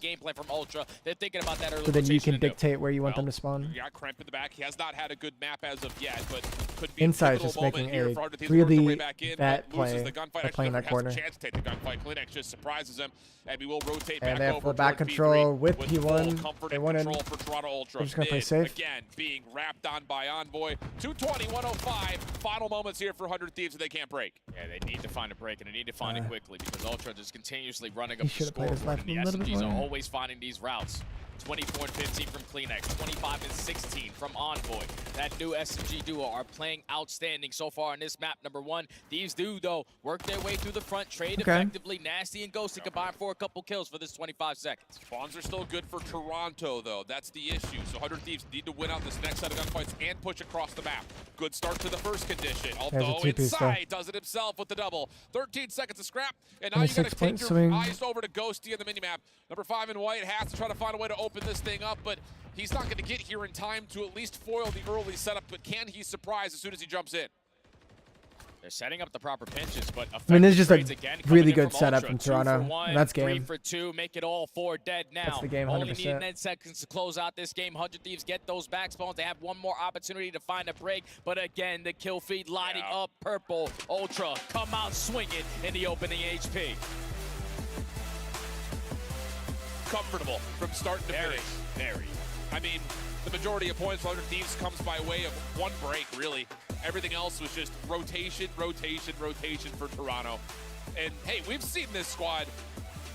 then you can dictate where you want them to spawn. You got Kremp in the back. He has not had a good map as of yet, but could be Inside is just making a really bad play by playing that corner. Chance to take the gunfight. Kleenex just surprises him, and we will rotate and back they have over full back control with P1. They want to. For Toronto Ultra. They're just gonna play safe. Again, being wrapped on by Envoy. 220, 105. Final moments here for 100 Thieves that they can't break. Yeah, they need to find a break, and they need to find it quickly because Ultra is continuously running up the scoreboard, and the SMGs are always finding these routes. 24 and 15 from Kleenex, 25 and 16 from Envoy. That new SMG duo are playing outstanding so far on this map. Number 1, these do, though, work their way through the front, trade effectively. Nasty and Ghosty combine for a couple kills for this 25 seconds. Spawns are still good for Toronto, though. That's the issue. So 100 Thieves need to win out this next set of gunfights and push across the map. Good start to the first condition. Although inside does it himself with the double. 13 seconds of scrap, and now you got to take your eyes over to Ghosty in the minimap. Number 5 in white has to try to find a way to open this thing up, but he's not going to get here in time to at least foil the early setup, but can he surprise as soon as he jumps in? They're setting up the proper pinches, but I mean, this is just a really good setup from Toronto. That's game. 3 for 2, make it all 4 dead now. That's the game, 100%. Only need 10 seconds to close out this game. 100 Thieves get those back spawns. They have one more opportunity to find a break, but again, the kill feed lighting up purple. Ultra come out swinging in the opening HP. comfortable from start to finish. Very. I mean, the majority of points for 100 Thieves comes by way of one break, really. Everything else was just rotation for Toronto. And hey, we've seen this squad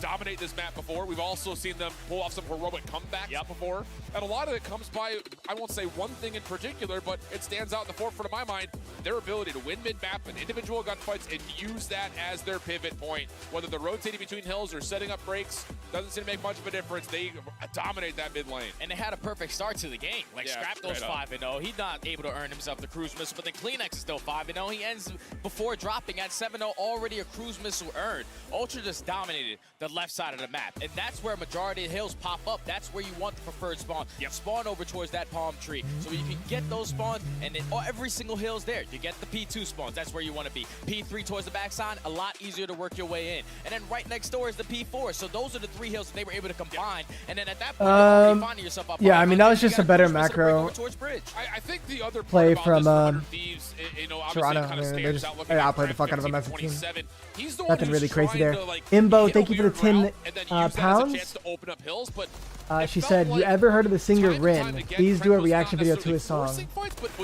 dominate this map before. We've also seen them pull off some heroic comebacks before. And a lot of it comes by, I won't say one thing in particular, but it stands out in the forefront of my mind, their ability to win mid-map and individual gunfights and use that as their pivot point. Whether they're rotating between hills or setting up breaks, doesn't seem to make much of a difference. They dominate that mid lane. And they had a perfect start to the game. Like, Scrap goes 5-0. He's not able to earn himself the cruise missile, but then Kleenex is still 5-0. He ends before dropping at 7-0, already a cruise missile earned. Ultra just dominated the left side of the map, and that's where majority of hills pop up. That's where you want the preferred spawn. Spawn over towards that palm tree, so you can get those spawns, and then every single hill's there. You get the P2 spawns. That's where you want to be. P3 towards the backside, a lot easier to work your way in. And then right next door is the P4. So those are the 3 hills that they were able to combine. And then at that point, you're already finding yourself up. Yeah, I mean, that was just a better macro I think the other play from Thieves, Toronto. They just outplayed the fuck out of them as a team. Nothing really crazy there. Imbo, thank you for the 10 pounds. She said, you ever heard of the singer Rin? Please do a reaction video to his song.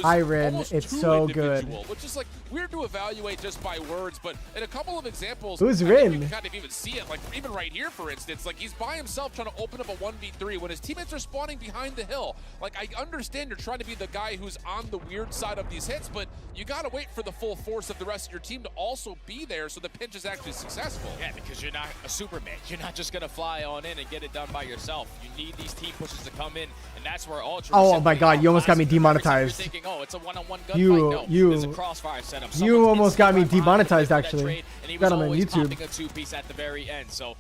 Hi Rin, it's so good. Which is like weird to evaluate just by words, but in a couple of examples, who's Rin? You can kind of even see it, like even right here, for instance, like he's by himself trying to open up a 1v3 when his teammates are spawning behind the hill. Like, I understand you're trying to be the guy who's on the weird side of these hits, but you gotta wait for the full force of the rest of your team to also be there so the pinch is actually successful. Yeah, because you're not a Superman. You're not just gonna fly on in and get it done by yourself. You need these team pushes to come in, and that's where Ultra. Oh my God, you almost got me demonetized. Thinking, oh, it's a one-on-one gunfight. No, there's a crossfire setup. You almost got me demonetized, actually. And he Got was him on always YouTube. popping a 2-piece at the very end. So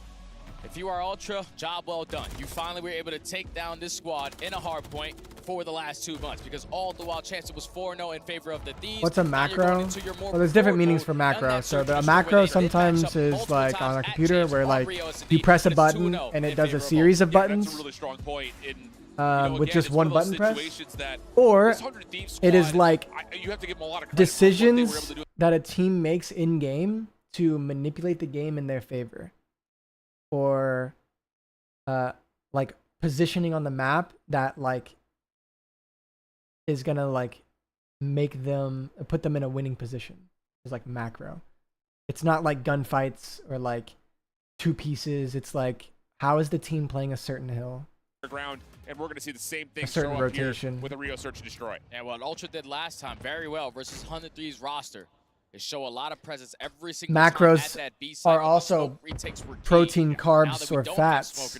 if you are Ultra, job well done. You finally were able to take down this squad in a hard point for the last 2 months, because all throughout chance it was 4-0 in favor of the Thieves. What's a macro? Well, there's different meanings for macro. So the macro sometimes is like on a computer where like you press a button and it does a series of buttons with just one button press. Or it is like decisions that a team makes in game to manipulate the game in their favor. Or like positioning on the map that like is gonna like make them put them in a winning position. It's like macro. It's not like gunfights or like 2 pieces. It's like, how is the team playing a certain hill? Ground, and we're going to see the same thing A certain show up rotation. here with a Rio Search and Destroy. Yeah, what Ultra did last time very well versus 103's roster. They show a lot of presence every single Macros time at that B side. are also protein, carbs, or fats.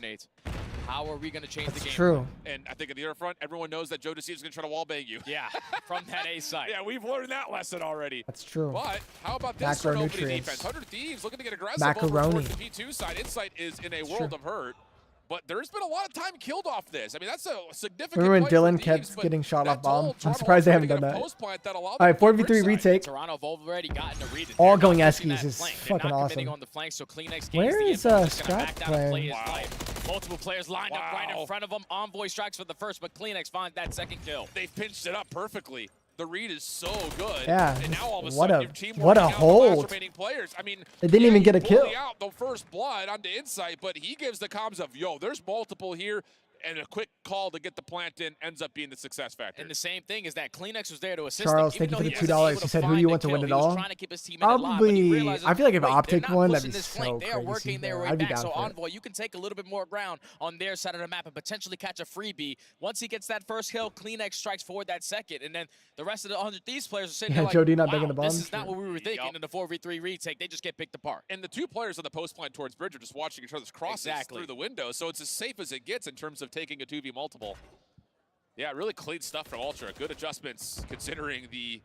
How are we going to change the game? That's true. And I think at the other front, everyone knows that Joe DeCeave is going to try to wallbang you. Yeah, from that A side. Yeah, we've learned that lesson already. That's true. But how about this for an opening Macronutrients. defense? 100 Thieves looking to get aggressive Macaroni. over towards the P2 side. Insight is in a world of hurt. But there's been a lot of time killed off this. I mean, that's a significant. Remember when play Dylan for kept Thieves, getting shot off bomb? I'm Toronto surprised they haven't trying done to get a that. post plant that allowed All right, them to 4v3 retake. Toronto have already gotten a read. All going Eskies is fucking awesome. On the flank, so Kleenex Where is Scrap playing? Multiple players lined up right in front of him. Envoy strikes for the first, but Kleenex finds that second kill. They've pinched it up perfectly. The read is so good. Yeah. And now all of a What sudden, a- your team what a working out the last hold. remaining players. I mean, They didn't even get a kill. Pulling out the first blood onto Insight, but he gives the comms of, yo, there's multiple here. And a quick call to get the plant in ends up being the success factor. And the same thing is that Kleenex was there to assist Charles, him. thank you for the $2. He said, "Who do you want to win it all?" Probably. I feel like if Optic won, that'd be so They are working their way I'd be back. down So for it. Envoy, you can take a little bit more ground on their side of the map and potentially catch a freebie. Once he gets that first kill, Kleenex strikes forward that second, and then the rest of the 100 Thieves players are sitting there like, Jody not wow, banging the this bomb? is not what we were thinking in the 4v3 retake. They just get picked apart. And the 2 players on the post plant towards Bridge are just watching each other's crosses through the window, so it's as safe as it gets in terms of taking a 2v multiple. Yeah, really clean stuff from Ultra. Good adjustments considering the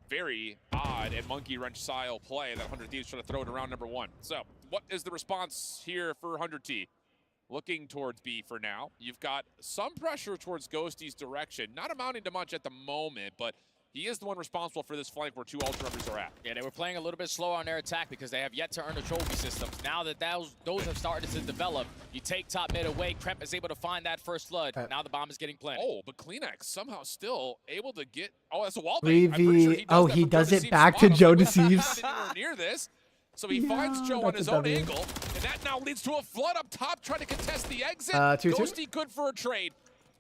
very odd and monkey wrench style play that 100 Thieves trying to throw it around number 1. So what is the response here for 100 T? Looking towards B for now. You've got some pressure towards Ghosty's direction. Not amounting to much at the moment, but he is the one responsible for this flank where 2 Ultra members are at. Yeah, they were playing a little bit slower on their attack because they have yet to earn the trophy systems. Now that those have started to develop, you take top mid away. Kremp is able to find that first flood. Now the bomb is getting planted. Oh, but Kleenex somehow still able to get. Oh, that's a wall bait. I'm pretty sure 3v. Oh, he does it back to Joe Deceives. Near this. So he finds Joe on his own angle, and that now leads to a flood up top trying to contest the exit. Ghosty good for a trade.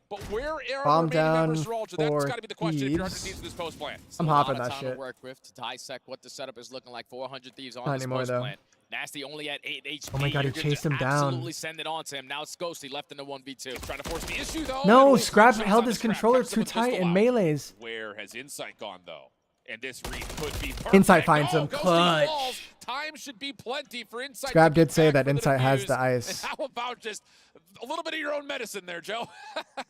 But where are Bomb remaining down members for Ultra? That's got to be the question if you're 100 Thieves. Thieves in this post plan. I'm hopping that shit. To work with to dissect what the setup is looking like. 400 Thieves on Not this anymore, post though. plan. Nasty only at 8 HP. Oh my God, he You're gonna chased him down. Absolutely send it on to him. Now it's Ghosty left in the 1v2. Trying to force the issue, though. No, Scrap held his controller too tight in melees. Where has Insight gone, though? And this read could be perfect. Insight finds him. Ghosty Clutch. falls. Time should be plenty for Insight. Scrap did say that Insight has the ice. And how about just a little bit of your own medicine there, Joe?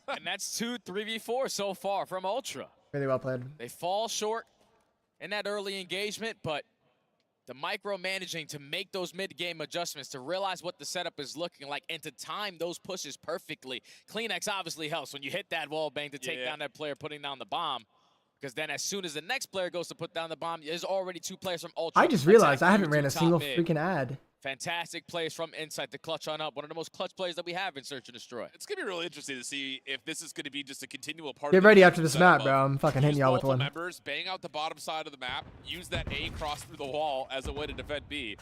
And that's 2 3v4 so far from Ultra. Really well played. They fall short in that early engagement, but the micromanaging to make those mid-game adjustments, to realize what the setup is looking like, and to time those pushes perfectly. Kleenex obviously helps when you hit that wall bang to take down that player putting down the bomb. Because then as soon as the next player goes to put down the bomb, there's already 2 players from Ultra. I just realized I haven't attacking ran a top single mid. freaking ad. Fantastic plays from Insight to clutch on up. One of the most clutch plays that we have in Search and Destroy. It's going to be really interesting to see if this is going to be just a continual part Get of the ready game after this setup map, bro. I'm fucking hitting y'all with multiple one. members, bang out the bottom side of the map, use that A cross through the wall as a way to defend B.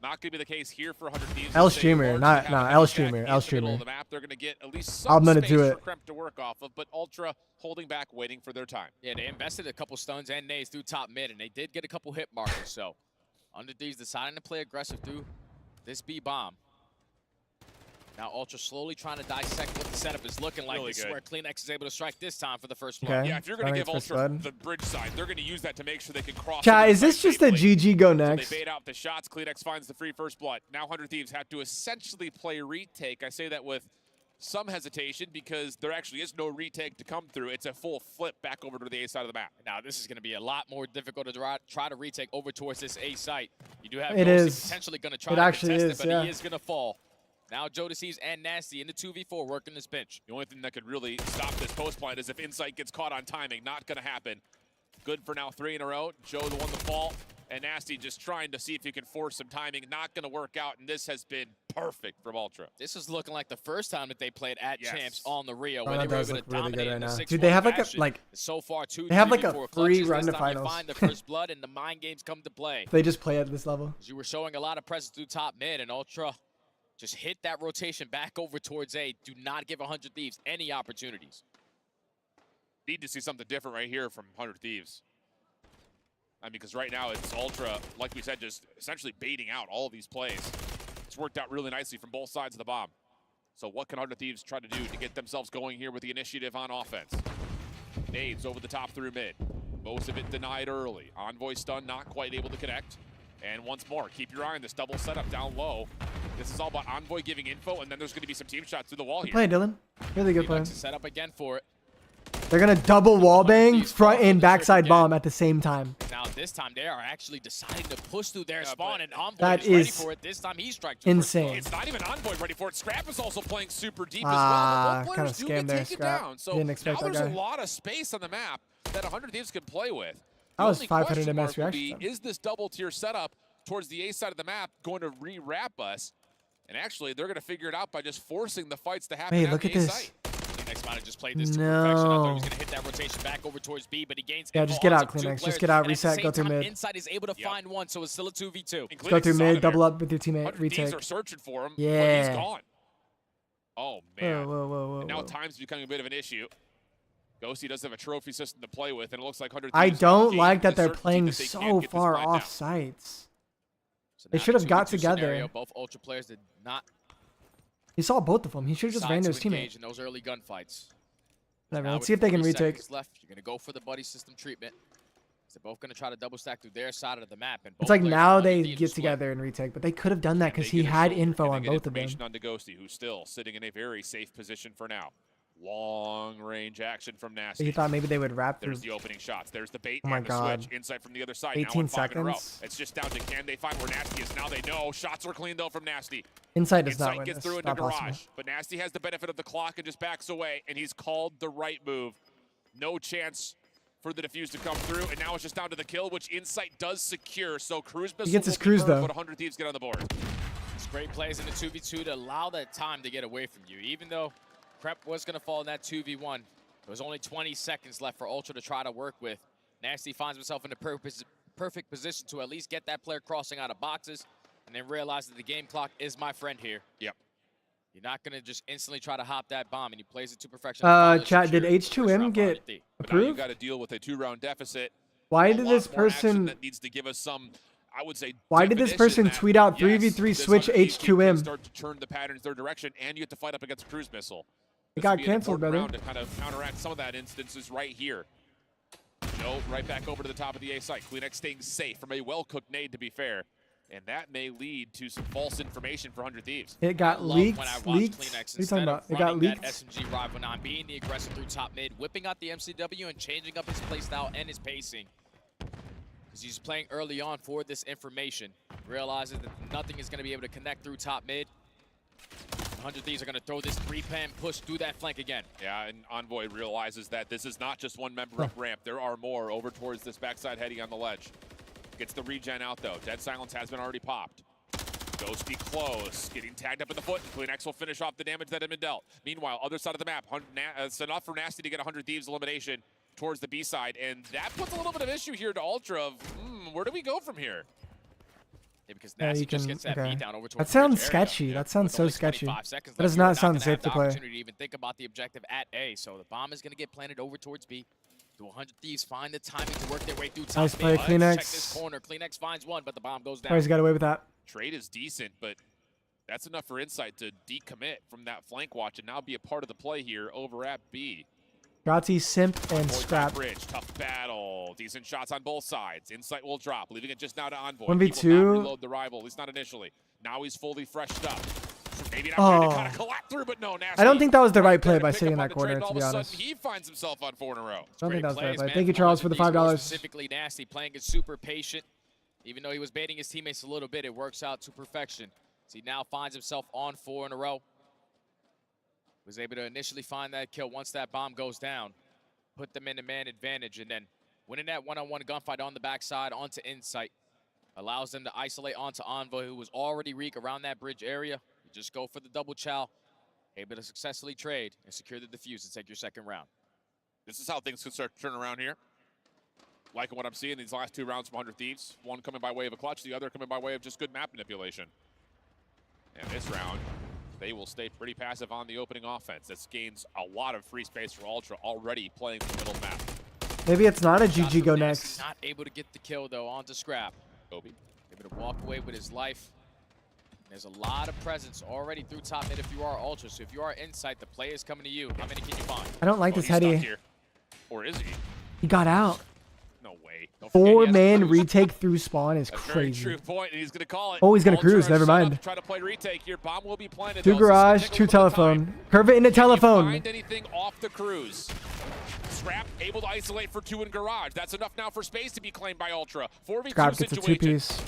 Not going to be the case here for 100 Thieves. L streamer, not L streamer, L streamer. The map, they're going to get at least some I'm gonna space do it. for Kremp to work off of, but Ultra holding back, waiting for their time. Yeah, they invested a couple stuns and nades through top mid, and they did get a couple hit markers. So, 100 Thieves deciding to play aggressive through this B bomb. Now Ultra slowly trying to dissect what the setup is looking like. Really This is good. where Kleenex is able to strike this time for the first blood. Okay. Yeah, if you're going to give First Ultra blood. the bridge side, they're going to use that to make sure they can cross. Chat, into is the this site just a safely. GG go So next? they bait out the shots. Kleenex finds the free first blood. Now 100 Thieves have to essentially play retake. I say that with some hesitation because there actually is no retake to come through. It's a full flip back over to the A side of the map. Now this is going to be a lot more difficult to try to retake over towards this A site. You do have It Ghosty is. potentially going to try It to actually contest is, it, but yeah. he is going to fall. Now Jodeci's and Nasty in the 2v4 working this bench. The only thing that could really stop this post blind is if Insight gets caught on timing. Not going to happen. Good for now 3 in a row. Joe the one to fall. And Nasty just trying to see if he can force some timing. Not going to work out, and this has been perfect from Ultra. This is looking like the first time that they played at Yes. Champs on the Rio. Oh, Where that they were does able look to really dominate good right in a now. 6-1 Dude, they have like a fashion. So far, 2 they have like a 3v4 free clutches. run This to time they finals. find the first blood, and the mind games come to play. They just play at this level. As you were showing a lot of presence through top mid, and Ultra just hit that rotation back over towards A. Do not give 100 Thieves any opportunities. Need to see something different right here from 100 Thieves. I mean, because right now it's Ultra, like we said, just essentially baiting out all of these plays. It's worked out really nicely from both sides of the bomb. So what can 100 Thieves try to do to get themselves going here with the initiative on offense? Nades over the top through mid. Most of it denied early. Envoy stun, not quite able to connect. And once more, keep your eye on this double setup down low. This is all about Envoy giving info, and then there's going to be some team shots through the wall Good here. play, Dylan. Really good play. Set up again for it. They're gonna double wall bang front and backside bomb at the same time. Now this time they are actually deciding to push through their spawn, and Envoy that is ready is for it. This time he strikes insane. It's not even Envoy ready for it. Scrap is also playing super deep as Ah, well. But both kinda players do scammed get there, taken Scrap. down. So Didn't now expect that there's a guy. lot of space on the map that 100 Thieves can play with. That The was only 500 question MS mark will be, reaction. is this double tier setup towards the A side of the map going to re-wrap us? And actually, they're going to figure it out by just forcing the fights to happen Wait, at look the at A this. site. Kleenex might have just played this to perfection. I thought he No. was going to hit that rotation back over towards B, but he gains Yeah, info just get on out, some two Kleenex. Just players, get out, and at the reset, same go through time, mid. Insight is able to find one, so it's still a 2v2. Let's go through mid, double up with your teammate, 100 Thieves retake. are searching for him, but Yeah. he's gone. Oh, man. Whoa, And now whoa. time's becoming a bit of an issue. Ghosty does have a trophy system to play with, and it looks like 100 I Thieves don't gained like the that they're certainty playing that they so can't get this far blind off down. sites. So They now should have the got 2v2 together. scenario, both Ultra players did not He saw both of them. He should have just decide ran to to his teammate. engage in those early gunfights. Whatever. Now Let's with see if they can 40 retake. seconds left, you're going to go for the buddy system treatment. They're both going to try to double stack through their side of the map. And It's both like players now from they 100 Thieves are get split. together and retake, but they could have done that because They he get a had shoulder, info and they on get both of them. information onto Ghosty, who's still sitting in a very safe position for now. Long range action from Nasty. He thought maybe they would wrap through. There's the opening shots. There's the bait Oh my and the God. switch. Insight from the other side. 18 now on 5 in a row. seconds. It's just down to can they find where Nasty is. Now they know. Shots were clean though from Nasty. Insight does not win gets this. through into Not garage, possible. but Nasty has the benefit of the clock and just backs away, and he's called the right move. No chance for the defuse to come through, and now it's just down to the kill, which Insight does secure. So cruise missile gets his will be cruise, burned, though. but 100 Thieves get on the board. It's great plays in the 2v2 to allow that time to get away from you. Even though Prep was going to fall in that 2v1, there was only 20 seconds left for Ultra to try to work with. Nasty finds himself in a perfect position to at least get that player crossing out of boxes and then realize that the game clock is my friend here. Yep. You're not going to just instantly try to hop that bomb, and he plays it to perfection. Chat, did H2M get But now you approved? got to deal with a 2-round deficit. Why A did lot this more action person... that needs to give us some, I would say, Why did this definition person that, tweet out yes, 3v3 this switch underneath team can H2M? start to turn the pattern in their direction, and you have to fight up against a cruise missile. It This got would be an canceled, important brother. round to kind of counteract some of that instances right here. No, right back over to the top of the A site. Kleenex staying safe from a well-cooked nade, to be fair. And that may lead to some false information for 100 Thieves. It got leaked. What are you talking about? It got leaked. That SMG rival on being the aggressor through top mid, whipping out the MCW and changing up his playstyle and his pacing. Because he's playing early on for this information. Realizes that nothing is going to be able to connect through top mid. 100 Thieves are going to throw this 3-pan push through that flank again. Yeah, and Envoy realizes that this is not just one member up ramp. There are more over towards this backside heading on the ledge. Gets the regen out, though. Dead Silence has been already popped. Ghosty close. Getting tagged up in the foot, and Kleenex will finish off the damage that had been dealt. Meanwhile, other side of the map, it's enough for Nasty to get 100 Thieves elimination towards the B side, and that puts a little bit of issue here to Ultra of, where do we go from here? Yeah, because Nasty just gets that beat down over towards That sounds the bridge area. sketchy. That sounds so sketchy. That Seconds does left, you're not sound gonna safe have to the play. opportunity to even think about the objective at A. So the bomb is going to get planted over towards B. The 100 Thieves find the timing to work their way through top. Nice play, Check Kleenex. this corner. Kleenex finds one, but the bomb goes down. Alright, he's got away with that. Trade is decent, but that's enough for Insight to decommit from that flank watch and now be a part of the play here over at B. Grazi, Simp, and Avoid Scrap. that bridge, tough battle. Decent shots on both sides. Insight will drop, leaving it just now to Envoy. 1v2. He will not reload the rival, at least not initially. Now he's fully freshed up. Maybe not trying to kind of collect through, but no, Nasty. I don't think that was the right play by Pick sitting in up on that the trade, corner, and all to of be a sudden, honest. he finds himself on 4 in a row. I don't think that was the right Plays, play. man. Thank you, Charles, for the $5. Specifically Nasty, playing it super patient. Even though he was baiting his teammates a little bit, it works out to perfection. So he now finds himself on 4 in a row. Was able to initially find that kill once that bomb goes down. Put them in a man advantage, and then winning that one-on-one gunfight on the backside onto Insight. Allows them to isolate onto Envoy, who was already weak around that bridge area. You just go for the double chow. Able to successfully trade and secure the defuse and take your second round. This is how things can start to turn around here. Liking what I'm seeing these last 2 rounds from 100 Thieves. One coming by way of a clutch, the other coming by way of just good map manipulation. And this round, they will stay pretty passive on the opening offense. This gains a lot of free space for Ultra already playing the middle map. Maybe it's not a GG go next. Not able to get the kill, though, onto Scrap. Obi. Able to walk away with his life. There's a lot of presence already through top mid if you are Ultra. So if you are Insight, the play is coming to you. How many can you find? I don't like this heady. Or is he? He got out. No way. Don't forget, 4-man retake through spawn is That's crazy. very true point, and he's going to call it. Oh, he's going to Ultra cruise. are Never set up mind. to try to play retake here. Bomb will be planted. 2 though, so garage, take a 2 little bit of time. telephone. Curve it into telephone. Find anything off the cruise. Scrap able to isolate for 2 in garage. That's enough now for space to be claimed by Ultra. 4v2 Scrap gets a situation. 2-piece.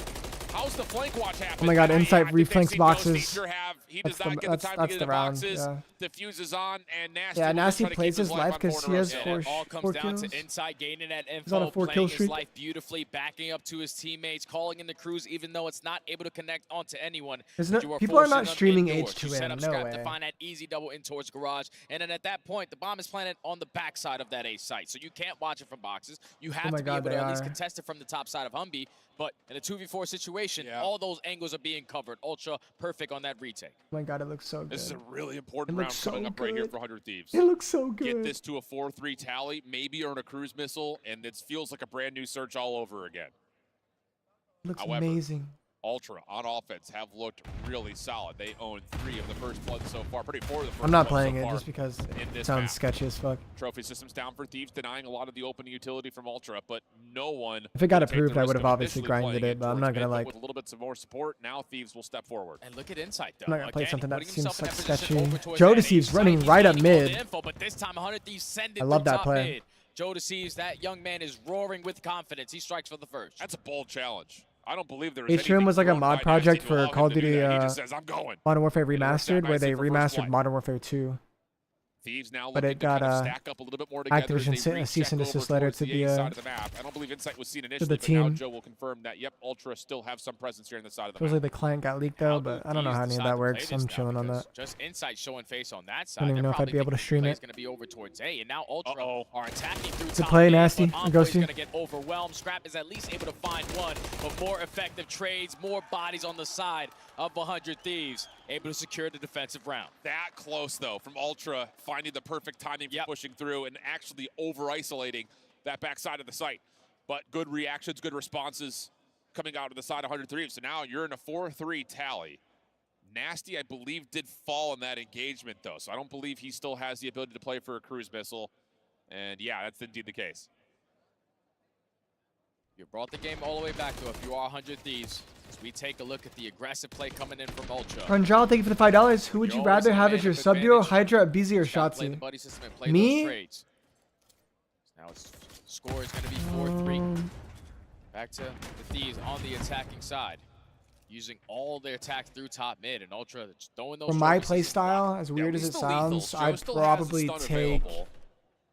How's the flank watch happen? Oh my god, Insight I think reflanks they've seen boxes. Ghosty have. He That's does not the- get the time to that's get the into round, boxes. yeah. Diffuses on, and Nasty. Yeah, will Nasty try to plays keep his life on 'cause four he in a has row. four- It all comes 4 down kills. to Insight gaining that He's on info, a 4 playing kill his streak. life beautifully, backing up to his teammates, calling in the cruise, even though it's not able to connect onto anyone. There's but no- you are people are forcing not them streaming indoors. You set H2M, up no Scrap way. to find that easy double in towards garage, and then at that point, the bomb is planted on the backside of that A site, so you can't watch it from boxes. You have my to be God, able they to at least are. contest it from the top side of Humvee, but in a 2v4 situation, all those angles are being covered. Ultra perfect on that retake. Oh my god, it looks so good. This is a really important It round looks coming so up right here good. for 100 Thieves. It looks so Get good. this to a 4-3 tally, maybe earn a cruise missile, and it feels like a brand new search all over again. It looks However, amazing. Ultra on offense have looked really solid. They own 3 of the first bloods so far, pretty 4 of the first I'm not bloods playing so it far just because in it this sounds map. sketchy as fuck. Trophy systems down for Thieves, denying a lot of the opening utility from Ultra, but no one. If it got will take the approved, I risk would have of obviously initially grinded playing it, but I'm towards not gonna mid, but like. with a little bit of more support, now Thieves will step forward. And look at Insight, though. I'm not gonna play Again, something that putting seems himself in like that position sketchy. over towards Joe that Deceives A running site. right He's up getting all the mid. info, but this time 100 Thieves send it I love through that top play. mid. Joe Deceives, that young man is roaring with confidence. He strikes for the first. That's a bold challenge. I don't believe there is H2M anything was like a thrown mod by project Nasty to for allow him Call of to do Duty that. He just says, I'm going. Modern Warfare And it works out Remastered, where nicely they for first remastered blood. Modern Warfare 2. Thieves now but looking it to kind got of stack up a little bit more together. Activision as they a cease and recheck desist over letter towards to the the A side of the map. I don't believe Insight was seen initially, the but now team. Joe will confirm that, yep, Ultra still have some presence here on the side of the Supposedly map. the client got leaked though, but I don't know how any of that works. I'm chilling on that. Just Insight showing face on that side. I don't even know if I'd be able to stream it. Going to be over towards A, and now Ultra are attacking through To top play mid, nasty, but and Ghosty. Envoy's going to get overwhelmed. Scrap is at least able to find one, but more effective trades, more bodies on the side of 100 Thieves, able to secure the defensive round. That close, though, from Ultra, finding the perfect timing for pushing through and actually over-isolating that backside of the site. But good reactions, good responses coming out of the side of 100 Thieves. So now you're in a 4-3 tally. Nasty, I believe, did fall in that engagement, though. So I don't believe he still has the ability to play for a cruise missile. And, yeah, that's indeed the case. You brought the game all the way back to if you are 100 Thieves. As we take a look at the aggressive play coming in from Ultra. Ranjal, thank you for the $5. Who would you rather have as your Sub-Zero, Hydra, BZ, or Shotzi? Me? Now its score is going to be 4-3. Back to the Thieves on the attacking side, using all their attack through top mid, and Ultra just throwing those. For my play style, as weird as it sounds, I'd probably take.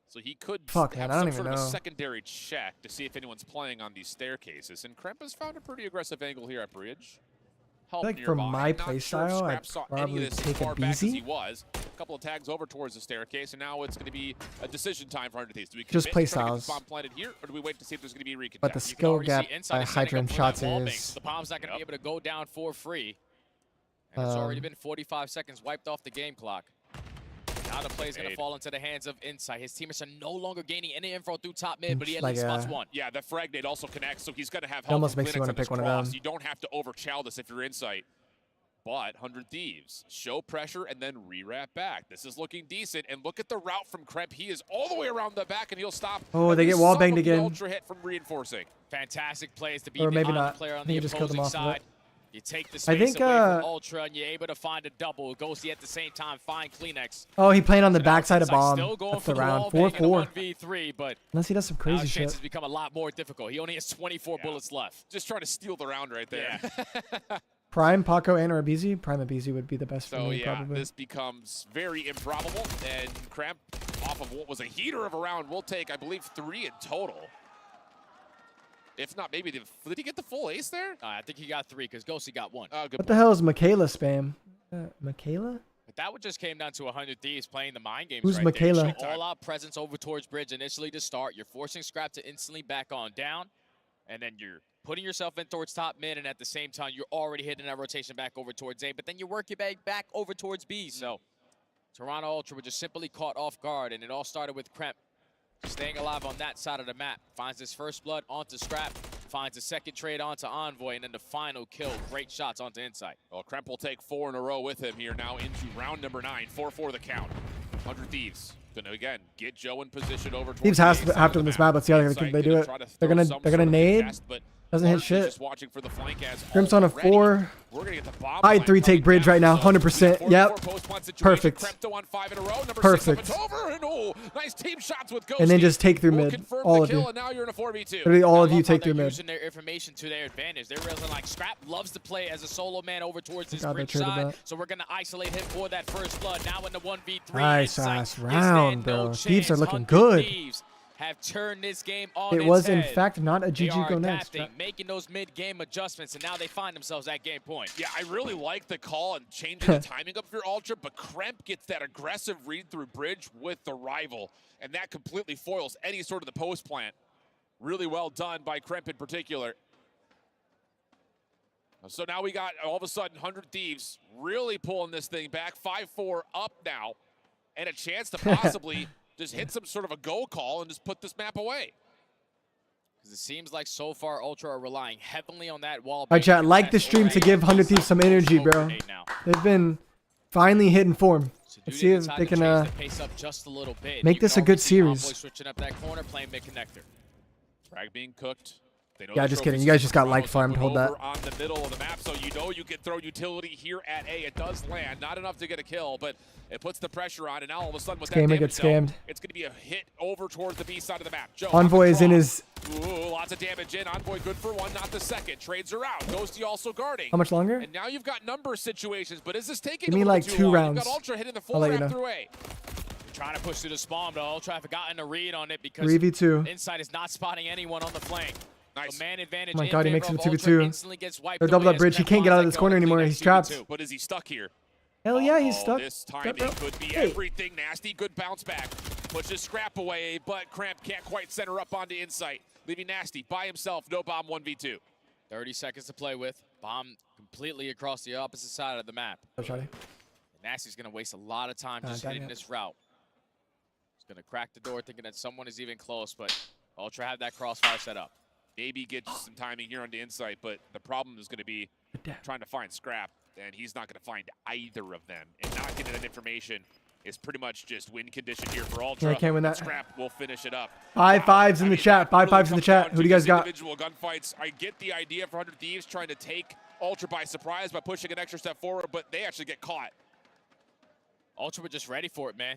So he could Fuck, have man, I some don't sort even of a know. secondary check to see if anyone's playing on these staircases. And Kremp has found a pretty aggressive angle here at bridge. I feel like for my play style, I'd probably take a He BZ. was a couple of tags over towards the staircase, and now it's going to be a decision time for 100 Thieves. Do we Just commit play to try to get styles. the bomb planted here, or do we wait to see if there's going to be a recon? But the skill gap by Hydra and Shots The is. bomb's not going to be able to go down for free. And it's already been 45 seconds wiped off the game clock. Now the play is going to fall into the hands of Insight. His teammates are no longer gaining any info through top mid, but he at Like least spots one. Yeah, the frag nade also connects, so he's going to have It help almost from makes you Linux wanna on this pick one of cross. them. You don't have to overchow this if you're Insight. But 100 Thieves show pressure and then re-wrap back. This is looking decent, and look at the route from Kremp. He is all the way around the back, and he'll stop. Oh, at they get least wall some banged of the again. Ultra hit from reinforcing. Fantastic plays to be Or maybe behind not. the player I on think the he just killed him opposing off of side. it. You take the I space think, away from Ultra, and you're able to find a double. Ghosty at the same time find Kleenex. Oh, he playing on the So now backside of Insight bomb. still going That's for the the round. wall bang in a 4-4. 1v3, but Unless he does some now crazy his shit. chances become a lot more difficult. He only has 24 bullets left. Just trying to steal the round right there. Yeah. Prime, Paco, and Orbizi. Prime Abizi would be the best for So me, yeah, probably. this becomes very improbable, and Kremp, off of what was a heater of a round, will take, I believe, 3 in total. If not, maybe did he get the full ace there? I think he got 3 because Ghosty got 1. What the hell is Michaela spam? Michaela? But that would just came down to 100 Thieves playing the mind games. Who's right Michaela? There. Show all-out presence over towards bridge initially to start. You're forcing Scrap to instantly back on down, and then you're putting yourself in towards top mid, and at the same time, you're already hitting that rotation back over towards A, but then you work your back over towards B. So Toronto Ultra were just simply caught off guard, and it all started with Kremp staying alive on that side of the map. Finds his first blood onto Scrap, finds a second trade onto Envoy, and then the final kill. Great shots onto Insight. Well, Kremp will take 4 in a row with him here now into round number 9. 4-4 the count. 100 Thieves gonna again get Joe in position over. Thieves have to win this map. Let's see how they do it. They're gonna nade. Doesn't hit shit. Grimp's on a 4. I'd 3 take bridge right now, 100%. Yep. Perfect. Perfect. Nice team shots with And then just take through mid. All of you. Literally all of you take through mid. Using their information to their advantage. They're realizing like Scrap loves to play as a solo man over towards his God, they bridge traded side. that. So we're gonna isolate him for that first blood. Now in the 1v3. Nice Insight ass is round, there, no bro. Thieves are chance. looking 100 good. Thieves have turned this game on It its was in head. fact not a They GG are go next. adapting, making those mid-game adjustments, and now they find themselves at game point. Yeah, I really like the call and changing the timing up for your Ultra, but Kremp gets that aggressive read through bridge with the rival, and that completely foils any sort of the post plant. Really well done by Kremp in particular. So now we got, all of a sudden, 100 Thieves really pulling this thing back. 5-4 up now, and a chance to possibly just hit some sort of a go call and just put this map away. Because it seems like so far Ultra are relying heavily on that wall. All right, chat. Like the stream to give 100 Thieves some energy, bro. They've been finally hitting form. Let's see if they can make this a good series. Switching up that corner, playing mid connector. Frag being cooked. Yeah, just kidding. You guys just got like farmed. Hold that. On the middle of the map, so you know you can throw utility here at A. It does land, not enough to get a kill, but it puts the pressure on, and now all of a sudden with that Gamer damage gets scammed. it's going to be a hit over towards the B side of the map. Joe, Envoy is in his. Ooh, lots of damage in. Envoy good for 1, not the second. Trades are out. Ghosty also guarding. How much longer? And now you've got number situations, but is this taking Give me a little like too 2 long? rounds. You've got Ultra hitting the I'll full let you ramp know. through A. Trying to push through the spawn, but Ultra have gotten a read on it because 3v2. Inside is not spotting anyone on the flank. Nice. A man advantage. Oh my God, he makes it a 2v2. They're They're double up bridge. He can't get out of this corner anymore. He's trapped. But is he stuck here? Hell yeah, he's stuck. This timing could be everything. Nasty, good bounce back. Pushes Scrap away, but Cramp can't quite center up onto Insight. Leaving Nasty by himself. No bomb 1v2. 30 seconds to play with. Bomb completely across the opposite side of the map. Nasty's going to waste a lot of time just hitting this route. He's going to crack the door thinking that someone is even close, but Ultra have that crossfire set up. Maybe get some timing here on the Insight, but the problem is going to be trying to find Scrap, and he's not going to find either of them. And not getting that information is pretty much just win condition here for Ultra. Yeah, I can't win that. Scrap will finish it up. 5-5s in the chat. 5-5s in the chat. Who do you guys got? Individual gunfights. I get the idea for 100 Thieves trying to take Ultra by surprise by pushing an extra step forward, but they actually get caught. Ultra were just ready for it, man.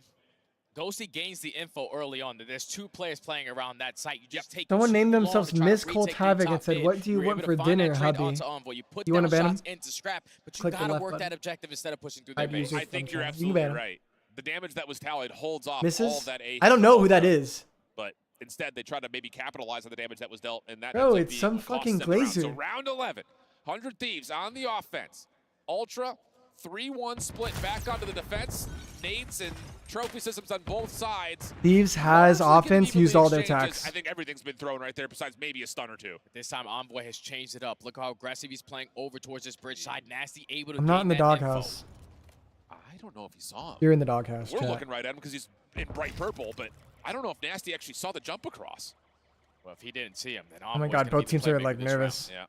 Ghosty gains the info early on that there's 2 players playing around that site. You just take Someone named themselves Miss Cold Havoc and said, "What do you want for dinner, hubby?" You want to ban him? Into Scrap, but you Click the gotta left work button. that objective instead of pushing through their base. I think you're absolutely right. The damage that was tallied holds off all that ace. I don't know who that is. But instead, they try to maybe capitalize on the damage that was dealt, and that Bro, ends up it's being some a fucking cost them round. glazer. So round 11, 100 Thieves on the offense. Ultra 3-1 split back onto the defense. Nades and trophy systems on both sides. Thieves has offense used all their attacks. I think everything's been thrown right there, besides maybe a stun or two. This time, Envoy has changed it up. Look how aggressive he's playing over towards this bridge side. Nasty able to I'm not in the gain that doghouse. I don't know if he saw him. You're in the doghouse. We're Chat. looking right at him because he's in bright purple, but I don't know if Nasty actually saw the jump across. Well, if he didn't see him, then Oh my Envoy's God, gonna both be the teams are playmaker like this round. nervous. Yeah.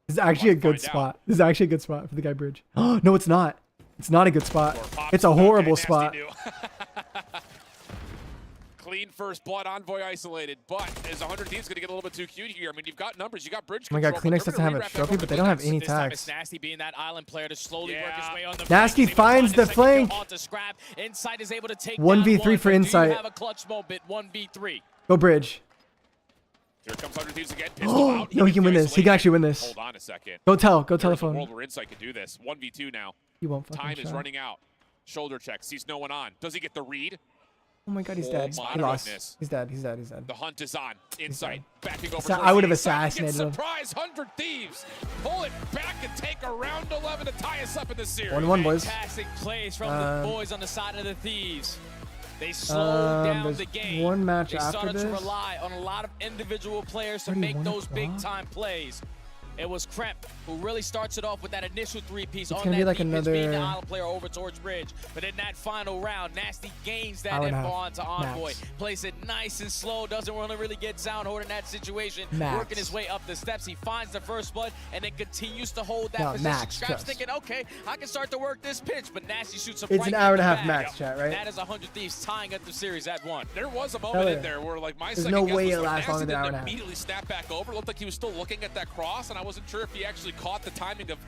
This is actually a good spot. This is actually a good spot for the guy bridge. Oh no, it's not. It's not a good spot. It's a horrible spot. Clean first blood, Envoy isolated, but is 100 Thieves going to get a little bit too cute here? I mean, you've got numbers, you got bridge Oh my control. God, Kleenex doesn't have a trophy, but they don't have any This time tags. it's Nasty being that island player to slowly work his way on the Nasty finds the flank. Scrap. Insight is able to take 1v3 for Insight. Do you have a clutch moment? 1v3. Go bridge. Here comes 100 Thieves again. Pistol out. No, he can win this. He can actually win this. Hold on a second. Go tell the There's a phone. world where Insight can do this. 1v2 now. He won't fucking Time is try. running out. Shoulder check. Sees no one on. Does he get the read? Oh my God, he's Oh dead. my He lost. goodness. He's dead. He's dead. He's dead. The hunt is on. Insight backing over. So towards I would have the side. He gets assassinated him. Surprise 100 Thieves. Pull it back and take a round 11 to tie us up in the series. 1-1, boys. Fantastic plays from the boys on the side of the Thieves. They slowed down there's the game. one match they after started this. to rely on a lot of individual players to 31 make those o'clock? big-time plays. It was Kremp who really starts it off with that initial 3-piece on gonna that be like defense, being the another island player over towards Bridge. But in that final round, Nasty gains that hour and a info half, onto Envoy. max. Plays it nice and slow, doesn't want to really get Soundhorde in that situation. Max. Working his way up the steps, he finds the first blood and then continues to hold that No, position. max, Scrap's trust. thinking, okay, I can start to work this pitch, but Nasty shoots him It's right an in hour and the a half back. max, chat, right? That is 100 Thieves tying up the series at 1. There was a Hell moment yeah. in there where, like, my There's second no guess way was it when lasts longer Nasty than an hour didn't and a half. immediately snap back over. It looked like he was still looking at that cross, and I wasn't sure if he actually caught the timing of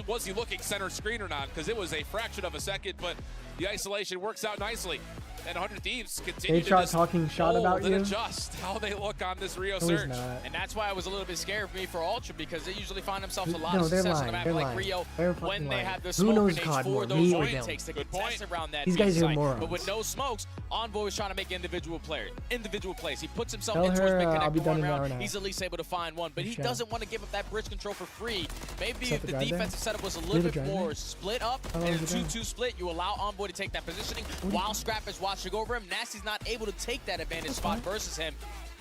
was he looking center screen or not, because it was a fraction of a second, but the isolation works out nicely. And 100 Thieves continue to Shot just talking shot hold about and you. adjust how they look on this Rio No, he's surge. not. And that's why it was a little bit scary for me for Ultra, because they usually find themselves a lot No, of they're success on lying. the map They're like lying. Rio They're when fucking they lying. have the Who smoke knows grenades COD for more, those me or void them? takes to Good contest point. around that These B guys are site. morons. But with no smokes, Envoy was trying to make individual plays. He puts himself Tell in towards her, mid I'll be connector done one in an hour round. and a half. He's at least able to find one, but he Okay. doesn't want to give up that bridge control for free. Maybe Set if the the drive there. defensive setup was a You little have bit a drive more there? split up How long and a is it down? 2-2 split, you allow Envoy to take that positioning while Scrap is watching over him. Nasty's not able to take that advantage spot versus him.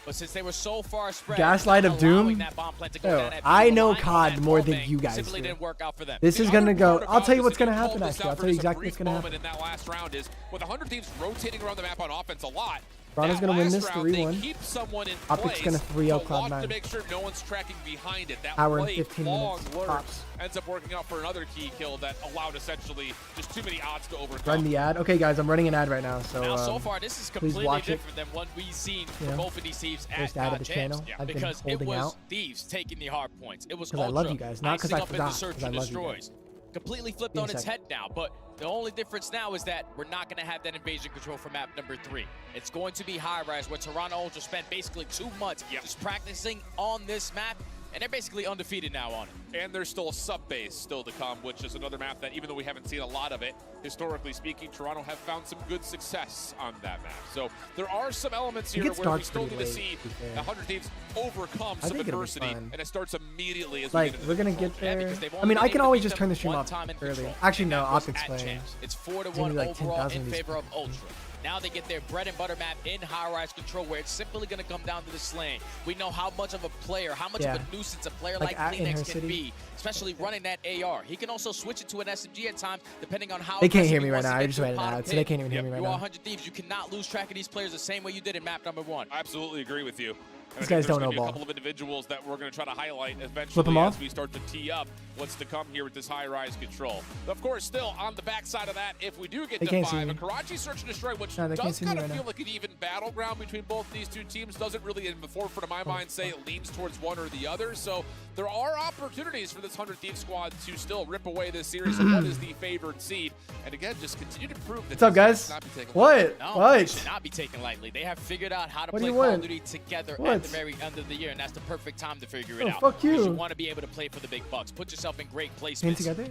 But since they were so far spread, Gaslight of allowing Doom? that bomb plant to go Yo, down at I people, know relying on COD that more ball than bank you guys simply do. didn't work out for them. This is The gonna other go. part I'll about tell you this, what's if gonna you happen pulled this actually. I'll out for tell you just a exactly what's brief gonna moment happen. in that last round is with 100 Thieves rotating around the map on offense a lot. Brana's That gonna win last this round, they 3-1. keep someone in Optic's place gonna 3-0 to watch Cloud9. to make sure no one's tracking behind it. That Hour and play 15 long minutes, lurk tops. ends up working out for another key kill that allowed essentially just too many odds to overcome. Run the ad. Okay, guys, I'm running an ad right now. So, Now, so far, this is please completely watch it. different than what we've seen You from know, both of these Thieves at first ad of the Champs. channel. I've been Because it holding was out. Thieves taking the hard points. It was 'Cause I Ultra love you guys, not 'cause icing I up in forgot, the search 'cause I and love you guys. destroys. Completely flipped Give me on a its second. head now, but the only difference now is that we're not going to have that invasion control for map number 3. It's going to be high rise, where Toronto Ultra spent basically 2 months just practicing on this map, and they're basically undefeated now on it. And there's still a sub base still to come, which is another map that, even though we haven't seen a lot of it, historically speaking, Toronto have found some good success on that map. So there are some elements here It where we starts still pretty need to late, see to be fair. 100 Thieves overcome I some think it'll be adversity, fun. and it starts immediately as Like, we get we're into gonna the get control. there. they've I mean, only I can been always able to just beat turn the them stream one off time in early. control. Actually, no, And that was Optic's at playing. champs. It's 4-1 It's gonna be like overall 10,000 in of these favor of Ultra. Now they get their bread and butter map in high-rise control, where it's simply going to come down to the slaying. We know how much of a player, how much of a nuisance a player like at- in her Kleenex can city. be, especially running that AR. He can also switch it to an SMG at times, depending on how They can't hear aggressive he me right wants to now. I get just to a read it pot out, of so they pit. can't even hear me right You now. are 100 Thieves. You cannot lose track of these players the same way you did in map number 1. I absolutely agree with you. These guys don't know A ball. couple of individuals that we're going to try to highlight Flip eventually 'em as off? we start to tee up what's to come here with this high-rise control. Of course, still on the backside of that, if we do get They to can't see 5, me. a Karachi Search and Destroy, which No, they can't does see me kind of right feel now. like an even battleground between both these two teams, doesn't really, in the forefront of my mind, say it leans towards one or the other. So there are opportunities for this 100 Thieves squad to still rip away this series of what is the favored seed. And again, just continue to prove that What's up, this guys? should not be taken What? lightly. No, What? it should not be taken lightly. They have figured out how to What do play you Call of want? Duty together What? at the very end of the year, and that's the perfect time to figure it Oh, out. fuck you. Because you want to be able to play for the big bucks. Put yourself in great Team placements. together?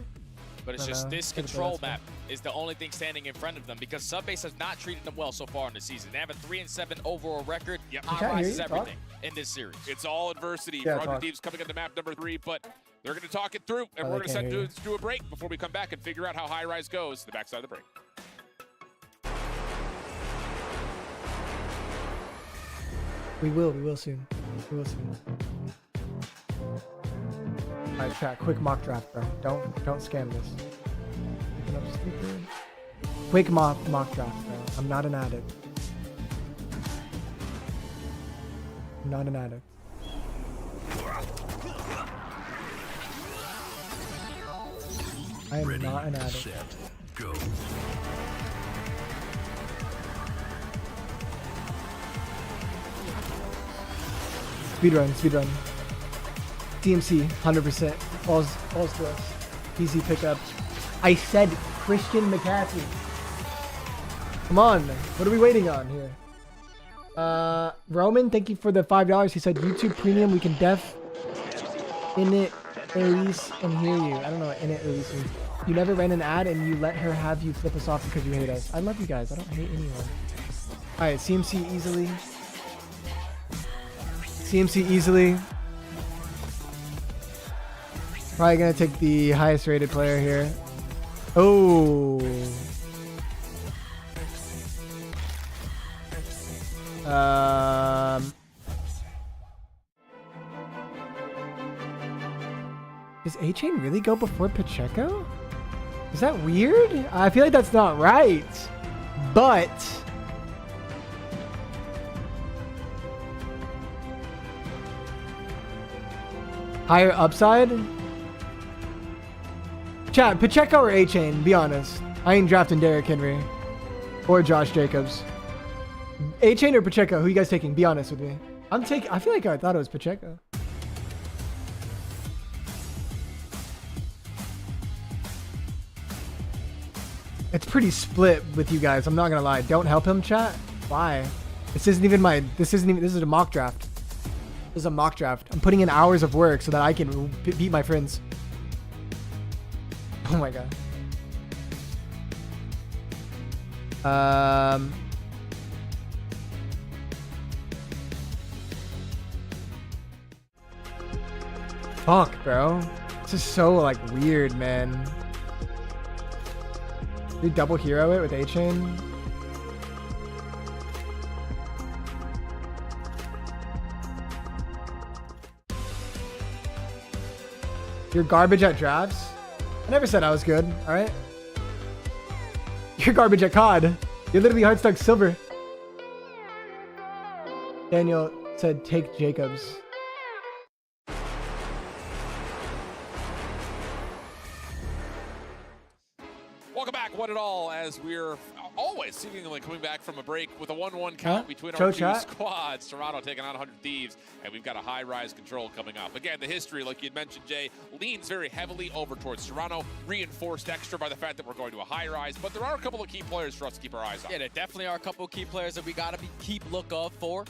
But it's No, just no. this Good for control us, map is the only thing standing in front of them, because Subbase has not treated them well so far in the season. They have a 3-7 overall record. Yep. High-rise is everything in this series. It's all adversity Yeah, for 100 talk. Thieves coming into map number 3, but they're going to talk it through, and Oh, we're they going to can't hear do a break before we come back and figure out how high rise goes. The backside of the break. We will soon. We will soon. Alright, chat, quick mock draft, bro. Don't scam this. Picking up speaker. Quick mock draft, bro. I'm not an addict. I'm not an addict. I am not an addict. Go. Speedrun. DMC, 100%. Falls to us. Easy pickup. I said Christian McCaffrey. Come on. What are we waiting on here? Roman, thank you for the $5. He said YouTube Premium. We can def in it, Elise, and hear you. I don't know what in it, Elise means. You never ran an ad and you let her have you flip us off because you hate us. I love you guys. I don't hate anyone. Alright, CMC easily. CMC easily. Probably gonna take the highest rated player here. Oh. Does A-Chain really go before Pacheco? Is that weird? I feel like that's not right. But higher upside? Chat, Pacheco or A-Chain? Be honest. I ain't drafting Derrick Henry. Or Josh Jacobs. A-Chain or Pacheco? Who you guys taking? Be honest with me. I feel like I thought it was Pacheco. It's pretty split with you guys. I'm not gonna lie. Don't help him, chat. Why? This isn't even this is a mock draft. This is a mock draft. I'm putting in hours of work so that I can beat my friends. Oh my god. Fuck, bro. This is so like weird, man. We double hero it with A-Chain. You're garbage at drafts? I never said I was good, alright? You're garbage at COD. You're literally hard-stuck silver. Daniel said take Jacobs. Welcome back, one and all, as we're always seemingly coming back from a break with a 1-1 count between our two squads. Toronto taking on 100 Thieves, and we've got a high-rise control coming up. Again, the history, like you'd mentioned, Jay, leans very heavily over towards Toronto, reinforced extra by the fact that we're going to a high-rise, but there are a couple of key players for us to keep our eyes on. Yeah, there definitely are a couple of key players that we got to keep look up for.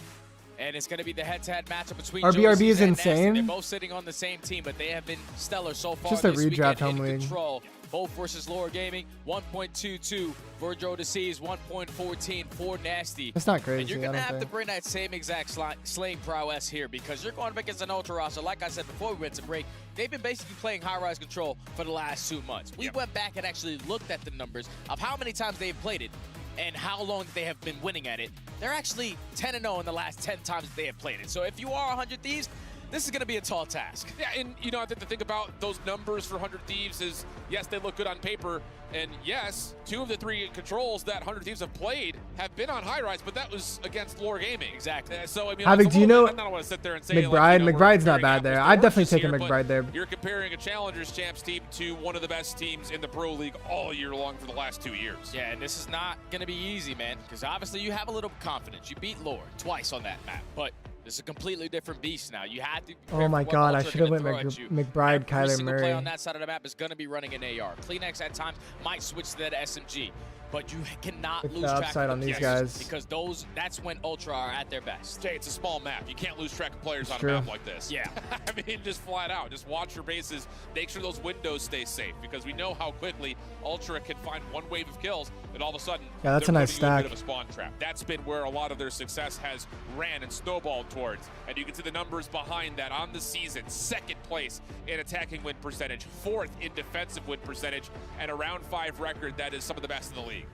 And it's going to be the head-to-head matchup between RBRB is and insane. They're both sitting on the same team, but they have been stellar so far Just a this redraft weekend home in league. control. both versus Lower Gaming. 1.22 for Joe DeCease, 1.14 for Nasty. That's not crazy. And you're going to have to bring that same exact slaying prowess here because you're going up against an Ultra roster. Like I said before we went to break, they've been basically playing high-rise control for the last 2 months. We went back and actually looked at the numbers of how many times they've played it and how long they have been winning at it. They're actually 10-0 in the last 10 times they have played it. So if you are 100 Thieves, this is going to be a tall task. Yeah, and you know, I think the thing about those numbers for 100 Thieves is, yes, they look good on paper, and yes, 2 of the 3 controls that 100 Thieves have played have been on high rise, but that was against Lower Gaming. Exactly. So I mean, Havoc, do you know I don't want to sit there and say McBride? like, you know, McBride's not bad there. I'd definitely take a McBride there. You're comparing a Challengers Champs team to one of the best teams in the Pro League all year long for the last 2 years. Yeah, and this is not going to be easy, man, because obviously you have a little confidence. You beat Lord twice on that map, but it's a completely different beast now. You have to. Oh my God, I should have went McBride, Kyler Every Murray. play on that side of the map is going to be running an AR. Kleenex at times might switch to that SMG, but you cannot Look lose the track upside of on the these players guys. because that's when Ultra are at their best. Jay, it's a small map. You can't lose track of players on True. a map like this. Yeah. I mean, just flat out. Just watch your bases. Make sure those windows stay safe because we know how quickly Ultra can find one wave of kills and all of a sudden Yeah, that's a they're nice putting you in a stack. bit of a spawn trap. That's been where a lot of their success has ran and snowballed towards. And you can see the numbers behind that on the season. 2nd place in attacking win percentage, 4th in defensive win percentage, and a round 5 record that is some of the best in the league.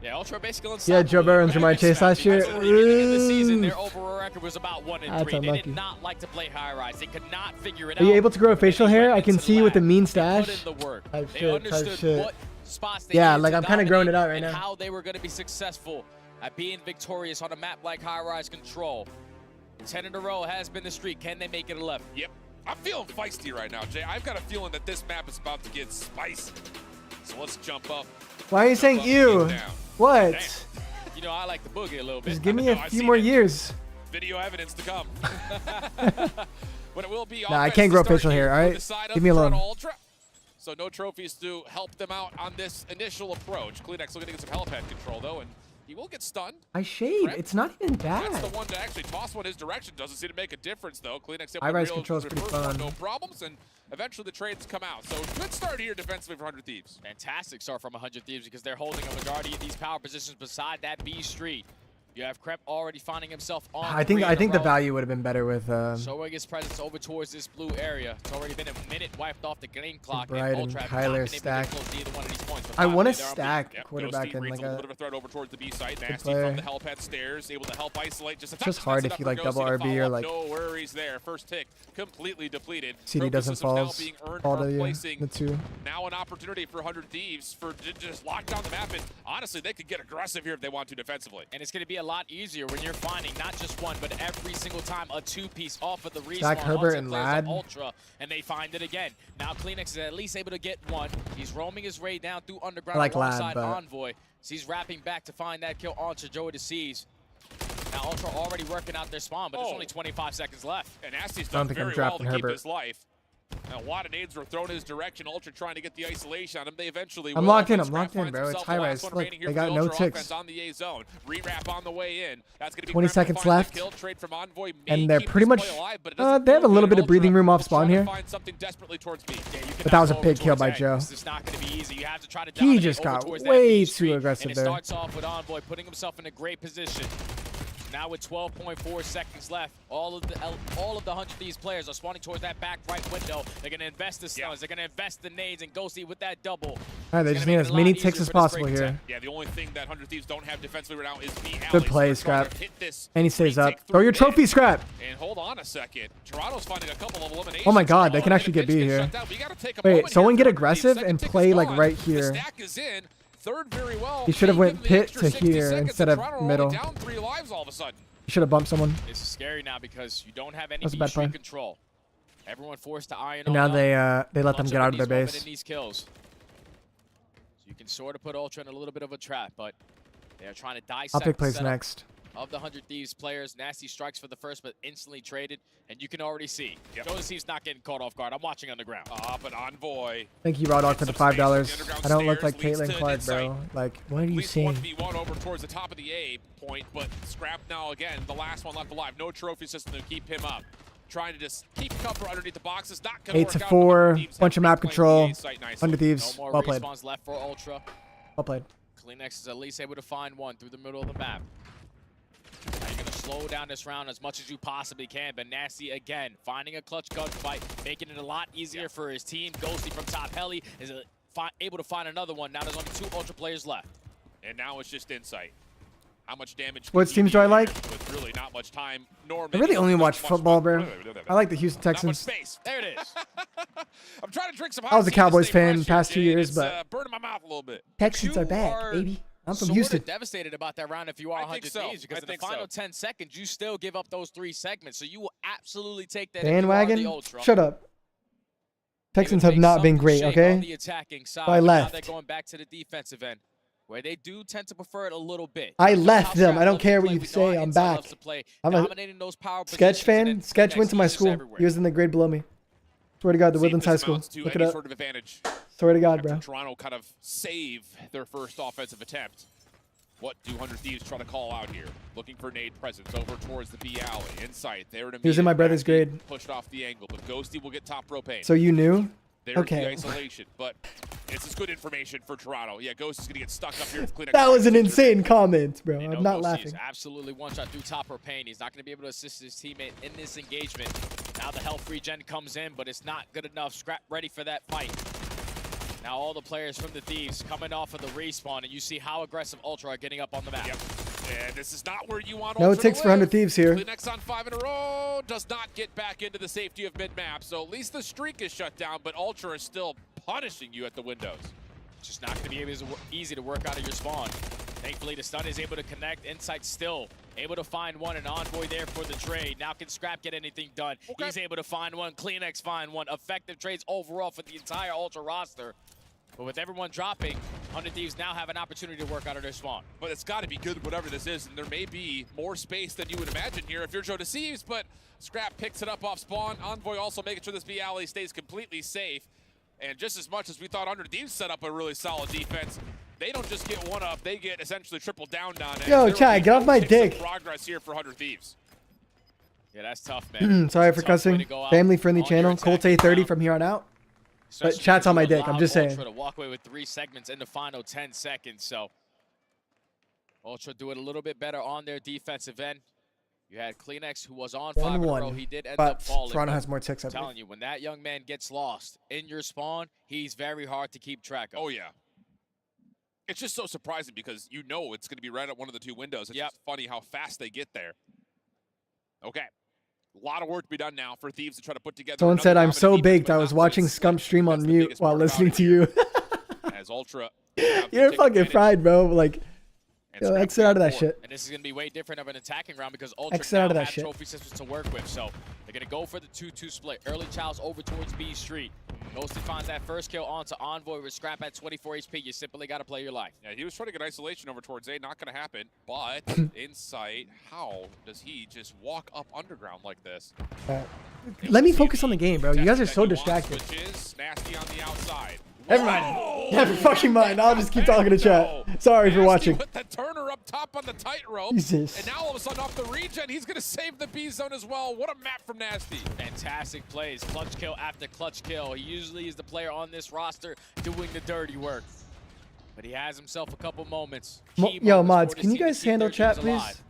Yeah, Ultra basically Yeah, Joe Burrow's in my chase last year. At the beginning of the season, their overall record was about 1 and That's 3. They unlucky. did not like to play high rise. They could not figure it out. Are you able to grow facial hair? I can see with the mean stash. Put in the work. Type They shit, understood type shit. what spots they Yeah, needed like to I'm kind of growing it dominate out right and now. how they were going to be successful at being victorious on a map like high rise control. 10 in a row has been the streak. Can they make it 11? Yep. I'm feeling feisty right now, Jay. I've got a feeling that this map is about to get spicy. So let's jump up. Why are you saying ew? What? Damn. You know, I like the boogie a little bit. Just give me a few more years. Video evidence to come. But it will be Nah, I can't grow facial hair, all right? Leave me alone. Ultra. So no trophies to help them out on this initial approach. Kleenex looking to get some helipad control, though, and he will get stunned. I shade. It's not even bad. That's the one to actually toss one his direction. Doesn't seem to make a difference, though. Kleenex able High-rise to control is pretty reverse one, fun. no problems, and eventually the trades come out. So good start here defensively for 100 Thieves. Fantastic start from 100 Thieves because they're holding a majority of these power positions beside that B street. You have Krep already finding himself on. I think the value would have been better with showing his presence over towards this blue area. It's already been a minute wiped off the game clock. Bright and Ultra have Kyler not been able to stack. get close to either one of these points. I want to They're on stack Yep, quarterback Ghosty in reads like a little a. bit of a threat over towards the B site. Good Nasty play. from the helipad stairs, able to help isolate just a touch. Just hard mess it if you up like for double Ghosty to RB or follow up. like. No worries there. First tick completely depleted. CD doesn't Trophy systems now falls. being earned All for to you. placing. The 2. Now an opportunity for 100 Thieves to just lock down the map, and honestly, they could get aggressive here if they want to defensively. And it's going to be a lot easier when you're finding not just one, but every single time a 2-piece off of the respawn. Stack Herbert and players Lad. of Ultra, and they find it again. Now Kleenex is at least able to get one. He's roaming his way down through underground I like Lad, alongside but- Envoy. So he's wrapping back to find that kill onto Joey DeCease. Now Ultra already working out their spawn, but there's only 25 seconds left. And Nasty's I don't done think I'm very well drafting to keep Herbert. his life. And a lot of nades were thrown in his direction. Ultra trying to get the isolation on him. They eventually I'm will. locked in. Offense I'm locked Scrap in, finds bro. It's himself the high last rise. one Look, remaining here they for the got no Ultra ticks. offense on the A zone. Rewrap on the way in. That's going to be 20 Krep to seconds find the left. kill. Trade from Envoy. And May they're keep pretty this much. play alive, but it doesn't They have a feel little good. bit of breathing room off Ultra spawn trying to here. find something desperately towards B. Yeah, you But cannot that was a go big kill towards by A. Joe. This is not going to be easy. You have to try to He dominate just over got towards that way B too street, aggressive and it there. starts off with Envoy putting himself in a great position. Now with 12.4 seconds left, all of the 100 Thieves players are spawning towards that back right window. They're going to invest the stuns. They're going to invest the nades and Ghosty with that double. All right, they It's just gonna need make it as a many lot ticks easier as for this possible break here. attack. Yeah, the only thing that 100 Thieves don't have defensively right now is B alleys. Good play, So they're trying to Scrap. hit this And he stays up. retake Throw your through trophy, mid. Scrap. And hold on a second. Toronto's finding a couple of eliminations. Oh my God, they Toronto can actually get pitch B gets here. shut down. We gotta take a Wait, moment someone here get for 100 Thieves. aggressive Second and tick is play like gone. right The here. stack is in. Third very well. He should have May went give the pit extra to 60 here seconds, instead and of Toronto are middle. only down 3 lives all of a sudden. You should have bumped someone. This is scary now because you don't have any That's a bad B street play. control. Everyone forced to iron And now on they let them Ultra get out of their in these base. in these kills. So you can sort of put Ultra in a little bit of a trap, but they are trying to dissect Optic the plays setup next. of the 100 Thieves players. Nasty strikes for the first, but instantly traded, and you can already see. Joe DeCease not getting caught off guard. I'm watching underground. But Envoy. Thank you, Raw Dog, for the $5. I don't look like Stairs leads Caitlin to Clark, insight. bro. Like, what are you At least seeing? 1v1 over towards the top of the A point, but Scrap now again, the last one left alive. No trophy system to keep him up. trying to just keep cover underneath the boxes. Not gonna 8 work to out. 4. Thieves Bunch of have map been playing control. the A site nicely. 100 Thieves. No more Well played. respawns left for Ultra. Well played. Kleenex is at least able to find one through the middle of the map. Now you're going to slow down this round as much as you possibly can, but Nasty, again, finding a clutch gunfight, making it a lot easier for his team. Ghosty from top heli is able to find another one. Now there's only 2 Ultra players left. And now it's just insight. How much damage? What teams do I like? With really not much time. I really only watch football, bro. I like the Houston Texans. Space. There it is. I'm trying to drink some. I was a Cowboys fan past 2 years, but burning my mouth a little bit. Texans are back, baby. I'm from Sort Houston. of devastated about that round if you are 100 Thieves, because in the final 10 seconds, you still give up those 3 segments. So you will absolutely take that. Bandwagon? Shut up. Texans have not been great, okay? The attacking side, so I left. Now they're going back to the defensive end, where they do tend to prefer it a little bit. I left them. I don't care what you say. I'm back. I'm a Sketch fan. Sketch went to my school. He was in the grade below me. Swear to God, the Woodlands High School. Look it up. Sort of advantage. Swear to God, bro. Toronto kind of save their first offensive attempt. What do 100 Thieves try to call out here? Looking for nade presence over towards the B alley. Insight there to He was in my brother's grade. Pushed off the angle, but Ghosty will get top propane. So you knew? There's okay. The isolation, but it's just good information for Toronto. Yeah, Ghost is going to get stuck up here with Kleenex. That was an insane comment, bro. I'm not Ghosty laughing. is absolutely one shot through top propane. He's not going to be able to assist his teammate in this engagement. Now the health regen comes in, but it's not good enough. Scrap ready for that fight. Now all the players from the Thieves coming off of the respawn, and you see how aggressive Ultra are getting up on the map. Yep. And this is not where you want No Ultra ticks to for 100 live. Thieves here. Kleenex on 5 in a row does not get back into the safety of mid-map, so at least the streak is shut down, but Ultra is still punishing you at the windows. It's just not going to be easy to work out of your spawn. Thankfully, the stun is able to connect. Insight still able to find one. An Envoy there for the trade. Now can Scrap get anything done? Okay. He's able to find one. Kleenex find one. Effective trades overall for the entire Ultra roster. But with everyone dropping, 100 Thieves now have an opportunity to work out of their spawn. But it's got to be good, whatever this is, and there may be more space than you would imagine here if you're Joe Deceives, but Scrap picks it up off spawn. Envoy also making sure this B alley stays completely safe. And just as much as we thought 100 Thieves set up a really solid defense, they don't just get one up, they get essentially triple down on it. Yo, Chad, get off my dick. Progress here for 100 Thieves. Yeah, that's tough, man. Sorry for cussing. Family-friendly channel. Colt A30 from here on out. But chat's on my dick. I'm just saying. Ultra to walk away with 3 segments in the final 10 seconds. So Ultra do it a little bit better on their defensive end. You had Kleenex, who was on 5 in a row. He did end up falling. Toronto has more ticks. I'm telling you, when that young man gets lost in your spawn, he's very hard to keep track of. Oh, yeah. It's just so surprising because you know it's going to be right at one of the 2 windows. It's just funny how fast they get there. Okay. A lot of work to be done now for Thieves to try to put together. Someone said, I'm so baked. I was watching Scump stream on mute while listening to you. As Ultra. You're fucking fried, bro. Like, yo, exit out of that shit. And this is going to be way different of an attacking round because Ultra Exit out of now that have shit. trophy systems to work with. So they're going to go for the 2-2 split. Early Childs over towards B Street. Ghosty finds that first kill onto Envoy with Scrap at 24 HP. You simply got to play your life. Yeah, he was trying to get isolation over towards A. Not going to happen. But Insight, how does he just walk up underground like this? Let me focus on the game, bro. You guys are so distracted. Nasty on the outside. Never mind. Never fucking mind. I'll just keep talking to chat. Sorry for watching. With the Turner up top on the tightrope. Jesus. And now all of a sudden off the regen, he's going to save the B zone as well. What a map from Nasty. Fantastic plays. Clutch kill after clutch kill. He usually is the player on this roster doing the dirty work. But he has himself a couple moments. Yo, mods, can you guys handle chat, please?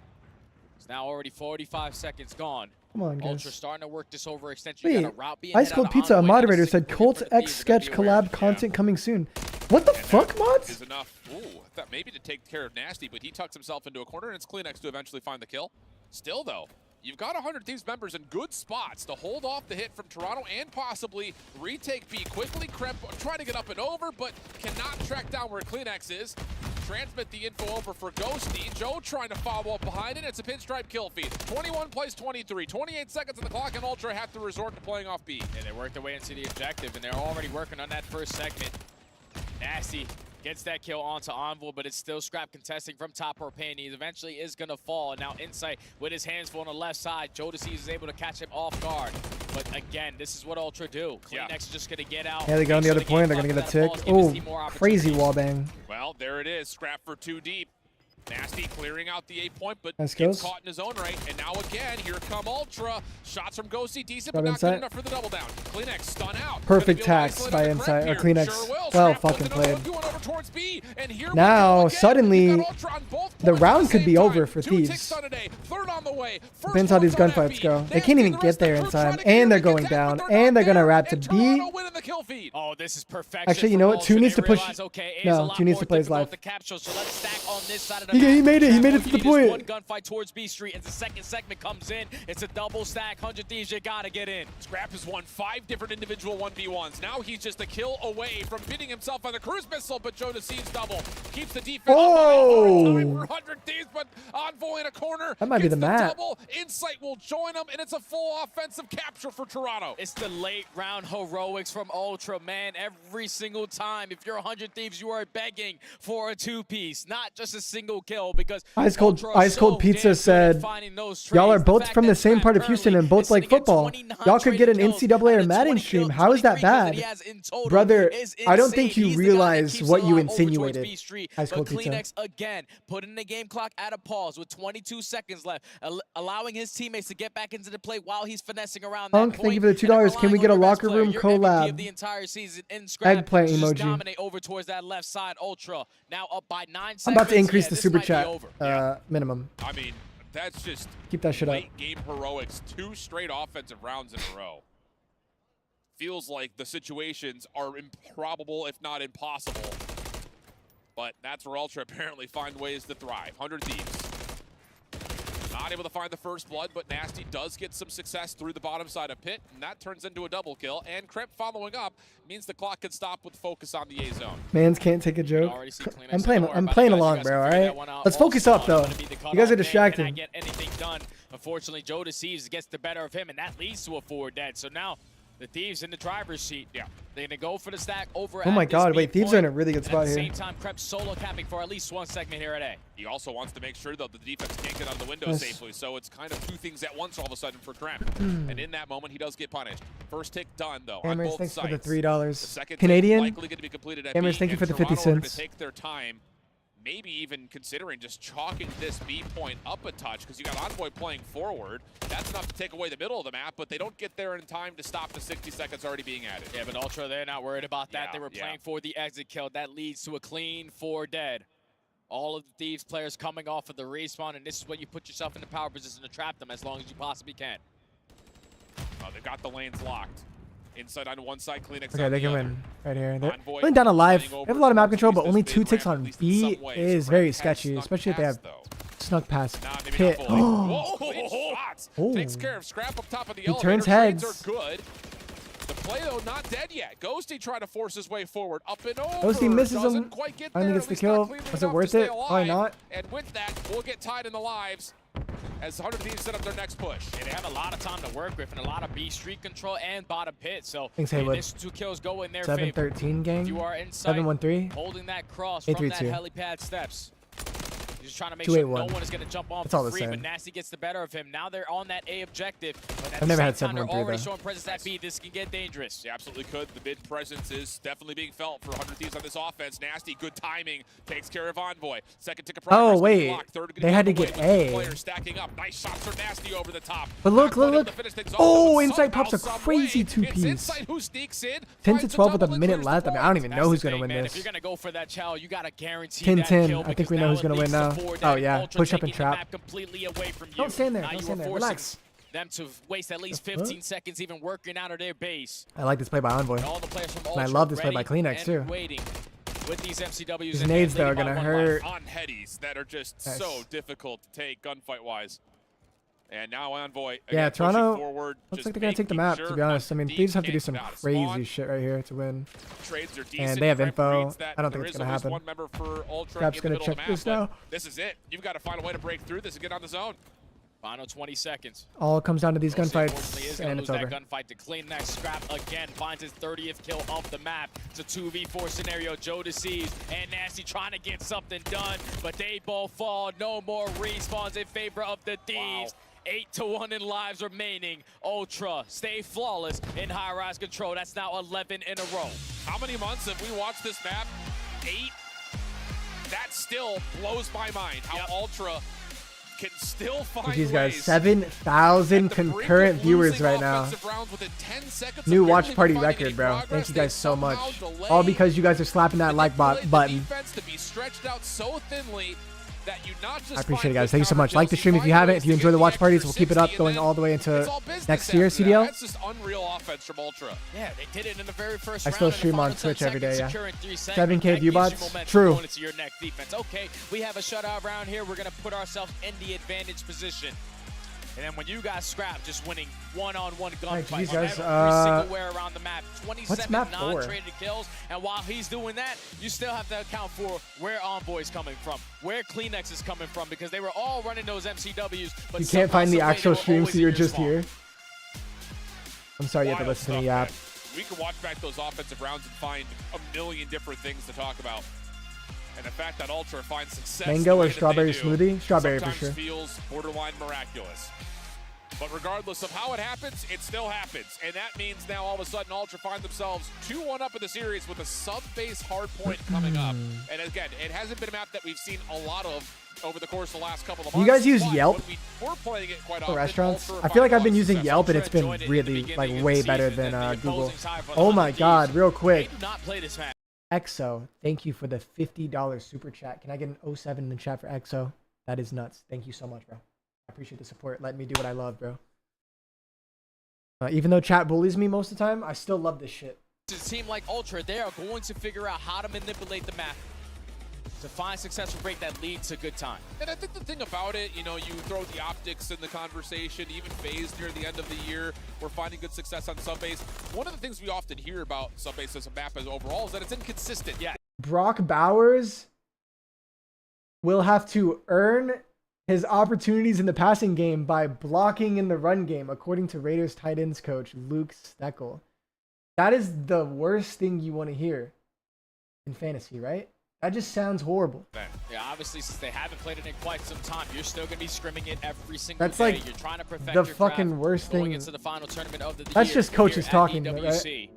It's now already 45 seconds gone. Come on, guys. Ultra starting to work this overextension. Wait, Ice Cold Pizza, a moderator, said Colt X Sketch collab content coming soon. What the fuck, mods? Is enough. Ooh, I thought maybe to take care of Nasty, but he tucks himself into a corner, and it's Kleenex to eventually find the kill. Still, though, you've got 100 Thieves members in good spots to hold off the hit from Toronto and possibly retake B quickly. Kremp try to get up and over, but cannot track down where Kleenex is. Transmit the info over for Ghosty. Joe trying to follow up behind it. It's a pinstripe kill feed. 21 plays 23. 28 seconds on the clock, and Ultra have to resort to playing off B. And they work their way into the objective, and they're already working on that first segment. Nasty gets that kill onto Envoy, but it's still Scrap contesting from top propane. He eventually is going to fall. And now Insight with his hands full on the left side. Joe Deceives is able to catch him off guard. But again, this is what Ultra do. Kleenex is just going to get out. Yeah, they go on the other point. They're going to get a tick. Oh, crazy wallbang. Well, there it is. Scrap for 2 deep. Nasty clearing out the 8-point, but Nice gets kills. caught in his own right. And now again, here come Ultra. Shots from Ghosty, decent, Grab but not insight. good enough for the double down. Kleenex stun out. Perfect tax by Insight or Kleenex. Well fucking played. Now suddenly the round could be over for Thieves. Depends how these gunfights go. They can't even get there in time, and they're going down, and they're gonna wrap to B. Oh, this is perfect. Actually, you know what? 2 needs to push. No, 2 needs to play his life. He made it. He made it to the point. One gunfight towards B Street as the second segment comes in. It's a double stack. 100 Thieves, you gotta get in. Scrap has won 5 different individual 1v1s. Now he's just a kill away from beating himself on the cruise missile, but Joe Deceives double. Keeps the defense. Oh! Time for 100 Thieves, but Envoy in a corner. That might be the map. Double. Insight will join him, and it's a full offensive capture for Toronto. It's the late round heroics from Ultra, man. Every single time, if you're 100 Thieves, you are begging for a 2-piece, not just a single kill, because Ice Cold Pizza said, y'all are both from the same part of Houston and both like football. Y'all could get an NCAA or Madden stream. How is that bad? Brother, I don't think you realize what you insinuated. Ice Cold Pizza. Kleenex again, putting the game clock at a pause with 22 seconds left, allowing his teammates to get back into the play while he's finessing around that Punk, point. thank you for the $2. Can we get a locker room collab? The entire season in Scrap, Eggplant just emoji. dominate over towards that left side. Ultra now up by 9 seconds. I'm about to increase the this super might be chat over. minimum. I mean, that's just Keep that shit up. late game heroics. 2 straight offensive rounds in a row. Feels like the situations are improbable, if not impossible. But that's where Ultra apparently find ways to thrive. 100 Thieves. Not able to find the first blood, but Nasty does get some success through the bottom side of Pit, and that turns into a double kill. And Crip following up means the clock can stop with focus on the A zone. Mans can't take a joke. I'm playing along, bro, alright? Let's focus up, though. You guys are distracting. Get anything done. Unfortunately, Joe Deceives gets the better of him, and that leads to a 4 dead. So now the Thieves in the driver's seat. Yeah, they're gonna go for the stack over. Oh my God! Wait, Thieves are in a really good spot here. At the here. same time, Krep solo capping for at least 1 segment here at A. He also wants to make sure, though, the defense can't get out of the window safely. So it's kind of 2 things at once all of a sudden for Krep. And in that moment, he does get punished. First tick done, though, on both thanks sides. for the $3. Second Canadian. likely going to be completed at Hammers, B, thank you for the 50 Toronto cents. To take their time. Maybe even considering just chalking this B point up a touch, because you got Envoy playing forward. That's enough to take away the middle of the map, but they don't get there in time to stop the 60 seconds already being added. Yeah, but Ultra, they're not worried about that. They were playing for the exit kill. That leads to a clean 4 dead. All of the Thieves players coming off of the respawn, and this is when you put yourself in the power position to trap them as long as you possibly can. They've got the lanes locked. Inside on one side, Kleenex Okay, on they the can other. win right here. They're playing down alive. They have a lot of map control, but only 2 ticks on B is very sketchy, especially if they have snuck past Pit. Whoa, clean shots. Takes care of Scrap up top of the elevator. Turns heads. Trades are good. The play, though, not dead yet. Ghosty trying to force his way forward. Up and over. Ghosty misses him. Quite get Finally there, gets the kill. Was it worth it? Probably not. And with that, we'll get tied in the lives as 100 Thieves set up their next push. Yeah, they have a lot of time to work with and a lot of B street control and bottom pit. So Thanks, Haywood. these 2 kills go in their favor. 7-13 gang. If you are inside, 7-1-3. holding that cross from that helipad steps. He's just trying to make sure no one is going to jump on for free, but Nasty gets the better of him. Now they're on that A objective. I've never had 7-1-3 they're already though. showing presence at B. This can get dangerous. Yeah, absolutely could. The mid presence is definitely being felt for 100 Thieves on this offense. Nasty, good timing, takes care of Envoy. Second tick of progress. Oh wait, they had to get A. Players stacking up. Nice shots for Nasty over the top. But look. Oh, Insight pops a crazy 2-piece. Insight who sneaks in. 10-12 with a minute left. I mean, I don't even know who's gonna win this. If you're gonna go for that chow, you gotta guarantee 10-10. I think we know who's gonna win now. Oh yeah. Push up and trap. Completely away from you. Don't stand there. Don't stand there. Relax. Them to waste at least 15 seconds even working out of their base. I like this play by Envoy. All the players from And I love this play by Kleenex too. With these MCWs, these nades though are gonna hurt. On headies that are just so difficult to take gunfight wise. And now Envoy. Yeah, Toronto forward, looks like they're gonna take the map. To be honest, I mean, Thieves have to do some crazy shit right here to win. And they have info. I don't think it's gonna happen. Crap's gonna check this now. This is it. You've got to find a way to break through this and get on the zone. Final 20 seconds. All comes down to these gunfights, and it's over. That gunfight to Kleenex. Scrap again finds his 30th kill off the map. It's a 2v4 scenario. Joe Deceives and Nasty trying to get something done, but they both fall. No more respawns in favor of the Thieves. 8-1 in lives remaining. Ultra stay flawless in high-rise control. That's now 11 in a row. How many months have we watched this map? 8? that still blows my mind how Ultra can still find These guys, ways 7,000 concurrent viewers right now. New watch party record, bro. Thank you guys so much. All because you guys are slapping that like button. to be stretched out so thinly that you not just I appreciate it, guys. Thank you so much. Like the stream if you haven't. If you enjoy the watch parties, we'll keep it up going all the way into next year, CDL. That's just unreal offense from Ultra. Yeah, they did it in the very first I round. still stream on Twitch every day, yeah. 7K view bots. True. Into your neck defense. Okay, we have a shutout round here. We're going to put ourselves in the advantage position. And then when you guys scrap, just winning one-on-one gunfights every single where around the map. 27 non-traded kills. And while he's doing that, you still have to account for where Envoy's coming from, where Kleenex is coming from, because they were all running those MCWs. But you can't find the actual stream, so you're just here. I'm sorry you have to listen to the app. We can watch back those offensive rounds and find a million different things to talk about. And the fact that Ultra finds success Mango or strawberry smoothie? Strawberry for sure. Feels borderline miraculous. But regardless of how it happens, it still happens. And that means now all of a sudden Ultra find themselves 2-1 up in the series with a sub-base hard point coming up. And again, it hasn't been a map that we've seen a lot of over the course of the last couple of months. You guys use Yelp we're playing it quite for often. restaurants? I feel like I've been using Yelp and it's been really like way better than Google. Oh my god, real quick. EXO, thank you for the $50 super chat. Can I get an 07 in the chat for EXO? That is nuts. Thank you so much, bro. I appreciate the support. Let me do what I love, bro. Even though chat bullies me most of the time, I still love this shit. A team like Ultra, they are going to figure out how to manipulate the map to find successful break that leads to good time. And I think the thing about it, you know, you throw the optics in the conversation, even phase near the end of the year, we're finding good success on subbase. One of the things we often hear about subbase as a map as overall is that it's inconsistent. Yeah. Brock Bowers will have to earn his opportunities in the passing game by blocking in the run game, according to Raiders tight ends coach Luke Steckel. That is the worst thing you want to hear in fantasy, right? That just sounds horrible. Yeah, obviously, since they haven't played it in quite some time, you're still going to be scrimming it every single That's day. like you're trying to perfect the your fucking craft worst going thing. into the final tournament of the That's year just coaches here talking, at right? EWC.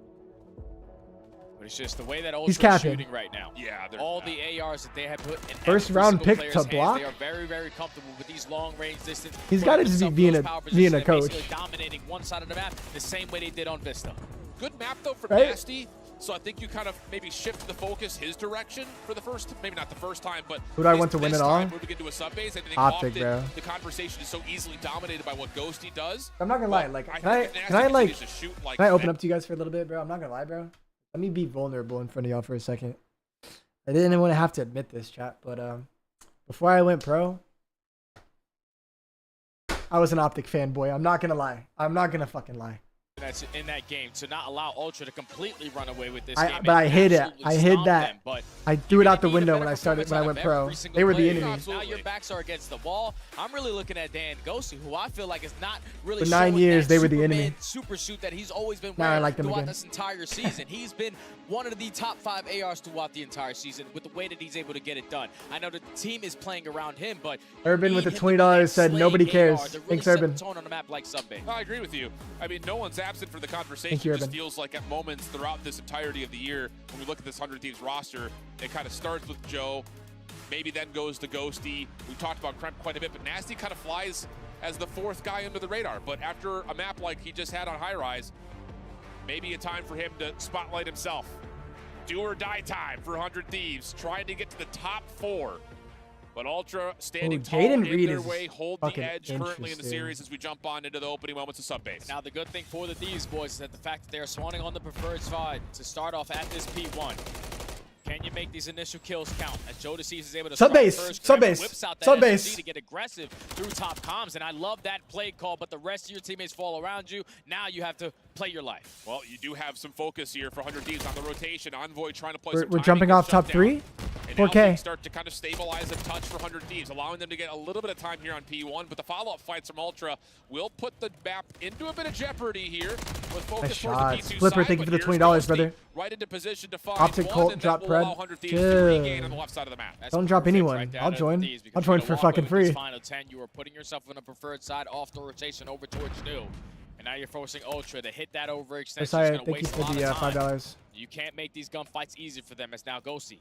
But it's just the way that He's Ultra's capping. shooting right now. Yeah, all the ARs that they have put in First every round single pick player's to hands, block? They are very, very comfortable with these long range distance. He's got to just be being a coach. Basically dominating one side of the map the same way they did on Vista. Good map though from Right? Nasty. So I think you kind of maybe shift the focus his direction for the first, maybe not the first time, but Who do I want to win it all? moving into a sub base. I think Optic, often bro. the conversation is so easily dominated by what Ghosty does. I'm not gonna lie, like, can I open up to you guys for a little bit, bro? I'm not gonna lie, bro. Let me be vulnerable in front of y'all for a second. I didn't want to have to admit this, chat, but before I went pro, I was an Optic fanboy. I'm not gonna lie. I'm not gonna fucking lie. That's in that game to not allow Ultra to completely run away with this But game. I hid it. Absolutely I hid stomp that. them, but I threw it out the window when I went pro. They were the enemy. Now your backs are against the wall. I'm really looking at Dan Ghosty, who I feel like is not really For 9 showing years, that they were the Superman enemy. super suit that he's always been Now I wearing like them throughout again. this entire season. He's been one of the top 5 ARs throughout the entire season with the way that he's able to get it done. I know the team is playing around him, but Urban with the $20 said nobody cares. Thanks, Urban. Tone on the map like Subbase. I agree with you. I mean, no one's absent for the conversation. Thank you, It just Urban. feels like at moments throughout this entirety of the year, when we look at this 100 teams roster, it kind of starts with Joe, maybe then goes to Ghosty. We've talked about Kremp quite a bit, but Nasty kind of flies as the 4th guy under the radar. But after a map like he just had on High Rise, maybe a time for him to spotlight himself. Do or die time for 100 Thieves, trying to get to the top 4. But Ultra standing tall Jaden in Reed their is way, hold the fucking edge currently in the interesting. series as we jump on into the opening moments of Subbase. Now the good thing for the Thieves boys is that the fact that they are spawning on the preferred side to start off at this P1. Can you make these initial kills count? As Joe Deceives is able to Subbase, start first, subbase, whips out that subbase. SMG to get aggressive through top comms, and I love that play call, but the rest of your teammates fall around you. Now you have to play your life. Well, you do have some focus here for 100 Thieves on the rotation. Envoy trying to play We're some jumping off top 3. And now 4K. things start to kind of stabilize a touch for 100 Thieves, allowing them to get a little bit of time here on P1. But the follow-up fights from Ultra will put the map into a bit of jeopardy here. With focus Nice towards shots. the P2 Flipper, side, thank you but for the here's $20, Ghosty brother. right into position to find Optic one, Colt, and drop that will allow bread. 100 Thieves to regain on the Good. left side of the map. Don't drop anyone. I'll join. I'll join for fucking free. Final 10, you are putting yourself on the preferred side off the rotation over towards new. And now you're forcing Ultra to hit that overextension. Sorry, It's gonna thank you waste for a lot the of time. $5. You can't make these gunfights easy for them as now Ghosty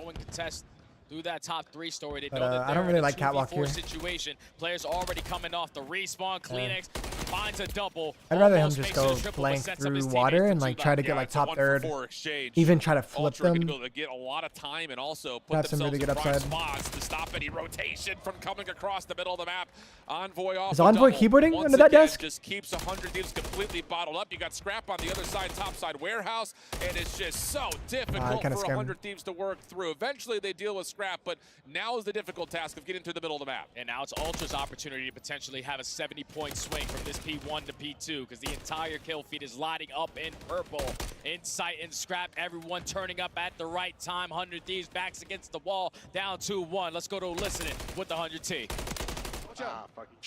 someone contest through that top 3 story. They But, know that I don't they're really in a like catwalk 2v4 here. situation. Players already coming off the respawn. Kleenex finds a double. I'd rather him Almost just makes it a go triple, but blank sets up through his water teammates and for like two try to back. get like it's a top 1 third. for 4 exchange. Even try to flip Ultra gonna them. be able to get a lot of time and also put Have some themselves really in good prime upside. spots to stop any rotation from coming across the middle of the map. Envoy off Is a Envoy double. keyboarding Once under that again, desk? Just keeps 100 Thieves completely bottled up. You got Scrap on the other side, top side warehouse, and it's just so difficult kinda for scared me. 100 Thieves to work through. Eventually they deal with Scrap, but now is the difficult task of getting to the middle of the map. And now it's Ultra's opportunity to potentially have a 70-point swing from this P1 to P2 because the entire kill feed is lighting up in purple. Insight and Scrap, everyone turning up at the right time. 100 Thieves backs against the wall, down 2-1. Let's go to listening with the 100T.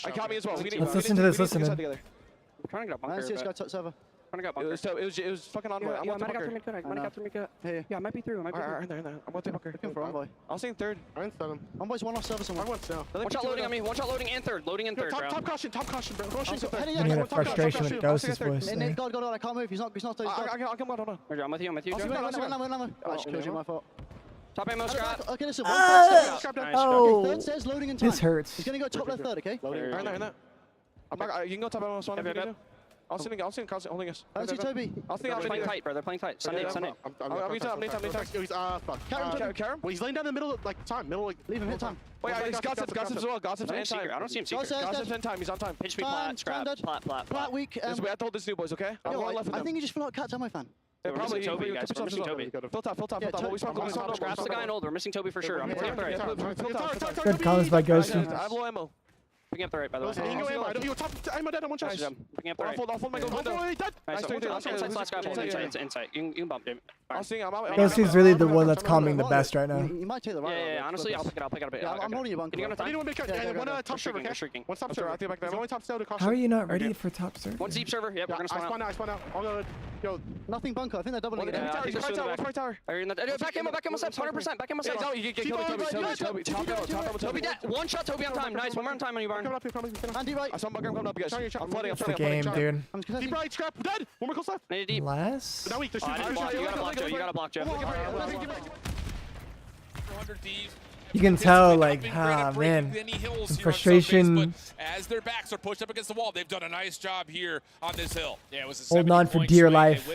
I caught me as well. Let's listen to this. Listen. I'm trying to get a bunker. It was fucking on. Yeah, I might have got through mid-cut. I might have got through mid-cut. Yeah, I might be through. I might be through. I'm going to bunker. I'll stay in third. I'm boys one off service. I went now. One shot loading on me. One shot loading and third. Loading and third. Top caution, bro. I'm getting frustration with Ghost's voice. God, I can't move. He's not. I'll come on. Hold on. I'm with you. I just killed you. My fault. Top ammo, Scrap. Okay, listen. Oh, Third says loading in time. this hurts. He's gonna go top left third, okay? You can go top ammo. I'll send holding us. I don't see Toby. They're playing tight, bro. They're playing tight. Sunday. I'll need time. Karam? Well, he's laying down the middle, time. Leave him hit time. Wait, he's gossips as well. Gossips and time. I don't see him secret. Gossips and time. He's on time. Pitch me plat, Scrap. Plat weak. I told this new boys, okay? I'm going left with them. I think you just feel like Cat's ammo fan. We're missing Toby, guys. We're missing Toby. Fill top. We spawn. Scrap's the guy in old. We're missing Toby for sure. I'm picking up the right. Good comments by Ghosty. I have low ammo. Picking up the right, by the way. You're top. I'm dead on one shot. Picking up the right. I'll fold my gold window. Inside. Inside. You can bump, David. Ghosty's really the one that's calming the best right now. You might take the right. Yeah, honestly, I'll pick it up. Yeah, I'm holding you, bunker. Can you go to time? One top server, okay? One top server. I think back there. Only top server. How are you not ready for top server? One deep server. Yep, we're gonna spawn out. I spawn out. I'll go. Yo, nothing bunker. I think they're doubling it. Right tower. Back ammo steps. 100%. Back ammo steps. You get Toby. Toby dead. One shot, Toby on time. Nice. One more on time on you, Barn. Andy right. I saw bunker. I'm coming up, guys. I'm flooding. It's the game, dude. Deep right, Scrap. Dead. One more close left. Deep. Less? Now weak. You gotta block, Joe. You can tell, like, man, frustration. As their backs are pushed up against the wall, they've done a nice job here on this hill. Yeah, it was a holding on for dear life.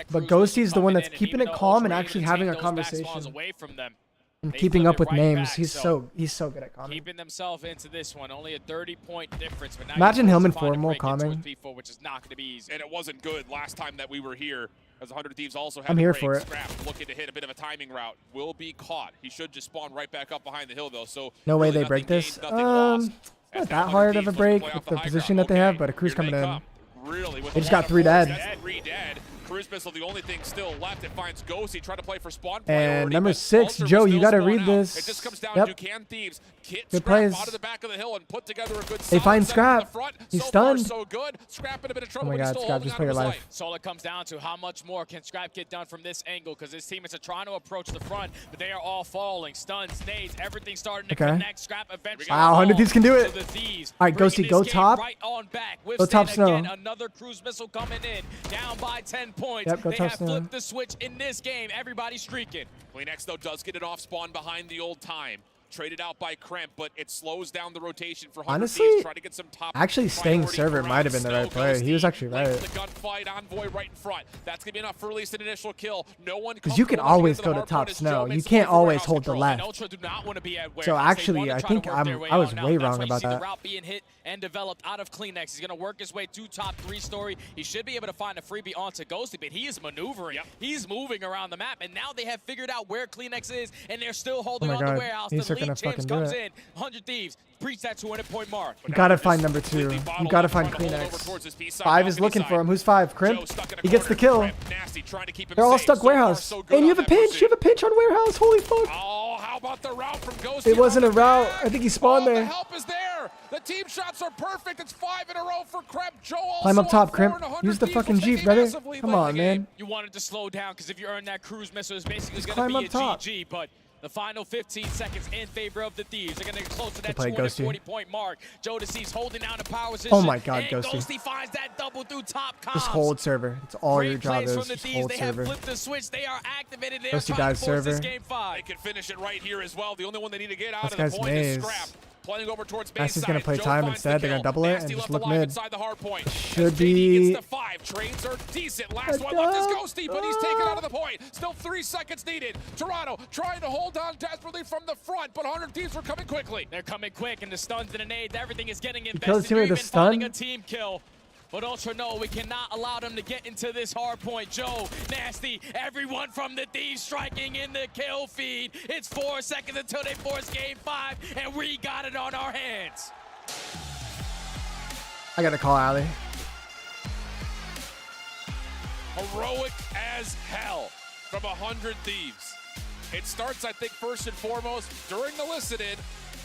But Ghosty's the one that's keeping it calm and actually having a conversation. Away from them. And keeping up with names. He's so good at calming. Keeping themselves into this one. Only a 30-point difference. But now imagine him in formal calming. P4, which is not going to be easy. And it wasn't good last time that we were here. As 100 Thieves also had I'm here for it. Scrap looking to hit a bit of a timing route. Will be caught. He should just spawn right back up behind the hill, though. So no way they break this. It's not that hard of a break with the position that they have, but a crew's coming in. They just got 3 dead. 3 dead. Cruise missile, the only thing still left. It finds Ghosty trying to play for spawn priority. And number 6, Ultra Joe, you got to read this. It just comes down to Can Thieves. Good plays. Out of the back of the hill and put together a good they find Scrap. so He's stunned. So good. Scrap in a bit of trouble. Oh my God, Scrap, just play your life. So all it comes down to how much more can Scrap get done from this angle, because his teammates are trying to approach the front, but they are all falling. Stuns, nades, everything starting to connect. Scrap eventually. Wow, 100 Thieves can do it. All right, Ghosty, go top. Right on back. Go top snow. Another cruise missile coming in. Down by 10 points. Yep, go they top have snow. flipped the switch in this game. Everybody's streaking. CleanX, though, does get it off spawn behind the old time. Traded out by Kremp, but it slows down the rotation for 100 honestly, Thieves, try to get some top actually staying server might have been the right play. He was actually right. The gunfight, Envoy right in front. That's going to be enough for at least an initial kill. No one because you can always go to top snow. You can't always hold the left. So actually, I think I was way wrong about that. The route being hit and developed out of CleanX. He's going to work his way to top 3-story. He should be able to find a freebie onto Ghosty, but he is maneuvering. Yep. He's moving around the map, and now they have figured out where CleanX is, and they're still holding on God. the warehouse. He's The league champs comes in. 100 Thieves, breach that 200-point mark. You gotta find number 2. You gotta find CleanX. 5 is looking for him. Who's 5? Crimp. He gets the kill. They're all stuck warehouse. And you have a pinch. You have a pinch on warehouse. Holy fuck. Oh, how about the route from Ghosty? It wasn't a route. I think he spawned there. The help is there. The team shots are perfect. It's 5 in a row for Kremp. Joe also climb up top, Crimp. Use the fucking Jeep, brother. Come on, man. You wanted to slow down because if you earn that cruise missile, it's basically going to be a GG. But the final 15 seconds in favor of the Thieves. They're going to get close to that 240-point mark. Jodeci's holding down the power position. Oh my God, and Ghosty finds that double through top comms. Just hold server. It's all your job is. From the Just Thieves. hold they server. have flipped the switch. They are activated. They Ghosty are trying dies to force server. this game 5. They can finish it right here as well. The only one they need to get out This of the point is maze. Scrap. Playing over towards base Nasty's gonna play Joe time finds instead. the They're gonna double it and Nasty just left look alive mid. inside the hard point. Should JD be. gets the 5. Trades are decent. Last one left is Ghosty, but he's taken out of the point. Still 3 seconds needed. Toronto trying to hold on desperately from the front, but 100 Thieves are coming quickly. They're coming quick, and the stuns and the nades, everything is getting invested. kills him with the stun. A team kill. But Ultra, no, we cannot allow them to get into this hard point. Joe, Nasty, everyone from the Thieves striking in the kill feed. It's 4 seconds until they force game 5, and we got it on our hands. I gotta call Ali. Heroic as hell from 100 Thieves. It starts, I think, first and foremost, during the listen-in,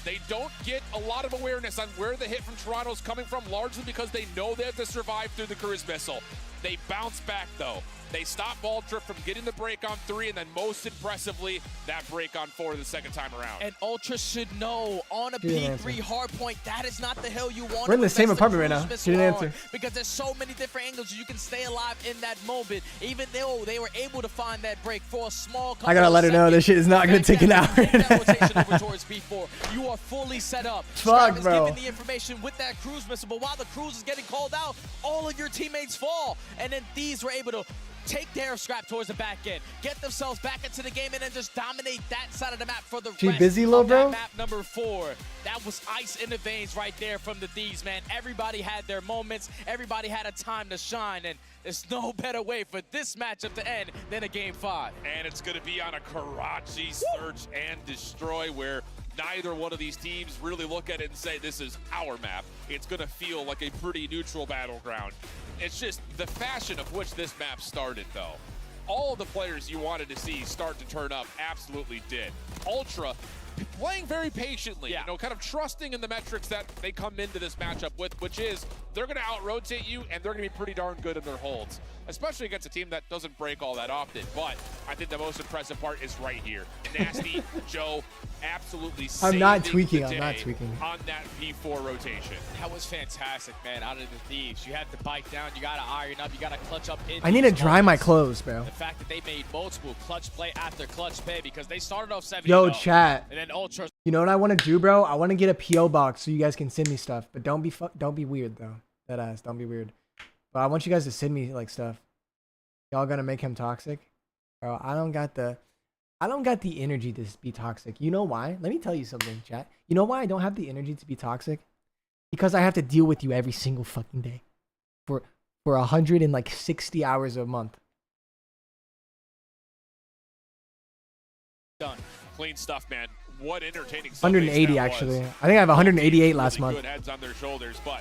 they don't get a lot of awareness on where the hit from Toronto is coming from, largely because they know they have to survive through the cruise missile. They bounce back, though. They stop Ultra from getting the break on 3, and then most impressively, that break on 4 the second time around. And Ultra should know on a P3 hard point, that is not the hill you want. We're in the same apartment right now. She didn't answer. Because there's so many different angles you can stay alive in that moment. Even though they were able to find that break for a small couple I gotta let her know this shit is not gonna take an hour. over towards P4. You are fully set up. Fuck, bro. Giving the information with that cruise missile, but while the cruise is getting called out, all of your teammates fall. And then these were able to take their Scrap towards the back end, get themselves back into the game, and then just dominate that side of the map for the rest busy, little of bro? Map number 4. That was ice in the veins right there from the Thieves, man. Everybody had their moments. Everybody had a time to shine, and there's no better way for this matchup to end than a Game 5. And it's going to be on a Karachi search and destroy, where neither one of these teams really look at it and say, this is our map. It's going to feel like a pretty neutral battleground. It's just the fashion of which this map started, though. All of the players you wanted to see start to turn up absolutely did. Ultra playing very patiently, you know, kind of trusting in the metrics that they come into this matchup with, which is they're going to out-rotate you, and they're going to be pretty darn good in their holds, especially against a team that doesn't break all that often. But I think the most impressive part is right here. Nasty Joe absolutely I'm not tweaking. on I'm not tweaking. On that P4 rotation. That was fantastic, man, out of the Thieves. You have to bite down. You got to iron up. You got to clutch up. I need to dry my clothes, bro. The fact that they made multiple clutch play after clutch play, because they started off 7-0. Yo, chat. And then Ultra. You know what I want to do, bro? I want to get a PO box so you guys can send me stuff, but don't be weird though. That ass, don't be weird. But I want you guys to send me like stuff. Y'all gonna make him toxic, bro? I don't got the energy to be toxic. You know why? Let me tell you something, chat. You know why I don't have the energy to be toxic? Because I have to deal with you every single fucking day, for 160 hours a month. Done. Clean stuff, man. What entertaining. 180 actually. I think I have 188 last month. Good heads on their shoulders, but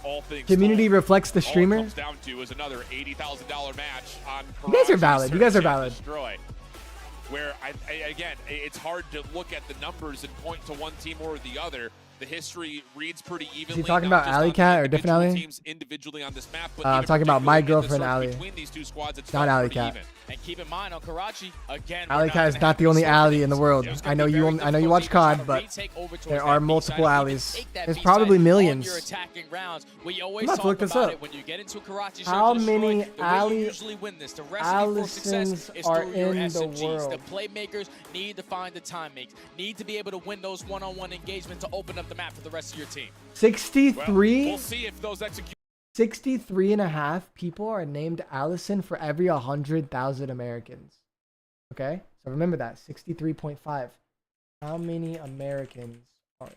all things community reflects the streamer. All it comes down to is another $80,000 match on You guys are valid. You guys are valid. Destroy. Where again, it's hard to look at the numbers and point to one team or the other. The history reads pretty evenly. Is he talking about Alley Cat or different Alley? Teams individually on this map, but I'm talking about my girlfriend Alley. Between these two squads, it's not Alley Cat. And keep in mind on Karachi, again, Alley Cat is not the only alley in the world. I know you watch COD, but there are multiple alleys. There's probably millions. I'm not look this up. How many Allisons are in the world? The playmakers need to find the time makes, need to be able to win those one-on-one engagements to open up the map for the rest of your team. 63? We'll see if those 63.5 people are named Allison for every 100,000 Americans. Okay? So remember that. 63.5. How many Americans are there?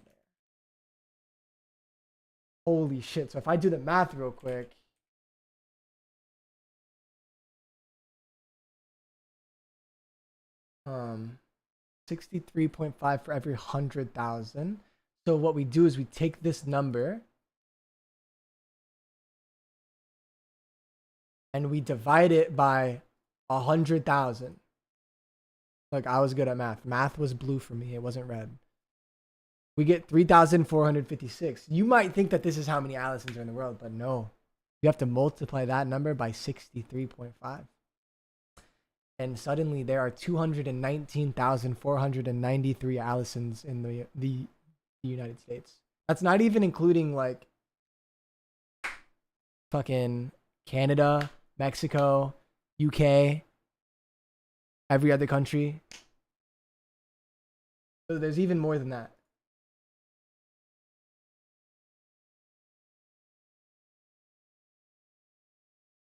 Holy shit. So if I do the math real quick. Um, 63.5 for every 100,000. So what we do is we take this number and we divide it by 100,000. Look, I was good at math. Math was blue for me. It wasn't red. We get 3,456. You might think that this is how many Allisons are in the world, but no. You have to multiply that number by 63.5. And suddenly there are 219,493 Allisons in the United States. That's not even including like fucking Canada, Mexico, UK, every other country. So there's even more than that.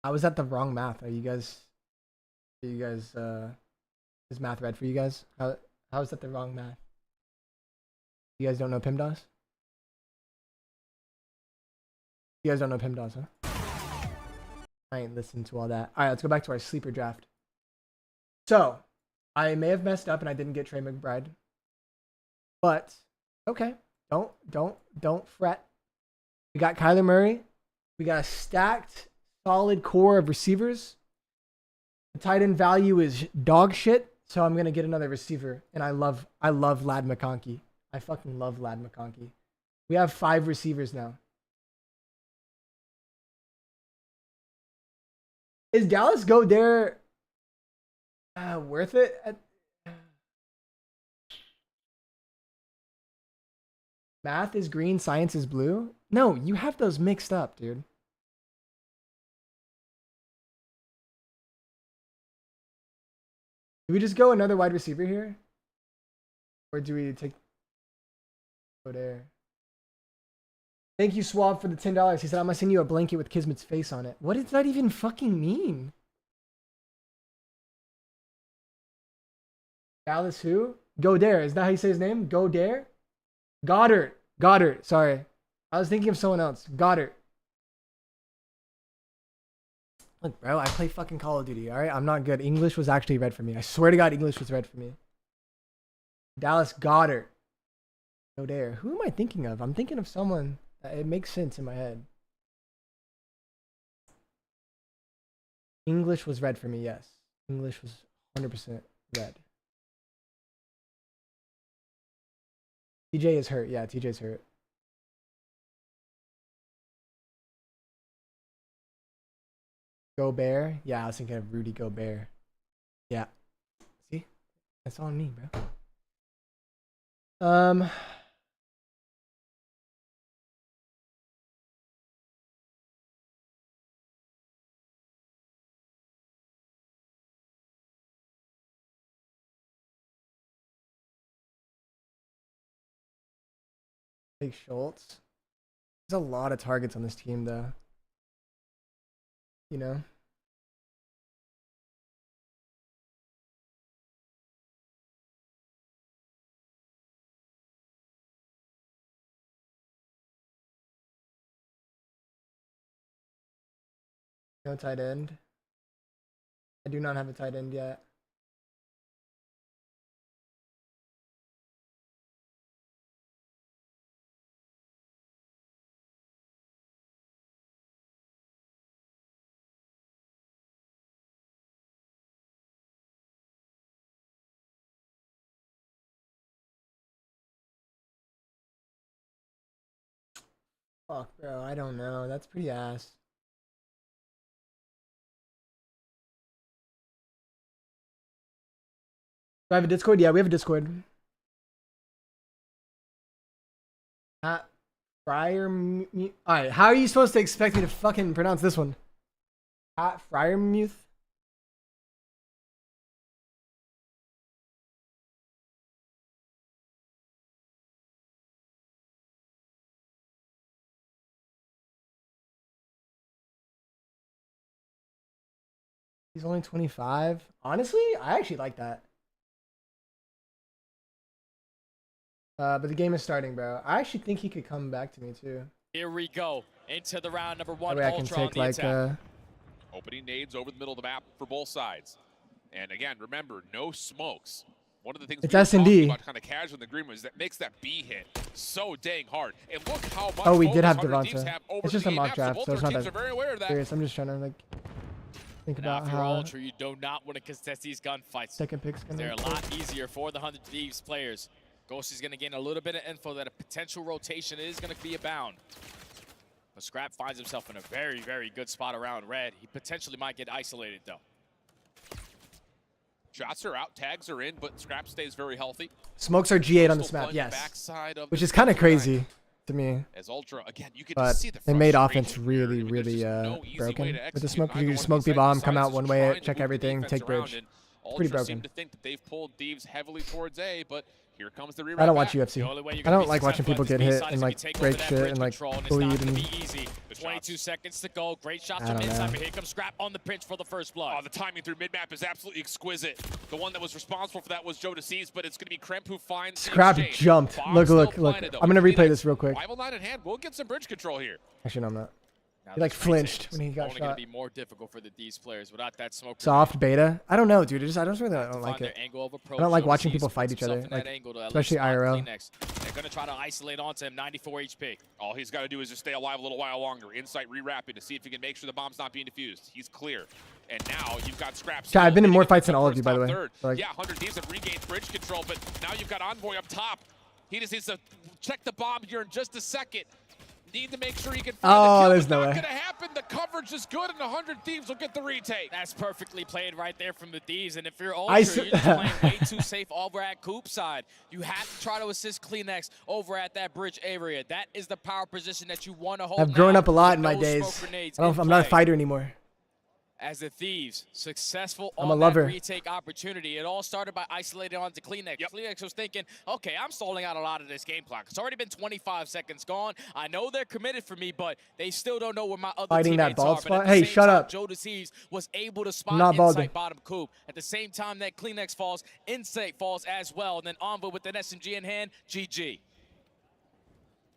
I was at the wrong math. Is math red for you guys? How is that the wrong math? You guys don't know PIMDAS? You guys don't know PIMDAS, huh? I ain't listened to all that. All right, let's go back to our sleeper draft. So, I may have messed up and I didn't get Trey McBride. But, okay. Don't fret. We got Kyler Murray, We got a stacked, solid core of receivers. The tight end value is dog shit, so I'm gonna get another receiver. And I love Lad McConkey. I fucking love Lad McConkey. We have 5 receivers now. Is Dallas go there worth it? Math is green, science is blue? No, you have those mixed up, dude. Do we just go another wide receiver here? Or do we take... Go there. Thank you, Swab, for the $10. He said, I'm going to send you a blanket with Kismet's face on it. What does that even fucking mean? Dallas who? Godare. Is that how you say his name? Godare? Goddard. Goddard. Sorry. I was thinking of someone else. Goddard. Look, bro, I play fucking Call of Duty, alright? I'm not good. English was actually read for me. I swear to God, English was read for me. Dallas Goddard. Godare. Who am I thinking of? I'm thinking of someone... It makes sense in my head. English was read for me, yes. English was 100% read. TJ is hurt. Yeah, TJ's hurt. Gobert. Yeah, I was thinking of Rudy Gobert. Yeah. See? That's on me, bro. Big Schultz. There's a lot of targets on this team, though. You know? No tight end. I do not have a tight end yet. Fuck, bro. I don't know. That's pretty ass. Do I have a Discord? Yeah, we have a Discord. Alright, how are you supposed to expect me to fucking pronounce this one? Fryermuth? He's only 25. Honestly, I actually like that. But the game is starting, bro. I actually think he could come back to me too. Here we go into the round number 1. That way I can take like opening nades over the middle of the map for both sides. And again, remember, no smokes. One of the things it's we were talking S&D. about kind of casual in the agreement is that makes that B hit so dang hard. And look how much oh, we did have Hunter Deeps Devonta. have over It's just the a mock map, draft, both so it's our not teams are very aware of that that. serious. I'm just trying to like think now, about if you're how Ultra, you do not want to contest these gunfights. second pick's gonna They're a lot easier for the 100 Thieves players. Ghost is going to gain a little bit of info that a potential rotation is going to be abound. But Scrap finds himself in a very, very good spot around red. He potentially might get isolated, though. Shots are out, tags are in, but Scrap stays very healthy. Smokes are G8 on this map, yes. Which is kind of crazy to me. As Ultra, again, you can but just see the it made offense really, really broken with the smoke. You just smoke people on, come out one way, check everything, take bridge. Pretty broken. Seem to think that they've pulled Thieves heavily towards A, but here comes the I don't watch UFC. I don't like watching people get hit and like break shit and like bleed and 22 seconds to go. Great shots from inside, but here comes Scrap on the pinch for the first blood. Oh, the timing through mid-map is absolutely exquisite. The one that was responsible for that was Joe Deceased, but it's going to be Kremp who finds Scrap jumped. Look. I'm going to replay this real quick. Rival 9 in hand. We'll get some bridge control here. Actually, no, I'm not. He like flinched when he got only shot. going to be more difficult for the D's players without that smoke. Soft beta. I don't know, dude. I don't like it. I don't like watching people fight each other, like, especially IRL. They're going to try to isolate onto him. 94 HP. All he's got to do is just stay alive a little while longer. Insight re-wrapping to see if he can make sure the bomb's not being defused. He's clear. And now you've got Scraps. I've been in more fights than all of you, by the way. Yeah, 100 Thieves have regained bridge control, but now you've got Envoy up top. He just needs to check the bomb here in just a second. Need to make sure he can find the kill. There's no way. Not gonna happen. The coverage is good, and 100 Thieves will get the retake. That's perfectly played right there from the Thieves. And if you're Ultra, you're just playing way too safe over at Coop side. You have to try to assist Kleenex over at that bridge area. That is the power position that you want to hold. I've grown up a lot in my days. I'm not a fighter anymore. As the Thieves successful I'm a on lover. that retake opportunity. It all started by isolating onto Kleenex. Kleenex was thinking, okay, I'm stalling out a lot of this game clock. It's already been 25 seconds gone. I know they're committed for me, but they still don't know where my other Fighting teammates that bald are. spot. But at the Hey, same shut time, up. Joe Deceives was able to spot Not balding. Insight bottom Coop. At the same time that Kleenex falls, Insight falls as well. And then Envoy with an SMG in hand, GG.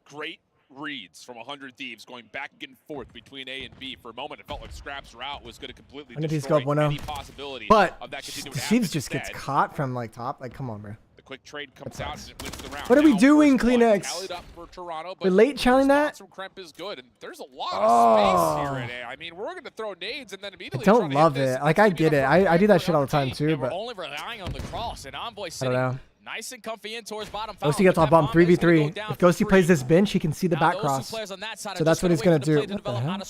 Great reads from 100 Thieves going back and forth between A and B. For a moment, it felt like Scraps' route was going to completely destroy any possibility but of that continuing to happen. Thieves just gets caught from like top. Like, come on, bro. The quick trade comes out and it wins the round. What are we doing, Kleenex? Tallied up for Toronto, but We're late challenging that? from Kremp is good, and there's a lot of space here at A. I mean, we're going to throw nades and then immediately I don't love it. Like, I get it. I do that shit all the time too, We're but only relying on the cross, and Envoy I sitting don't know. nice and comfy in towards bottom. Ghosty gets off bomb 3v3. If Ghosty plays this bench, he can see the back cross. So that's what he's going to do. What the hell?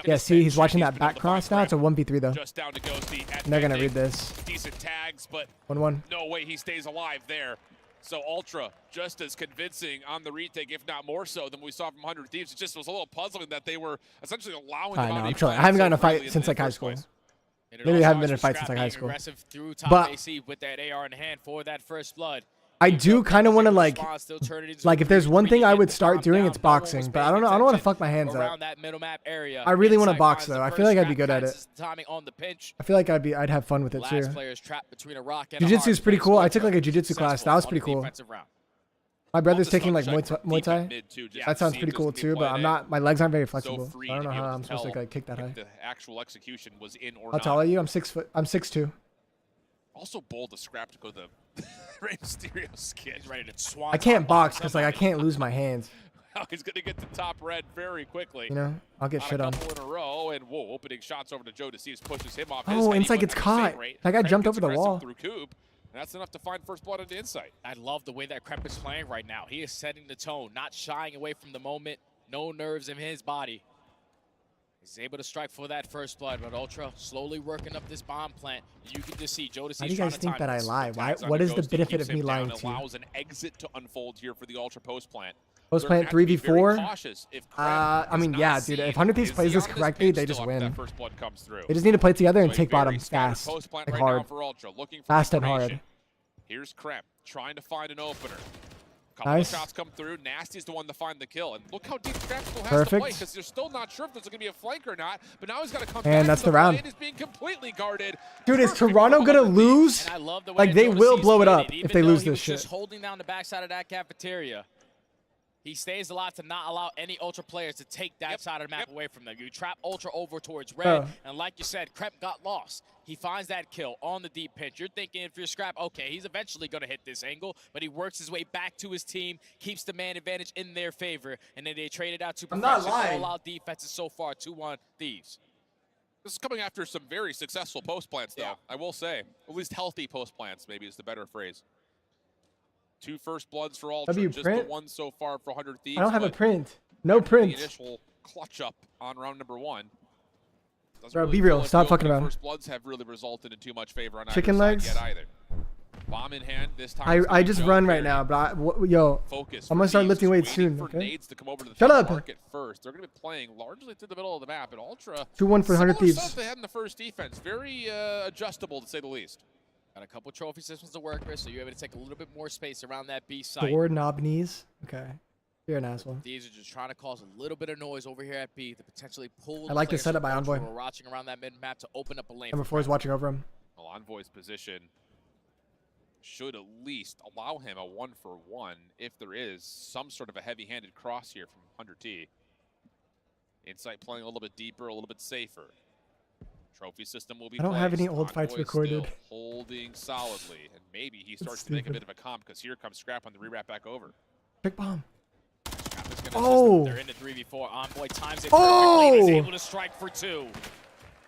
Yeah, see, he's watching that back cross now. It's a 1v3 though. Just down to Ghosty. And they're going to read this. Decent tags, but 1-1. no way he stays alive there. So Ultra just as convincing on the retake, if not more so than we saw from 100 Thieves. It just was a little puzzling that they were essentially allowing I know, I'm chilling. I haven't gotten a fight since like high school. Literally haven't been in a fight since like high school. But with that AR in hand for that first blood. I do kind of want to like if there's one thing I would start doing, it's boxing. But I don't know. I don't want to fuck my hands up. I really want to box though. I feel like I'd be good at it. I feel like I'd have fun with it too. Jiu-jitsu is pretty cool. I took like a jiu-jitsu class. That was pretty cool. My brother's taking like Muay Thai. That sounds pretty cool too, but I'm not. My legs aren't very flexible. So I don't know how I'm supposed to like kick that high. The actual execution was in or How tall are you? I'm 6 foot. I'm 6'2". Also bold to Scrap to go the Rey Mysterio skit. He's ready to I can't box because like I can't lose my hands. He's going to get to top red very quickly. You know, I'll get shit on. A couple in a row, and whoa, opening shots over to Joe Deceives pushes him off. Oh, Insight gets caught. That guy jumped over the wall. Through Coop. That's enough to find first blood into Insight. I love the way that Kremp is playing right now. He is setting the tone, not shying away from the moment. No nerves in his body. He's able to strike for that first blood, but Ultra slowly working up this bomb plant. You can just see Joe Deceives. How do you guys think that I lie? Why? What is the benefit of me lying to you? Allows an exit to unfold here for the Ultra post plant. Post plant 3v4. I mean, yeah, dude. If 100 Thieves plays this correctly, they just win. They just need to play together and take bottom fast, like hard, fast and hard. Here's Kremp trying to find an opener. Nice. Shots come through. Nasty's the one to find the kill. And look how deep Scrap still has to play because you're still not sure if there's going to be a flank or not. But now he's got to come back. And that's the round. He's being completely guarded. Dude, is Toronto going to lose? Like, they will blow it up if they lose this shit. Just holding down the backside of that cafeteria. He stays alive to not allow any Ultra players to take that side of the map away from them. You trap Ultra over towards red, and like you said, Kremp got lost. He finds that kill on the deep pinch. You're thinking if you're Scrap, okay, he's eventually going to hit this angle, but he works his way back to his team, keeps the man advantage in their favor, and then they trade it out to professional all-out defenses so far, 2-1 Thieves. This is coming after some very successful post plants, though, I will say. At least healthy post plants, maybe is the better phrase. 2 first bloods for Ultra, just the one so far for 100 Thieves. I don't have a print. No print. The initial clutch up on round number 1. Bro, be real. Stop fucking around. First bloods have really resulted in too much favor on chicken legs. Yet either. Bomb in hand this time. I just run right now, but yo, I'm gonna start lifting weights soon. Okay. Shut up. First, they're gonna be playing largely through the middle of the map, and Ultra 2-1 for 100 Thieves. They had in the first defense, very adjustable to say the least. Got a couple trophy systems to work with, so you're able to take a little bit more space around that B site. 4 knob knees. Okay. You're an asshole. These are just trying to cause a little bit of noise over here at B to potentially pull. I like the setup by Envoy. We're watching around that mid map to open up a lane. Number 4 is watching over him. Well, Envoy's position should at least allow him a 1-for-1 if there is some sort of a heavy-handed cross here from 100T. Insight playing a little bit deeper, a little bit safer. Trophy system will be I don't have placed. any old fights recorded. Still holding solidly, and maybe he starts to make a bit of a comp because here comes Scrap on the re-wrap back over. Big bomb. Oh! They're in the 3v4. Envoy times it perfectly. Oh! He's able to strike for 2.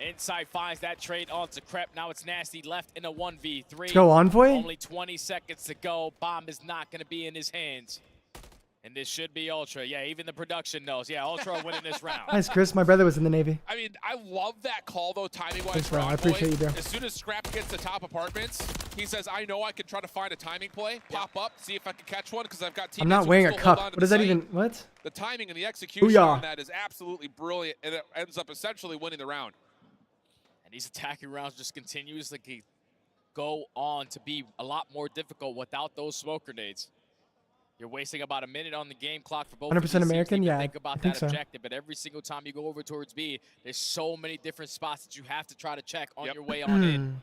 Inside finds that trade onto Crep. Now it's Nasty left in a 1v3. Let's go, Envoy. Only 20 seconds to go. Bomb is not going to be in his hands. And this should be Ultra. Yeah, even the production knows. Yeah, Ultra are winning this round. Nice, Chris. My brother was in the Navy. I mean, I love that call, though, timing-wise. Thanks, bro. I appreciate you, bro. As soon as Scrap gets to top apartments, he says, I know I can try to find a timing play, pop up, see if I can catch one, because I've got teammates. I'm not who wearing a still cup. hold on to What does the that site. even, what? The timing and the execution Booyah. on that is absolutely brilliant, and it ends up essentially winning the round. And these attacking rounds just continuously go on to be a lot more difficult without those smoke grenades. You're wasting about a minute on the game clock for both 100% American? Yeah, think about I think that so. objective, but every single time you go over towards B, there's so many different spots that you have to try to check on your way on in.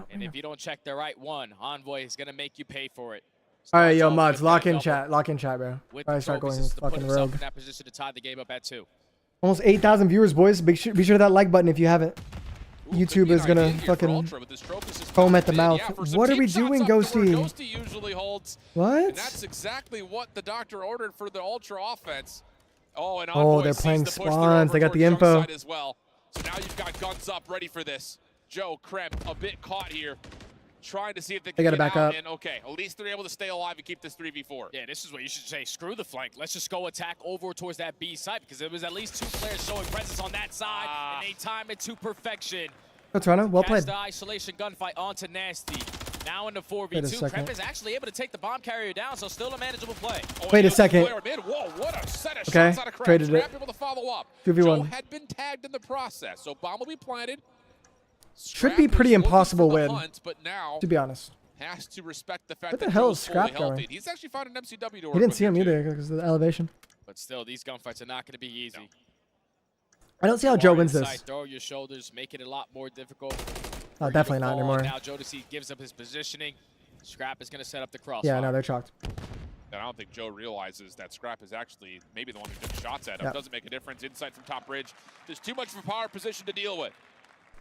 And if you don't check the right one, Envoy is going to make you pay for it. All right, yo, mods, lock in chat. Lock in chat, bro. I start going fucking rogue. In that position to tie the game up at 2. Almost 8,000 viewers, boys. Be sure to hit that like button if you haven't. YouTube is gonna fucking foam at the mouth. What are we doing, Ghosty? Ghosty usually holds. What? And that's exactly what the doctor ordered for the Ultra offense. Oh, and Oh, Envoy they're sees playing the push spawns. They got the info. As well. So now you've got guns up ready for this. Joe Krep a bit caught here, trying to see if they can gotta get back out. up. And okay, at least they're able to stay alive and keep this 3v4. Yeah, this is what you should say. Screw the flank. Let's just go attack over towards that B side because there was at least 2 players showing presence on that side, and they time it to perfection. Go, Toronto. Well played. Catch the isolation gunfight onto Nasty. Now in the Wait a 4v2, second. Krep is actually able to take the bomb carrier down, so still a manageable play. Oh, Wait a second. Whoa, what a set of Okay, shots out of Krep. traded Scrap it. able to follow up. 2v1. Joe had been tagged in the process, so bomb will be planted. Should be pretty impossible win, Hunt, but now to be honest. has to respect the fact What the that hell Joe's is fully Scrap going? healthy. He's actually found an MCW to work He didn't with see him here, too. either because of the elevation. But still, these gunfights are not going to be easy. I don't see how Joe More wins inside, this. Throw your shoulders, make it a lot more difficult. Oh, definitely not anymore. Now Jodeci gives up his positioning. Scrap is going to set up the cross. Yeah, no, they're chalked. And I don't think Joe realizes that Scrap is actually maybe the one who took shots at him. Yep. Doesn't make a difference. Inside from top bridge. There's too much of a power position to deal with.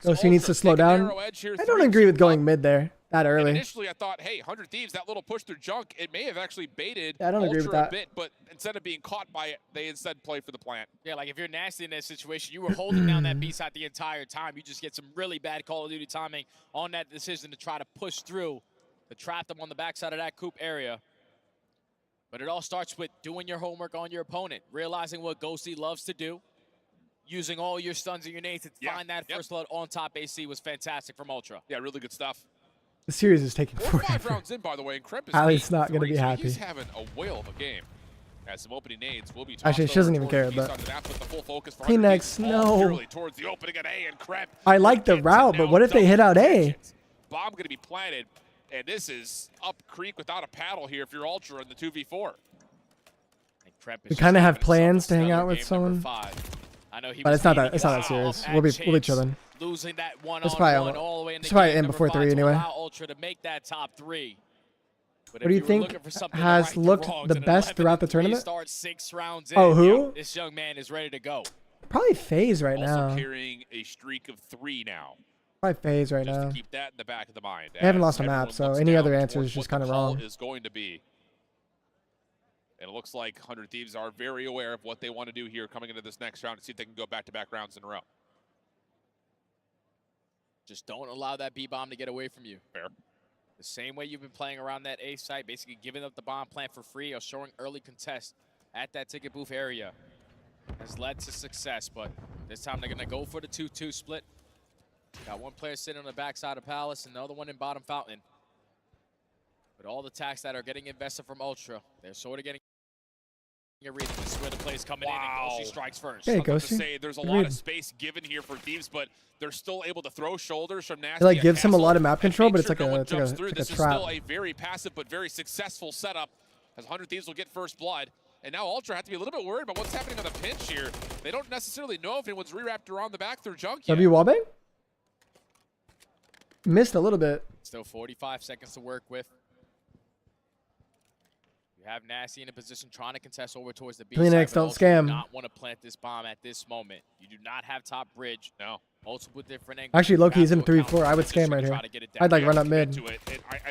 So he needs to slow down. I don't agree with going mid there that early. Initially, I thought, hey, 100 Thieves, that little push through junk, it may have actually baited Yeah, I don't agree with Ultra a that. bit, but instead of being caught by it, they instead play for the plant. Yeah, like if you're Nasty in that situation, you were holding down that B side the entire time. You just get some really bad Call of Duty timing on that decision to try to push through, to trap them on the backside of that coop area. But it all starts with doing your homework on your opponent, realizing what Ghosty loves to do, using all your stuns and your nades to find that first blood on top AC was fantastic from Ultra. Yeah, really good stuff. The series is taking We're 5 forever. rounds in, by the way, and Krep is Ali's not gonna 8-3, be so happy. He's having a whale of a game. As some opening nades will be tossed Actually, she over doesn't even towards care, the east but- on the map with the full focus for T-Nex, 100 Thieves, all no. purely towards the opening at A, and Krep I like the route, but what if they hit out A? Bomb going to be planted, and this is up creek without a paddle here if you're Ultra in the 2v4. We kind of have plans to hang out with someone, I know he but was it's not leading that us serious. off We'll be at chilling. Losing that It's one-on-one probably all the way in it's the probably game in number before 5 3 to anyway. allow Ultra to make that top 3. But What do if you were think looking for something has right to looked wrongs the in an best throughout the 11-3 tournament? start 6 rounds Oh, in, who? This young man is ready to go. Probably FaZe right Also now. carrying a streak of 3 now. Probably FaZe right Just now. to keep that in the back of the mind. They haven't as lost a map, everyone so looks any down other answer towards is just what kind the of call wrong. is going to be. And it looks like 100 Thieves are very aware of what they want to do here coming into this next round to see if they can go back-to-back rounds in a row. Just don't allow that B-bomb to get away from you. Fair. The same way you've been playing around that A site, basically giving up the bomb plant for free or showing early contest at that ticket booth area has led to success, but this time they're gonna go for the 2-2 split. Got one player sitting on the backside of Palace and the other one in bottom fountain. But all the attacks that are getting invested from Ultra, they're sort of getting a read. This is where the play's coming in and Ghosty strikes first. Hey, I was about to Ghosty. say, there's a Good lot read. of space given here for Thieves, but they're still able to throw shoulders from Nasty. It like at gives him a Castle lot of map and control, make but it's sure like no one a jumps through. trap. This is still a very passive but very successful setup as 100 Thieves will get first blood. And now Ultra have to be a little bit worried about what's happening on the pinch here. They don't necessarily know if anyone's re-wrapped around the back through junk yet. W wallbang? Missed a little bit. Still 45 seconds to work with. You have Nasty in a position trying to contest over towards the B Kleenex, side. don't Also scam. do not want to plant this bomb at this moment. You do not have top bridge. No. Multiple different angles. Actually, low-key, he's in a 3-4. I would scam right here. I'd like run up mid.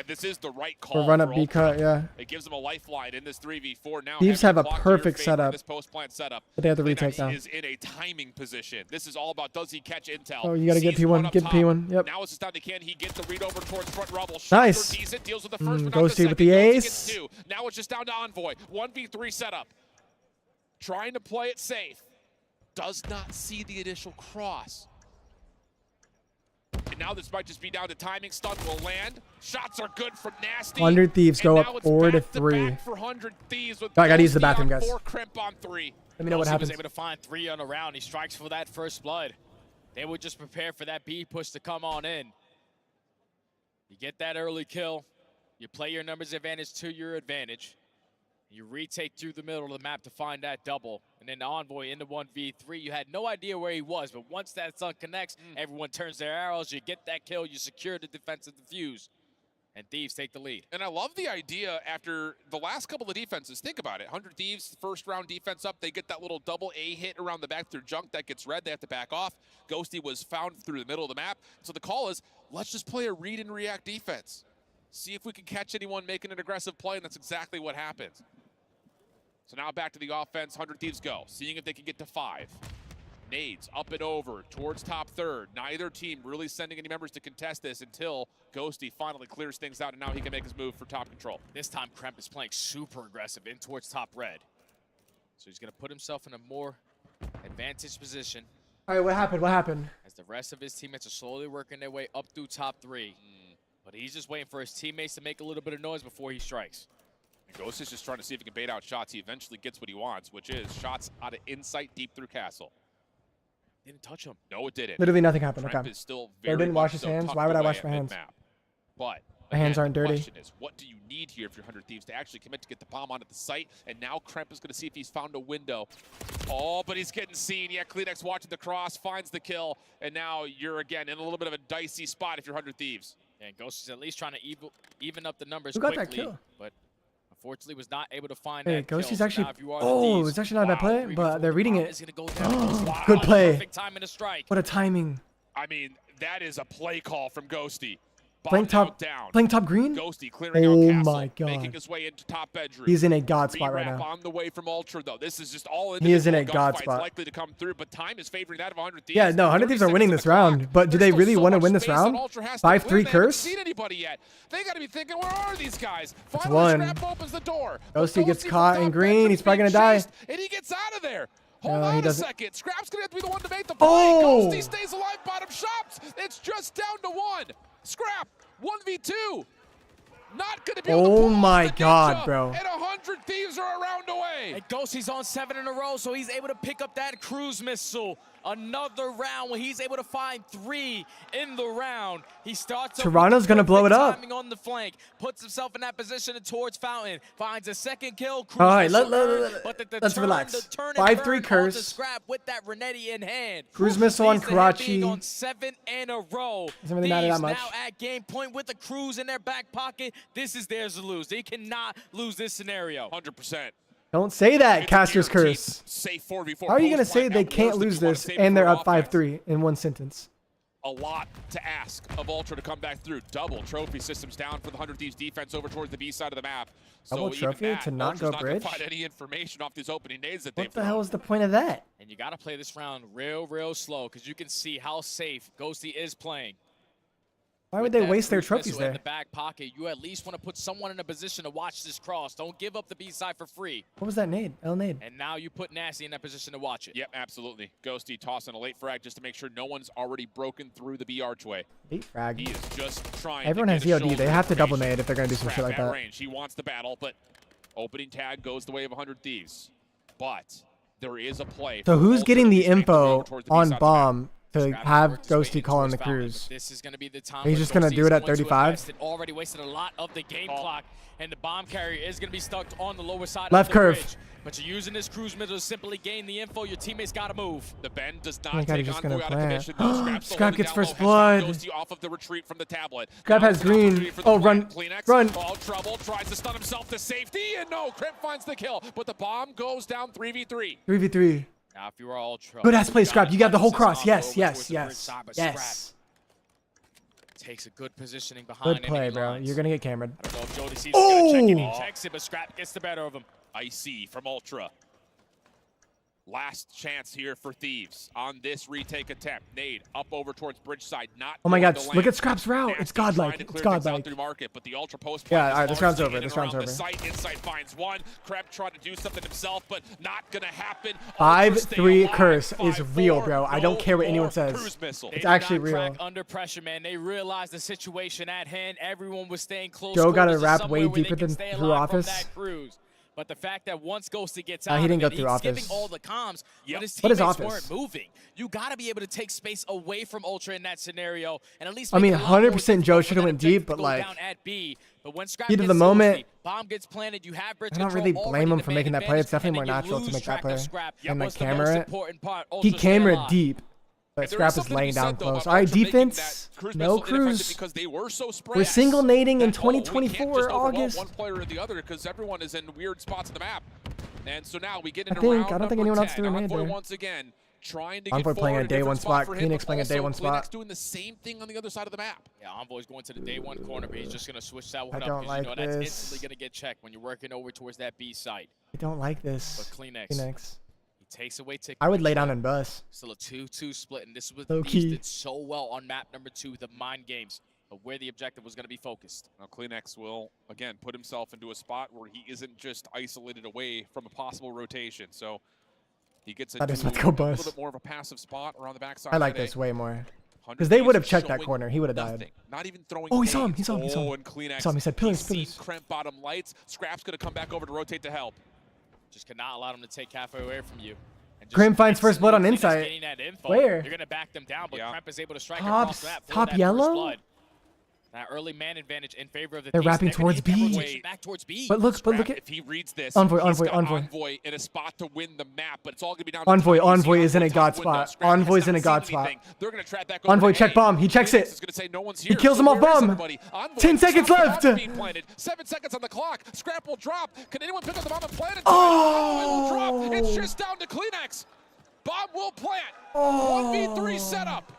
This is the right call. Or run up B cut, yeah. It gives them a lifeline in this 3v4 now. Thieves have a perfect setup. This post-plant setup. But they have the retake now. He is in a timing position. This is all about, does he catch intel? Oh, you got to get P1. Get P1. Yep. Now it's just down to can he get the read over towards front rubble. Nice. Decent, deals with the first, Ghosty with the ace. Now it's just down to Envoy. 1v3 setup. Trying to play it safe. Does not see the initial cross. And now this might just be down to timing. Stun will land. Shots are good from Nasty. 100 Thieves go up 4-3. For 100 Thieves with I gotta use the bathroom, guys. 4 Crimp on 3. Let me know what happens. He was able to find 3 on a round. He strikes for that first blood. They would just prepare for that B push to come on in. You get that early kill. You play your numbers advantage to your advantage. You retake through the middle of the map to find that double. And then the Envoy into 1v3. You had no idea where he was, but once that sun connects, everyone turns their arrows. You get that kill. You secure the defensive defuse. And Thieves take the lead. And I love the idea after the last couple of defenses. Think about it. 100 Thieves, first round defense up. They get that little double A hit around the back through junk. That gets red. They have to back off. Ghosty was found through the middle of the map. So the call is, let's just play a read and react defense. See if we can catch anyone making an aggressive play, and that's exactly what happens. So now back to the offense. 100 Thieves go. Seeing if they can get to 5. Nades up and over towards top third. Neither team really sending any members to contest this until Ghosty finally clears things out, and now he can make his move for top control. This time, Kremp is playing super aggressive in towards top red. So he's going to put himself in a more advantaged position. All right, what happened? What happened? As the rest of his teammates are slowly working their way up through top 3. But he's just waiting for his teammates to make a little bit of noise before he strikes. Ghost is just trying to see if he can bait out shots. He eventually gets what he wants, which is shots out of insight deep through castle. Didn't touch him. No, it didn't. Literally nothing happened. Trent okay. is still Or didn't wash his hands. Why would I wash my hands? But my hands aren't dirty. The question is, what do you need here if you're 100 Thieves to actually commit to get the bomb onto the site? And now Kremp is going to see if he's found a window. Oh, but he's getting seen. Yeah, Kleenex watching the cross, finds the kill, and now you're again in a little bit of a dicey spot if you're 100 Thieves. And Ghost is at least trying to even up the numbers Who got quickly, that kill? but unfortunately was not able to find Hey, that Ghosty's kill. actually. So Oh, it's actually not a bad play, but they're reading it. Wow, Good play. Perfect time in a strike. What a timing. I mean, that is a play call from Ghosty. Playing top, playing top green. Ghosty clearing Oh out castle, my god. making his way into top bedroom. He's in a god spot right B-Rap now. on the way from Ultra though. This is just all He is in a gunfights god spot. likely to come through, but time is favoring that of 100 Thieves. Yeah, no, 100 Thieves are winning this round, but do they really want to win this round? 5-3 curse. Seen anybody yet? They got to be thinking, where are these guys? That's Finally, one. Scrap opens the door. Ghosty gets caught in green. He's probably gonna die. And he gets out of there. Hold No, on he a doesn't. second. Scrap's gonna have to be the one to make the play. Oh! Ghosty stays alive, bottom shops. It's just down to 1. Scrap, 1v2. Not gonna be able to Oh pull off my the god, ninja, bro. And 100 Thieves are a round away. And Ghosty's on 7 in a row, so he's able to pick up that cruise missile. Another round when he's able to find 3 in the round. He starts. Toronto's gonna blow it up. Timing on the flank, puts himself in that position towards Fountain, finds a second kill. All right, let's relax. 5-3 curse. Scrap with that Renetti in hand. Cruise missile on Leads to him being Karachi. on 7 in a row. Doesn't really matter that Thieves much. now at game point with the cruise in their back pocket. This is theirs to lose. They cannot lose this scenario. 100%. Don't say that, Caster's Curse. Safe 4v4. How are you going to say they can't lose this and they're up 5-3 in one sentence? A lot to ask of Ultra to come back through. Double trophy systems down for the 100 Thieves defense over towards the B side of the map. Double trophy to not go Ultra's bridge? not gonna find any information off these opening nades that they've What the hell is the point of that? And you got to play this round real slow because you can see how safe Ghosty is playing. Why would they waste their trophies In there? the back pocket, you at least want to put someone in a position to watch this cross. Don't give up the B side for free. What was that nade? L nade. And now you put Nasty in that position to watch it. Yep, absolutely. Ghosty tossing a late frag just to make sure no one's already broken through the B archway. Late frag. He is just trying Everyone to has get a EOD. They have to double shoulder nade if they're going to do some Scrap shit like at that. range. He wants the battle, but opening tag goes the way of 100 Thieves. But there is a play. So for who's Ultra getting to the be making info over towards the B on side of the map. bomb to have Ghosty call on the cruise. This is going to be the time. He's just going to do it at 35. Already wasted a lot of the game clock, and the bomb carrier is going to be stuck on the lower side left of the curve. bridge. But you're using this cruise missile to simply gain the info. Your teammates got to move. The bend does Oh my not God, take he's just Envoy gonna out of commission. plant. No, Scrap's Scrap gets first blood. Off of the retreat from the tablet. Scrap has green. Oh, run. Run. All trouble. Tries to stun himself to safety. And no, Crimp finds the kill. But the bomb goes down 3v3. 3v3. Now, if you are all trouble. Good ass play, Scrap. You got the whole cross. Yes, yes, yes. Yes. Takes a good positioning behind. Good play, bro. You're going to get cameraed. I don't know if Jody sees Oh! check it. He checks it, but Scrap gets the better of him. Icy from Ultra. Last chance here for Thieves on this retake attempt. Nade up over towards bridge side. Not. Oh my God! Look at Scrap's route. It's godlike. It's godlike. But the Ultra post. Yeah. All right. This round's over. This round's over. Insight finds one. Kreb tried to do something himself, but not gonna happen. 5-3 curse is real, bro. I don't care what anyone says. It's actually real. Under pressure, man. They realized the situation at hand. Everyone was staying close. Joe got to wrap way deeper than through office. But the fact that once Ghosty gets he out, didn't go he's through office. giving all the comms, but his What is teammates office? weren't moving. You got to be able to take space away from Ultra in that scenario, and at least. I mean, make it a lot more 100% Joe difficult should have for went them to deep, but go like, down at B. But when Scrap heat of gets the moment. bomb gets planted, you have bridge I don't control really already blame him to for man making that play. It's definitely more advantage, natural and to then make you that lose play track of Scrap. and like What's the most camera it. important part? He Ultra staying cameraed alive. deep, but Scrap is laying down close. All right, defense. No cruise. Because they were so spread. We're single nading in We can't 2024 just overwhelm August. one player or the other because everyone is in weird spots on the map. And so now we get into I round don't think number anyone else 10. threw a nade Envoy there. once again trying to Envoy get playing forward a day one spot. for him, Phoenix but playing a day also one spot. Kleenex doing the same thing on the other side of the map. Yeah, Envoy's going to the day one corner, but he's just going to switch that one I up don't because like you know that's this. instantly going to get checked when you're working over towards that B site. I don't like this. But Kleenex. He takes away ticket. I would lay down and bus. Still a 2-2 split, and this was Low the key. did so well on map number 2, the mind games, of where the objective was going to be focused. Now Kleenex will, again, put himself into a spot where he isn't just isolated away from a possible rotation. So he gets I just into let go a bus. little bit more of a passive spot around the backside. I like this way more. Because they would have checked that corner. He would have died. Not even throwing. Oh, he saw him. He saw him. He saw him. And Kleenex. He saw him. He said, pillars, He's seen pillars. Kremp bottom lights. Scrap's going to come back over to rotate to help. Just cannot allow them to take halfway away from you. Grim finds first blood on Inside. insight. Getting that info. Where? You're going to back them down, but Kremp is able to strike Tops- across the map for top that yellow? first blood. That early man advantage in favor of the They're Thieves. wrapping towards B. Back towards B. But look at If he reads this, Envoy, he's Envoy, got Envoy. Envoy in a spot to win the map, but it's all going to be down to Envoy, time. You see Envoy is in a top god window. spot. Scrap has Envoy's in not a god seen spot. anything. They're going to track back over Envoy, to check A. bomb. He checks Kleenex it. is going to say no one's He here. kills So him off where is bomb. everybody? Envoy 10 seconds somehow left. has to be planted. 7 seconds on the clock. Scrap will drop. Can anyone pick up the bomb and plant it? Oh. Envoy will drop. It's just down to Kleenex. Bomb will plant. Oh. 1v3 setup.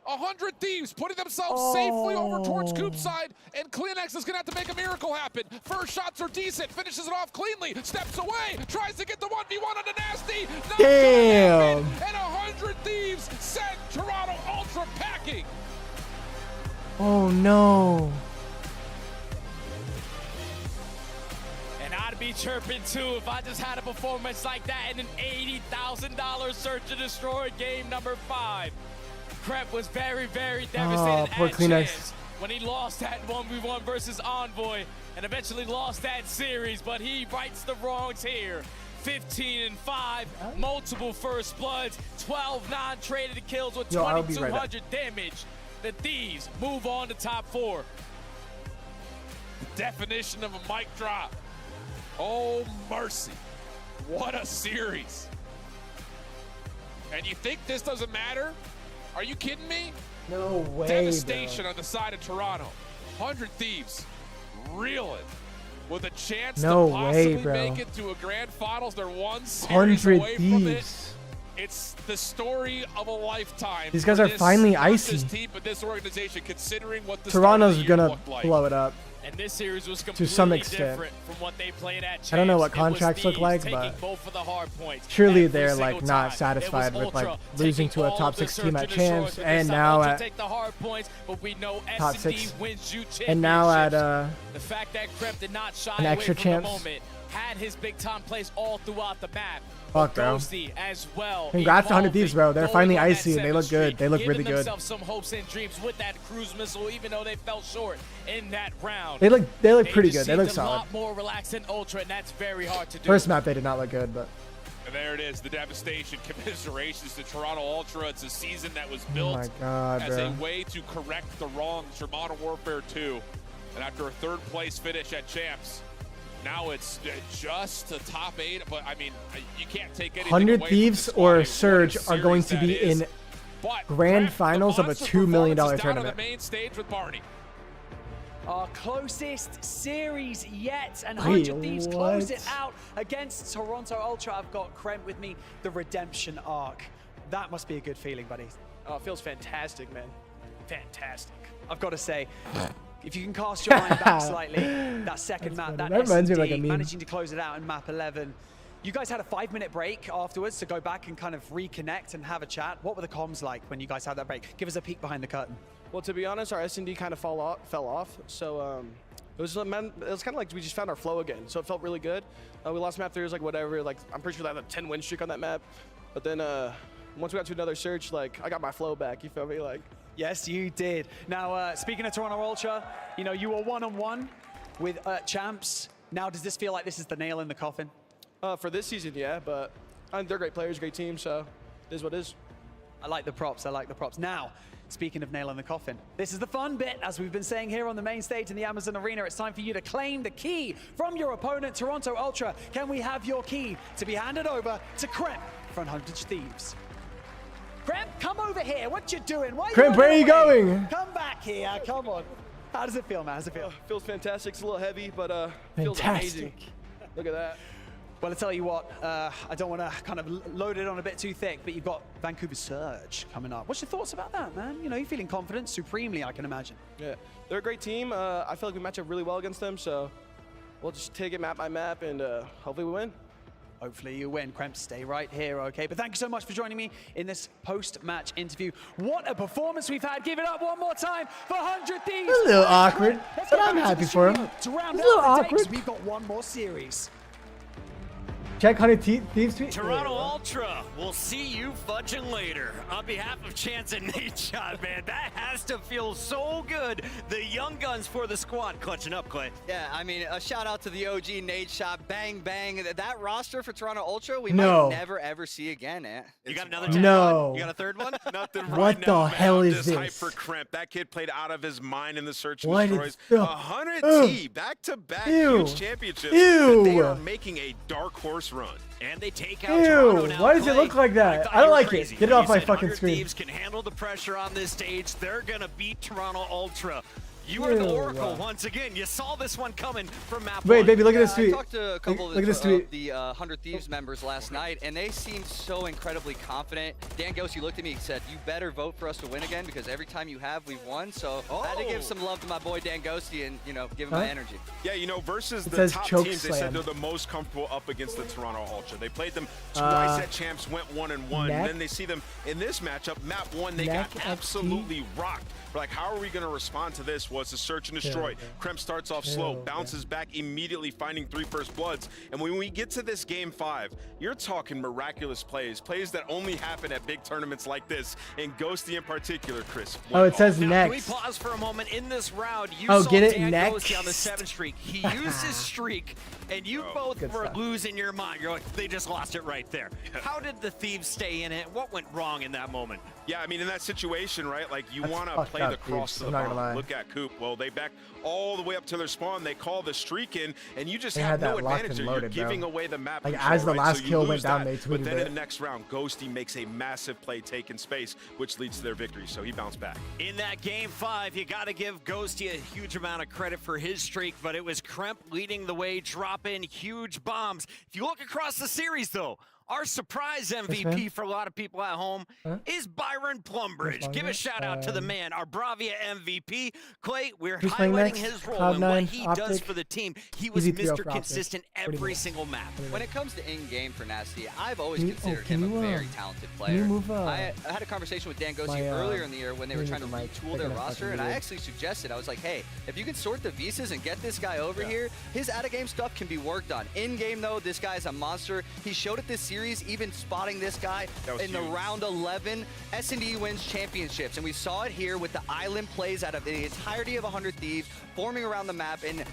100 Thieves putting themselves safely over towards Coop side, and Kleenex is going to have to make a miracle happen. First shots are decent, finishes it off cleanly, steps away, tries to get the 1v1 on the Nasty. Not Damn. gonna happen, and 100 Thieves send Toronto Ultra packing. Oh no. And I'd be chirping too if I just had a performance like that in an $80,000 Search and Destroy game number 5. Kremp was very, very devastated poor at Kleenex. chance when he lost that 1v1 versus Envoy and eventually lost that series, but he rights the wrongs here. 15-5, multiple first bloods, 12 non-traded kills with Yo, I'll be right 2,200 damage. The Thieves move on to top 4. Definition of a mic drop. Oh, mercy. What a series. And you think this doesn't matter? Are you kidding me? No way. Devastation on the side of Toronto. 100 Thieves reeling with a chance No to possibly way, bro. make it to a grand finals. They're one series 100 away from it. Thieves. It's the story of a lifetime. These guys for are this, finally not icy. This team, but this organization, considering what the Toronto's start of the year gonna looked like. blow it up. And this series was completely some extent. different from what they played at Champs. I don't know what It was contracts look Thieves like, taking but both of the hard points surely every they're single like not time. satisfied It was with like Ultra losing to a taking top all the 6 team at search and destroy, Champs, but and this time now Ultra at take the hard points, but we know top S&D 6, wins you and now at the fact that Kremp did not shy an away extra from Champs. the moment, had his big time plays all throughout the map. Fuck, bro. Ghosty as well. Congrats to 100 Thieves, bro. They're Going finally on that icy and they look 7th good. streak, They look giving really good. themselves some hopes and dreams with that cruise missile, even though they fell short in that round. They look pretty just good. They look seemed a solid. lot more relaxed than Ultra, and that's very hard to do. First map they did not look good, but And there it is, the devastation. Commiserations to Toronto Ultra. It's a season that was built as a way to correct the wrongs from Modern Warfare 2. And after a third-place finish at Champs, now it's just the top 8. But, I mean, you can't take anything 100 away Thieves from or Surge are going to be in grand finals of a $2 million down on tournament. the main stage with Barney. Our closest series yet, and 100 Thieves close it out against Toronto Ultra. I've got Kremp with me, the redemption arc. That must be a good feeling, buddy. Oh, it feels fantastic, man. Fantastic. I've got to say, if you can cast your mind back slightly, that second map, that reminds me of like a SD, meme. managing to close it out in map 11. You guys had a 5-minute break afterwards to go back and kind of reconnect and have a chat. What were the comms like when you guys had that break? Give us a peek behind the curtain. Well, to be honest, our S&D kind of fell off. So it was kind of like we just found our flow again. So it felt really good. We lost map 3, it was like whatever. Like I'm pretty sure I had a 10-win streak on that map. But then once we got to another search, like I got my flow back. You feel me? Like yes, you did. Now speaking of Toronto Ultra, you know you were 1-on-1 with Champs. Now does this feel like this is the nail in the coffin? For this season, yeah. But they're great players, great team. So it is what it is. I like the props. I like the props. Now, speaking of nail in the coffin, this is the fun bit. As we've been saying here on the main stage in the Amazon Arena, it's time for you to claim the key from your opponent, Toronto Ultra. Can we have your key to be handed over to Kremp from 100 Thieves? Kremp, come over here. What you doing? Why Kremp, where are you going? Come back here. Come on. How does it feel, man? How does it feel? Feels fantastic. It's a little heavy, but feels amazing. Look at that. Well, I tell you what, I don't want to kind of load it on a bit too thick, but you've got Vancouver Surge coming up. What's your thoughts about that, man? You know, you're feeling confident supremely, I can imagine. Yeah, they're a great team. I feel like we match up really well against them, so we'll just take it map by map, and hopefully we win. Hopefully you win. Kremp, stay right here, okay? But thank you so much for joining me in this post-match interview. What a performance we've had. Give it up one more time for 100 Thieves. A little awkward, but I'm happy for him. To round a little out the awkward. days, we've got one more series. Check 100 Thieves tweet. Toronto Ultra, we'll see you fudging later. On behalf of Chance and Nate Shot, man, that has to feel so good. The young guns for the squad clutching up, Clay. Yeah, I mean, a shout out to the OG Nate Shot, bang, bang. That roster for Toronto Ultra, we might never, ever see again, eh? You got another No. You got a third one? Nothing What right the now, hell man. is I'm just hyped this? for Kremp. That kid played out of his mind in the Search and What Destroys. is the- 100 T, back-to-back Ew. huge championships. Ew. They are making a dark horse run. And they take out Toronto now. Why does it Clay, look like that? I don't like it. Get it off my fucking screen. Thieves can handle the pressure on this stage. They're going to beat Toronto Ultra. You are the Oracle once again. You saw this one coming from map Wait, one. baby, look at this tweet. I talked to a couple Look at this of tweet. the 100 Thieves members last night, and they seemed so incredibly confident. Dan Ghosty looked at me and said, you better vote for us to win again, because every time you have, we've won. So I had to give some love to my boy Dan Ghosty and, you know, give him my energy. Yeah, you know, versus It the says top choke teams, they slam. said they're the most comfortable up against the Toronto Ultra. They played them twice at Champs, went 1-1. And then they see them in this matchup, map 1, they got absolutely rocked. We're like, how are we going to respond to this? Was a search and destroy. Kremp starts off slow, bounces back immediately, finding 3 first bloods. And when we get to this game 5, you're talking miraculous plays that only happen at big tournaments like this, and Ghosty in particular, Chris. Oh, it says Now, next. Can we pause for a moment? In this round, you Oh, saw get it? Dan Next. Ghosty on the 7 streak. He used his streak, and you both were losing your mind. You're like, they just lost it right there. How did the Thieves stay in it? What went wrong in that moment? Yeah, I mean, in that situation, right, like you want to fucked play up, the cross dude. to I'm the not gonna lie. bomb. Look at Coop. Well, they back all the way up to their spawn. They call the streak in, and you just They have had no that locked advantage and there. loaded, You're bro. giving away the map Like, control, as the right? last So you kill went lose down, that, they But tweeted then it. in the next round, Ghosty makes a massive play taking space, which leads to their victory. So he bounced back. In that game 5, you got to give Ghosty a huge amount of credit for his streak, but it was Kremp leading the way, dropping huge bombs. If you look across the series, though, our surprise MVP for a lot of people at home is Byron Plumbridge. Give a shout out to the man, our Bravia MVP. Clay, we're Who's playing highlighting next? his role Cloud and what 9, he does Optic. for the team. He was Easy 3-0 Mr. for Optic. Consistent every single map. When it comes to in-game for Nasty, I've always Can you- considered can him you, a very talented can player. you move, I had a conversation with Dan Ghosty my, earlier in the year when they were move trying to the mic. retool their They're gonna roster, fucking and I weird. actually suggested, I was like, hey, if you can sort the visas and get this guy over here, his out-of-game stuff can be worked on. In-game, though, this guy is a monster. He showed it this series, even spotting this guy in the round 11. S&D wins championships, and we saw it here with the island plays out of the entirety of 100 Thieves, forming around the map, and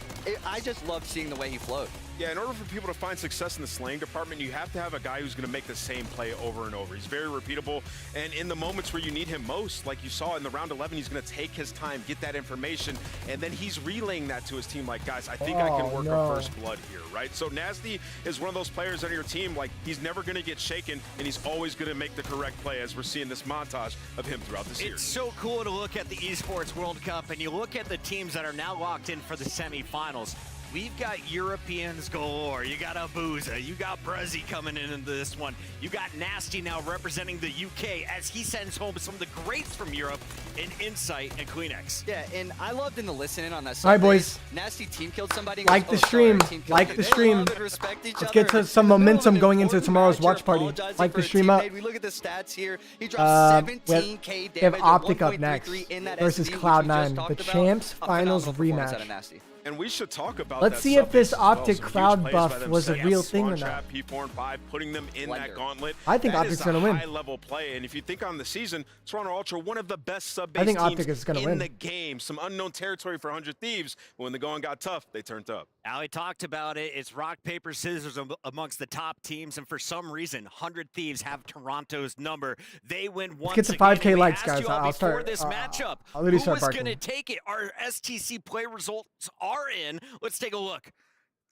I just loved seeing the way he flowed. Yeah, in order for people to find success in the slaying department, you have to have a guy who's going to make the same play over and over. He's very repeatable, and in the moments where you need him most, like you saw in the round 11, he's going to take his time, get that information, and then he's relaying that to his team like, guys, I think I can work a first blood here, right? So Nasty is one of those players on your team, like, he's never going to get shaken, and he's always going to make the correct play, as we're seeing this montage of him throughout the series. It's so cool to look at the Esports World Cup, and you look at the teams that are now locked in for the semifinals. We've got Europeans galore. You got Abuza. You got Brezzy coming into this one. You got Nasty now representing the UK as he sends home some of the greats from Europe in Insight and Kleenex. Yeah, and I loved in the listening on that. All right, boys. Nasty team killed somebody. Like the stream. Like the stream. Let's get to some momentum going into tomorrow's watch party. Like the stream up. We look at the stats here. He dropped 17k damage. We have Optic up next versus Cloud9. The Champs Finals rematch. And we should talk about Let's see if this Optic crowd buff was a real thing or not. P4 and 5, putting them in that gauntlet. I think Optic's going to win. High-level play, and if you think on the season, Toronto Ultra, one of the best sub-base I think teams Optic is going to win in the game. Some unknown territory for 100 Thieves, but when the going got tough, they turned up. Ali talked about it. It's rock, paper, scissors amongst the top teams, and for some reason, 100 Thieves have Toronto's number. They win once Let's get to 5K likes, guys. I'll start. This matchup. I'll literally Who start was going to take it? Our STC play results are in. Let's take a look.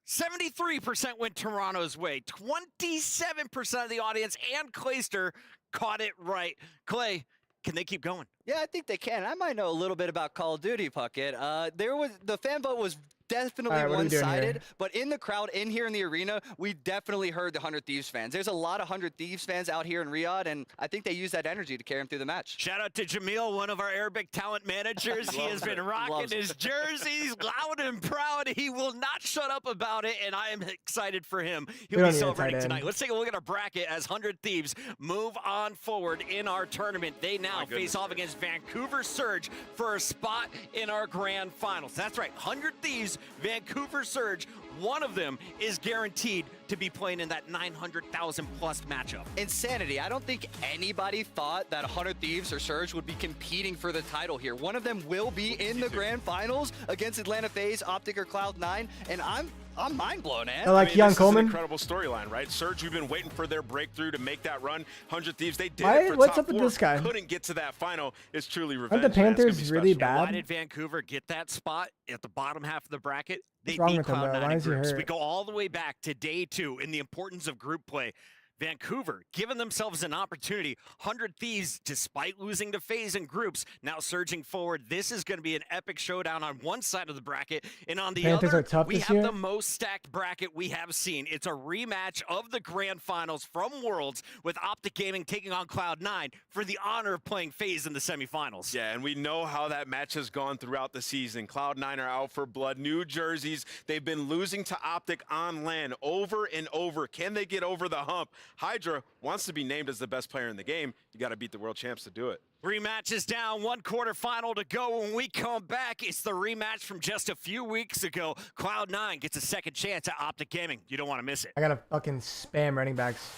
73% went Toronto's way. 27% of the audience and Clayster caught it right. Clay, can they keep going? Yeah, I think they can. I might know a little bit about Call of Duty, Puckett. The fan vote was definitely one-sided, but in the crowd, in here in the arena, we definitely heard the 100 Thieves fans. There's a lot of 100 Thieves fans out here in Riyadh, and I think they use that energy to carry them through the match. Shout out to Jamil, one of our Arabic talent managers. He has been rocking his jerseys loud and proud. He will not shut up about it, and I am excited for him. He'll be celebrating tonight. Let's take a look at our bracket as 100 Thieves move on forward in our tournament. They now face off against Vancouver Surge for a spot in our grand finals. That's right, 100 Thieves, Vancouver Surge, one of them is guaranteed to be playing in that 900,000 plus matchup. Insanity. I don't think anybody thought that 100 Thieves or Surge would be competing for the title here. One of them will be in the grand finals against Atlanta FaZe, Optic, or Cloud9, and I'm mind blown, man. I like Young Coleman. This is an incredible storyline, right? Surge, we've been waiting for their breakthrough to make that run. 100 Thieves, they did it for What's top up with 4, this guy? couldn't get to that final. It's truly revenge. Aren't the Panthers really bad? Why did Vancouver get that spot at the bottom half of the bracket? They What's wrong beat with them, though? Why is he groups. hurt? We go all the way back to day 2 in the importance of group play. Vancouver giving themselves an opportunity. 100 Thieves, despite losing to FaZe in groups, now surging forward. This is going to be an epic showdown on one side of the bracket, and on the Panthers other, are tough we this have year? the most stacked bracket we have seen. It's a rematch of the grand finals from Worlds with Optic Gaming taking on Cloud9 for the honor of playing FaZe in the semifinals. Yeah, and we know how that match has gone throughout the season. Cloud9 are out for blood. New jerseys. They've been losing to Optic on LAN over and over. Can they get over the hump? Hydra wants to be named as the best player in the game. You got to beat the world champs to do it. 3 matches down, 1 quarterfinal to go. When we come back, it's the rematch from just a few weeks ago. Cloud9 gets a second chance at Optic Gaming. You don't want to miss it. I gotta fucking spam running backs.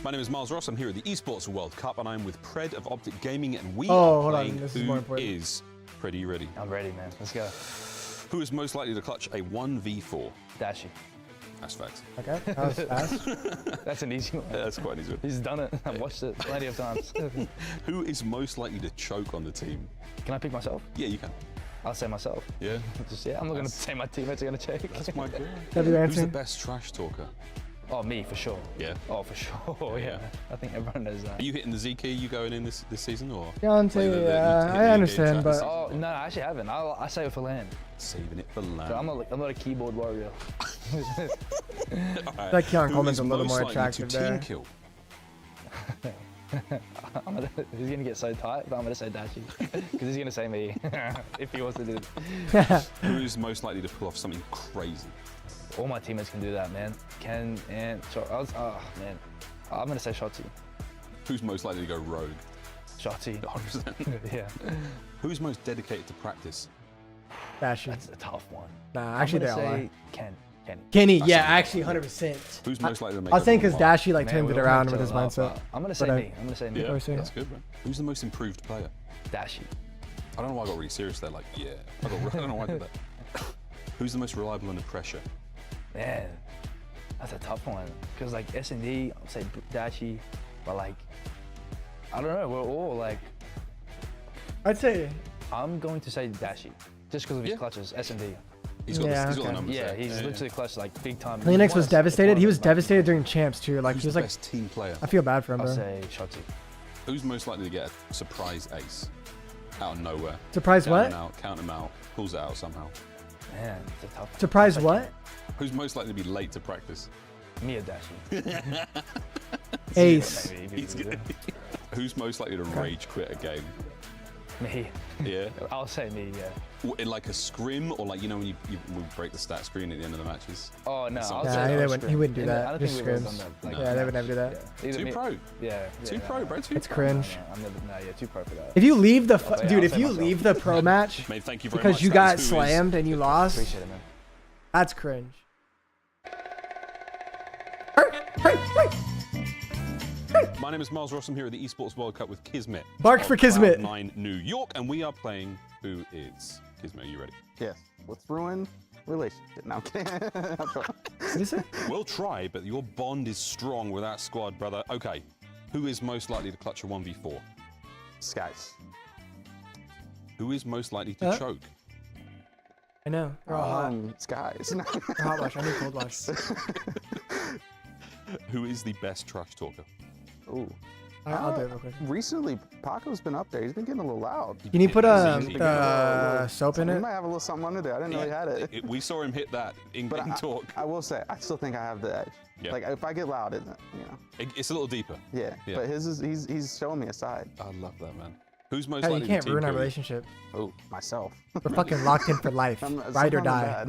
My name is Miles Ross. I'm here at the Esports World Cup, and I'm with Pred of Optic Gaming, and we hold are on. playing This is more important. Pred, are you ready? I'm ready, man. Let's go. Who is most likely to clutch a 1v4? Dashi. That's facts. Okay, that was fast. That's an easy one. Yeah, that's quite an easy one. He's done it. I've watched it plenty of times. Who is most likely to choke on the team? Can I pick myself? Yeah, you can. I'll say myself. Yeah? I'm not going to say my teammates are going to choke. That's my good. Who's the best trash talker? Oh, me, for sure. Yeah? Oh, for sure, yeah. I think everyone knows that. Are you hitting the Z key you going in this season, or? Deontay, I understand, but... Oh, no, I actually haven't. I save it for LAN. Saving it for LAN. I'm not a keyboard warrior. I like Keon Coleman's a little more attractive there. Team kill? He's going to get so tight, but I'm going to say Dashi. Because he's going to say me, if he wants to do it. Who's most likely to pull off something crazy? All my teammates can do that, man. Ken and man. I'm going to say Shotzi. Who's most likely to go rogue? Shotzi. 100%. Yeah. Who's most dedicated to practice? Dashi. That's a tough one. Nah, actually they all are. Kenny, yeah, actually 100%. Who's most likely to make I was saying because everyone Dashi like turned it around with his mindset. I'm going to say me. I'm going to say me. Yeah, that's good, man. Who's the most improved player? Dashi. I don't know why I got really serious there. Like, yeah. I don't know why I did that. Who's the most reliable under pressure? Man, that's a tough one. Cause like S&D, I'll say Dashy, but like, I don't know. We're all like. I'd say. I'm going to say Dashy, just because of his clutches. S&D. He's got, he's got the numbers. Yeah, he's literally clutch like big time. Kleenex was devastated. He was devastated during champs too. Like Who's he was the like best team player? I feel bad for him, I'll bro. say Shotzi. Who's most likely to get a surprise ace out of nowhere? Surprise count what? Him out, count him out, pulls it out somehow. Man, it's a tough. Surprise what? Who's most likely to be late to practice? Me or Dashy. Ace. Who's most likely to rage quit a game? Me. Yeah. I'll say me. Yeah. In like a scrim, or like, you know when you break the stat screen at the end of the matches? Oh no. He wouldn't do that. I don't Just think we would've scrims. done that. Like, Yeah, they would never do that. Yeah. Too pro. Yeah. Too pro, bro. Too It's pro. cringe. I'm never. No, yeah, too pro for that. If you leave the I'll say dude, if myself. you leave the pro match Mate, thank you very because much. you That got is who is- slammed and you lost, Appreciate it, man. that's cringe. My name is Miles Ross. I'm here at the Esports World Cup with Kismet. Bark for Kismet. 9 New York, and we are playing Who Is. Kismet, are you ready? Yes. Let's ruin relationship. No, I'm kidding. What is it? We'll try, but your bond is strong with that squad, brother. Okay. Who is most likely to clutch a 1v4? Skies. Who is most likely to choke? I know. They're all hot. Skies. They're hot wash. I need cold wash. Who is the best trash talker? Ooh. I'll do it real quick. Recently, Paco's been up there. He's been getting a little loud. Can you put soap in He it? might have a little something under there. I didn't know he had it. We saw him hit that in talk. I will say, I still think I have the edge. Yeah. Like if I get loud, you know. It's a little deeper. Yeah. But his is he's showing me a side. I love that, man. Who's most Hey, likely you can't to ruin our kill you? relationship. Oh, myself. We're fucking locked in for life. Ride or die.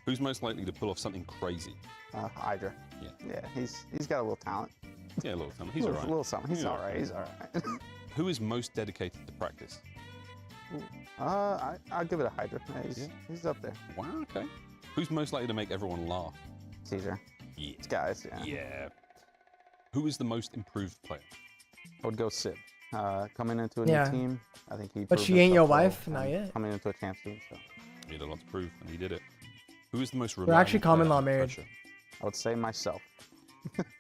Who's most likely to pull off something crazy? Hydra. Yeah. Yeah. He's got a little talent. Yeah, a little something. He's a all right. little something. He's all right. He's all right. Who is most dedicated to practice? I'll give it a Hydra. Yeah, he's up there. Wow, okay. Who's most likely to make everyone laugh? Caesar. Yeah. Guys, yeah. Yeah. Who is the most improved player? I would go Sid. Coming into a Yeah. new team, I think he. But proved she ain't your himself well, wife? Not and yet. Coming into a champ team, so. He had a lot to prove, and he did it. Who is the most We're reliable actually common player law under married. pressure? I would say myself.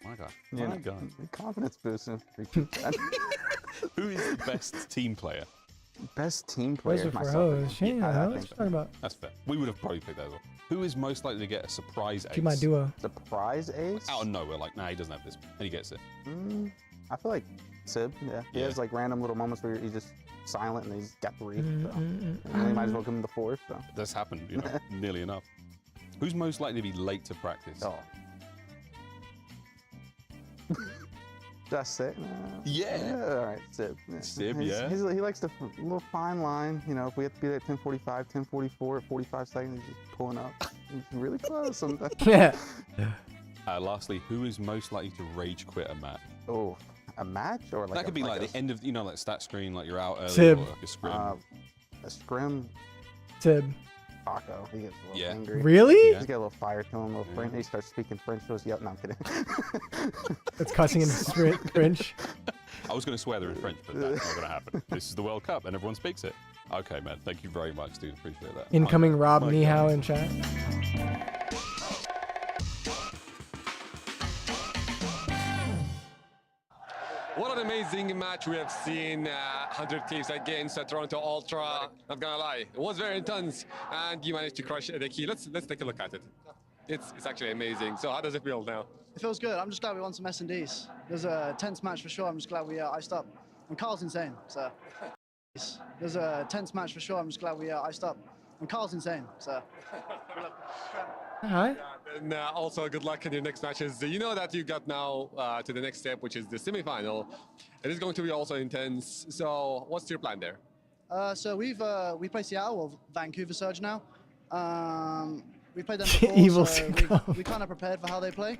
My God. You My know, God. Confidence boosting. Who is the best team player? Best team Boys player. are for myself. hoes. She ain't I a hoe. think What you so. talking about? That's fair. We would have probably picked that as well. Who is most likely to get a surprise ace? Keep my duo. Surprise ace? Out of nowhere, like, nah, he doesn't have this, and he gets it. I feel like Sib, yeah. He Yeah. has like random little moments where he's just silent and he's got the read. So. Mm-hmm. And he might as well give him the fourth. So. It does happen, you know, nearly enough. Who's most likely to be late to practice? Oh. Just say it. Yeah. All right, Sib. Sib, He's- yeah. he likes the little fine line. You know, if we have to be there at 10:45, 10:44, at 45 seconds, he's just pulling up. He's really close sometimes. Yeah. Lastly, who is most likely to rage quit a match? Oh, a match or like that could be like a, the end of, you know, like stat screen, like you're out early, Sib. or like a scrim. a scrim. Tib. Paco, he gets a little Yeah. angry. Really? He's got a little fire to him, a little French. He starts speaking French to us. Yep, no, I'm kidding. That's cussing in French. I was going to swear they're in French, but that's not going to happen. This is the World Cup, and everyone speaks it. Okay, man. Thank you very much, dude. Appreciate that. Incoming Rob My Nihao God. in chat. What an amazing match we have seen. 100 teams against Toronto Ultra. Not gonna lie, it was very intense, and you managed to crush the key. Let's take a look at it. It's actually amazing. So how does it feel now? It feels good. I'm just glad we won some S&Ds. It was a tense match for sure. I'm just glad we iced up. And Carl's insane. So it was a tense match for sure. I'm just glad we iced up. And Carl's insane. So. Hi. And also good luck in your next matches. You know that you got now to the next step, which is the semifinal. It is going to be also intense. So what's your plan there? So we play Seattle or Vancouver Surge now. We played them before, Evil so sitcom. we kind of prepared for how they play.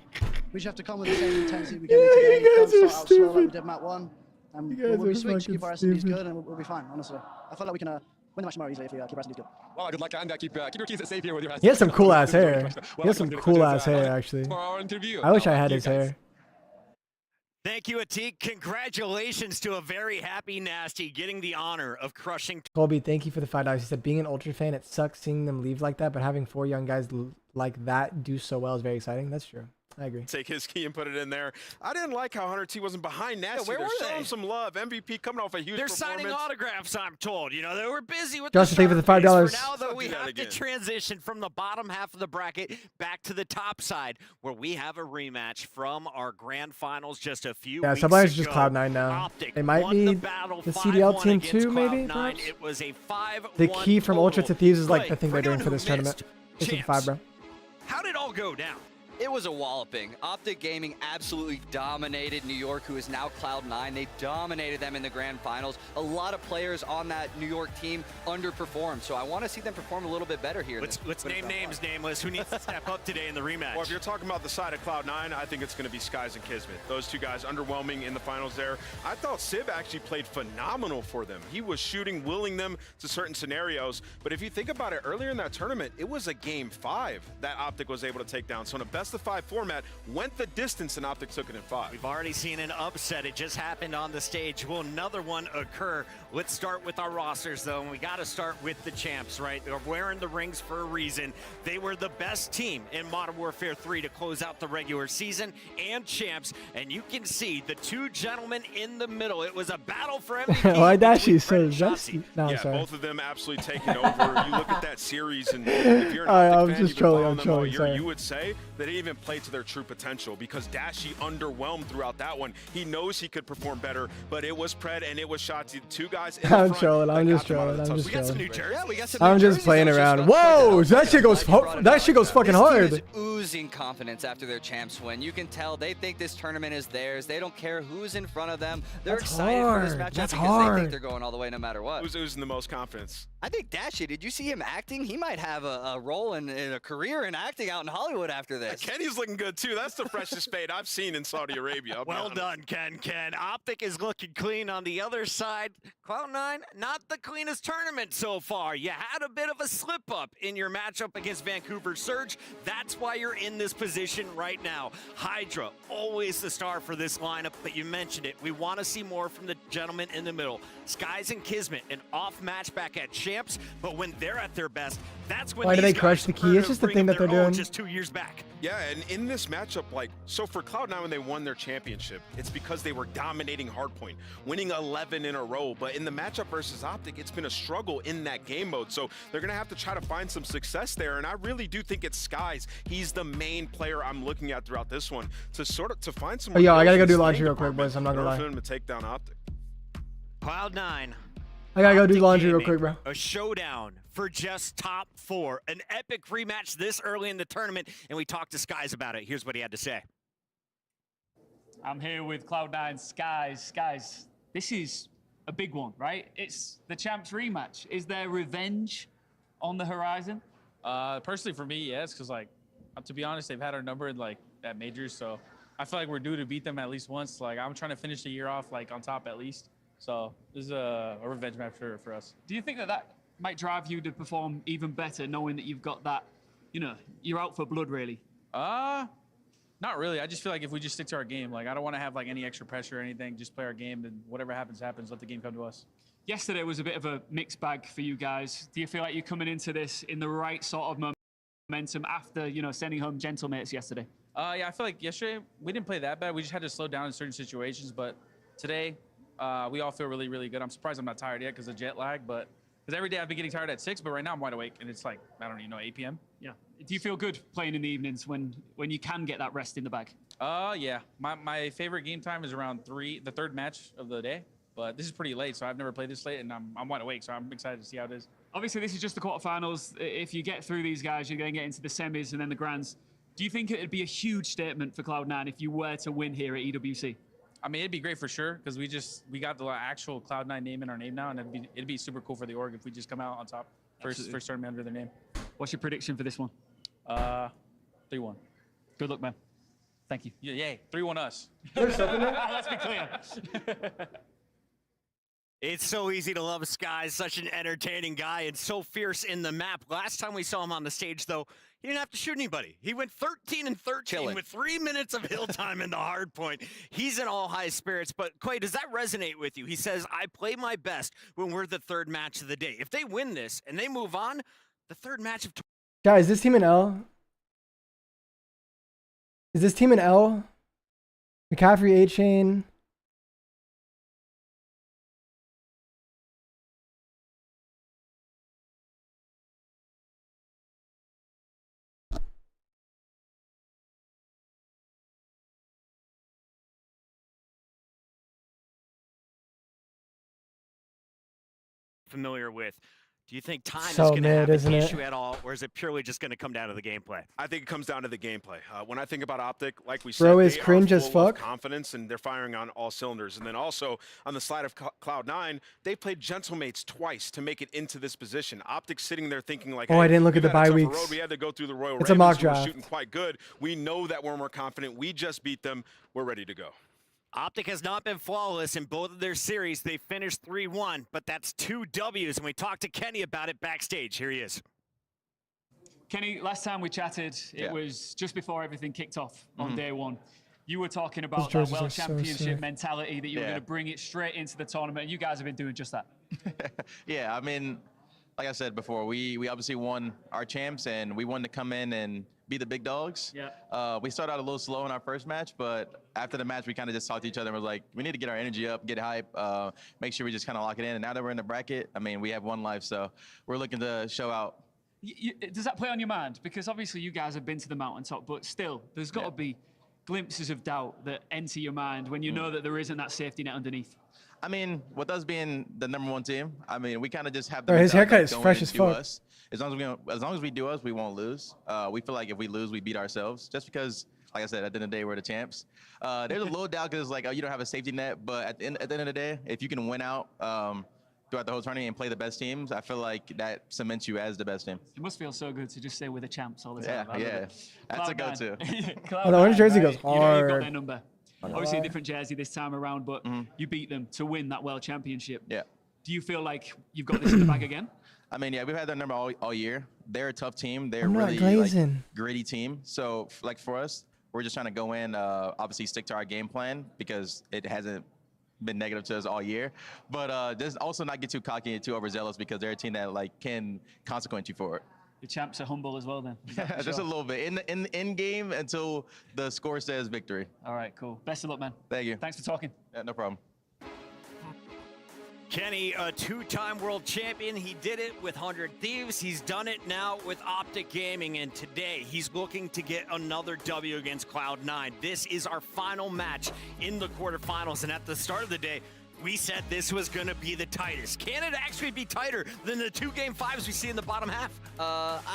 We just have to come with the same intensity we came in today. You guys Don't are start out slow like we stupid. did map 1. And You guys we'll be are switched, fucking keep our S&Ds stupid. good, and we'll be fine, honestly. I feel like we can win the match tomorrow easily if we keep our S&Ds good. Well, good luck, and keep your keys safe here with your hands. He has some cool ass hair. Well, He has some good luck cool to ass you, hair, actually. For our interview. I wish I had You his guys. hair. Thank you, Atik. Congratulations to a very happy Nasty getting the honor of crushing. Colby, thank you for the $5. He said, being an Ultra fan, it sucks seeing them leave like that, but having 4 young guys like that do so well is very exciting. That's true. I agree. Take his key and put it in there. I didn't like how Hunter T wasn't behind Nasty. where They're were showing they? some love. MVP coming off a huge They're performance. signing autographs, I'm told. You know, they were busy with Justin, the thank you for the sharp $5. face. For now, though, we have to transition from the bottom half of the bracket back to the top side, where we have a rematch from our grand finals just a few weeks ago. Somebody's just Cloud9 now. Optic They might won need the CDL team too, maybe. Cloud9. It was a 5-1 The key from Ultra to Thieves is like the thing they're doing anyone for this who tournament. missed, It's a 5, bro. How did it all go down? It was a walloping. Optic Gaming absolutely dominated New York, who is now Cloud9. They dominated them in the grand finals. A lot of players on that New York team underperformed, so I want to see them perform a little bit better here. Let's name names, Nameless. Who needs to step up today in the rematch? Well, if you're talking about the side of Cloud9, I think it's going to be Skies and Kismet. Those two guys underwhelming in the finals there. I thought Sib actually played phenomenal for them. He was shooting, willing them to certain scenarios. But if you think about it, earlier in that tournament, it was a game 5 that Optic was able to take down. So in a best-of-5 format, went the distance and Optic took it in 5. We've already seen an upset. It just happened on the stage. Will another one occur? Let's start with our rosters, though, and we got to start with the champs, right? They're wearing the rings for a reason. They were the best team in Modern Warfare 3 to close out the regular season and champs, and you can see the two gentlemen in the middle. It was a battle for MVP. Why Dashy so zesty? No, I'm Yeah, sorry. both of them absolutely taking over. You look at that series, and if you're an Alright, Optic I'm fan, just you've been trolling, following I'm them all trolling, year, sorry. you would say they didn't even play to their true potential because Dashy underwhelmed throughout that one. He knows he could perform better, but it was Pred and it was Shotzi, the two guys in the I'm front trolling. that I'm got just them out of trolling. the I'm tough just spot. trolling. Yeah, we got some I'm New just jerseys playing that was around. just about to Whoa, go. that shit goes fucking This hard. team is oozing confidence after their champs win. You can tell they think this tournament is theirs. They don't care who's in front of them. They're That's excited for this hard. matchup That's because they hard. think they're going all the way no matter what. Who's oozing the most confidence? I think Dashy, did you see him acting? He might have a role in a career in acting out in Hollywood after this. Kenny's looking good too. That's the freshest fade I've seen in Saudi Arabia. I'll be Well honest. done, Ken. Optic is looking clean on the other side. Cloud9, not the cleanest tournament so far. You had a bit of a slip-up in your matchup against Vancouver Surge. That's why you're in this position right now. Hydra, always the star for this lineup, but you mentioned it. We want to see more from the gentleman in the middle. Skies and Kismet, an off match back at champs, but when they're at their best, that's when Why do these they crush guys the key? earn It's a just the ring thing of that they're their own doing. just 2 years back. Yeah, and in this matchup, so for Cloud9 when they won their championship, it's because they were dominating hardpoint, winning 11 in a row. But in the matchup versus Optic, it's been a struggle in that game mode. So they're gonna have to try to find some success there. And I really do think it's Skies. He's the main player I'm looking at throughout this one to find some. Oh, yo, I gotta go do laundry real quick, boys. I'm not gonna lie. For him to take down Optic. Cloud9. I gotta go do Optic laundry real Gaming, quick, bro. A showdown for just top 4. An epic rematch this early in the tournament, and we talked to Skies about it. Here's what he had to say. I'm here with Cloud9 Skies. Skies, this is a big one, right? It's the champs rematch. Is there revenge on the horizon? Personally, for me, yes, because to be honest, they've had our number at majors, so I feel like we're due to beat them at least once. I'm trying to finish the year off on top at least. So this is a revenge match for us. Do you think that might drive you to perform even better, knowing that you've got that, you're out for blood, really? Not really. I just feel like if we just stick to our game, I don't want to have any extra pressure or anything. Just play our game, and whatever happens, happens. Let the game come to us. Yesterday was a bit of a mixed bag for you guys. Do you feel like you're coming into this in the right sort of momentum after, sending home gentlemates yesterday? Yeah, I feel like yesterday we didn't play that bad. We just had to slow down in certain situations. But today, we all feel really, really good. I'm surprised I'm not tired yet because of jet lag. Because every day I've been getting tired at 6, but right now I'm wide awake, and it's I don't even know, 8 p.m. Yeah. Do you feel good playing in the evenings when you can get that rest in the bag? Yeah. My favorite game time is around 3, the third match of the day. But this is pretty late, so I've never played this late, and I'm wide awake, so I'm excited to see how it is. Obviously, this is just the quarterfinals. If you get through these guys, you're going to get into the semis and then the grands. Do you think it would be a huge statement for Cloud9 if you were to win here at EWC? I mean, it'd be great for sure, because we got the actual Cloud9 name in our name now, and it'd be super cool for the org if we just come out on top first tournament under their name. What's your prediction for this one? 3-1. Good luck, man. Thank you. Yeah, yay. 3-1 us. Let's be clear. It's so easy to love Skies, such an entertaining guy and so fierce in the map. Last time we saw him on the stage, though, he didn't have to shoot anybody. He went 13 and 13 with 3 minutes of hill time in the hard point. He's in all high spirits. But, Quay, does that resonate with you? He says, I play my best when we're the third match of the day. If they win this and they move on, the third match of... Guys, this team in L, Is this team an L? McCaffrey, A-Chain. Familiar with. Do you think time So is going to have isn't an it? issue at all, or is it purely just going to come down to the gameplay? I think it comes down to the gameplay. When I think about Optic, like we Bro said, is they cringe are as full of fuck. confidence and they're firing on all cylinders. And then also on the side of Cloud9, they played Gentlemates twice to make it into this position. Optic's sitting there thinking like, Oh, I hey, didn't look at we've the had a bye tougher weeks. road. We had to go through the Royal It's a Ravens, mock who were draft. shooting quite good. We know that we're more confident. We just beat them. We're ready to go. Optic has not been flawless in both of their series. They finished 3-1, but that's 2 Ws, and we talked to Kenny about it backstage. Here he is. Kenny, last time we chatted, it was just before everything kicked off on day one. You were talking about that jerseys World are so Championship sick. mentality that you were going to bring it straight into the tournament, and you guys have been doing just that. Yeah, I mean, like I said before, we obviously won our champs, and we wanted to come in and be the big dogs. Yeah. We started out a little slow in our first match, but after the match, we kind of just talked to each other and was like, we need to get our energy up, get hype, make sure we just kind of lock it in. And now that we're in the bracket, I mean, we have one life, so we're looking to show out. Does that play on your mind? Because obviously you guys have been to the mountaintop, but still, there's got to be glimpses of doubt that enter your mind when you know that there isn't that safety net underneath. I mean, with us being the #1 team, I mean, we kind of just have Bro, his mentality haircut is going fresh as into fuck. us. As long as we do us, we won't lose. We feel like if we lose, we beat ourselves. Just because, like I said, at the end of the day, we're the champs. There's a little doubt because like, oh, you don't have a safety net. But at the end of the day, if you can win out throughout the whole tournament and play the best teams, I feel like that cements you as the best team. It must feel so good to just say we're the champs all the time. Yeah, yeah. That's a go-to. Oh, the orange jersey goes You know you've got hard. their number. Obviously a different jersey this time around, but you beat them to win that World Championship. Yeah. Do you feel like you've got this in the bag again? I mean, yeah, we've had their number all year. They're a tough team. They're I'm not really glazing. gritty team. So, like for us, we're just trying to go in, obviously stick to our game plan because it hasn't been negative to us all year. But just also not get too cocky and too overzealous because they're a team that like can consequence you for it. The champs are humble as well then. Is that for Just sure? a little bit in game until the score says victory. All right, cool. Best of luck, man. Thank you. Thanks for talking. Yeah, no problem. Kenny, a 2-time world champion. He did it with 100 Thieves. He's done it now with Optic Gaming, and today he's looking to get another W against Cloud9. This is our final match in the quarterfinals, and at the start of the day, we said this was going to be the tightest. Can it actually be tighter than the 2 Game 5s we see in the bottom half?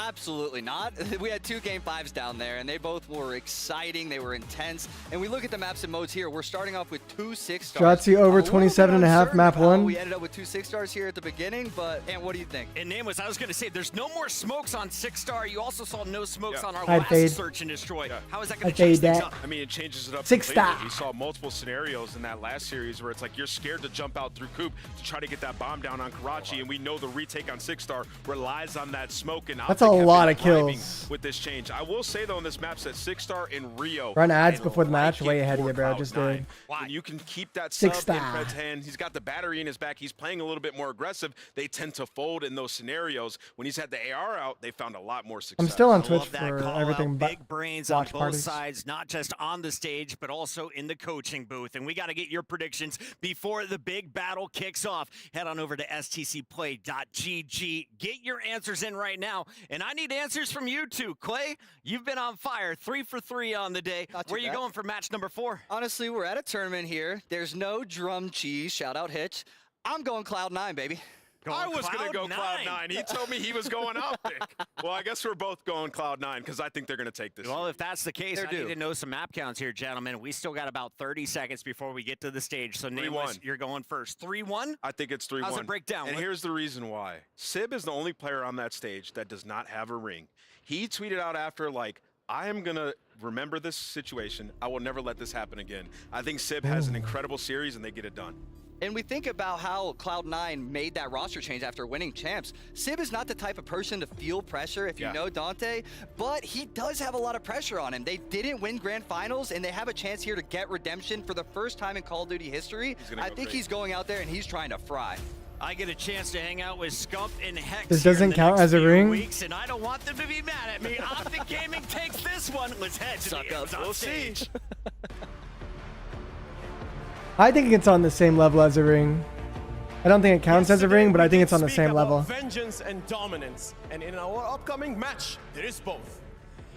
Absolutely not. We had 2 Game 5s down there, and they both were exciting. They were intense. And we look at the maps and modes here. We're starting off with 2 6-stars. Strati over 27.5, map 1. We ended up with 2 6-stars here at the beginning, but and what do you think? And Nameless, I was going to say, there's no more smokes on 6-star. You also saw no smokes on our I'd last fade. search and destroy. How is that going I'd to change fade things that. up? I mean, it changes it up. 6-star. completely. We saw multiple scenarios in that last series where it's like you're scared to jump out through Coop to try to get that bomb down on Karachi, and we know the retake on 6-star relies on that smoke. And That's a Optic have lot been of thriving kills. with this change. I will say though, in this map, that 6-star in Rio. Run ads I before the match. like Way it ahead of for you, bro. Cloud9. Just did. When you can keep that sub in 6-star. Fred's hand, he's got the battery in his back. He's playing a little bit more aggressive. They tend to fold in those scenarios. When he's had the AR out, they found a lot more success. I'm still on I Twitch love that for call everything out. but Big brains on watch both parties. sides, not just on the stage, but also in the coaching booth. And we got to get your predictions before the big battle kicks off. Head on over to stcplay.gg. Get your answers in right now. And I need answers from you too. Clay, you've been on fire. 3 for 3 on the day. Where are you going for match number 4? Honestly, we're at a tournament here. There's no drum cheese. Shout out Hitch. I'm going Cloud9, baby. I was going to go Cloud9. He told me he was going Optic. Well, I guess we're both going Cloud9 because I think they're going to take this. Well, if that's the case, They're I need due. to know some map counts here, gentlemen. We still got about 30 seconds before we get to the stage. So, Nameless, 3-1. you're going first. 3-1? I think it's 3-1. How's it break down? And here's the reason why. Sib is the only player on that stage that does not have a ring. He tweeted out after, like, I am going to remember this situation. I will never let this happen again. I think Sib has an incredible series, and they get it done. And we think about how Cloud9 made that roster change after winning champs. Sib is not the type of person to feel pressure, if you know Dante, but he does have a lot of pressure on him. They didn't win grand finals, and they have a chance here to get redemption for the first time in Call of Duty history. I think he's going out there and he's trying to fry. I get a chance to hang out with Scump and Hex. This doesn't count as a ring? Weeks, and I don't want them to be mad at me. Optic Gaming takes this one. Let's head to the Amazon stage. I think it's on the same level as a ring. I don't think it counts as a ring, but I think it's on the same level. Vengeance and dominance, and in our upcoming match, there is both.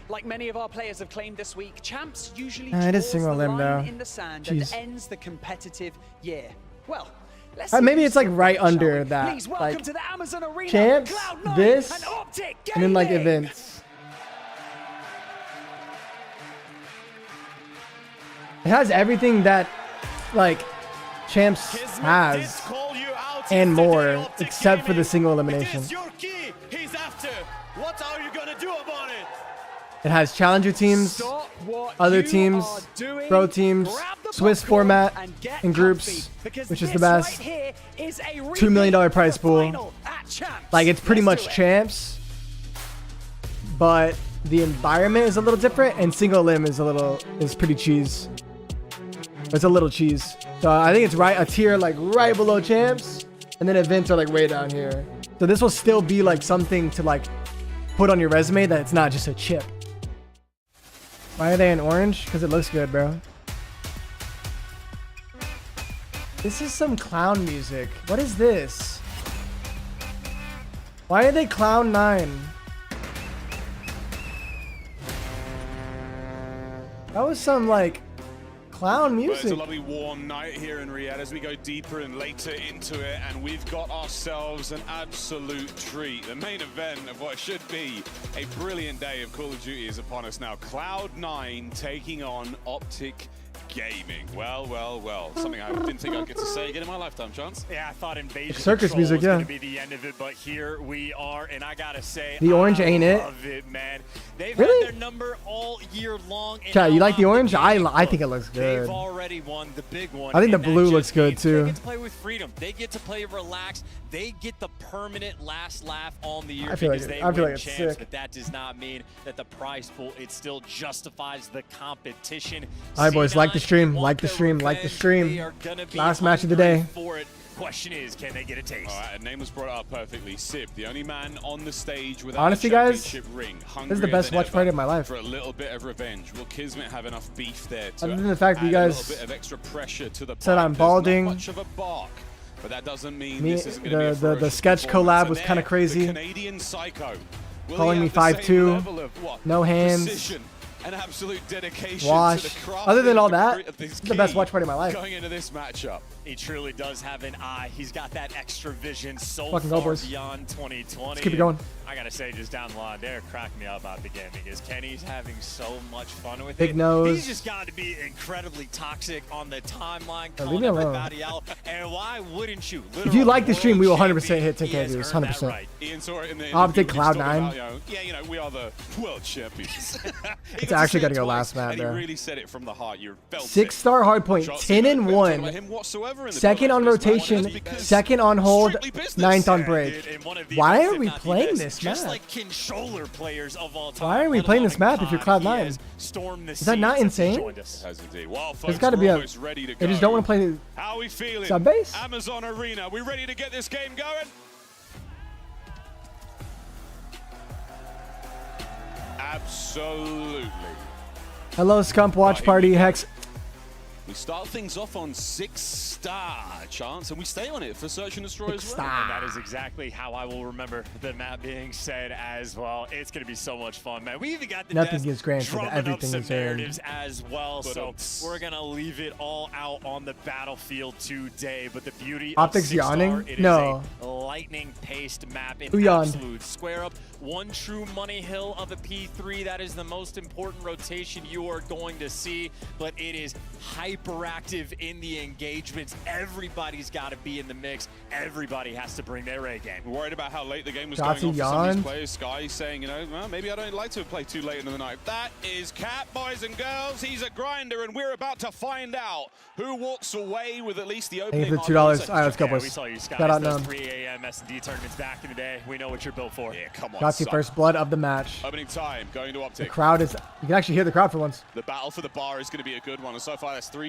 Like many of our players have claimed this week, Champs usually it is draws single the limb, line though. in the sand Jeez. and ends the competitive year. Well, let's Maybe see it's like who's right shall we? under that. Please welcome Like to the Amazon Arena, champs, Cloud9 this, and Optic and then like Gaming. events. It has everything that like champs has and more, except for the single elimination. He's after. What are you gonna do about it? It has challenger teams, other teams, pro teams, Swiss format, and groups, which is the best. $2 million prize pool. Like, it's pretty much champs, but the environment is a little different, and single limb is pretty cheese. It's a little cheese. So I think it's a tier like right below champs, and then events are like way down here. So this will still be like something to like put on your resume that it's not just a chip. Why are they in orange? Because it looks good, bro. This is some clown music. What is this? Why are they Cloud9? That was some like clown Well, music. it's a lovely warm night here in Riyadh as we go deeper and later into it, and we've got ourselves an absolute treat. The main event of what should be a brilliant day of Call of Duty is upon us now. Cloud9 taking on Optic Gaming. Well, well, well. Something I didn't think I'd get to say again in my lifetime, Chance. Yeah, I thought Invasion Circus Control music, was yeah. going to be the end of it, but here we are, and I got to say, The orange ain't it. I love it, man. They've Really? had their number all year long. and Chat, you now like the Optic orange? Gaming, I think it looks good. They've already won the big one. I think the and that blue just looks good means too. They get to play with freedom. They get to play relaxed. They get the permanent last laugh on the year I feel because like they I feel win like it's champs, sick. but that does not mean that the prize pool, it still justifies the competition. All right, boys, like the C9 stream, want like the their stream, like the revenge. stream. They are gonna be Last match of the hungry day. for it. Question is, can they get a taste? All right, a name was brought up perfectly. Sib, the only man on the stage without Honestly, a guys, championship ring. this is the best watch party of my life. For a little bit of revenge. Will Kismet have enough beef there to Other than the fact that you add guys a little bit of extra pressure to the said pipe? I'm There's balding. Not much of a bark, but that doesn't mean Me, this isn't going to be a the ferocious sketch performance. collab was And kind of there, crazy. The Canadian Psycho. Will Calling he me have the same 5'2", level of, what, no hands, precision and absolute dedication wash. to the craft Other than all of that, this this is the best key watch party of my life. Going into this matchup. He truly does have an eye. He's got that extra vision so Fucking go, far boys. beyond 2020. Let's keep it going. I gotta say, just down the line, they're cracking me up about the game because Kenny's having so much fun with Big it. nose. He's just got to be incredibly toxic on the timeline, Oh, calling leave me alone. everybody out. And why wouldn't you? If you like the stream, we will 100% champion, hit he 10K has views. earned that 100%. right. Ian saw it in the Optic interview, he was talking Cloud9. about, we are the world champions. It's actually got to go last match, and he bro. really said it from the heart. You felt 6-star hardpoint, Shots 10 in, and no talking about 1. him whatsoever in the Second on dugout. rotation, second on hold, 9th on break. And one of the Why best, are if we not the playing best, this just map? like controller players of all time. Why are we let playing alone this map if you're COD? He Cloud9? has stormed the Is that not seas since he insane? joined us. It has indeed. Well, There's folks, got to we're be a. almost ready to They just go. don't want to play How are we feeling? sub base. Amazon Arena. We ready to get this game going? Absolutely. Hello, Scump Watch Party. Hex. We start things off on 6-star chance, and we stay on it for Search and Destroy as well. And that is exactly how I will remember the map being said as well. It's going to be so much fun, man. We even got the Nothing desk is granted, drumming everything up some is earned. narratives as well. But So we're going to leave it all out on the battlefield today. But the beauty Optic's of 6-star, yawning? it No. is a lightning-paced map in Who yawned? absolute square up. One true money hill of a P3. That is the most important rotation you are going to see. But it is hyperactive in the engagements. Everybody's got to be in the mix. Everybody has to bring their A game. We're worried about how late the game was Shotzi going on for some of these yawned. players. Sky saying, well, maybe I don't like to play too late in the night. That is Cat, boys and girls. He's a grinder, and we're about to find out who walks away with at least the Thank opening. you for the $2. All right, let's go, Yeah, we boys. saw you, Scott. Shout out Those Numb. 3 a.m. S&D tournaments back in the day. We know what you're built for. Yeah, come on. Shotzi son. first blood of the match. Opening time, going to The Optic. crowd is. You can actually hear the crowd for once. The battle for the bar is going to be a good one. And so far, that's 3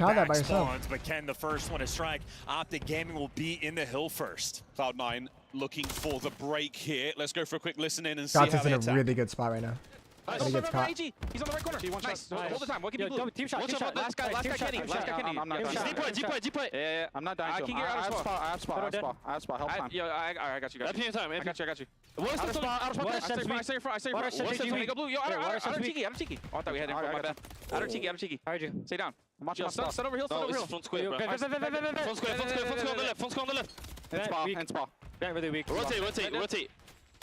child that by yourself. spawns, but can the first one to strike? Optic Gaming will be in the hill first. Cloud9 looking for the break here. Let's go for a quick listen in and see Gots how is they in a attack. really good spot right now. And he gets caught. He's on the right corner. Nice. Hold the time. What can you do? Team shot. Last guy, Kenny. I'm not dying. Deep play. Yeah. I'm not dying. I can get out of spot. I have spot. Help time. Yo, I got you. I got you. Out of spot. I say front. Go blue. Yo, out of Tiki. Oh, I thought we had him. My bad. Out of Tiki. Heard you. Stay down. I'm watching my Stand over hill. Front square, bro. Front square on the left. Front square on the left. Hand spot. Very, really weak. Rotate.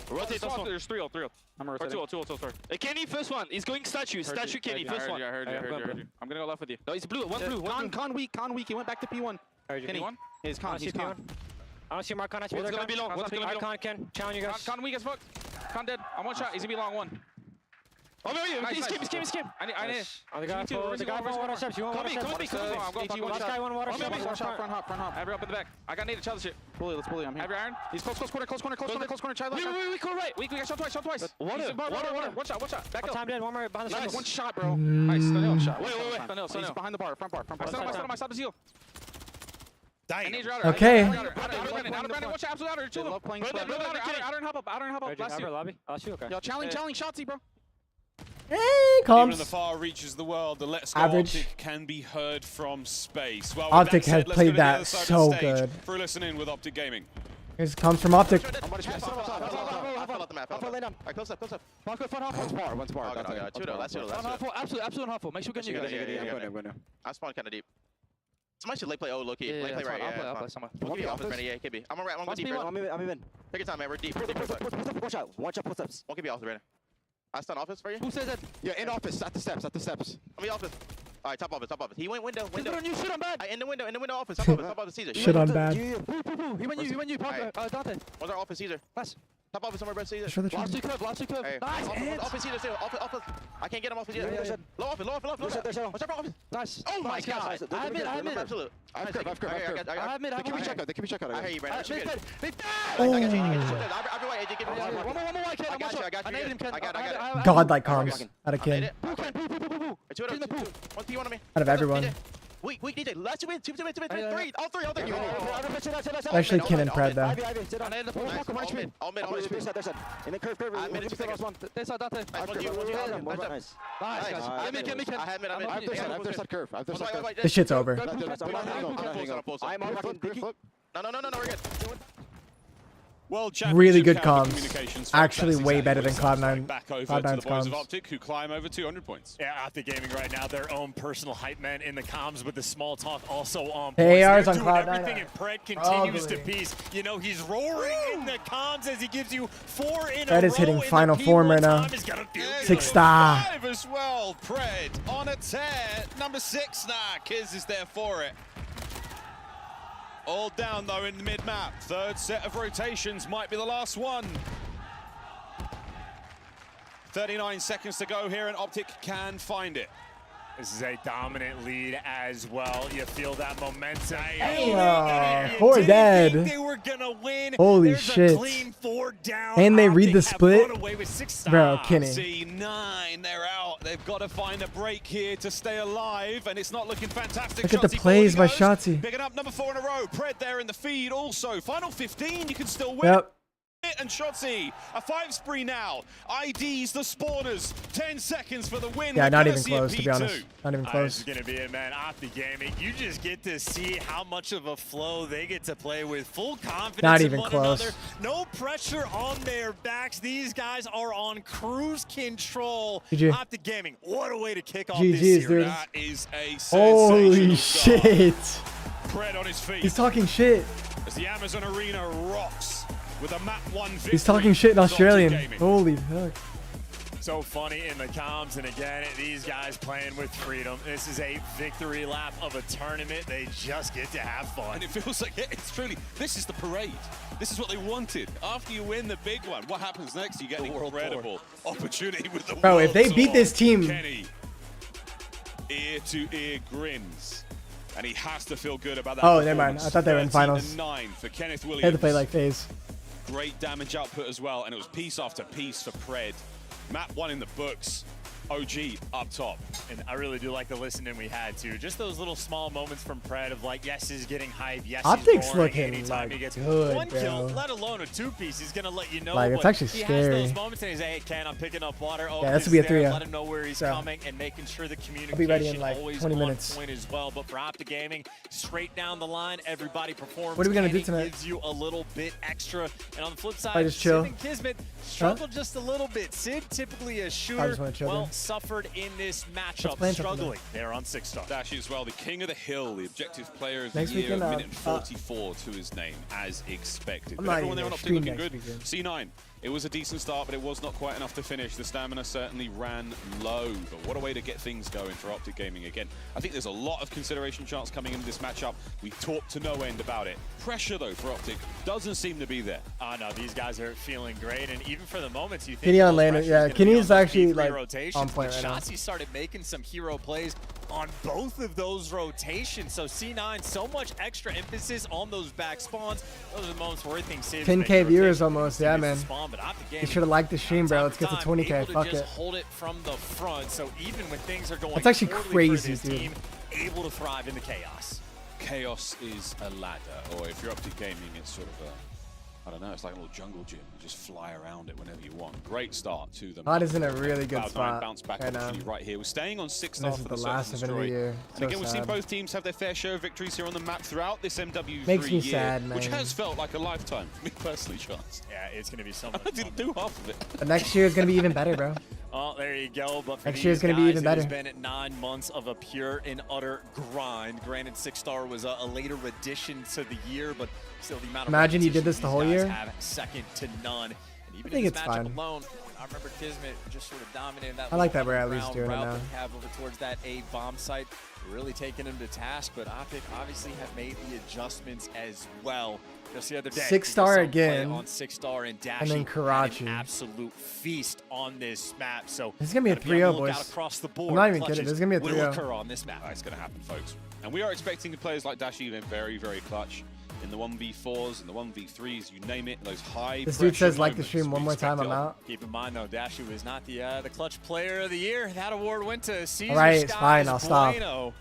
There's 3-0. I'm Or rotating. 2-0, sorry. Kenny, first one. He's going statue. Statue Kenny, first one. I heard you. I'm gonna go left with you. No, it's blue. One blue. Con weak. He went back to P1. Kenny. He's con. I don't see Mark Con. One's gonna be long. Con can challenge you guys. Con weak as fuck. Con dead. I'm one shot. He's gonna be long one. Oh, no, he's came. I need. Oh, the guy for water steps. You want water steps? I'm going Last guy want water steps. Front hop. Have her up in the back. I got naded. Challenge shit. Let's bully. I'm here. Have your iron. He's close corner. Child. Wait, go right. We got shot twice. Water. One shot. Back up. Time dead. One more behind the Nice. steps. One shot, bro. Nice. One shot. Wait. He's behind the bar. Front bar. I stop his heel. Damn. Okay. Out of watch out. Absolute outer. Chill. Love playing Outer and hop up. Last year. Lobby. I'll shoot. Okay. Yo, challenge Shotzi, bro. Hey, Even in comms. the far reaches of the world, the Let's Go Average. Optic can be heard from space. Well, with Optic that has said, let's played go to the that other side of so the stage good. For a listen in with Optic Gaming. Here's comes from Optic. I fell off the map. Alright, close up. One's bar. Okay, two though. Last two. Absolute half. Make sure we get you. I'm going. I spawned kind of deep. Somebody should late play. Oh, low key. Late play right. I'll Yeah. play somewhere. We'll give you office ready. Yeah, it could be. I'm gonna deep. I'm in. Take your time, man. We're deep. Watch out. Watch out. Footsteps. Won't give you office ready. I stun office for you. Who says that? Yeah, in office. At the steps. I'm in office. All right, top office. He went window. You shit on bad. I in the window office. Top office Caesar. Shit on bad. He went you. Dante. What's our office Caesar? Pass. Top office somewhere, bro. Caesar. Show the truth. Last two curve. Hey, Nice. office Caesar too. Office. I can't get him office yet. Yeah. Low office. Watch out for office. Nice. Oh my god. I have mid. Absolute. I have curve. I have mid. They keep me check out. I hear you, Brandon. Mid. I got it. Godlike comms out of Kin. Two. One P1 on me. Out of everyone. Weak DJ. Last two, three. All three. Especially Kin and Pred though. All mid. In the curve. I made it 2 seconds. This side, Dante. Nice. I had mid. I have their side curve. This shit's over. I'm on fucking Dicky. No, we're good. World Really Championship good Counter comms. Communications, Actually that's way exactly better than what it's Cloud9. Back over to Cloud9's the boys of comms. Optic, who climb over 200 points. Yeah, Optic Gaming right now, their own personal hype man in the comms with the small talk also on The points. AR's They're on doing Cloud9. everything, and Pred continues to Ugly. piece. You know, he's roaring in the comms as he gives you 4 in a Pred row. is hitting and the final P1 form right now. time is gonna feel good. 6 star. 5 as well. Pred on a tear. Number 6 now. Kiz is there for it. All down though in the mid-map. Third set of rotations might be the last one. 39 seconds to go here, and Optic can find it. This is a dominant lead as well. You feel that momentum. Poor dead. They were gonna win. Holy There's shit. A clean 4 down. And they read the Optic have split. run away with 6 Bro, stars. Kenny. C9, they're out. They've got to find a break here to stay alive, and it's not looking fantastic. Look at the Shotzi plays by forward he goes. Shotzi. Picking up number 4 in a row. Pred there in the feed also. Final 15, you can still win. Yep. And Shotzi, a 5 spree now. IDs the spawners. 10 seconds for the win. Yeah, We're not gonna even see a close, to be P2. honest. Not even This close. is going to be it, man. Optic Gaming, you just get to see how much of a flow they get to play with. Full confidence Not in even one close. another. No pressure on their backs. These guys are on cruise control. GG. Optic Gaming, what a way to kick off GG's, this series. dude. That is a Holy sensational shit. start. Pred on his feet. He's talking shit. As the Amazon Arena rocks with a map 1 victory. He's talking shit in for Optic Australian. Gaming. Holy fuck. So funny in the comms, and again, these guys playing with freedom. This is a victory lap of a tournament. They just get to have fun. And it feels like it's truly, this is the parade. This is what they wanted. After you win the big one, what happens next? You get an incredible opportunity with the Bro, if World they beat Tour. this team- Kenny, ear-to-ear grins. And he has to feel good about that. Oh, never mind. I thought they were in 13 finals. and 9 for Kenneth Williams. They had to play like phase. Great damage output as well, and it was piece after piece for Pred. Map 1 in the books. OG up top. And I really do like the listening we had too. Just those little small moments from Pred of like, yes, he's getting hype. Yes, Optic's he's roaring. looking Anytime like he gets good, one bro. kill, let alone a two-piece, he's gonna let you know. Like, it's actually he scary. has those moments and he's like, hey, Ken, I'm picking up water. Oh, Yeah, this will be a 3-0. Let him know where he's So, coming and making sure the communication I'll be ready in like always 20 on minutes. point as well. But for Optic Gaming, straight down the line, everybody performs. What are we gonna do and it tonight? Gives you a little bit extra. And on the flip side, I just chill. Sid and Kismet struggled just a little bit. Sid, typically a shooter, wanna chill well, then. suffered in this matchup, plan something struggling. They're on 6-star. Dashi as well, the king of the hill, the objective player of Next the year, weekend, minute and 44 to his name, as expected. I'm But not everyone there even on Optic stream looking next good. weekend. C9, it was a decent start, but it was not quite enough to finish. The stamina certainly ran low, but what a way to get things going for Optic Gaming again. I think there's a lot of consideration chance coming into this matchup. We talked to no end about it. Pressure, though, for Optic doesn't seem to be there. Oh, no, these guys are feeling great, and even for the moments you think Kenny on most lane, pressure's yeah, gonna be Kenny's on those actually P3 like rotations, on point but right now. Shotzi started making some hero plays on both of those rotations. So C9, so much extra emphasis on those back spawns. Those are the moments where I think 10K viewers almost, yeah, man. You should have liked the stream, bro. Let's get to 20K. Able to Fuck just it. hold it from the front. So even when things are going That's actually poorly crazy, for this dude. team, able to thrive in the chaos. Chaos is a ladder, or if you're Optic Gaming, it's sort of a, I don't know, it's like a little jungle gym. You just fly around it whenever you want. Great start to them. Pod is in a really good Cloud9 spot bounce back right now. opportunity right here. We're staying on 6-star This is for the the last Search event of the and year. Destroy. And So again, we've seen sad. both teams have their fair share of victories here on the map throughout this MW3 Makes me year, sad, which man. has felt like a lifetime for me personally, Chance. Yeah, it's going to be so much I didn't do half of it. But next year is gonna be even better, bro. Oh, there you go. But for Next year's these gonna be guys, even better. It has been 9 months of a pure and utter grind. Granted, 6-star was a later addition to the year, but still the amount of Imagine you did this repetition the whole these guys year. have second to none. And even I think in this it's matchup fine. alone, I remember Kismet just sort of dominating that. I like that little we're at least underground doing it route now. that we have over towards that A bomb site, really taking him to task. But Optic obviously have made the adjustments as well. Just the other day, 6-star again, on 6-star and Dashi and then had Karachi. an absolute feast on this map. So This is gonna be a gotta be on 3-0, the lookout boys. across the board. I'm not even Clutches kidding. This is gonna be a will 3-0. occur on this map. It's going to happen, folks. And we are expecting players like Dashi to be very, very clutch in the 1v4s and the 1v3s, you name it, those high This dude says like the moments stream one we more time. expect I'm to- out. Keep in mind, though, Dashi was not the clutch player of the year. That award went to Caesar All right, it's Skies fine, I'll stop. Bueno,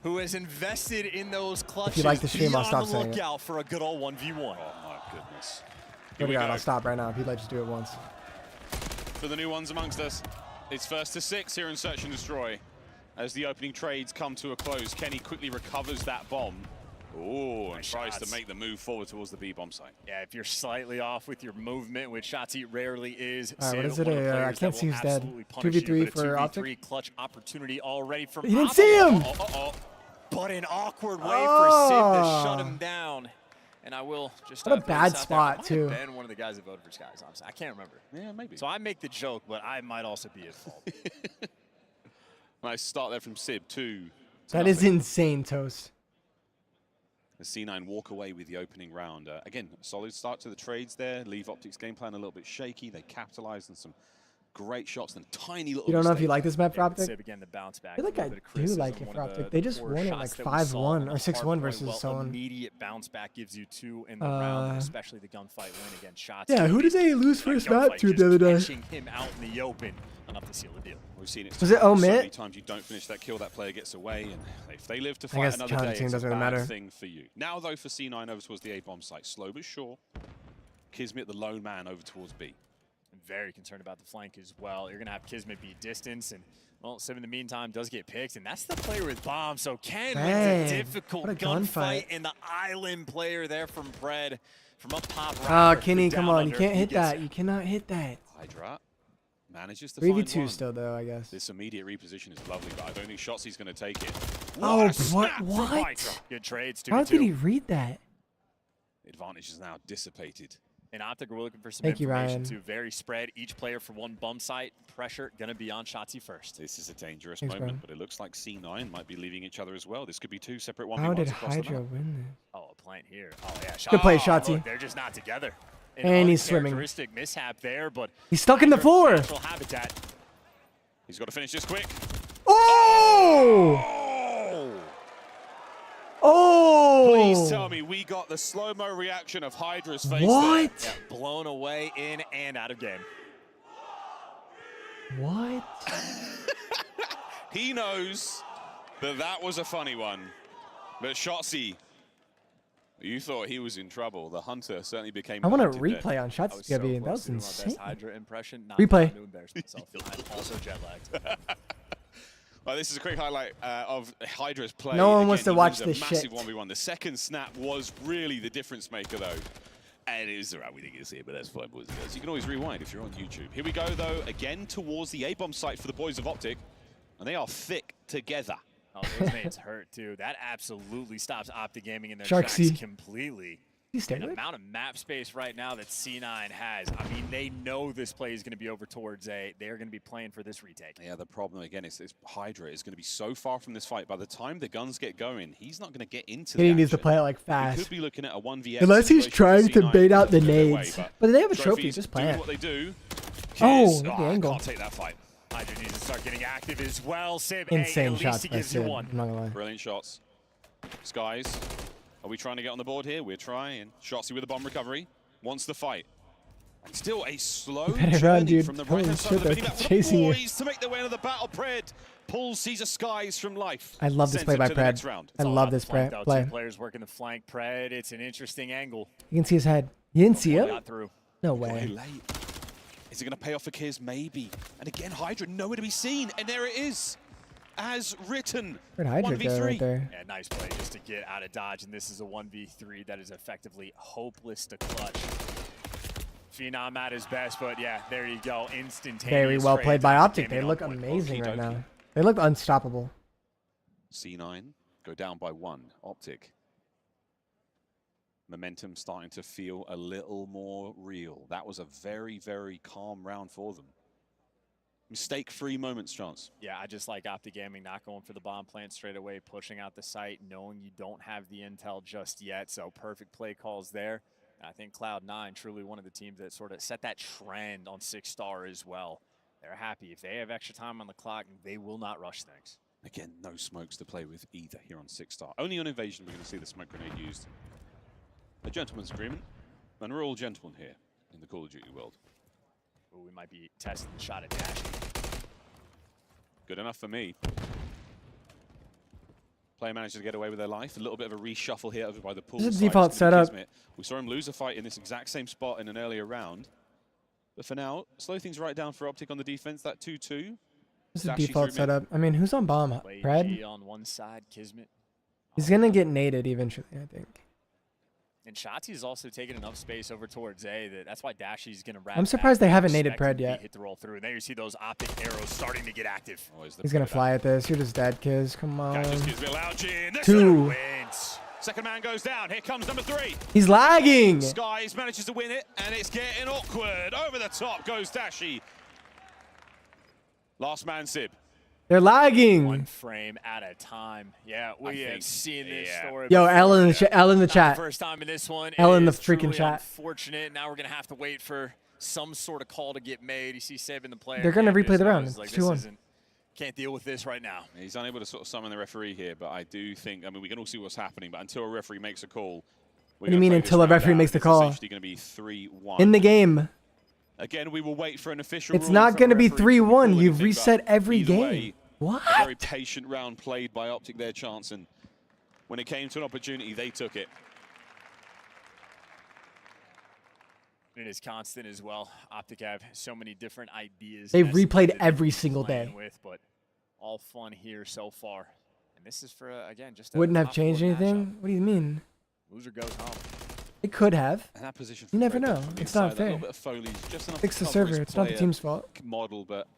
who has invested in those clutches. If you like the stream, Be I'll stop on the saying it. lookout for a good old 1v1. Oh my goodness. Here we go. I'll stop right now. If you'd like to do it once. For the new ones amongst us, it's first to 6 here in Search and Destroy. As the opening trades come to a close, Kenny quickly recovers that bomb. Oh, and tries shots. to make the move forward towards the B bomb site. Yeah, if you're slightly off with your movement, which Shotzi rarely is. All right, what Sid, is it? one of the I players can't that see will who's dead. absolutely punish you, 2v3 but a for 2v3 Optic. clutch opportunity already from He didn't Optic. see him! But an awkward way for Sid to shut him down. And I will just What a throw bad this out spot, there. I too. might have been one of the guys that voted for Skies, honestly. I can't remember. Yeah, maybe. So I make the joke, but I might also be at fault. Nice start there from Sib, 2. That is insane, Toast. The C9 walk away with the opening round. Again, solid start to the trades there. Leave Optic's game plan a little bit shaky. They capitalized on some great shots and tiny little You don't know if you mistakes. like this map for Optic? Sib again, the bounce back. I feel like a I little bit of do criticism. like it One for of the Optic. They just poor won it shots like that we saw 5-1 on or the 6-1 hard point. versus Well, someone. Immediate bounce back gives you 2 in the round, and especially the gunfight win against Shots. Yeah, who did they lose first map to the other day? Catching him out in the open, enough to seal the deal. We've seen it. Was it so Omit? many times you don't finish that kill, that player gets away, and if they live to I fight guess another challenge day, team it's a doesn't really bad matter. thing for you. Now, though, for C9 over towards the A bomb site, slow but sure. Kismet, the lone man, over towards B. I'm very concerned about the flank as well. You're going to have Kismet be distance, and well, Sim in the meantime does get picked, and that's the player with bombs. So Ken wins Dang, a difficult what a gunfight, gunfight. and the island player there from Pred, from up top. Ah, right, Kenny, the come down on. You under, can't he hit gets that. You cannot hit that. Hydra manages to find 3v2 one. still, though, I guess. This immediate reposition is lovely, but I don't think Shotzi's going to take it. Oh, a what? snap from What? Hydra. Good trades, 2v2. How did he read that? Advantage is now dissipated. And Optic, we're looking for some Thank you, information Ryan. too. Very spread. Each player for one bump site. Pressure going to be on Shotzi first. This is a dangerous Thanks, moment, bro. but it looks like C9 might be leaving each other as well. This could be 2 separate 1v1s How did across the Hydra map. win this? Oh, a plant here. Oh, yeah. Good play, Oh, Shotzi. look, they're just not together. And he's swimming. Uncharacteristic mishap there, but He's stuck in the Hydra's floor. natural habitat. He's got to finish this quick. Oh! Oh! Please tell me we got the slow-mo reaction of Hydra's face What? there. Yeah, blown away in and out of game. What? He knows that that was a funny one. But Shotzi, you thought he was in trouble. The hunter certainly became. I want a hunted replay there. on shots. That was insane. Hydra impression. Not Replay. To embarrass myself. I'm also jet lagged. Well, this is a quick highlight of Hydra's play. No one Again, wants to he watch wins this a massive shit. 1v1. The second snap was really the difference maker, though. And it is the route we think you see it, but that's fine. So you can always rewind if you're on YouTube. Here we go, though, again towards the A-bomb site for the boys of Optic. And they are thick together. Oh, those nades hurt, too. That absolutely stops Optic Gaming in their Sharksy. tracks completely. The amount of map space right now that C9 has, I mean, they know this play is going to be over towards A. They're going to be playing for this retake. Yeah, the problem, again, is Hydra is going to be so far from this fight. By the time the guns get going, he's not going to get into He the needs to action. play it like We fast. could be looking at a 1v8 Unless he's situation trying to C9 bait out the doesn't go their way, nades. But they have a trophy. Just play doing it. what they do. Oh, Kids, look at I the angle. can't take that fight. Hydra needs to start getting active as well. Sib, Insane at least shots he by gives you Sid. one. I'm not gonna lie. Brilliant shots. Skies, are we trying to get on the board here? We're trying. Shotsy with a bomb recovery. Wants the fight. And still a slow Better journey run, dude. from the Holy right-hand side of shit, the they're mini-map for the chasing you. boys to make their way into the battle. Pred pulls Caesar Skies from life. I love this Sends play him by to the next Pred. round. I love this play. Two players working the flank. Pred, it's an interesting angle. You can see his head. You didn't see him? Got through. No Got way. it late. Is it going to pay off for Kiz? Maybe. And again, Hydra nowhere to be seen. And there it is. As written. Where'd Hydra go 1v3. right there? Yeah, nice play just to get out of dodge. And this is a 1v3 that is effectively hopeless to clutch. Phenom at his best, but yeah, there you go. Instantaneous. Very well trade played by to Optic. Gaming They on look point. amazing right Okey-dokey. now. They look unstoppable. C9 go down by 1. Optic. Momentum starting to feel a little more real. That was a very, very calm round for them. Mistake-free moments, Chance. Yeah, I just like Optic Gaming not going for the bomb plant straight away, pushing out the site, knowing you don't have the intel just yet. So perfect play calls there. I think Cloud9 truly one of the teams that sort of set that trend on 6-star as well. They're happy. If they have extra time on the clock, they will not rush things. Again, no smokes to play with either here on 6-star. Only on Invasion we're going to see the smoke grenade used. A gentleman's agreement, and we're all gentlemen here in the Call of Duty world. Ooh, we might be testing the shot at Dash. Good enough for me. Player managed to get away with their life. A little bit of a reshuffle here over by the pool. This is a default setup. We saw him lose a fight in this exact same spot in an earlier round. But for now, slow things right down for Optic on the defense. That 2-2. This is a default setup. I mean, who's on bomb? Play Pred? G on one side, Kismet. He's going to get naded eventually, I think. And Shotzi is also taking enough space over towards A that's why Dashy's going to wrap. I'm surprised they haven't naded expect Pred yet. Hit the roll through. And there you see those Optic arrows starting to get active. He's going to fly at this. You're just dead, Kiz. Come on. Guys, just gives me a loud cheer. This 2. wins. Second man goes down. Here comes number 3. He's lagging. Skies manages to win it, and it's getting awkward. Over the top goes Dashy. Last man, Sib. They're lagging. One frame at a time. Yeah, we have seen this story. Yo, before. L in the, L in the Not chat. the first time in this one. L It in the is freaking truly chat. Unfortunate. Now we're gonna have to wait for some sort of call to get made. You see, saving the player. They're gonna Can't replay just the round. knows, It's like, 2-1. this isn't- Can't deal with this right now. He's unable to sort of summon the referee here, but I do think, I mean, we can all see what's happening, but until a referee makes a call. What do you mean until a referee makes the call? It's essentially going to be 3-1. In the game. Again, we will wait for an official It's ruling not from going to a be referee before we 3-1. call You've anything, reset but every either game. way, What? A very patient round played by Optic their chance, and when it came to an opportunity, they took it. It is constant as well. Optic have so many different ideas. They've and replayed that every they're single playing day. With, but all fun here so far. And this is for, again, just a Wouldn't have top changed four anything? matchup. What do you mean? Loser goes home. It could have. And that position You for never Fred, know. from the It's inside, not that fair. little bit of foliage, just enough Fix to the cover his server. It's not the player team's fault. model, but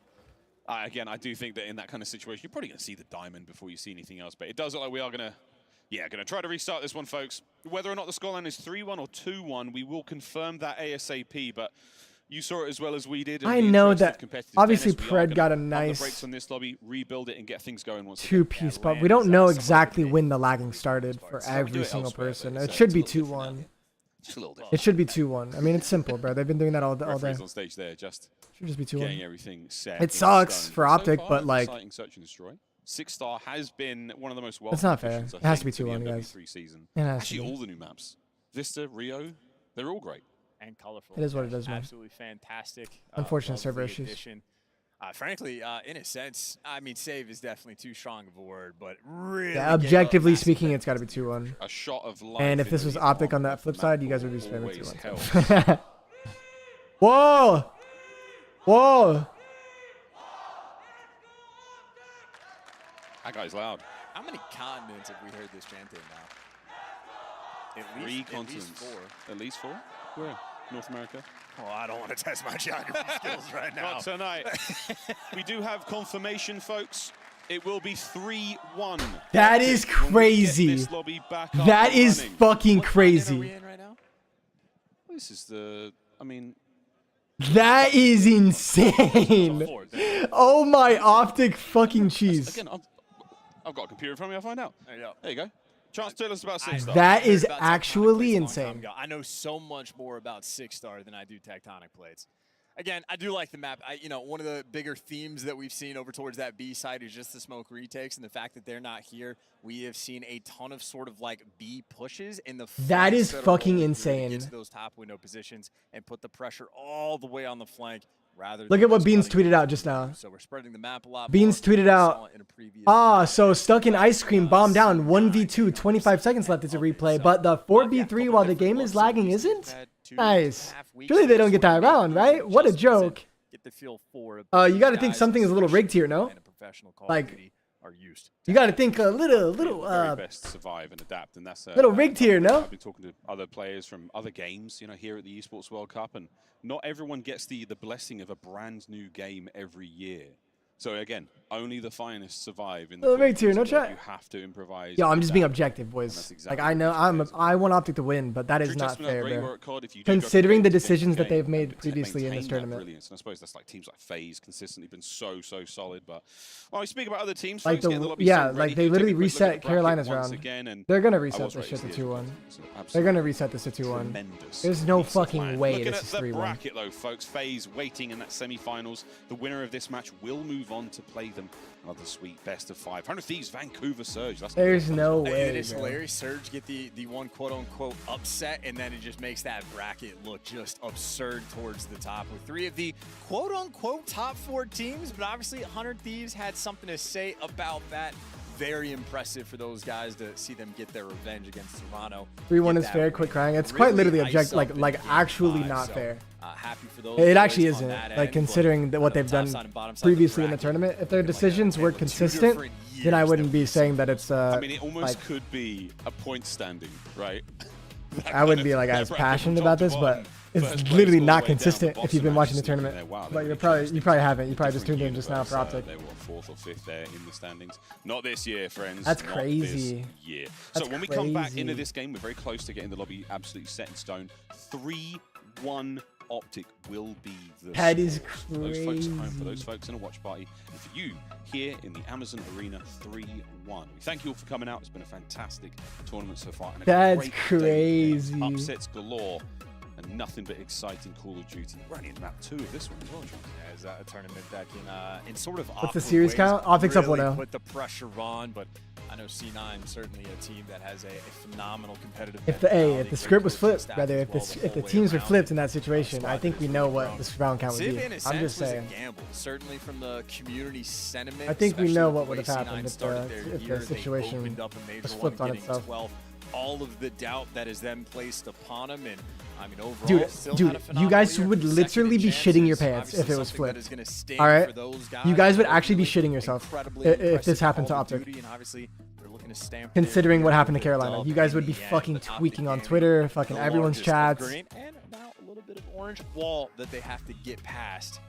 again, I do think that in that kind of situation, you're probably going to see the diamond before you see anything else. But it does look like we are going to try to restart this one, folks. Whether or not the scoreline is 3-1 or 2-1, we will confirm that ASAP. But you saw it as well as we did. I know that. Obviously, Tennis, we are Pred got a gonna pump the nice brakes on this lobby, rebuild it, and get things going once again. two-piece, but we don't know exactly when the lagging started for So we do every it single elsewhere, person. but It it's should a be little different 2-1. Just a little different. It should be 2-1. I mean, it's simple, bro. They've been doing that all day. Referees on stage there, just Should just be getting 2-1. everything set. It sucks for Optic, but like, Exciting search and destroy. 6-star has been one of the most That's not fair. additions, I It has to think, be the 2-1, guys. MW3 season. It has to Actually, be. all the new maps, Vista, Rio, they're all great. And colorful. It is what it is, man. Absolutely fantastic. Unfortunate Love server the issues. addition. Frankly, in a sense, I mean, save is definitely too strong of a word, but really. Yeah, objectively speaking, it's got to be 2-1. A shot of life. And if this was Optic on that flip side, you guys would be spamming 2-1. Whoa! Whoa! That guy's loud. How many continents have we heard this chanting now? Three continents. At least 4? Where? North America? Oh, I don't want to test my geography skills right now. Not tonight. We do have confirmation, folks. It will be 3-1. That is crazy. That is fucking crazy. This is the, I mean. That is insane. Oh my Optic fucking cheese. Again, I've got a computer in front of me, I'll find out. There you go. Chance to tell us about 6-star. That is actually insane. I know so much more about 6-star than I do tectonic plates. Again, I do like the map. One of the bigger themes that we've seen over towards that B side is just the smoke retakes and the fact that they're not here. We have seen a ton of sort of like B pushes in the. That is fucking insane. Get to those top window positions and put the pressure all the way on the flank. Look at what Beans tweeted out just now. So we're spreading the map a lot. Beans tweeted out, so stuck in ice cream, bomb down, 1v2, 25 seconds left. It's a replay, but the 4v3 while the game is lagging isn't? Nice. Surely they don't get that around, right? What a joke. You got to think something is a little rigged here, no? Like, you got to think a little, very best survive and adapt, and that's little rigged here, no? I've been talking to other players from other games, here at the Esports World Cup, and not everyone gets the blessing of a brand new game every year. So again, only the finest survive in the rigged here, no chat. You have to improvise. Yo, I'm just being objective, boys. Like I know I want Optic to win, but that is not fair, bro. Considering the decisions that they've made previously in this tournament. And I suppose that's like teams like FaZe consistently been so solid. But while we speak about other teams, like they literally reset Carolina's round. Again, they're gonna reset this shit to 2-1. They're gonna reset this to 2-1. There's no fucking way this is 3-1. Looking at the bracket though, folks, FaZe waiting in that semi-finals. The winner of this match will move on to play them another sweet best of 5. 100 Thieves, Vancouver Surge. There's no way. It is hilarious. Surge get the one quote-unquote upset, and then it just makes that bracket look just absurd towards the top with 3 of the quote-unquote top 4 teams, but obviously 100 Thieves had something to say about that. Very impressive for those guys to see them get their revenge against Toronto. 3-1 is fair. Quit crying. It's quite literally like actually not fair. Happy for those. It actually isn't. Like considering what they've done previously in the tournament, if their decisions were consistent, then I wouldn't be saying that it's. I mean, it almost could be a point standing, right? I wouldn't be like as passionate about this, but it's literally not consistent if you've been watching the tournament. But you probably haven't. You probably just tuned in just now for Optic. They were 4th or 5th there in the standings. Not this year, friends. That's crazy. Yeah. So when we come back into this game, we're very close to getting the lobby absolutely set in stone. 3-1 Optic will be the that is crazy. For those folks at home, for those folks in a watch party, and for you here in the Amazon Arena, 3-1. We thank you all for coming out. It's been a fantastic tournament so far. And that's crazy. Upsets galore. And nothing but exciting Call of Duty. We're only in map 2 of this one as well, John. Yeah, is that a tournament that can, in sort of what's the series count? Optic's up 1-0. Put the pressure on, but I know C9 certainly a team that has a phenomenal competitive. If the script was flipped, rather if the teams were flipped in that situation, I think we know what this round count would be. I'm just saying. Was a gamble, certainly from the community sentiment. I think we know what would have happened if the situation was flipped on itself. All of the doubt that is then placed upon him, and I mean overall, dude, you guys would literally be shitting your pants if it was flipped. All right, you guys would actually be shitting yourself if this happened to Optic. Considering what happened to Carolina, you guys would be fucking tweaking on Twitter, fucking everyone's chats. And now a little bit of orange wall that they have to get past.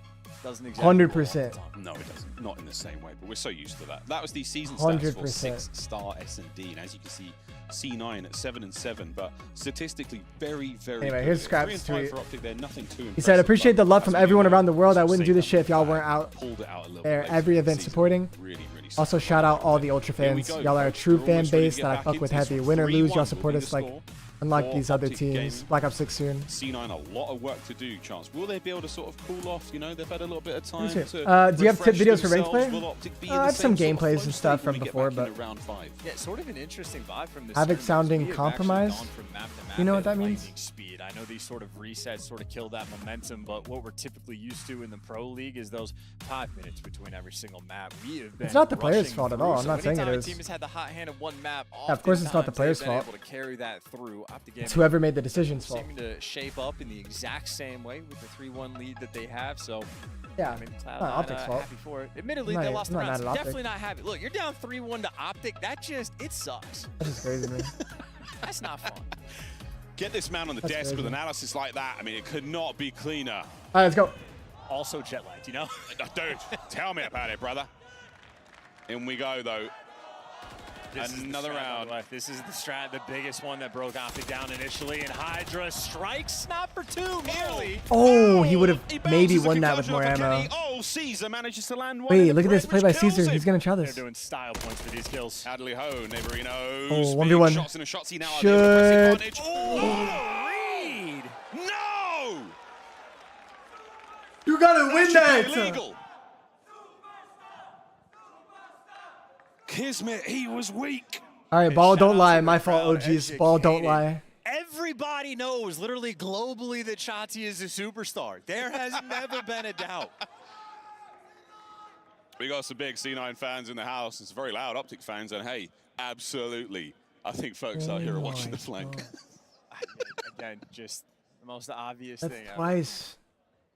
Doesn't exactly 100%. No, it doesn't. Not in the same way, but we're so used to that. That was the season stats for 6-star S&D, and as you can see, C9 at 7-7, but statistically very Anyway, here's Scrap's tweet. For Optic, they're nothing too impressive. He said, "Appreciate the love from everyone around the world. I wouldn't do this shit if y'all weren't out there every event supporting. Also, shout out all the Ultra fans. Y'all are a true fan base that I fuck with heavy. Win or lose, y'all support us like unlike these other teams. Black Ops 6 soon." C9, a lot of work to do, Chance. Will they be able to sort of cool off? They've had a little bit of time to do you have tip videos for ranked play? I have some gameplays and stuff from before, but yeah, sort of an interesting vibe from this. Havoc sounding compromised. From map to You know what that lightning means? Speed. I know these sort of resets sort of kill that momentum, but what we're typically used to in the pro league is those 5 minutes between every single map. We have been It's not the player's rushing fault at through, all. I'm so not saying it anytime is. a team has had the hot hand of one map, Yeah, of course it's not the oftentimes player's they've been fault. able to carry that through. Optic It's whoever made the decision's fault. seeming to shape up in the exact same way with the 3-1 lead that they have. So Yeah, I mean, not Cloud9, Optic's fault. happy for it. Admittedly, I'm they not- lost I'm the not round. mad So at Optic. definitely not happy. Look, you're down 3-1 to Optic. That just, it sucks. That's just crazy, man. That's not fun. Get this man on the That's desk with crazy. analysis like that. I mean, it could not be cleaner. All right, let's go. Also jet lagged, you know? Dude, tell me about it, brother. In we go, though. Another round. This is the strat, the biggest one that broke Optic down initially, and Hydra strikes, not for two, nearly. Oh, he would have maybe won that with more Concussion for ammo. Kenny. Oh, Caesar manages to land one. Wait, in look at the this break, play by which kills Caesar. him. He's gonna try They're this. doing style points for these kills. Adley Ho, neighboring knows. Oh, Big 1v1. Shots and a shots he now have Should- the advantage. Oh, read! No! You gotta win That should be that. illegal. Kismet, he was weak. All right, ball, Shout don't out lie. to My the fault, crowd, OGs. Ball, don't educated. lie. Everybody knows, literally globally, that Shotzi is a superstar. There has never been a doubt. We got some big C9 fans in the house. It's very loud Optic fans, and hey, absolutely. I think folks out here are watching the flank. Again, just the most obvious That's thing ever. twice.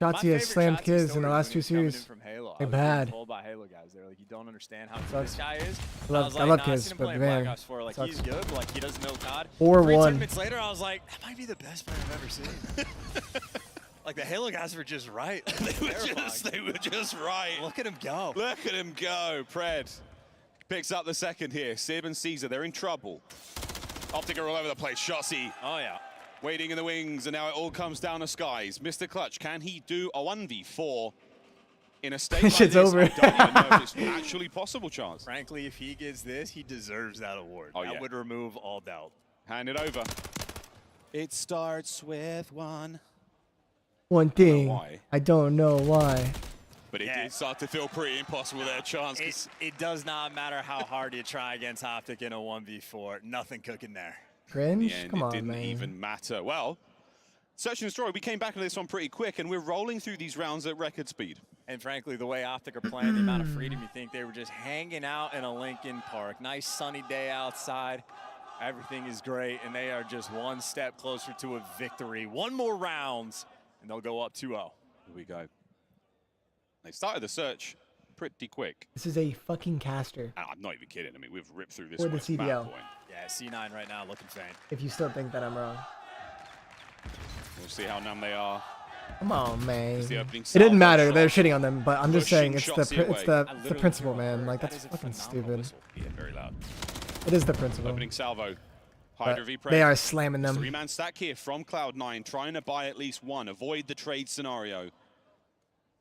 My Shotzi has favorite slammed Shotzi kids in story the was last when he 2 was coming in series. from Halo. They're I was being bad. told by Halo guys, they're like, you don't understand how good Sucks. this guy is. I love- was I like, love nah, kids, I've seen him but play in man, Black Ops 4. Like, sucks. he's good, but like, he doesn't know COD. 4-1. 10 minutes later, I was like, that might be the best player I've ever seen. Like, the Halo guys were just right. they were just right. Look at him go. Look at him go. Pred picks up the second here. Sib and Caesar, they're in trouble. Optic are all over the place. Shotzi. Oh, yeah. Waiting in the wings, and now it all comes down to Skies. Mr. Clutch, can he do a 1v4 in a state like Shit's this? over. I don't even know if it's actually possible, Chance. Frankly, if he gets this, he deserves that award. Oh, that yeah. would remove all doubt. Hand it over. It starts with one. One thing. why. I don't know why. But it did start to feel pretty impossible there, Chance. 'cause It does not matter how hard you try against Optic in a 1v4. Nothing cooking there. in Cringe? the end, Come it on, didn't man. even matter. Well, search and destroy, we came back to this one pretty quick, and we're rolling through these rounds at record speed. And frankly, the way Optic are playing, the amount of freedom, you think they were just hanging out in a Lincoln Park. Nice sunny day outside. Everything is great, and they are just one step closer to a victory. One more rounds, and they'll go up 2-0. Here we go. They started the search pretty quick. This is a fucking caster. And I'm not even kidding. I mean, we've ripped through this Or the one. It's mad CBL. point. Yeah, C9 right now looking faint. If you still think that I'm wrong. We'll see how numb they are. Come on, man. It's the opening It didn't salvo matter. shot. They're shitting on them, but I'm just Pushing saying it's the Shotzi it's away. the principle, man. Like that's fucking stupid. Yeah, very loud. It is the principle. Opening salvo. But Hydra v Prey. they are slamming them. 3-man stack here from Cloud9, trying to buy at least one, avoid the trade scenario.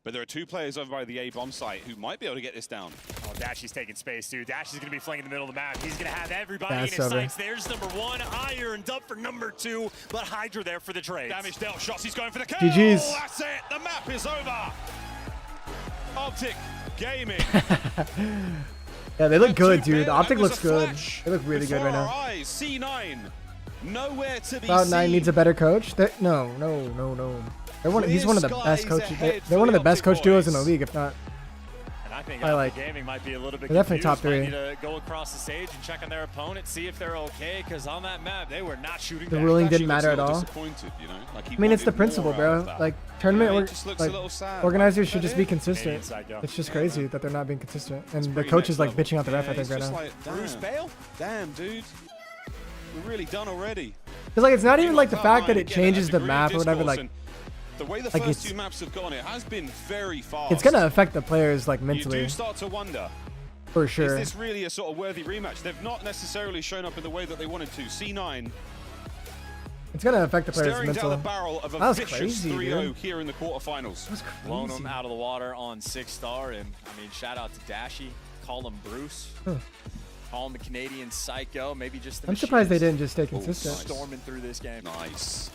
But there are two players over by the A bomb site who might be able to get this down. Oh, Dashy's taking space, dude. Dashy's going to be flanking in the middle of the map. He's going to have everybody That's in his over. sights. There's number one, ironed up for number two, but Hydra there for the trade. Damage dealt, shots, he's going for the kill. GG's. That's it, the map is over. Optic Gaming. Yeah, they look good, Two dude. men, Optic that was looks a good. flash They look really good before right our now. eyes. C9, nowhere to be Cloud9 seen. needs a better coach. No. He's one of the best skies coaches. ahead They're for one of the the best Optic coach duos in the boys. league, if not. And I think I Optic like- Gaming might be a little bit They're definitely top confused. Might three. need to go across the stage and check on their opponent, see if they're okay, because on that map, they were not shooting The back. ruling Actually didn't matter looks a at little all. disappointed, you know? Like he I mean, it's the wanted principle, more out of bro. that. Like tournament, Yeah, he org- just looks a like little sad. organizers Is should that just be it? consistent. Psycho. It's just crazy that they're not being consistent, and the Pretty coach next is like level. bitching out the ref. Yeah, I think he's right just now. like, Bruce Bale? Damn, dude. We're really done already. Because like it's not even You like the got fact that Cloud9 it again, changes a the degree of map or whatever. discourse, Like and the way the like first it's- two maps have gone, it has been very fast. it's gonna affect the players like You mentally do start to wonder, for sure. is this really a sort of worthy rematch? They've not necessarily shown up in the way that they wanted to. C9 It's gonna affect the players staring down the mentally. barrel of a That was vicious crazy, 3-0 dude. here in the quarterfinals. That was Blown crazy. him out of the water on 6-star, and I mean, shout out to Dashy. Call him Bruce. Huh. Call him the Canadian Psycho. Maybe just the I'm surprised they machines didn't just stay consistent. storming through this game. Nice.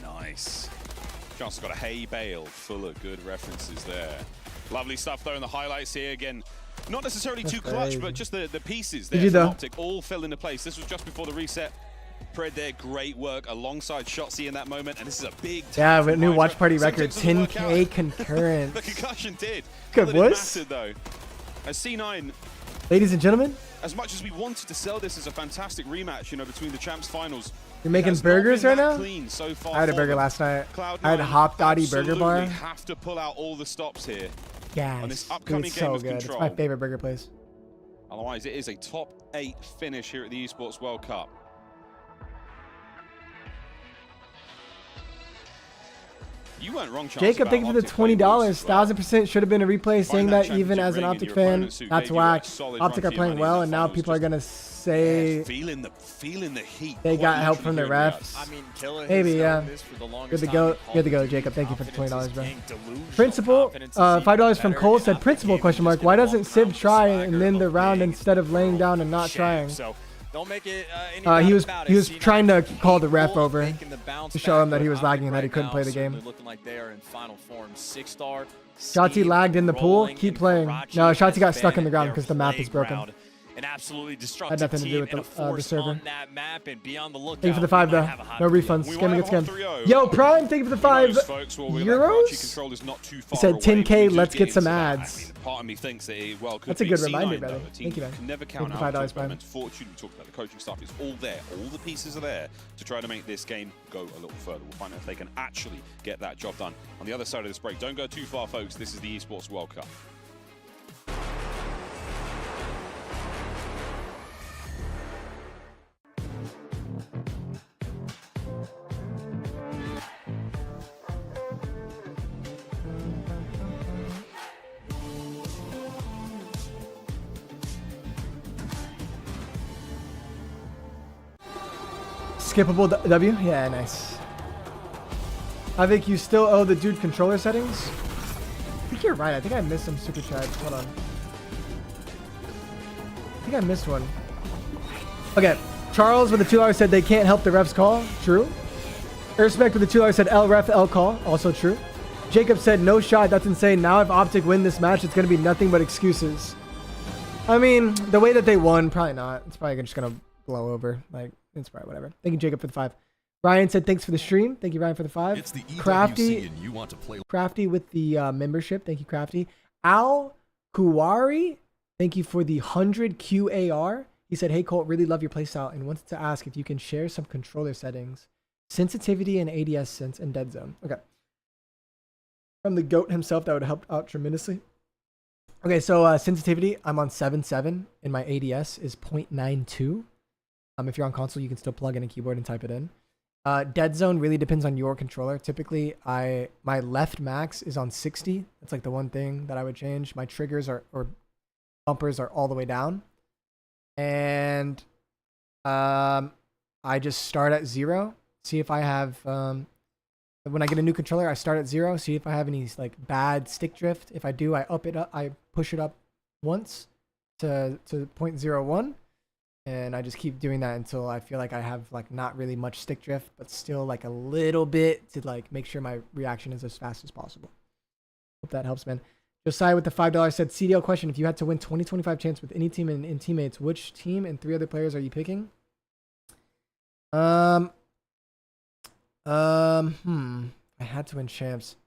Nice. John's got a hay bale full of good references there. Lovely stuff though in the highlights here again. Not necessarily That's too clutch, crazy. but just the pieces GG there from though. Optic all fell into place. This was just before the reset. Pred there, great work alongside Shotzi in that moment, and this is a big yeah, with new watch party record, 10K concurrent. The concussion did. Good boys. Though. As C9, ladies and gentlemen, as much as we wanted to sell this as a fantastic rematch, you know, between the champs finals, you're making burgers right now? So far I had a burger last night. I had Hop Dotty Burger Bar. Have to pull out all the stops here. Yeah, on this upcoming it's game so of good. Control. It's my favorite burger place. Otherwise, it is a top 8 finish here at the Esports World Cup. You weren't wrong, Jacob, thank you for the $20. 1000% should have been a replay saying that even as an Optic fan. That's whack. Optic are playing well, and now people are gonna say feeling the heat. They got help from the refs. I mean, Killer maybe, yeah. Good to go. Good to go, Jacob. Thank you for the $20, bro. Principal, $5 from Cole said, "Principal question mark. Why doesn't Sib try and then the round instead of laying down and not trying?" Don't make it he was trying to call the ref over to show him that he was lagging and that he couldn't play the game. Looking like they are in final form. 6-star. Shotzi lagged in the pool. Keep playing. No, Shotzi got stuck in the ground because the map is broken. An absolutely destructive had nothing to do with the server. on that map, and be on the lookout. Thank you for the 5 though. No refunds. Scam gets scammed. Yo, Prime, thank you for the 5 euros. He said 10K, let's get some ads. Part of me thinks that it well could That's a be good C9, reminder, though. brother. A team Thank you, man. can never Thank count you for out $5, its Prime. momentum. Fortune, we talked about the coaching stuff. It's all there. All the pieces are there to try to make this game go a little further. We'll find out if they can actually get that job done. On the other side of this break, don't go too far, folks. This is the Esports World Cup. Skippable W? Yeah, nice. I think you still owe the dude controller settings. I think you're right. I think I missed some super chats. Hold on. I think I missed one. Okay. Charles with the $2 said they can't help the refs call. True. Respect with the $2 said L ref, L call. Also true. Jacob said no shot. That's insane. Now if Optic win this match, it's going to be nothing but excuses. I mean, the way that they won, probably not. It's probably just going to blow over. Like, it's probably whatever. Thank you, Jacob, for the 5. Ryan said thanks for the stream. Thank you, Ryan, for the 5. It's the EWC Crafty, and you want to play. Crafty with the membership. Thank you, Crafty. Al Kuwari, thank you for the 100 QAR. He said, "Hey, Colt, really love your playstyle and wanted to ask if you can share some controller settings, sensitivity and ADS sense and dead zone." Okay. From the GOAT himself, that would help out tremendously. Okay, so sensitivity, I'm on 7.7 and my ADS is 0.92. If you're on console, you can still plug in a keyboard and type it in. Dead zone really depends on your controller. Typically, my left max is on 60. That's like the one thing that I would change. My triggers or bumpers are all the way down. And I just start at 0. See if I have, when I get a new controller, I start at 0. See if I have any like bad stick drift. If I do, I up it up. I push it up once to 0.01. And I just keep doing that until I feel like I have like not really much stick drift, but still like a little bit to like make sure my reaction is as fast as possible. Hope that helps, man. Josiah with the $5 said, CDL question, if you had to win 20-25 chance with any team and teammates, which team and 3 other players are you picking? I had to win champs.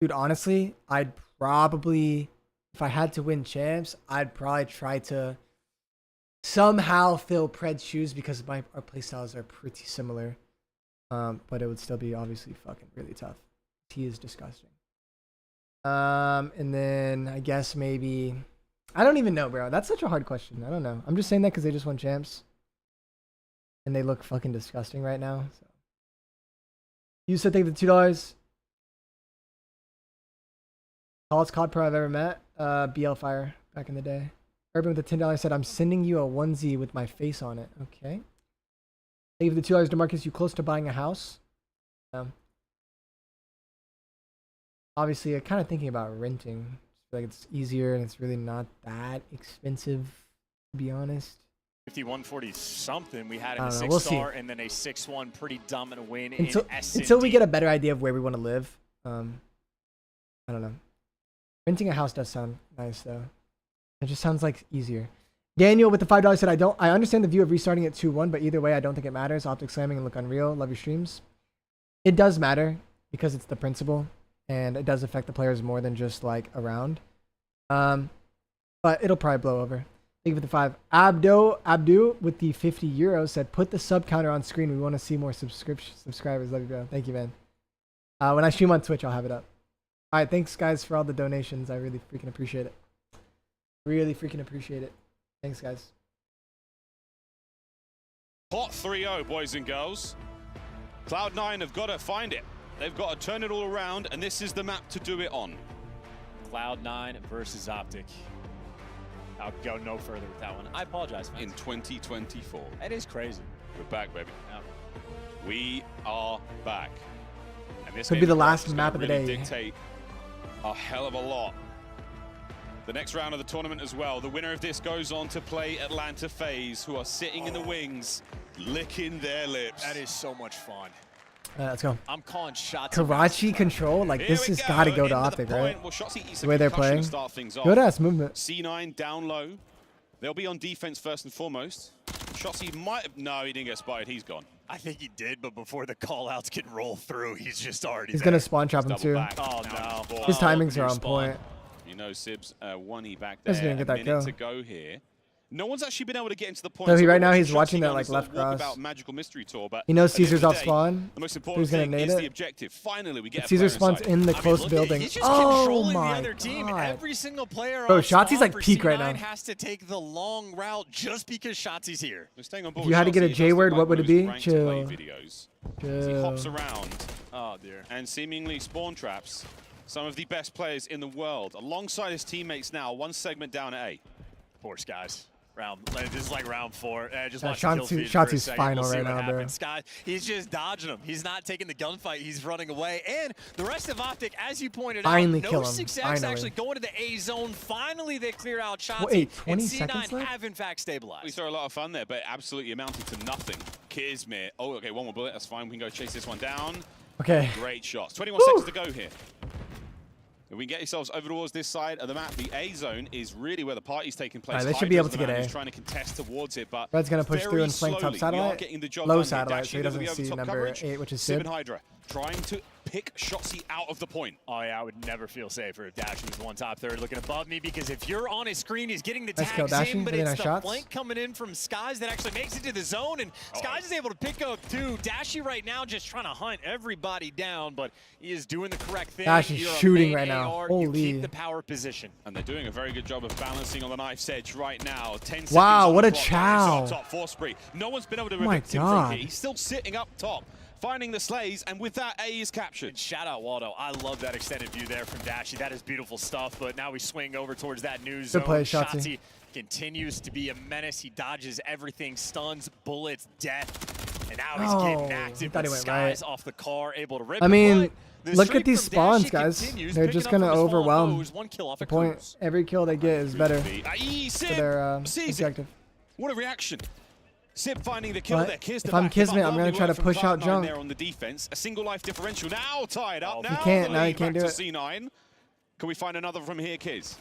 Dude, honestly, I'd probably, if I had to win champs, I'd probably try to somehow fill Pred's shoes because our playstyles are pretty similar. But it would still be obviously fucking really tough. He is disgusting. And then I guess maybe, I don't even know, bro. That's such a hard question. I don't know. I'm just saying that because they just won champs. And they look fucking disgusting right now. So. You said take the $2. Tallest COD pro I've ever met. BL Fire back in the day. Urban with the $10 said, I'm sending you a onesie with my face on it. Okay. Thank you for the $2, DeMarcus. You close to buying a house? Obviously, I'm kind of thinking about renting. I feel like it's easier and it's really not that expensive, to be honest. 51-40 something. We had in a 6-star we'll and then a 6-1 pretty dominant win until we get a better idea of where we want to live. I don't know. Renting a house does sound nice though. It just sounds like easier. Daniel with the $5 said, I understand the view of restarting at 2-1, but either way, I don't think it matters. Optic slamming and look unreal. Love your streams. It does matter because it's the principle, and it does affect the players more than just like a round. But it'll probably blow over. Thank you for the 5. Abdu with the 50 euros said, put the sub counter on screen. We want to see more subscribers. Love you, bro. Thank you, man. When I stream on Twitch, I'll have it up. All right, thanks, guys, for all the donations. I really freaking appreciate it. Really freaking appreciate it. Thanks, guys. Hot 3-0, boys and girls. Cloud9 have got to find it. They've got to turn it all around, and this is the map to do it on. Cloud9 versus Optic. I'll go no further with that one. I apologize, fans. In 2024. That is crazy. We're back, baby. Yeah. We are back. And this Could be the last map of the day. Dictate a hell of a lot. The next round of the tournament as well. The winner of this goes on to play Atlanta FaZe, who are sitting in the wings, licking their lips. That is so much fun. Let's go. I'm calling shots. Karachi control, like this has got to go to Optic, right? Well, Shotzi The way they're playing. Good Good ass movement. C9 down low. They'll be on defense first and foremost. Shotzi might have, no, he didn't get spotted. He's gone. I think he did, but before the call-outs can roll through, he's just already He's going to spawn trap him too. Oh, no. His timings are on point. You know, Sibs, 1E back there. Just didn't get that minute go. to go here. No one's actually been able to get into the point. So right now we're he's watching that on like this left little cross. walkabout magical mystery tour, but He knows at the end Caesar's of off the day, spawn. The most He's important gonna thing nade is it. the objective. Finally, we get a Caesar player spawns inside. in the close building. He's just Oh controlling my the other team. god. Every single player Bro, on Shotzi's spawn like for peak right C9 now. has to take the long route just because Shotzi's here. We're staying on If board you had to with get a Shotzi. It J does word, look what would like it be? one of his ranked play Chill. videos. As he hops Chill. around Oh, dear. and seemingly spawn traps some of the best players in the world alongside his teammates now. One segment down at A. Poor Skies. This is like round 4. Just Yeah, watch the kill feed for a Shotzi's second. final We'll see right what now, bro. happens. Sky, he's just dodging him. He's not taking the gunfight. He's running away. And the rest of Optic, as you pointed Finally out, kill no him. success Finally. actually going to the A zone. Finally, they clear out Shotzi. Wait, 20 and seconds C9 left? have, in fact, stabilized. We saw a lot of fun there, but it absolutely amounted to nothing. Kismet. Oh, okay, one more bullet. That's fine. We can go chase this one down. Okay. Great shots. 21 seconds to go here. If we can get yourselves over towards this side of the map, the A zone is really where the party's taking place. Alright, they should be able to get A. He's trying to contest towards it, but Red's gonna push very through and flank top slowly, we are satellite. getting the job Low done here. satellite, so Dashie he doesn't moving over see top number coverage. 8, which is Sib Sib. and Hydra trying to pick Shotzi out of the point. Oh, yeah, I would never feel safer if Dashie was one top third looking above me, because if you're on his screen, he's getting the Nice kill, tags Dashie. in, but Really it's nice the shots. flank coming in from Skies that actually makes it to the zone, and Skies is able to pick up two. Dashie right now just trying to hunt everybody down, but he is doing the correct thing. Dashie's You're a shooting main right now. AR, Holy. You keep the power position. And they're doing a very good job of balancing on the knife's edge right now. 10 seconds Wow, on what the a clock. chow. Top 4 spree. No one's been able to Oh my evict him from God. here. He's still sitting up top, finding the slays, and with that, A is captured. Shout out Waldo. I love that extended view there from Dashie. That is beautiful stuff, but now we swing over towards that new zone. play, Shotzi. Shotzi continues to be a menace. He dodges everything, stuns, bullets, death, and now he's getting active. thought he With went right. Skies off the car, able to rip I it, mean, but the look streak at these from spawns, Dashie guys. continues, They're picking just up going to from his fallen overwhelm. foes. One kill off The a point. cruise. Every kill they get is better Aye, for Sib their sees it. objective. What a reaction. Sib finding the kill But there. Kiss if the I'm back him Kismet, up. I'm gonna Lovely try to work from push out Cloud9 Junk. there on the defense. A single life differential now tied up. Now can't, the now he lead can't back do to C9. Can we find another from here, Kiz?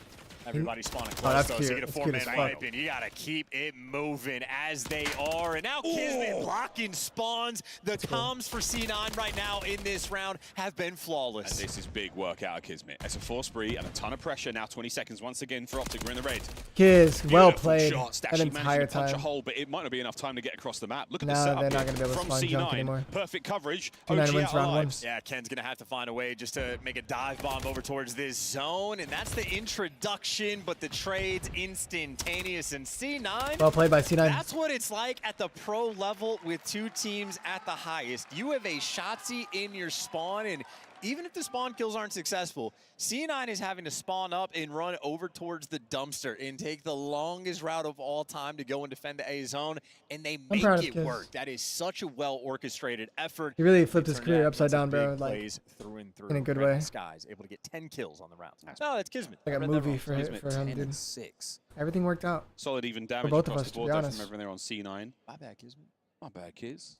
Everybody spawning Oh, close, that's though, cute. so you get a That's cute as four-man fuck. wipe, and you gotta keep it moving as they are. And now Kismet blocking spawns. The comms for C9 right now in this round have been flawless. And this is big work out of Kismet. It's a 4 spree and a ton of pressure. Now 20 seconds once again for Optic. We're in the red. Kiz, well Beautiful played shots. that Dashie entire managing to punch a time. hole, but it might not be enough time to get across the map. Look at the No, setup they're not here gonna be able to from spawn Junk C9. anymore. Perfect coverage. C9 OG wins out round one. alive. Yeah, Ken's gonna have to find a way just to make a dive bomb over towards this zone, and that's the introduction, but the trade's instantaneous. And C9, Well played by C9. that's what it's like at the pro level with two teams at the highest. You have a Shotzi in your spawn, and even if the spawn kills aren't successful, C9 is having to spawn up and run over towards the dumpster and take the longest route of all time to go and defend the A zone, and they make proud of it Kiz. work. That is such a well-orchestrated effort. He really flipped They his turned career that upside into down, bro, big like, plays through and through. in a good Brandon way. Skies able to get 10 kills on the round. No, that's Kismet. Like a I read that movie wrong. for Kismet, him, 10 dude. and 6. Everything worked out. Solid even damage both of across us, the to board be there honest. from everyone there on C9. My bad, Kismet. My bad, kids.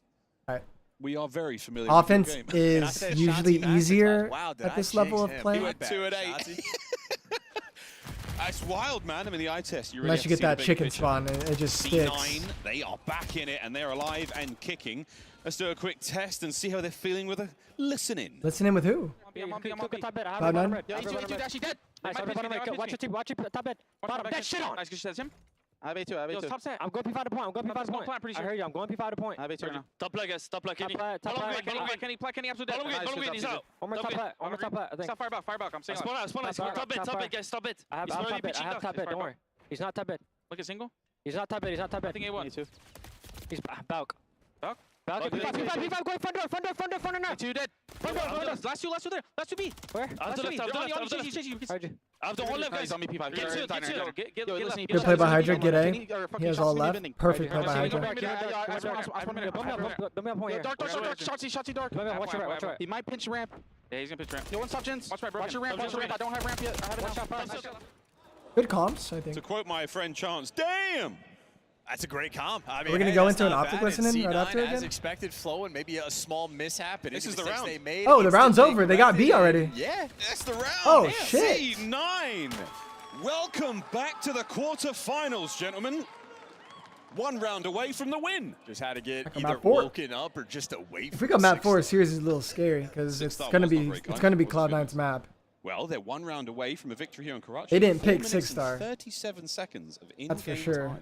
All right. We are very familiar Offense with your game. is usually easier at this level of play. He went 2 and 8. It's wild, man. I mean, the eye test. You really Unless you get that chicken spawn, it just sticks. C9, they are back in it, and they're alive and kicking. Let's do a quick test and see how they're feeling with a listening. Listening with who? Cloud9? Watch your top bed. Bottom, that shit on. Nice, good shit. That's him. I have A2, I have A2. Top set. I'm going P5 to point, I'm going P5 to point. I heard you, I'm going P5 to point. I have A2 now. Top play, guys, top play. Kenny. Kenny, absolute dead. He's out. One more top play, I think. Stop, fire back. I'm saying. Spawn out. Top bed, guys, top bed. I have top bed, don't worry. He's not top bed. Look at single. He's not top bed. I think A1. He's Balk. P5, going front door now. Two dead. Last two there. Last two B. Where? I've the whole left, guys. Good play by Hydra, get A. He has all left. Perfect play by Hydra. Shotty dark. Watch right. He might pinch ramp. Yeah, he's gonna pinch ramp. Yo, one stop, Jins. Watch your ramp. I don't have ramp yet. I have it now. Good comps, I think. To quote my friend Chance, damn! That's a great comp. I mean, We're going to go into an Optic listening right after again? As expected, flow and maybe a small mishap. This is the round. Oh, the round's over. They got B already. Yeah, that's the round. Oh, shit. C9. Welcome back to the quarterfinals, gentlemen. One round away from the win. Just had to get Like either woken up or just away. If we go map 4, series is a little scary because it's going to be Cloud9's map. Well, they're one round away from a victory here on Karachi. They didn't pick 4 minutes 6-star. and 37 seconds of in-game That's for sure. time.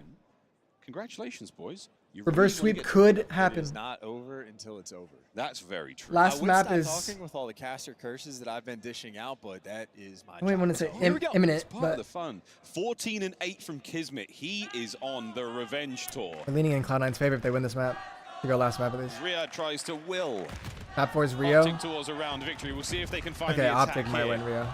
Congratulations, boys. You Reverse really sweep could happen. It's not over until it's over. That's very true. Last map is. Talking with all the caster curses that I've been dishing out, but that is my. I want to say imminent, it's part but of the fun. 14 and 8 from Kismet. He is on the revenge tour. we're leaning in Cloud9's favor if they win this map. To go last map at least. Riyadh tries to will. Map 4 is Rio. Optic tours around victory. We'll see if they can find Okay, the attack Optic might here. win Rio.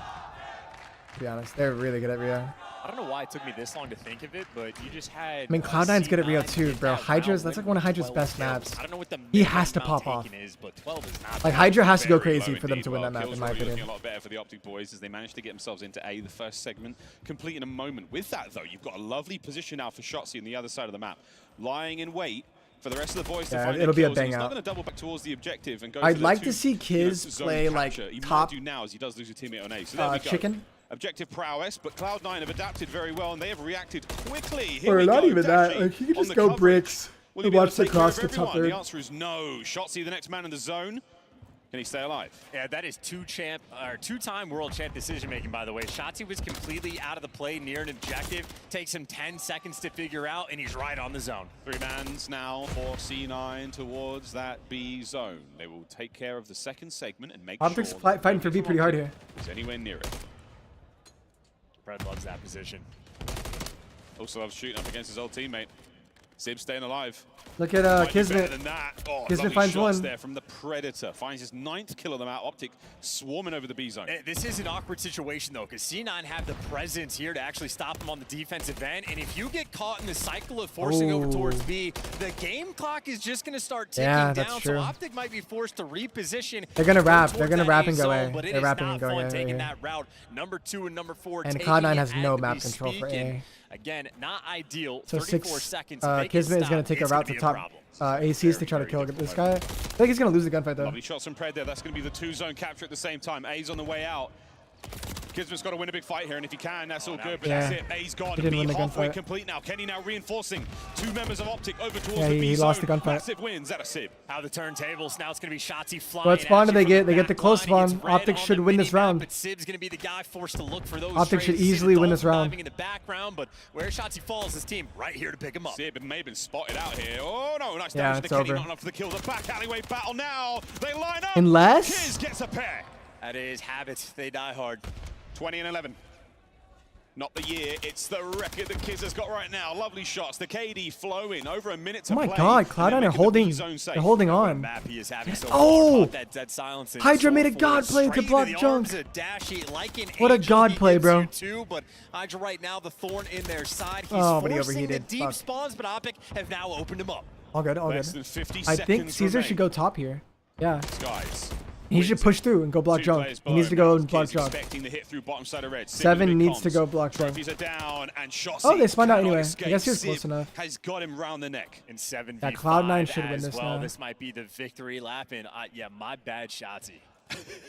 To be honest, they're really good at Rio. I don't know why it took me this long to think of it, but you just had. I mean, Cloud9's good at Rio too, bro. Hydra's, that's like one of Hydra's best maps. I don't know what the he has to pop off. Is, but 12 is not like Hydra has to go Very crazy low for them indeed. to win that Well, map, kills in my are opinion. looking a lot better for the Optic boys as they managed to get themselves into A, the first segment, complete in a moment. With that, though, you've got a lovely position now for Shotzi on the other side of the map, lying in wait for the rest of the boys to find it'll be a kills. bang He's not out. going to double back towards the objective and go. I'd for the like two, to see Kiz zone play like capture. He top might do now as he does lose a teammate on A. So there we go. chicken. Objective prowess, but Cloud9 have adapted very well and they have reacted quickly. Or not even that. Like, he could just go bricks and watch the cross to top third. The answer is no. Shotzi, the next man in the zone. Can he stay alive? Yeah, that is two-time world champ decision-making, by the way. Shotzi was completely out of the play near an objective. Takes him 10 seconds to figure out, and he's right on the zone. 3 mans now for C9 towards that B zone. They will take care of the second segment and make Optic's sure fighting for B pretty hard here. is anywhere near it. Fred loves that position. Also loves shooting up against his old teammate. Sib staying alive. Look at Might be Kismet. better than that. Oh, Kismet lovely finds shots one. there from the Predator. Finds his 9th kill of them out. Optic swarming over the B zone. This is an awkward situation, though, because C9 have the presence here to actually stop them on the defensive end. And if you get caught in the cycle of forcing over towards B, the game clock is just going to start ticking Yeah, down. that's true. So Optic might be forced to reposition. They're going to wrap. They're towards going to that wrap A and go zone, A. But it They're is wrapping not and going fun A. taking Right that route. Number 2 and number 4 and taking Cloud9 it has no as map we control for speak. And A. again, not ideal. So 34 seconds. Kismet is going to take a route to top ACs to try to kill this guy. I think he's going to lose the gunfight though. Lovely shots from Pred there. That's going to be the 2-zone capture at the same time. A's on the way out. Kismet's got to win a big fight here, and if he can, that's all good. But that's it. A's gone. He didn't win B the halfway gunfight. complete now. Kenny now reinforcing 2 members of Optic over towards Yeah, the B he zone. lost the gunfight. Massive wins at a Sib. How the turntables. Now it's going to be Shotzi flying. What spawn do they get? They get the close line. He spawn. gets red Optic on should the win this minimap, round. But Sib's going to be the guy forced to look for those Optic should trades. See easily the win this Dolphin round. diving in the background, but where Shotzi falls, his team right here to pick him up. Sib may have been spotted out here. Oh no, nice Yeah, damage to it's Kenny, over. not enough for the kill. The back alleyway battle now. They line up. Unless- Kiz gets a pair. That is habits. They die hard. 20 and 11. Not the year, it's the record that Kiz has got right now. Lovely shots. The KD flowing over a minute to Oh my play. god, And Cloud9 they're are making the holding. B-zone safe. They're holding on. Map he is having so Oh! far. That dead silence and Hydra so made a forward. god play to Straight block into the junk. arms of Dashy, like an What a angel, god he play, gets bro. you Too, but Hydra right now, the thorn in their side. He's Oh, but he forcing the overheated. deep Fuck. spawns, but Optic have now opened him up. All good, all good. Less than 50 I think seconds Caesar remain. should go top here. Yeah. Guys. He should push through and go block 2 jump. players He needs to below. go and block Kiz jump. expecting the hit through bottom side of red. Sib 7 with big needs to comms. go block jump. Trophies are down, and Shotzi Oh, they spawned out cannot anyway. I escape. guess he was Sib close enough. has got him round the neck. In 7v5 Yeah, Cloud9 should win as this well. now. This might be the victory lap, and yeah, my bad, Shotzi.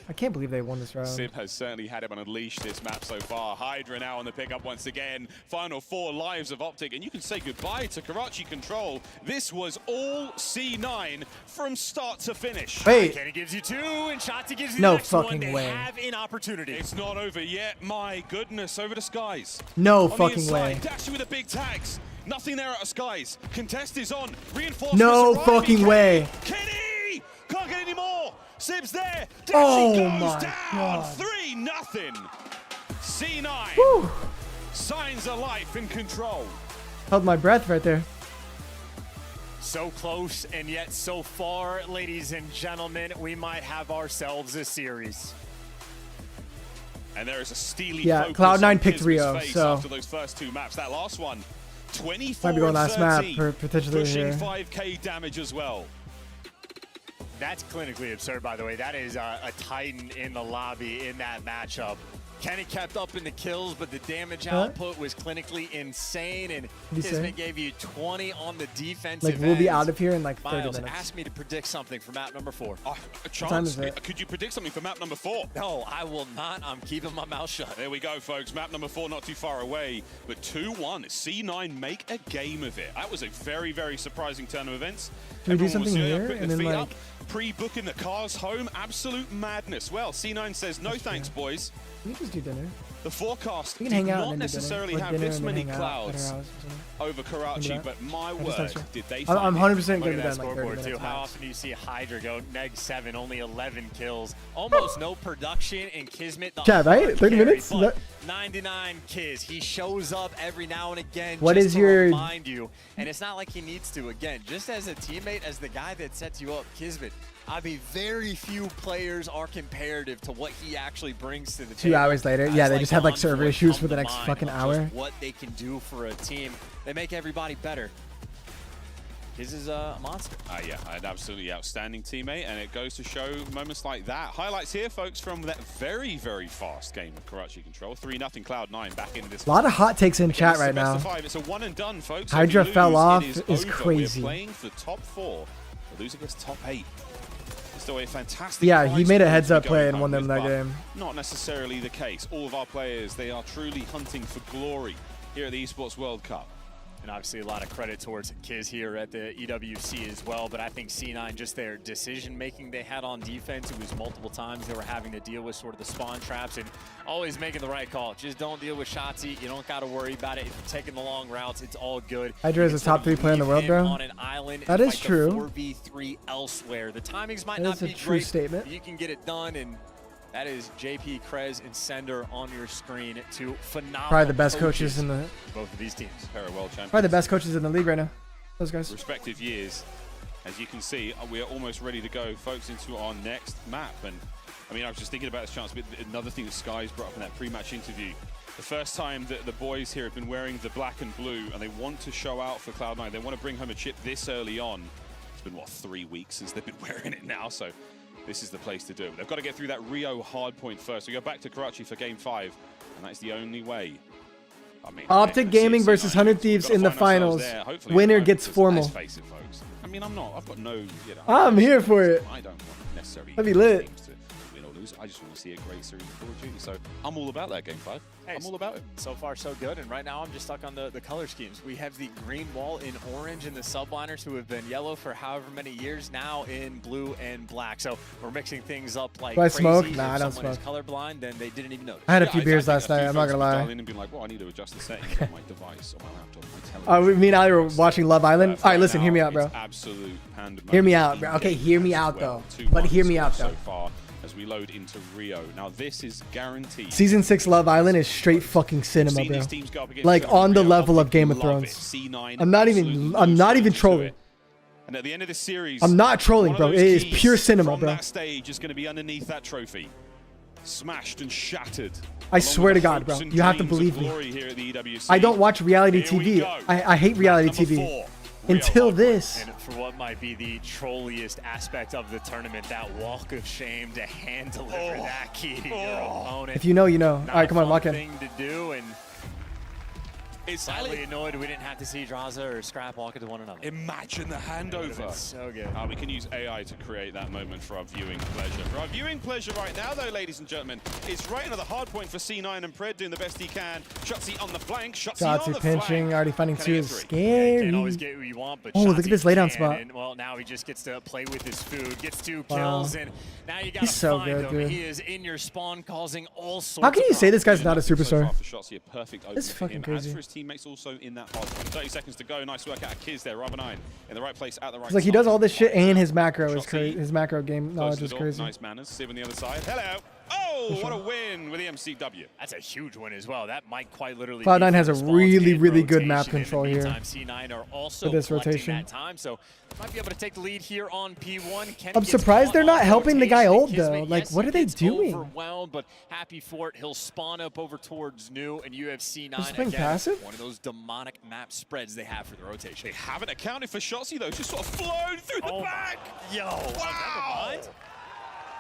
I can't believe they won this round. Sib has certainly had him on a leash this map so far. Hydra now on the pickup once again. Final 4 lives of Optic, and you can say goodbye to Karachi Control. This was all C9 from start to finish. Wait. Kenny gives you 2, and Shotzi gives you No the next one. fucking They way. have an opportunity. It's not over yet. My goodness, over to Skies. No On the fucking inside, way. Dashi with the big tags. Nothing there out of Skies. Contest is on. Reinforcements No arriving. fucking way. Kenny! Can't get any more. Sib's there. Dashi Oh goes my down. God. 3-0. C9. Woo. Signs of life in control. Held my breath right there. So close and yet so far, ladies and gentlemen. We might have ourselves a series. And there is a steely Yeah, focus Cloud9 on picked Kismet's Rio, face so- after those first 2 maps. That last one, 24 Might be going last map, and 13, potentially pushing here. 5k damage as well. That's clinically absurd, by the way. That is a Titan in the lobby in that matchup. Kenny kept up in the kills, but the damage output was clinically insane, and What'd he say? Kismet gave you 20 on the defensive Like, we'll be end. out of here in like 30 Miles, minutes. ask me to predict something for map number 4. A time chance. is it? Could you predict something for map number 4? No, I will not. I'm keeping my mouth shut. There we go, folks. Map number 4 not too far away, but 2-1. C9 make a game of it. That was a very, very surprising turn of events. Can we do Everyone was, something here putting and their then feet like? up, pre-booking the cars home. Absolute madness. Well, C9 says no thanks, boys. We can just do dinner. The forecast We did can hang out not and then do necessarily dinner. Or have dinner this and then many hang out at our clouds house or something. over Karachi, Remember that? but my I just word, texted her. did they I'm find 100% Look gonna at be that done like 30 scoreboard, minutes too. How max. often do you see Hydra go -7, only 11 kills? Almost no production in Kismet. The Chat, right? hard 30 carry, minutes? Is but that- 99 Kiz. He shows up every now and again What just is to your- remind you. And it's not like he needs to. Again, just as a teammate, as the guy that sets you up, Kismet, I mean, very few players are comparative to what he actually brings to the 2 table. hours later. Guys Yeah, they just had like server Envoy issues come for the to next mind fucking of hour. just what they can do for a team. They make everybody better. Kiz is a monster. Yeah, an absolutely outstanding teammate, and it goes to show moments like that. Highlights here, folks, from that very, very fast game of Karachi Control. 3-0 Cloud9 back into this. A lot of hot takes in Again, chat this is right the best now. of 5. It's a one and done, folks. Hydra If we fell lose, off it is over. crazy. We're playing for the top 4. We're losing against top 8. Still a fantastic. Yeah, he prize made a pool heads to be up play going and won home them with, that but game. Not necessarily the case. All of our players, they are truly hunting for glory here at the Esports World Cup. And obviously a lot of credit towards Kiz here at the EWC as well, but I think C9, just their decision-making they had on defense, it was multiple times they were having to deal with sort of the spawn traps and always making the right call. Just don't deal with Shotzi. You don't got to worry about it. If you're taking the long routes, it's all good. Hydra is a top 3 player in the world, bro. On an island That and is fight the true. 4v3 elsewhere. The timings might That not is a be true great, statement. but you can get it done, and that is JP, Krez, and Sender on your screen. Two phenomenal Probably the best coaches in the both of these teams. Parallel champions. probably the best coaches in the league right now. Those guys. Respective years. As you can see, we are almost ready to go, folks, into our next map. And I mean, I was just thinking about this chance, but another thing that Skies brought up in that pre-match interview. The first time that the boys here have been wearing the black and blue, and they want to show out for Cloud9. They want to bring home a chip this early on. It's been, what, 3 weeks since they've been wearing it now, so this is the place to do it. They've got to get through that Rio hard point first. We go back to Karachi for Game 5, and that's the only way. I mean, Optic Gaming versus 100 Thieves in the finals. Winner gets formal. Let's face it, folks. I mean, I've got no, you know. I'm here for it. I don't want necessarily That'd be lit. teams to win or lose. I just want to see a great series of Call of Duty. So I'm all about that Game 5. Hey, I'm all about it. So far, so good. And right now, I'm just stuck on the color schemes. We have the green wall in orange and the subliners who have been yellow for however many years now in blue and black. So we're mixing things up like Do I crazy. smoke? If Nah, I don't someone smoke. is colorblind, then they didn't even notice. I had a Yeah, few beers last a few night. I'm not folks gonna would lie. dial in and be like, well, I need to adjust the settings on my device, on my laptop, my television. Me and Ali were watching Love Island. All right, listen, hear me out, bro. It's absolute pandemonium. Hear me out, bro. Okay, hear me out, though. But hear me out, So though. far as we load into Rio. Now this is guaranteed. Season 6 Love Island is straight fucking cinema, Seen bro. these teams go up against Like each other on the in Rio. level of Optic Game of love Thrones. it. C9 I'm not even trolling. And at the end of the series, I'm not trolling, one of bro. those It is keys pure cinema, from bro. that stage is going to be underneath that trophy, smashed and shattered. I along swear with to the God, bro. hopes and You have to dreams of believe me. glory here at the EWC. I don't watch reality Here we TV. go. I hate reality Map number TV. 4. Until this. And for what might be the trolliest aspect of the tournament, that walk of shame to hand deliver that key to your opponent. If you know, you know. Not All right, come a on, lock fun in. thing to do, and It's slightly annoyed we didn't have to see Draza or Scrap walk into one another. Imagine the handover. So good. We can use AI to create that moment for our viewing pleasure. For our viewing pleasure right now, though, ladies and gentlemen, it's right into the hard point for C9 and Pred doing the best he can. Shotzi on the flank. Shotzi on the pinching. flank. Already finding 2 is You scary. can't always get what you want, but Oh, look at this laydown can, spot. And, well, now he just gets to play with his food, gets 2 kills, and now you got to so find good, him. dude. He is in your spawn, causing all sorts. How can you say this guy's not a So superstar? far for Shotzi, a perfect opening That's for fucking him. crazy. As for his teammates, also in that hard point. 30 seconds to go. Nice work out of Kiz there. Rubber 9 in the right place at the right It's like he time. does all this shit and his macro is Shotzi crazy. His macro game close knowledge to is the door. crazy. Nice manners. Siv on the other side. Hello. Oh, what a win with the MCW. That's a huge win as well. That might quite literally. Cloud9 be has a response really, and really good map rotation. control In the here meantime, C9 are also for this collecting rotation. that time, so might be able to take the lead here on P1. Kenny I'm gets surprised caught they're on not helping the guy rotation. old though. Kismet, Like, yes, what he are they gets doing? Overwhelmed, but happy for it. He'll spawn up over towards New and UFC 9 Just playing again. passive? One of those demonic map spreads they have for the rotation. They haven't accounted for Shotzi though. Just sort of flown through the back. Yo, Wow.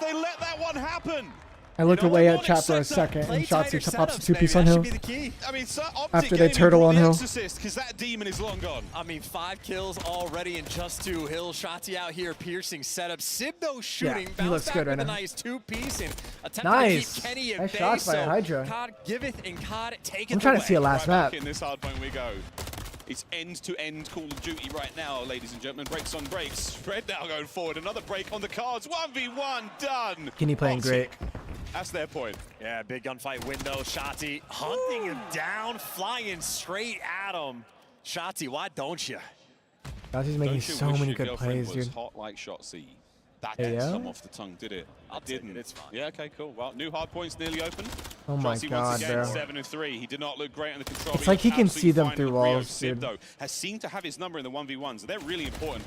They let that one happen. I looked away at chat for a second and Shotzi pops a 2-piece on Hill. I mean, Optic After they Gaming turtle brought on the Hill. Exorcist, because that demon is long gone. I mean, 5 kills already in just 2. Hill, Shotzi out here, piercing setup. Sib, though, shooting. he Bounce looks back good with right a now. nice 2-piece and attempting Nice. to keep Kenny at Nice bay. shots by So Hydra. Cod giveth and Cod taketh I'm trying to away. see a last Right map. back in this hard point we go. It's end-to-end Call of Duty right now, ladies and gentlemen. Breaks on breaks. Fred now going forward. Another break on the cards. 1v1 done. Kenny playing great. That's their point. Yeah, big gunfight window. Shotzi hunting him down, flying straight at him. Shotzi, why don't you? Shotzi's making so many good plays, was dude. hot like Shotzi. That Hey, didn't yeah? come off the tongue, did it? I'll take it, it's fine. Yeah, okay, cool. Well, new hard points nearly open. Oh my Shotzi God, once again, bro. 7 of 3. He did not look great on the control. It's like he can see them through walls, Sib, dude. though, has seemed to have his number in the 1v1s. They're really important.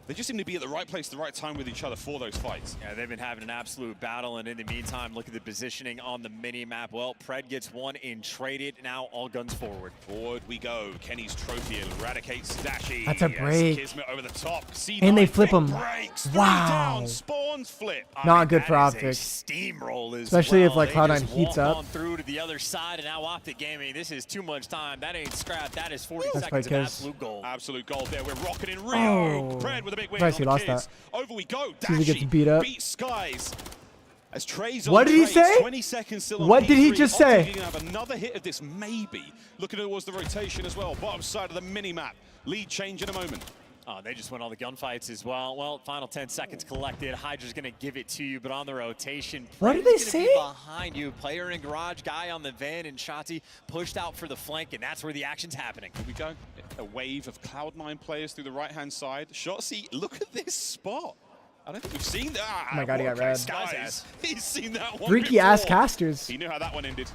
They just seem to be at the right place, the right time with each other for those fights. Yeah, they've been having an absolute battle, and in the meantime, look at the positioning on the mini-map. Well, Pred gets one in traded. Now all guns forward. Forward we go. Kenny's trophy eradicates Dashi. That's a break. Kismet over the top. C9 And they flip big him. breaks. 3 Wow. down. Spawns flip. Not good for That is a Optic. steamroll as Especially if, well. like, They Cloud9 just heats walk up. on through to the other side, and now Optic Gaming. This is too much time. That ain't scrap. That is 40 That's seconds of because- absolute gold. Absolute gold there. We're rocking in Rio. Oh. Pred with a big win. Surprised he on the lost Kids. that. Over we go. Seems he gets Dashi beat up. beats Skies. As Trey's on What did he Trace, say? 20 seconds still on What did he P3. just Optic say? gonna have another hit of this, maybe. Looking towards the rotation as well. Bottom side of the mini-map. Lead change in a moment. Oh, they just won all the gunfights as well. Well, final 10 seconds collected. Hydra's going to give it to you, but on the rotation, What did Pred they is gonna say? be behind you. Player in garage, guy on the van, and Shotzi pushed out for the flank, and that's where the action's happening. Here we go. A wave of Cloud9 players through the right-hand side. Shotzi, look at this spot. I don't think we've seen that. Oh my God, he got red. Skies. He's seen that one Freaky ass before. casters. He knew how that one ended.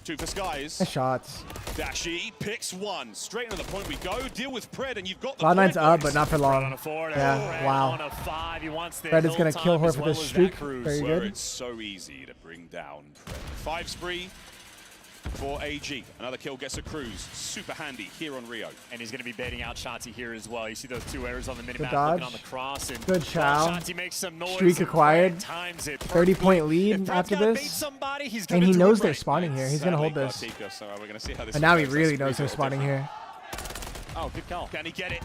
2 for Skies. Nice shots. Dashi picks 1. Straight into the point we go. Deal with Pred, and you've got the Cloud9's point, up, boys. but not for long. Yeah, wow. On a 5, he wants the Pred is going hill to kill time her as for well this as that streak. cruise. Very Where good. it's so easy to bring down Pred. 5 spree for AG. Another kill gets a cruise. Super handy here on Rio. And he's going to be baiting out Shotzi here as well. You see those 2 errors on the minimap dodge. looking on the cross. And Good chow. Shotzi makes some noise. Streak and acquired. Pred times it 30-point lead If Fred's after gotta bait this. somebody, he's And gonna he do knows it they're right. spawning here. He's going to hold this. Gartika, so we're going to see how this And now he goes. really That's knows they're pretty spawning different. here. Oh, good call. Can he get it?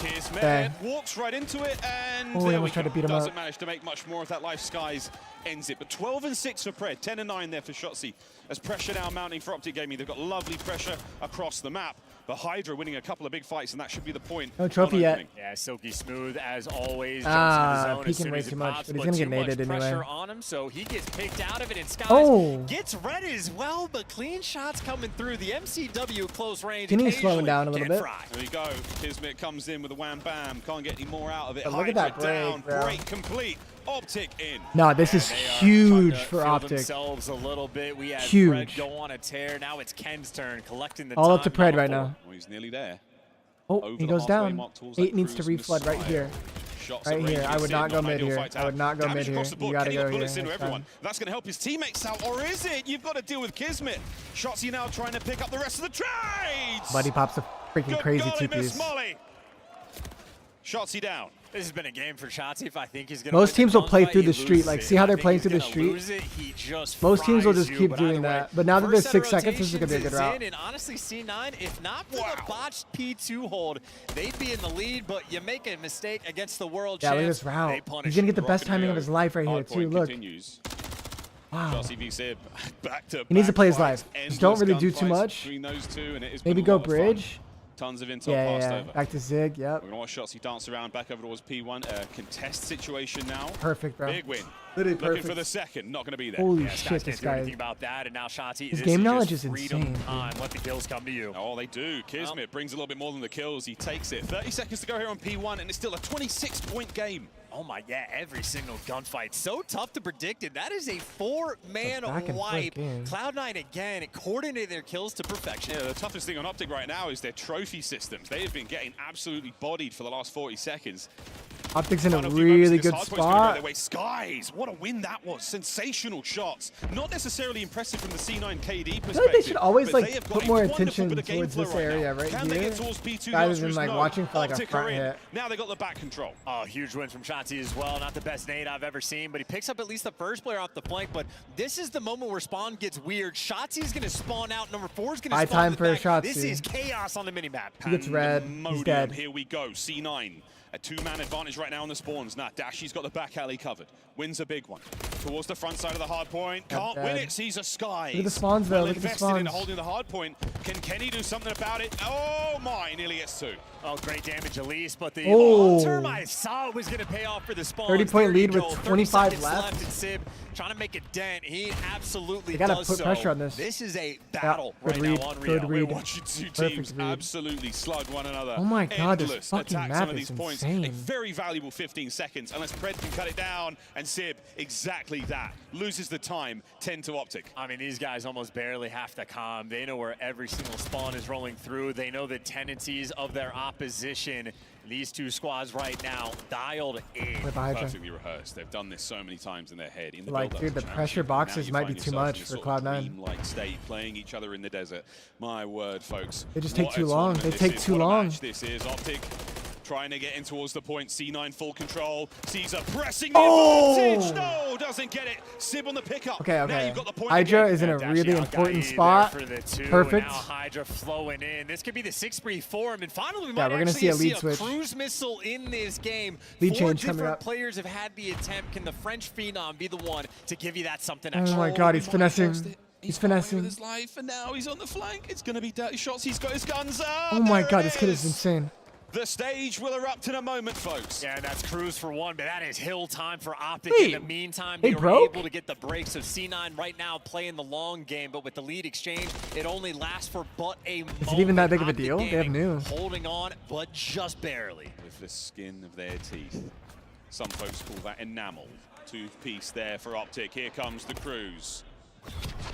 Here's Bang. Med, walks right into it, and Oh, he there we almost tried go. to beat him Doesn't up. manage to make much more of that life. Skies ends it. But 12 and 6 for Pred, 10 and 9 there for Shotzi. As pressure now mounting for Optic Gaming, they've got lovely pressure across the map. But Hydra winning a couple of big fights, and that should be the point. No trophy on yet. opening. Yeah, Silky Smooth as always. Ah, jumps into the zone as peeking soon way as it too much, pops, but he's gonna get too much naded anyway. pressure on him, so he gets picked out of it, and Skies Oh. gets red as well, but clean shots coming through. The MCW close range. Kenny's slowing occasionally down a little get bit. fried. There you go. Kismet comes in with a wham bam. Can't get any more out of it. But look at that Hydra down. break, bro. Break complete. Optic in. No, this is They are huge trying to for feel Optic. themselves a little bit. We had Huge. Pred go on a tear. Now it's Ken's turn, collecting the All up to time. Pred right now. Well, he's nearly there. Oh, Over he the goes halfway down. mark towards that 8 needs to cruise reflood right missile. here. Shots Right at range here. I would against not Sid, go not mid ideal here. fight to I would have. not go Damage mid here. across the You board. gotta Kenny go got here. bullets into That's everyone. fine. That's going to help his teammates out, or is it? You've got to deal with Kismet. Shotzi now trying to pick up the rest of the trades. Buddy pops a freaking Good crazy golly, Miss 2-piece. Molly. Shotzi down. This has been a game for Shotzzy. If I think he's gonna Most teams will play gunfight, through he the street. loses Like, it. see how I they're think playing he's through the gonna street? lose it. He just Most teams will fries just you, keep but doing either way, that. But now that there's first set 6 of seconds, this is going to be a good rotations route. is in, and honestly, C9, if not for the botched P2 hold, they'd be in the lead, but you make a mistake against the world Yeah, look at champs, this route. they punish He's going to you. get the best timing of his life right here, too. Look. Wow. He needs to play his life. Just don't really do too much. Maybe go bridge. Tons of intel Yeah, passed yeah. over. Back to Zig, yep. We're going to watch Shotzzy dance around back over towards P1. Contest situation now. Perfect, bro. Big win. Literally Looking perfect. for the second. Not going to be there. Holy Yeah, shit, this guy. anything about that, and now Shotzzy, His this game is knowledge just is freedom insane. time. Let the kills come to you. Oh, they do. Kismet brings a little bit more than the kills. He takes it. 30 seconds to go here on P1, and it's still a 26-point game. Oh my, yeah, every single gunfight. So tough to predict it. That is a 4-man wipe. Cloud9 again coordinated their kills to perfection. Yeah, the toughest thing on Optic right now is their trophy systems. They have been getting absolutely bodied for the last 40 seconds. Optic's in a really good spot. Skies, what a win that was. Sensational shots. Not necessarily impressive from the C9 KD perspective. I feel like they should always but like they have put got more a wonderful attention bit of game towards flow this right area now. right Can they here, get towards P2? rather The answer than is like no. watching for like a Optic front are in. hit. Now they got the back control. Oh, huge win from Shotzzy as well. Not the best nade I've ever seen, but he picks up at least the first player off the flank. But this is the moment where spawn gets weird. Shotzzy's going to spawn out. Number 4 is going to High spawn time in for the back. Shotzzy. This is chaos on the minimap. He gets red. He's dead. Here we go. C9. A 2-man advantage right now on the spawns. Nah, Dashy's got the back alley covered. Wins a big one. Towards the front side of the hard point. Can't win it. Sees a Sky. Look at the spawns, though. Look at the invested in spawns. holding the hard point. Can Kenny do something about it? Oh my, nearly gets 2. Oh, great damage, Elise, but the Oh. long term I saw was going to pay off for the spawn. 30-point lead with 30 25 seconds left. And Sib trying to make a dent. He absolutely They gotta does put so. pressure on this. This is a battle good right read, now on good Real. read. We're watching two Perfect teams read. absolutely slug one another. Oh my God, this Endless fucking attacks map some of these is points. insane. A very valuable 15 seconds, unless Pred can cut it down, and Sib, exactly that. Loses the time, 10 to Optic. I mean, these guys almost barely have to calm. They know where every single spawn is rolling through. They know the tendencies of their opposition. These two squads right now dialed in. Perfectly rehearsed. They've done this so many times in their head. In the Like, build-up dude, to the championship. pressure Now boxes you might find be too yourselves much in this for sort of Cloud9. dream-like state, playing each other in the desert. My word, folks. They just take What too a long. tournament They this take is. too What a long. match this is. Optic trying to get in towards the point. C9 full control. Caesar pressing the advantage. No, doesn't get it. Sib on the pickup. Okay, Now okay. you've got the point Hydra again. is in a Dashy really outgot important you there spot. for the 2, Perfect. And now Hydra flowing in. This could be the 6-3 for him. And finally, we Yeah, might we're gonna actually see a lead switch. cruise missile in this game. Lead 4 change coming different up. players have had the attempt. Can the French Phenom be the one to give you that something Oh extra? my God, he's finessing. He's With finessing. his life, and now he's on the flank. It's going to be dirty shots. He's got his guns up. Oh my There God, it this kid is is. insane. The stage will erupt in a moment, folks. Yeah, that's cruise for 1, but that is hill time for Optic. Wait, in the meantime, they they were broke? able to get the break. So C9 right now playing the long game, but with the lead exchange, it only lasts for but a moment. Is it even that big of a Optic deal? They have Gaming new. holding on, but just barely. With the skin of their teeth. Some folks call that enamel. Toothpiece there for Optic. Here comes the cruise.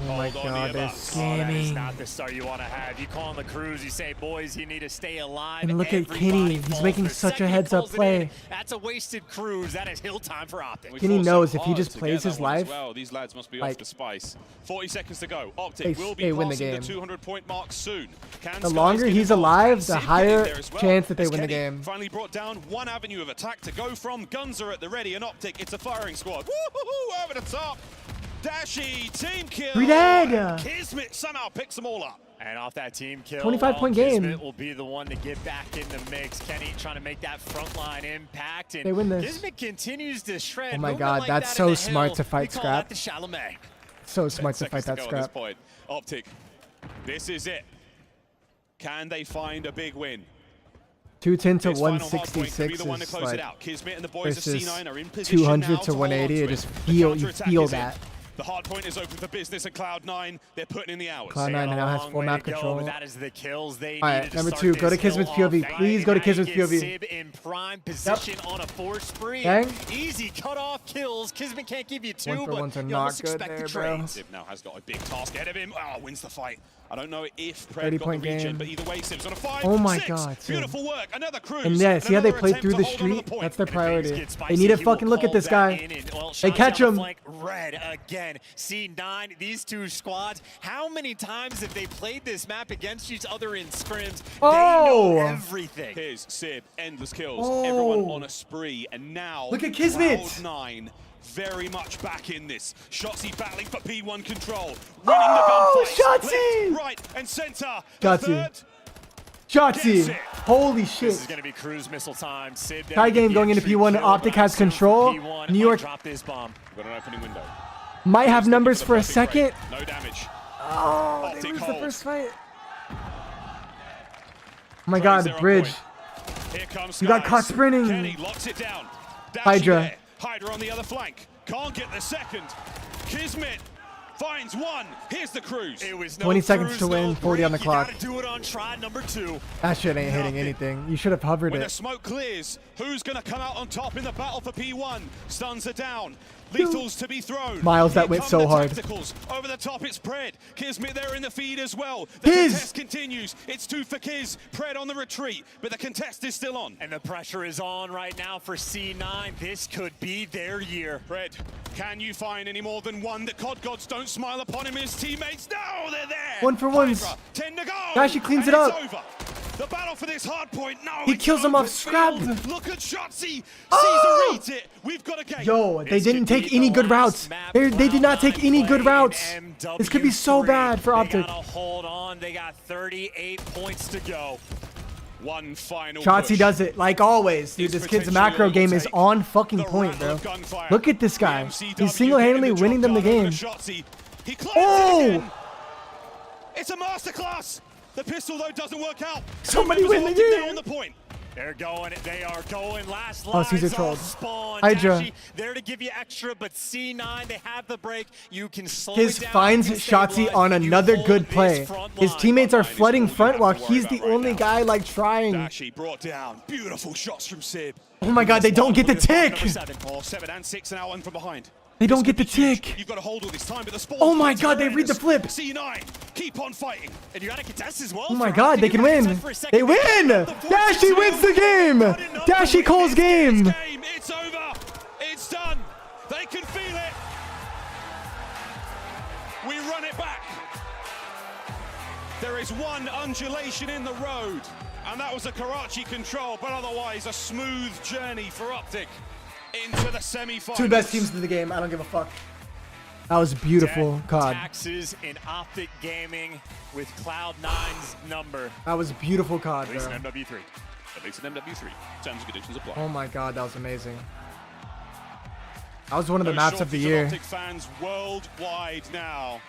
Oh my Hold on to God, your they're butts. Oh, that is scamming. not the start you want to have. You call on the cruise, you say, boys, you need to stay alive. And look at Everybody Kenny. He's falls. making The such a second he heads-up pulls it play. in, that's a wasted cruise. That is hill time for Optic. Kenny fought knows so if he hard just to plays get his that one as life, well. These lads must be like, off the spice. 40 seconds to go. Optic they- will they be win the passing the game. 200-point mark soon. Can the Skies longer get he's involved? alive, Can the Sid get in higher there as well? chance that they As win the Kenny game. finally brought down one avenue of attack to go from. Guns are at the ready, and Optic, it's a firing squad. Woo-hoo-hoo, over the top. Dashy, team kill. 3 dead. And Kismet somehow picks them all up. And off that team kill, 25-point game. Kismet will be the one to get back in the mix. Kenny trying to make that frontline impact. And They win this. Kismet continues to shred. Oh my Movement God, like that's that so in the smart hill, to fight we call Scrap. that the Chalamet. So smart 10 to fight seconds that go at this scrap. point. Optic, this is it. Can they find a big win? 210 to This final hard point could 166 be the one to is close like it out. Kismet and the boys of versus C9 are in position 200 now to hold on 180. to You it. just The feel you counterattack feel is in. that. The hard point is open for business, and Cloud9, they're putting in the hours. Cloud9 now has full map control. That is the kills they All right, needed number to 2, start go to this Kismet's hill POV. off. Please go to Now Kismet's you get POV. Sib in prime position on a 4 spree. Bang. Easy cut off kills. Kismet can't give you 2, One for but ones are you not almost good expect there, the bro. trade. Sib now has got a big task ahead of him. Oh, wins the fight. I don't know if Pred 30 got point the region, game. but either way, Sib's on a 5. Oh my 6. God, Sib. Beautiful work. Another cruise. And yeah, see how they another played attempt through to the hold on to street? point. That's their And priority. spicy, They need to he will fucking look at call this that guy. in. Well, Hey, catch him. Red again. C9, these two squads. How many times have they played this map against each other in scrims? Oh. They know everything. Here's Sib, endless kills. Oh. Everyone on a spree. And now, Look at Kismet. Cloud9 very much back in this. Shotzzy battling for P1 control. Winning Oh, the gunfight. Shotzzy! Left, right, and center. Shotzzy. Shotzzy. Holy This shit. is going to be cruise missile time. Sib Tie game going into P1. Optic has control. New York drop this bomb. Got an opening window. might have numbers for a second. No damage. Oh, they Optic lose the hold. first fight. Oh my God, Bridge. Here comes You got Skies. caught sprinting. Kenny locks it down. Dashi Hydra. there. Hydra on the other flank. Can't get the second. Kismet finds one. Here's the cruise. It was 20 seconds to win, 40 on the clock. You gotta do it on try number 2. That shit ain't hitting anything. You should have hovered When the it. smoke clears, who's going to come out on top in the battle for P1? Stuns are down. Lethals to be thrown. Miles, that Here went come so the hard. tacticals. Over the top, it's Pred. Kismet there in the feed as well. The Kiz! contest continues. It's 2 for Kiz. Pred on the retreat, but the contest is still on. And the pressure is on right now for C9. This could be their year. Pred, can you find any more than one? The COD gods don't smile upon him and his teammates. No, they're there. One for ones. Hydra, 10 to go. Dashi cleans And it it's up. over. The battle for this hard point. No, He it's kills him off over. scrap. Field. Look at Shotzzy. Oh! Caesar reads it. We've got a game. Yo, they didn't take any good routes. They did not take any good routes. This could be so bad for Optic. They gotta hold on. They got 38 points to go. One final Shotzzy push. does it like always, dude. This kid's macro game is on fucking point, bro. Look at this guy. He's single-handedly winning them the game. He claims Oh! it again. It's a masterclass. The pistol though doesn't work out. Somebody Two win the members of Optic game. now on the point. They're going. They are going. Last Oh, Caesar lives all trolled. spawn. Hydra. Dashi there to give you extra, but C9, they have the break. You can slow His it down. finds you can stay Shotzzy alive. on You another hold good this play. front His line. teammates are Front line is flooding all you front have while to worry he's the about right only now. guy like trying. Dashi brought down. Beautiful shots from Sib. Oh my God, they don't get the tick. Number 7. Oh, 7 and 6 now one from behind. They don't get the tick. You've got to hold all this time, but the spawn. Oh my God, they read the flip. C9, keep on fighting. And you got to contest as well. Oh my God, they can win. They win. Dashi wins the game. Dashi calls game. It's over. It's done. They can feel it. We run it back. There is one undulation in the road, and that was a Karachi control, but otherwise a smooth journey for Optic into the semi-finals. Two best teams in the game. I don't give a fuck. That was beautiful, COD. Taxes in Optic Gaming with Cloud9's number. That was beautiful, COD, At least bro. an MW3. At least an MW3. Terms and conditions apply. Oh my God, that was amazing. That was one of the Those maps of the shortage year. Optic fans worldwide now,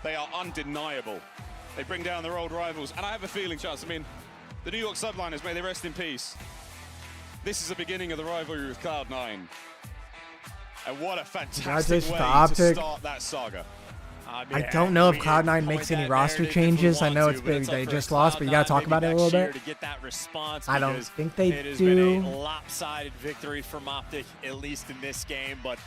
they are undeniable. They bring down their old rivals, and I have a feeling, Charles, I mean, the New York Subliners, may they rest in peace. This is the beginning of the rivalry with Cloud9. And what a fantastic Congratulations way to to Optic. start that saga. I don't know if Cloud9 makes any roster changes. I know it's big. They just lost, but you gotta talk about it a little bit. To get that response, I don't because think they it has do. been a lopsided victory from Optic, at least in this game, but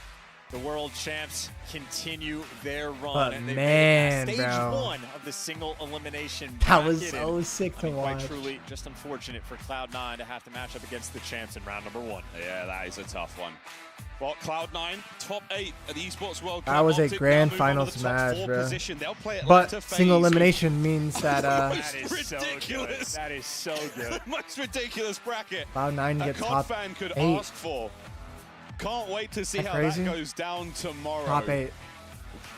the world champs continue their run. But and they man, made it past stage bro. 1 of the single elimination That was bracket, so and, sick to quite watch. truly, just unfortunate for Cloud9 to have to match up against the champs in round number 1. Yeah, that is a tough one. Well, Cloud9, top 8 at the Esports World Cup. That was a Optic now grand move on to finals the top match, 4 bro. position. They'll play But Atlanta single phase. elimination means that That is ridiculous. so good. That is so good. The most ridiculous bracket Cloud9 a gets COD top fan could 8. ask for. Can't wait to see That how crazy? that goes down tomorrow. Top 8.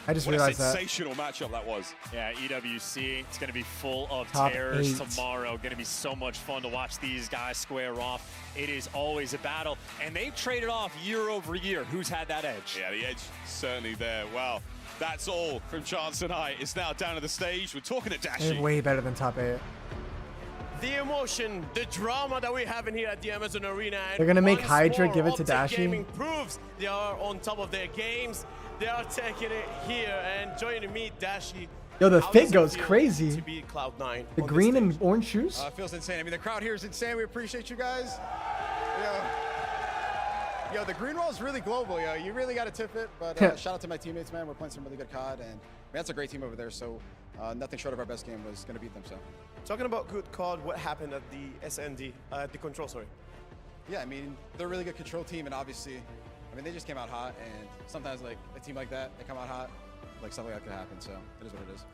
I just What a realized that. sensational matchup that was. Yeah, EWC, it's going to be full of Top terrors 8. tomorrow. Going to be so much fun to watch these guys square off. It is always a battle, and they've traded off year over year. Who's had that edge? Yeah, the edge certainly there. Well, that's all from Chance and I. It's now down to the stage. We're talking to They're Dashi. way better than top 8. The emotion, the drama that we have in here at the Amazon Arena. And They're gonna make once Hydra more, give it to Optic Dashi. Gaming proves they are on top of their games. They are taking it here, and joining me, Dashi. Yo, the How fit does it goes feel crazy. to beat Cloud9 The on green this and orange shoes. It feels insane. I mean, the crowd here is insane. We appreciate you guys. Yo, the green roll is really global. Yo, you really got to tip it. But shout out to my teammates, man. We're playing some really good COD, and man, that's a great team over there. So nothing short of our best game was going to beat them. So, talking about good COD, what happened at the SND, at the control? Sorry. Yeah, I mean, they're a really good control team, and obviously, I mean, they just came out hot. And sometimes, like a team like that, they come out hot, like something like that could happen. So it is what it is.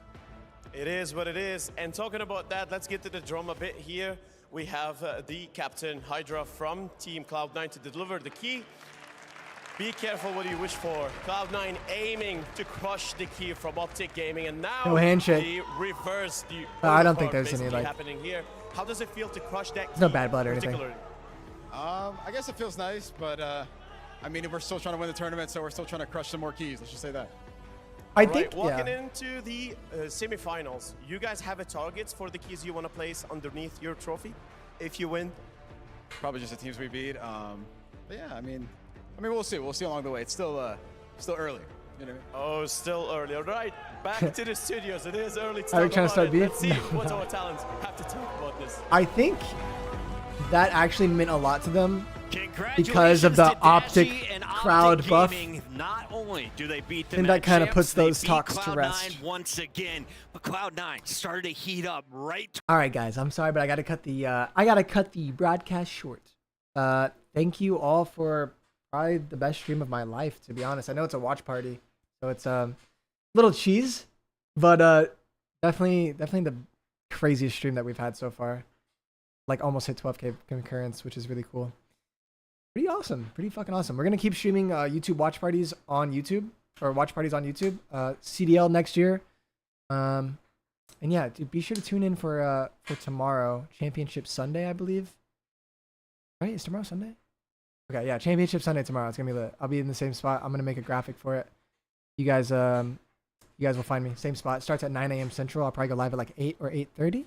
It is what it is. And talking about that, let's get to the drum a bit here. We have the captain Hydra from Team Cloud9 to deliver the key. Be careful what you wish for. Cloud9 aiming to crush the key from Optic Gaming, and now no handshake. the reverse. I don't think there's any like happening here. How does it feel to crush that? There's no bad blood or anything. I guess it feels nice, but I mean, we're still trying to win the tournament, so we're still trying to crush some more keys. Let's just say that. I think walking into the semifinals, you guys have a target for the keys you want to place underneath your trophy if you win? Probably just the teams we beat. But yeah, I mean, we'll see. We'll see along the way. It's still early. You know what I mean? Oh, still early. All right, back to the studios. It is early. Are we trying to start beef? Let's see what our talents have to talk about this. I think that actually meant a lot to them because of the Optic crowd buff. Not only do they beat the and that kind of puts those they talks beat to rest. Cloud9 once again, but Cloud9 started to heat up right. All right, guys, I'm sorry, but I gotta cut the broadcast short. Thank you all for probably the best stream of my life, to be honest. I know it's a watch party, so it's little cheese, but definitely the craziest stream that we've had so far. Like almost hit 12K concurrence, which is really cool. Pretty awesome. Pretty fucking awesome. We're going to keep streaming YouTube watch parties on YouTube, or watch parties on YouTube. CDL next year. And yeah, dude, be sure to tune in for tomorrow. Championship Sunday, I believe. Right? Is tomorrow Sunday? Okay, yeah, Championship Sunday tomorrow. It's going to be lit. I'll be in the same spot. I'm going to make a graphic for it. You guys will find me. Same spot. It starts at 9 a.m. Central. I'll probably go live at like 8 or 8:30.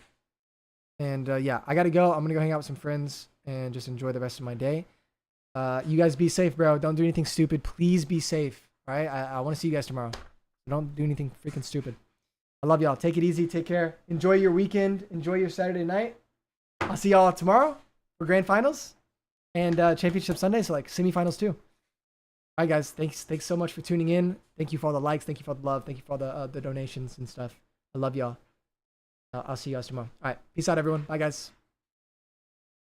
And yeah, I got to go. I'm going to go hang out with some friends and just enjoy the rest of my day. You guys be safe, bro. Don't do anything stupid. Please be safe. All right? I want to see you guys tomorrow. Don't do anything freaking stupid. I love y'all. Take it easy. Take care. Enjoy your weekend. Enjoy your Saturday night. I'll see y'all tomorrow for grand finals and Championship Sunday. So like semifinals too. All right, guys. Thanks so much for tuning in. Thank you for all the likes. Thank you for all the love. Thank you for all the donations and stuff. I love y'all. I'll see you guys tomorrow. All right. Peace out, everyone. Bye, guys.